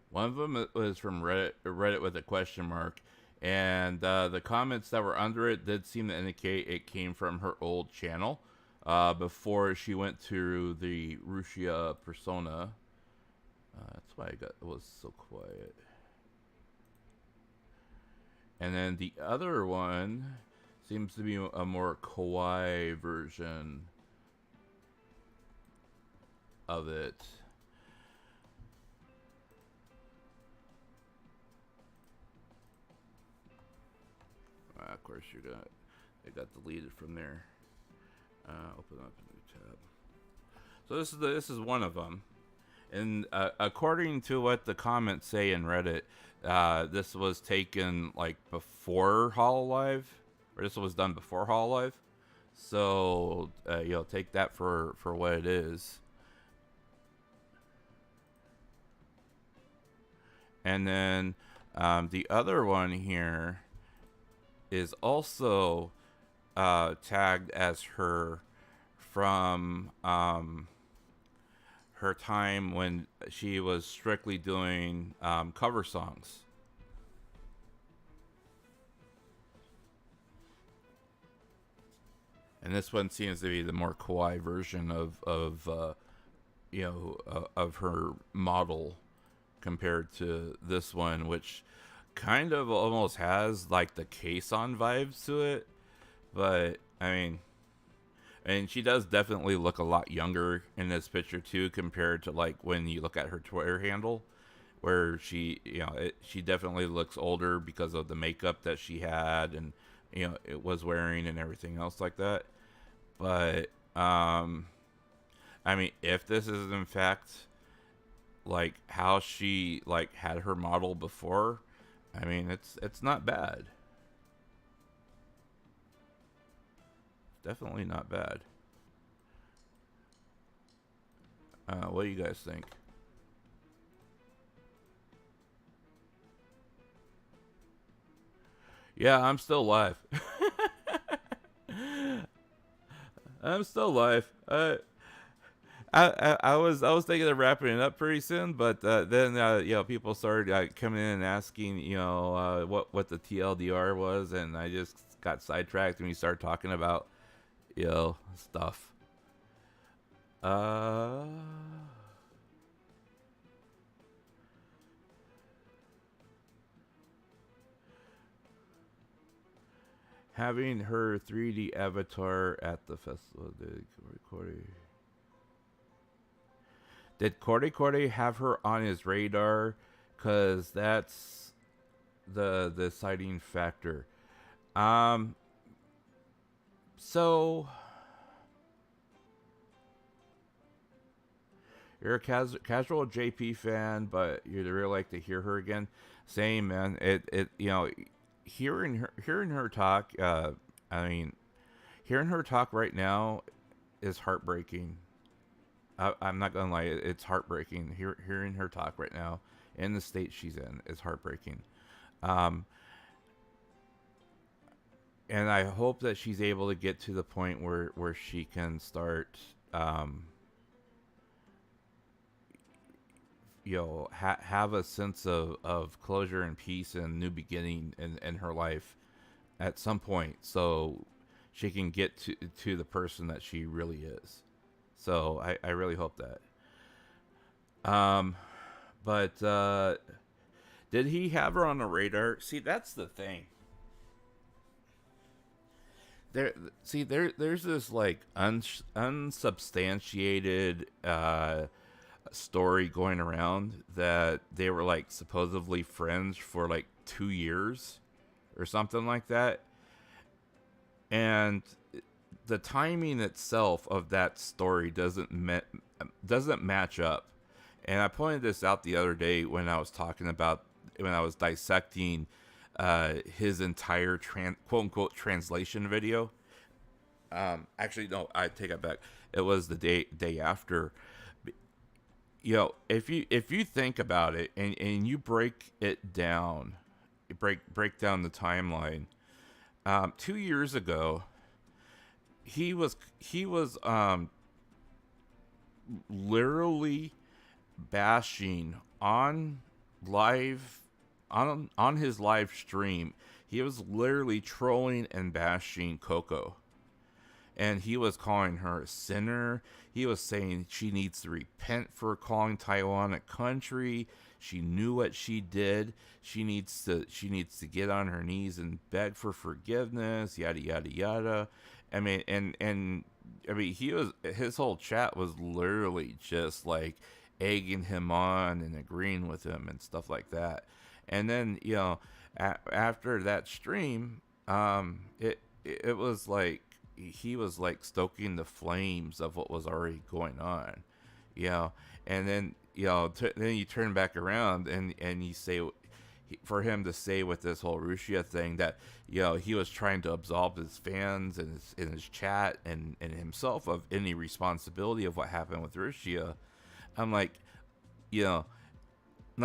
One of them was from Reddit with a question mark, and the comments that were under it did seem to indicate it came from her old channel before she went to the Rushia persona. That's why it was so quiet. And then the other one seems to be a more kawaii version of it. Of course, it got deleted from there. Open up a new tab. So this is one of them. And according to what the comments say in Reddit, this was taken like before Hololive, or this was done before Hololive. So take that for what it is. And then the other one here is also tagged as her from her time when she was strictly doing cover songs. And this one seems to be the more kawaii version of her model compared to this one, which kind of almost has like the Kason vibes to it. But I mean, and she does definitely look a lot younger in this picture too, compared to like when you look at her Twitter handle, where she definitely looks older because of the makeup that she had and it was wearing and everything else like that. But I mean, if this is in fact like how she like had her model before, I mean, it's not bad. Definitely not bad. What do you guys think? Yeah, I'm still live. I'm still live. I was thinking of wrapping it up pretty soon, but then people started coming in and asking what the TLDR was, and I just got sidetracked and we started talking about stuff. Having her 3D avatar at the festival. Did Corey have her on his radar? Cause that's the deciding factor. So you're a casual JP fan, but you'd really like to hear her again. Same, man. Hearing her talk. I mean, hearing her talk right now is heartbreaking. I'm not gonna lie, it's heartbreaking. Hearing her talk right now in the state she's in is heartbreaking. And I hope that she's able to get to the point where she can start, have a sense of closure and peace and new beginning in her life at some point, so she can get to the person that she really is. So I really hope that. But did he have her on the radar? See, that's the thing. There's this like unsubstantiated story going around that they were like supposedly friends for like 2 years or something like that, and the timing itself of that story doesn't match up. And I pointed this out the other day when I was dissecting his entire quote unquote translation video. Actually, no, I take it back. It was the day after. If you think about it and you break it down, break down the timeline. 2 years ago, he was literally bashing on his live stream. He was literally trolling and bashing Coco. and he was calling her a sinner. He was saying she needs to repent for calling Taiwan a country. She knew what she did. She needs to get on her knees and beg for forgiveness. Yada yada yada. I mean, his whole chat was literally just like egging him on and agreeing with him and stuff like that. And then after that stream, it was like he was like stoking the flames of what was already going on, and then then you turn back around and you say, for him to say with this whole Rushia thing that he was trying to absolve his fans and his chat and himself of any responsibility of what happened with Rushia. I'm like, not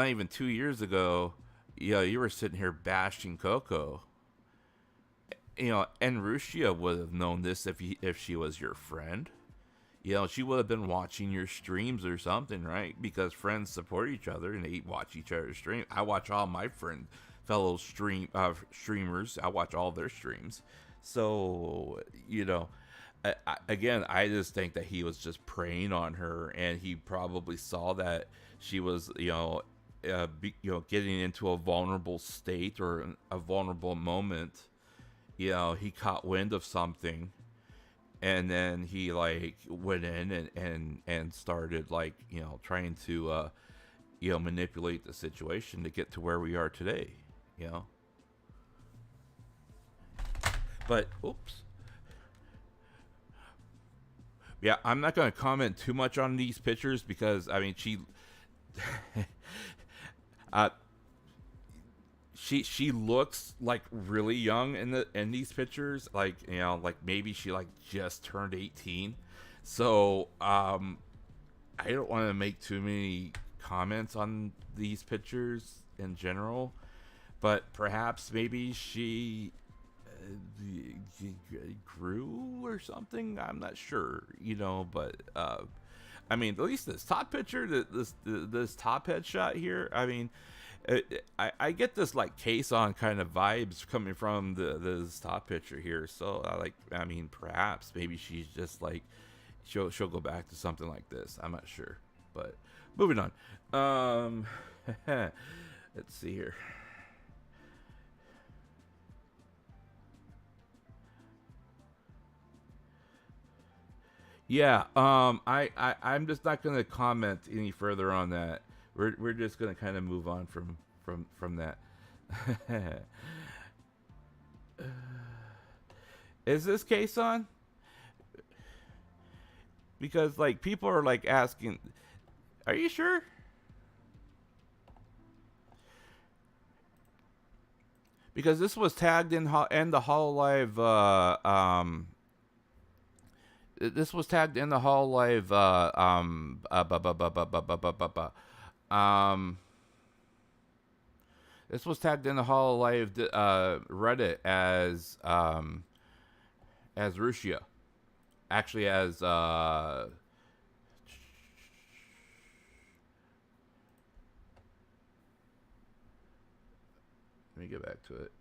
even 2 years ago, you were sitting here bashing Coco. And Rushia would have known this if she was your friend. She would have been watching your streams or something, right? Because friends support each other and they watch each other's stream. I watch all my fellow streamers. I watch all their streams. So, I just think that he was just preying on her, and he probably saw that she was, getting into a vulnerable state or a vulnerable moment. He caught wind of something, and then he like went in and started like trying to manipulate the situation to get to where we are today. But oops. Yeah, I'm not going to comment too much on these pictures because she she looks like really young in these pictures, like like maybe she like just turned 18. So I don't want to make too many comments on these pictures in general, but perhaps maybe she grew or something. I'm not sure, but at least this top picture, this top headshot here, I get this like case on kind of vibes coming from this top picture here. So perhaps maybe she's just like she'll go back to something like this. I'm not sure, but moving on. Let's see here. Yeah, I'm just not gonna comment any further on that. We're just gonna kind of move on from that. Is this case on? Because like people are like asking, are you sure? Because this was tagged in the Hololive this was tagged in the Hololive this was tagged in the Hololive Reddit as Rushia. Actually as let me get back to it.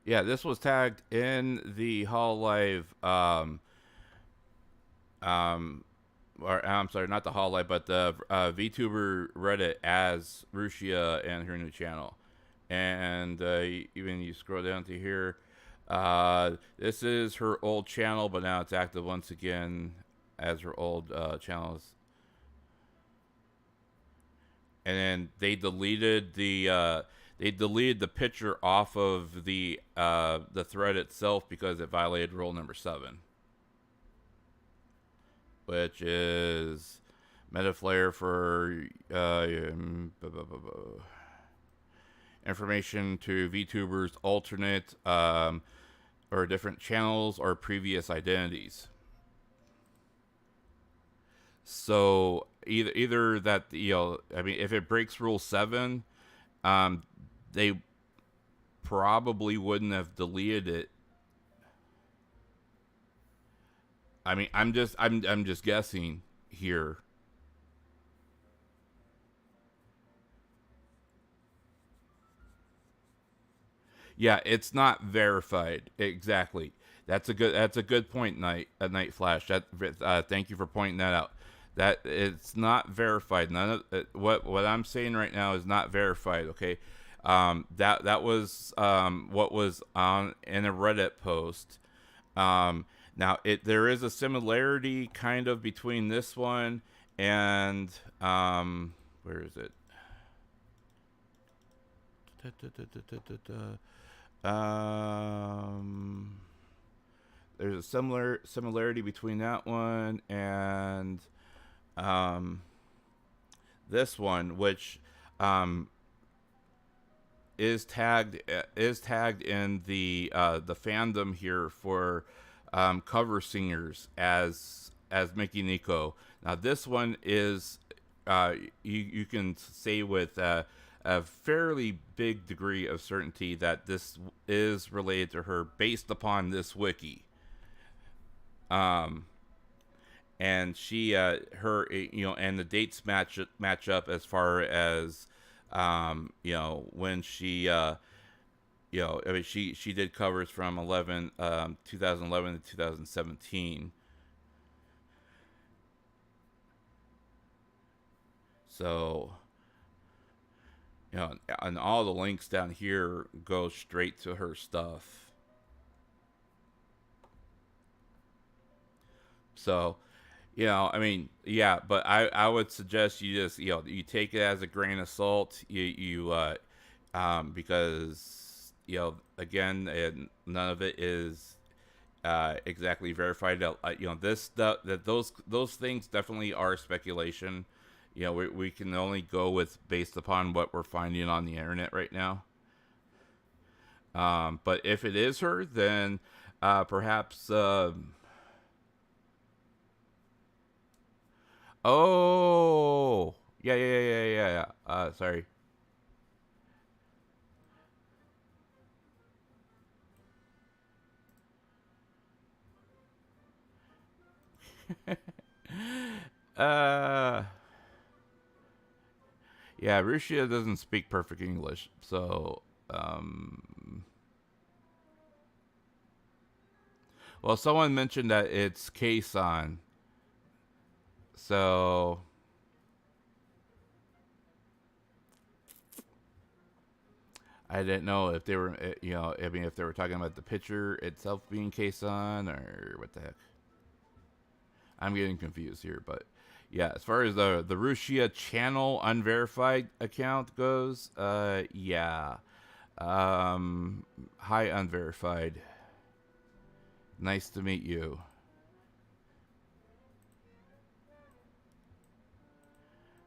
Yeah, this was tagged in the Hololive, or I'm sorry, not the Hololive, but the VTuber Reddit as Rushia and her new channel. And even you scroll down to here, this is her old channel, but now it's active once again as her old channels. And then they deleted the picture off of the thread itself because it violated rule number 7, which is metaflare for information to VTubers alternate or different channels or previous identities. So either that if it breaks rule 7, they probably wouldn't have deleted it. I mean, I'm just guessing here. Yeah, it's not verified. Exactly. That's a good point, Night Flash. Thank you for pointing that out. That it's not verified. None of what I'm saying right now is not verified. Okay, that was what was on in a Reddit post. Now there is a similarity kind of between this one and where is it? There's a similarity between that one and this one, which is tagged in the fandom here for cover singers as Mikeneko. Now this one is you can say with a fairly big degree of certainty that this is related to her based upon this wiki. And she her and the dates match up as far as when she I mean she did covers from 2011 to 2017. So and all the links down here go straight to her stuff. So, I mean, yeah, but I would suggest you just, you take it as a grain of salt. Because, again, none of it is exactly verified. Those things definitely are speculation. We can only go with based upon what we're finding on the internet right now. But if it is her, then perhaps. Oh, yeah. Sorry. Yeah, Rushia doesn't speak perfect English, so well, someone mentioned that it's K-san. So I didn't know if they were, I mean, if they were talking about the picture itself being K-san or what the heck. I'm getting confused here, but yeah, as far as the Rushia channel unverified account goes, yeah. Hi, unverified. Nice to meet you.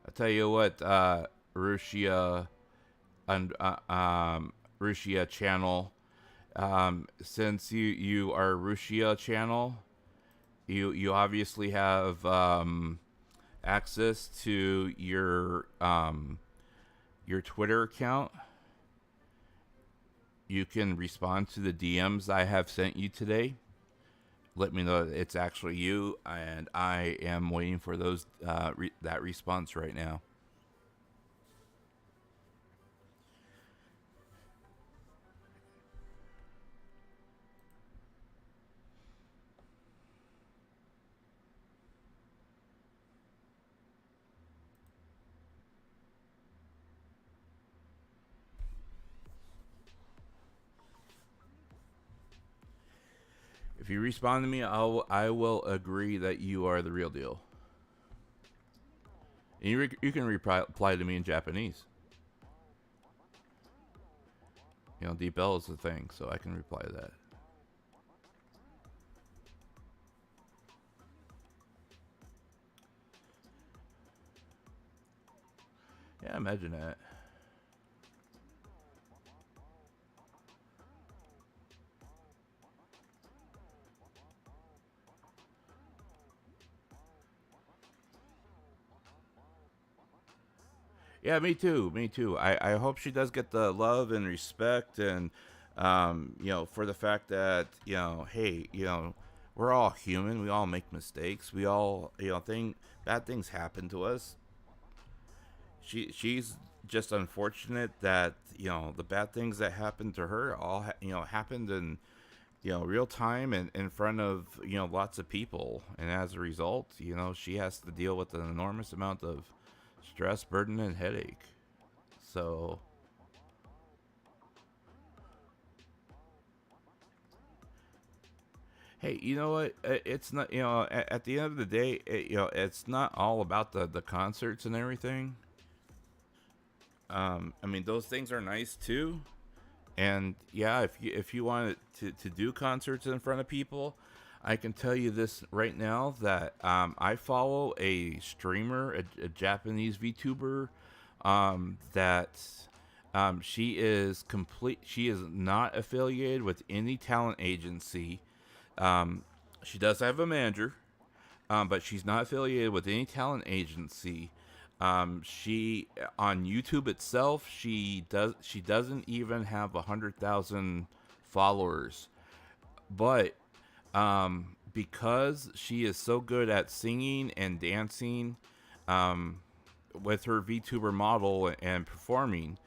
I'll tell you what, Rushia Rushia channel. Since you are Rushia channel, you obviously have access to your Twitter account. You can respond to the DMs I have sent you today. Let me know that it's actually you, and I am waiting for those that response right now. If you respond to me, I will agree that you are the real deal. And you can reply to me in Japanese. Deep L is the thing, so I can reply to that. Yeah, imagine that. Yeah, me too. Me too. I hope she does get the love and respect, and for the fact that hey, we're all human. We all make mistakes. We all, bad things happen to us. She's just unfortunate that the bad things that happened to her all happened in real time and in front of lots of people, and as a result, she has to deal with an enormous amount of stress, burden, and headache. So, hey, you know what? It's not, at the end of the day, it's not all about the concerts and everything. I mean, those things are nice too. And yeah, if you want to do concerts in front of people, I can tell you this right now that I follow a streamer, a Japanese VTuber, that she is complete. She is not affiliated with any talent agency. She does have a manager, but she's not affiliated with any talent agency. She on YouTube itself, she doesn't even have 100,000 followers, but because she is so good at singing and dancing, with her VTuber model and performing,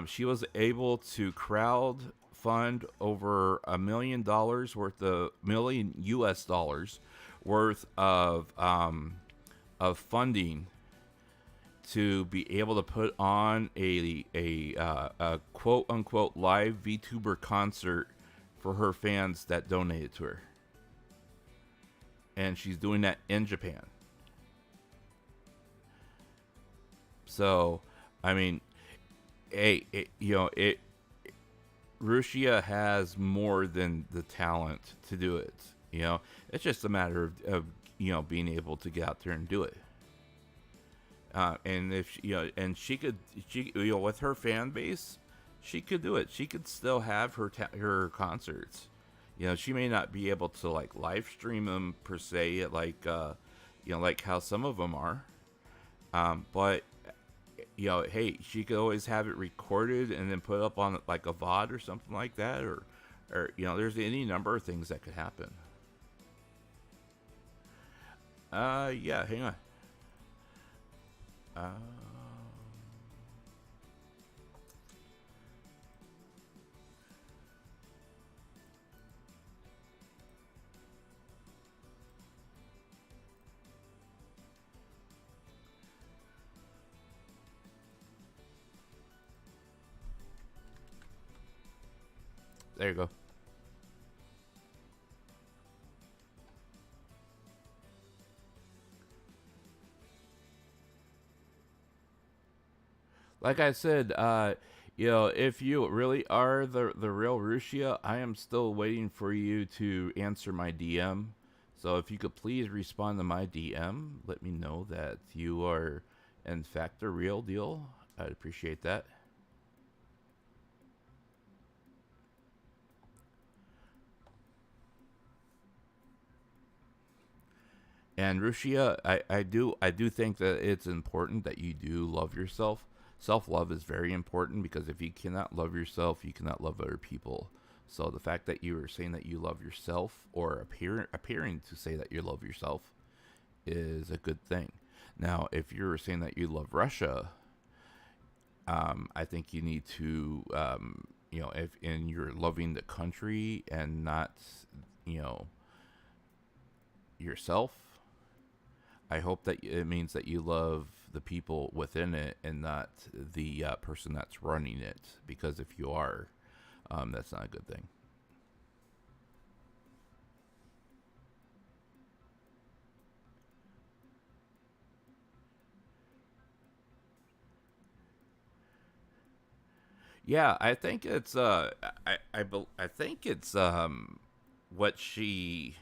she was able to crowd fund over $1 million worth of million US dollars worth of funding to be able to put on a quote unquote live VTuber concert for her fans that donated to her. And she's doing that in Japan. So, I mean, hey, Rushia has more than the talent to do it. It's just a matter of being able to get out there and do it. And if she with her fan base, she could do it. She could still have her concerts. She may not be able to like live stream them per se, like like how some of them are. But hey, she could always have it recorded and then put up on like a VOD or something like that, or there's any number of things that could happen. Yeah, hang on. There you go. Like I said, if you really are the real Rushia, I am still waiting for you to answer my DM. So if you could please respond to my DM, let me know that you are in fact the real deal. I'd appreciate that. And Rushia, I do think that it's important that you do love yourself. Self-love is very important, because if you cannot love yourself, you cannot love other people. So the fact that you are saying that you love yourself, or appearing to say that you love yourself, is a good thing. Now, if you're saying that you love Russia, I think you need to, if you're loving the country and not, yourself, I hope that it means that you love the people within it and not the person that's running it. Because if you are, that's not a good thing. Yeah, I think it's I think it's what she,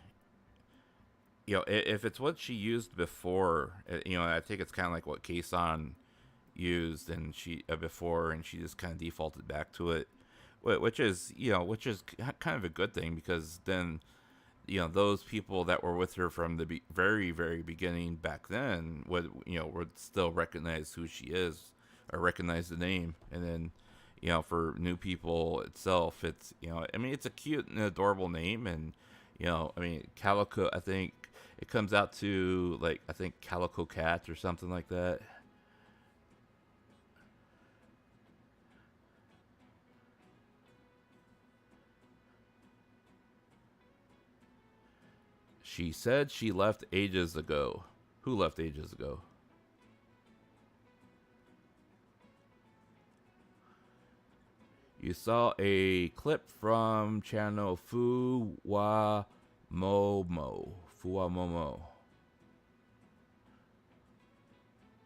if it's what she used before, I think it's kind of like what Kason used and she before, and she just kind of defaulted back to it, which is kind of a good thing, because then those people that were with her from the very beginning back then would still recognize who she is recognize the name. And then, for new people itself, it's, I mean, it's a cute and adorable name. And, I mean, Calico, I think it comes out to, like, I think Calico Cat or something like that. She said she left ages ago. Who left ages ago? You saw a clip from channel Fuwamomo. Fuwamomo.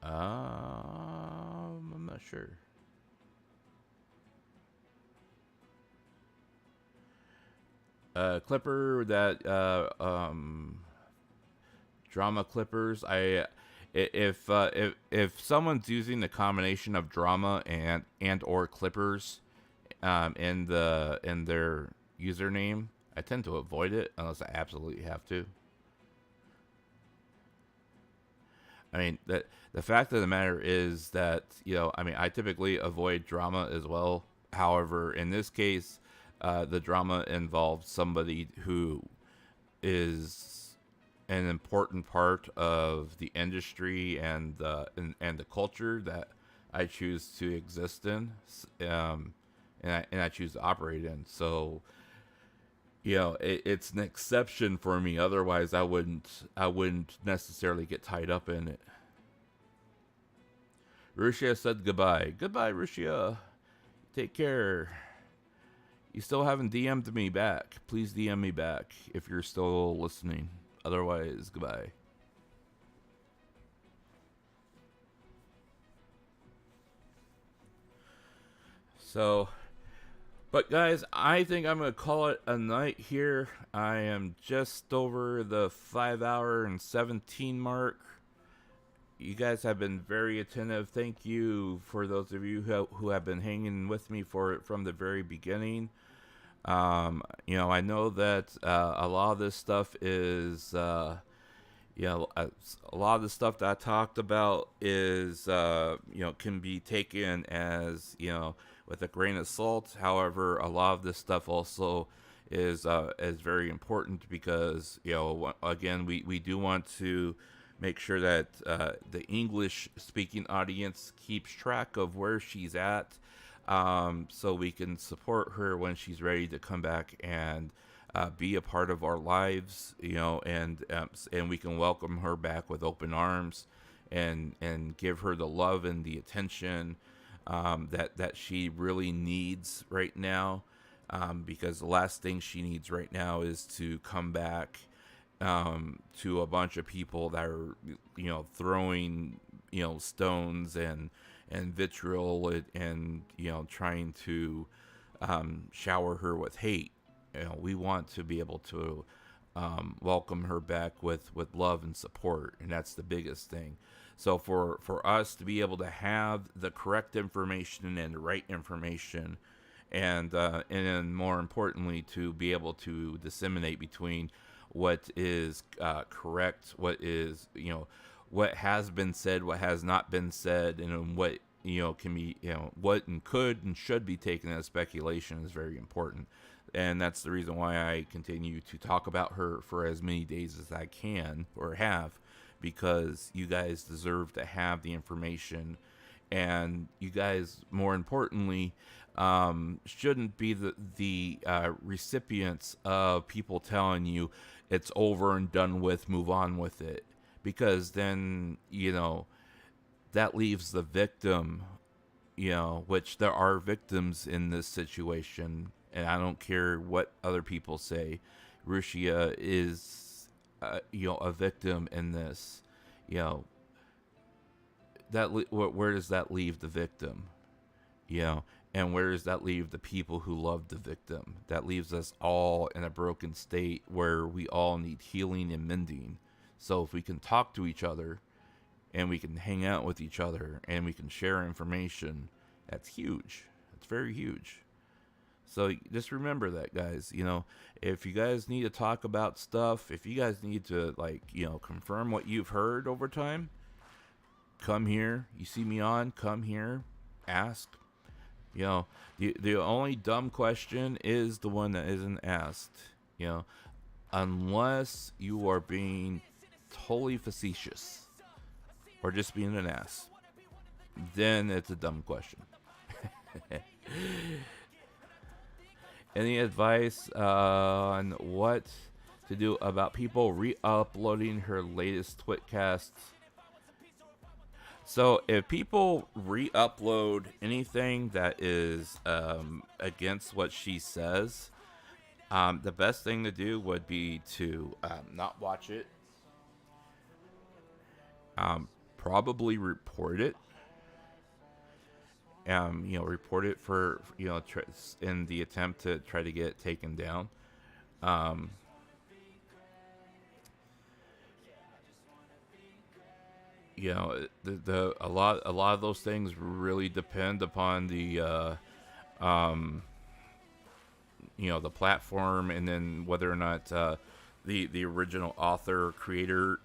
I'm not sure. Clipper that drama clippers. If someone's using the combination of drama and or clippers in their username, I tend to avoid it unless I absolutely have to. I mean, the fact of the matter is that, I mean, I typically avoid drama as well. However, in this case, the drama involves somebody who is an important part of the industry and the culture that I choose to exist in, and I choose to operate in. So, it's an exception for me. Otherwise, I wouldn't necessarily get tied up in it. Rushia said goodbye. Goodbye, Rushia. Take care. You still haven't DM'd me back. Please DM me back if you're still listening. Otherwise, goodbye. So, but guys, I think I'm going to call it a night here. I am just over the 5 hour and 17 mark. You guys have been very attentive. Thank you for those of you who have been hanging with me from the very beginning. I know that a lot of this stuff is, a lot of the stuff that I talked about is, can be taken as, with a grain of salt. However, a lot of this stuff also is very important because, again, we do want to make sure that the English-speaking audience keeps track of where she's at, so we can support her when she's ready to come back and be a part of our lives, and we can welcome her back with open arms and give her the love and the attention that she really needs right now, because the last thing she needs right now is to come back to a bunch of people that are, throwing, stones and vitriol and trying to shower her with hate. We want to be able to welcome her back with love and support, and that's the biggest thing. So for us to be able to have the correct information and the right information, and then more importantly, to be able to disseminate between what is correct, what is, what has been said, what has not been said, and what, can be, what and could and should be taken as speculation is very important. And that's the reason why I continue to talk about her for as many days as I can or have, because you guys deserve to have the information, and you guys, more importantly, shouldn't be the recipients of people telling you it's over and done with, move on with it, because then, that leaves the victim, which there are victims in this situation, and I don't care what other people say. Rushia is, a victim in this, where does that leave the victim? And where does that leave the people who love the victim? That leaves us all in a broken state where we all need healing and mending. So if we can talk to each other, and we can hang out with each other, and we can share information, that's huge. That's very huge. So just remember that, guys. If you guys need to talk about stuff, if you guys need to, confirm what you've heard over time, come here. You see me on, come here. ask. You know, the only dumb question is the one that isn't asked. You know, unless you are being totally facetious or just being an ass, then it's a dumb question. Any advice on what to do about people re-uploading her latest Twitcasts? So if people re-upload anything that is against what she says, the best thing to do would be to not watch it. Probably report it. Report it for, in the attempt to try to get it taken down. A lot of those things really depend upon the the platform, and then whether or not the original author or creator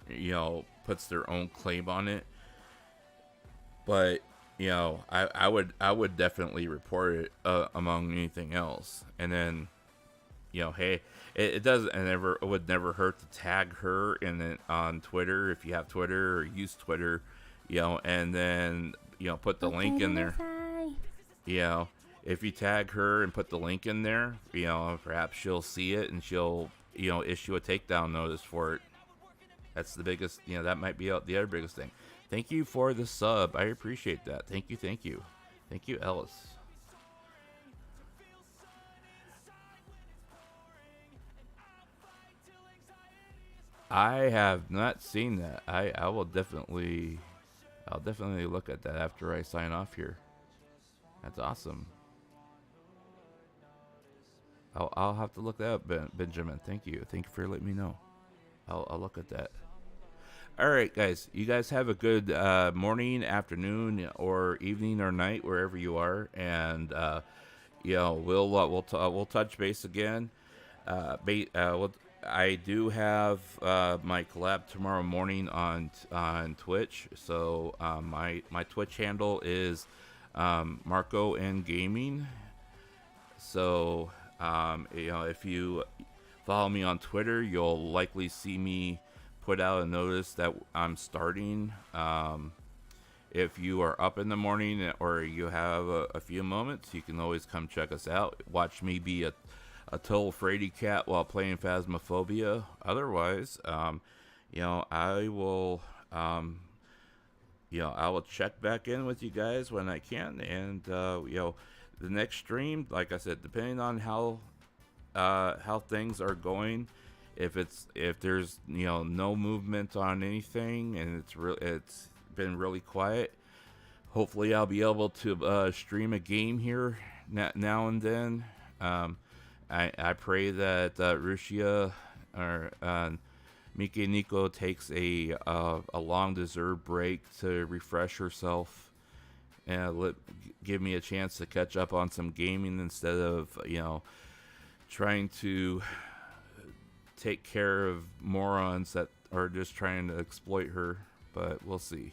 puts their own claim on it. But I would definitely report it among anything else. And then hey, it would never hurt to tag her in it on Twitter if you have Twitter or use Twitter, and then put the link in there. If you tag her and put the link in there, perhaps she'll see it and she'll issue a takedown notice for it. That's the biggest, that might be the other biggest thing. Thank you for the sub. I appreciate that. Thank you, Ellis. I have not seen that. I'll definitely look at that after I sign off here. That's awesome. I'll have to look that up, Benjamin. Thank you for letting me know. I'll look at that. All right, guys. You guys have a good morning, afternoon, or evening, or night, wherever you are, and we'll touch base again. I do have my collab tomorrow morning on Twitch. So my Twitch handle is Marko and Gaming. So if you follow me on Twitter, you'll likely see me put out a notice that I'm starting. If you are up in the morning or you have a few moments, you can always come check us out. Watch me be a total fraidy cat while playing Phasmophobia. Otherwise, I will I will check back in with you guys when I can. And the next stream, like I said, depending on how things are going, if there's no movement on anything and it's been really quiet, hopefully I'll be able to stream a game here now and then. I pray that Rushia or Mikeneko takes a long-deserved break to refresh herself and give me a chance to catch up on some gaming instead of trying to take care of morons that are just trying to exploit her. But we'll see.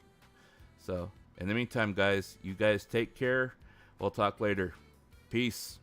So in the meantime, guys, you guys take care. We'll talk later. Peace.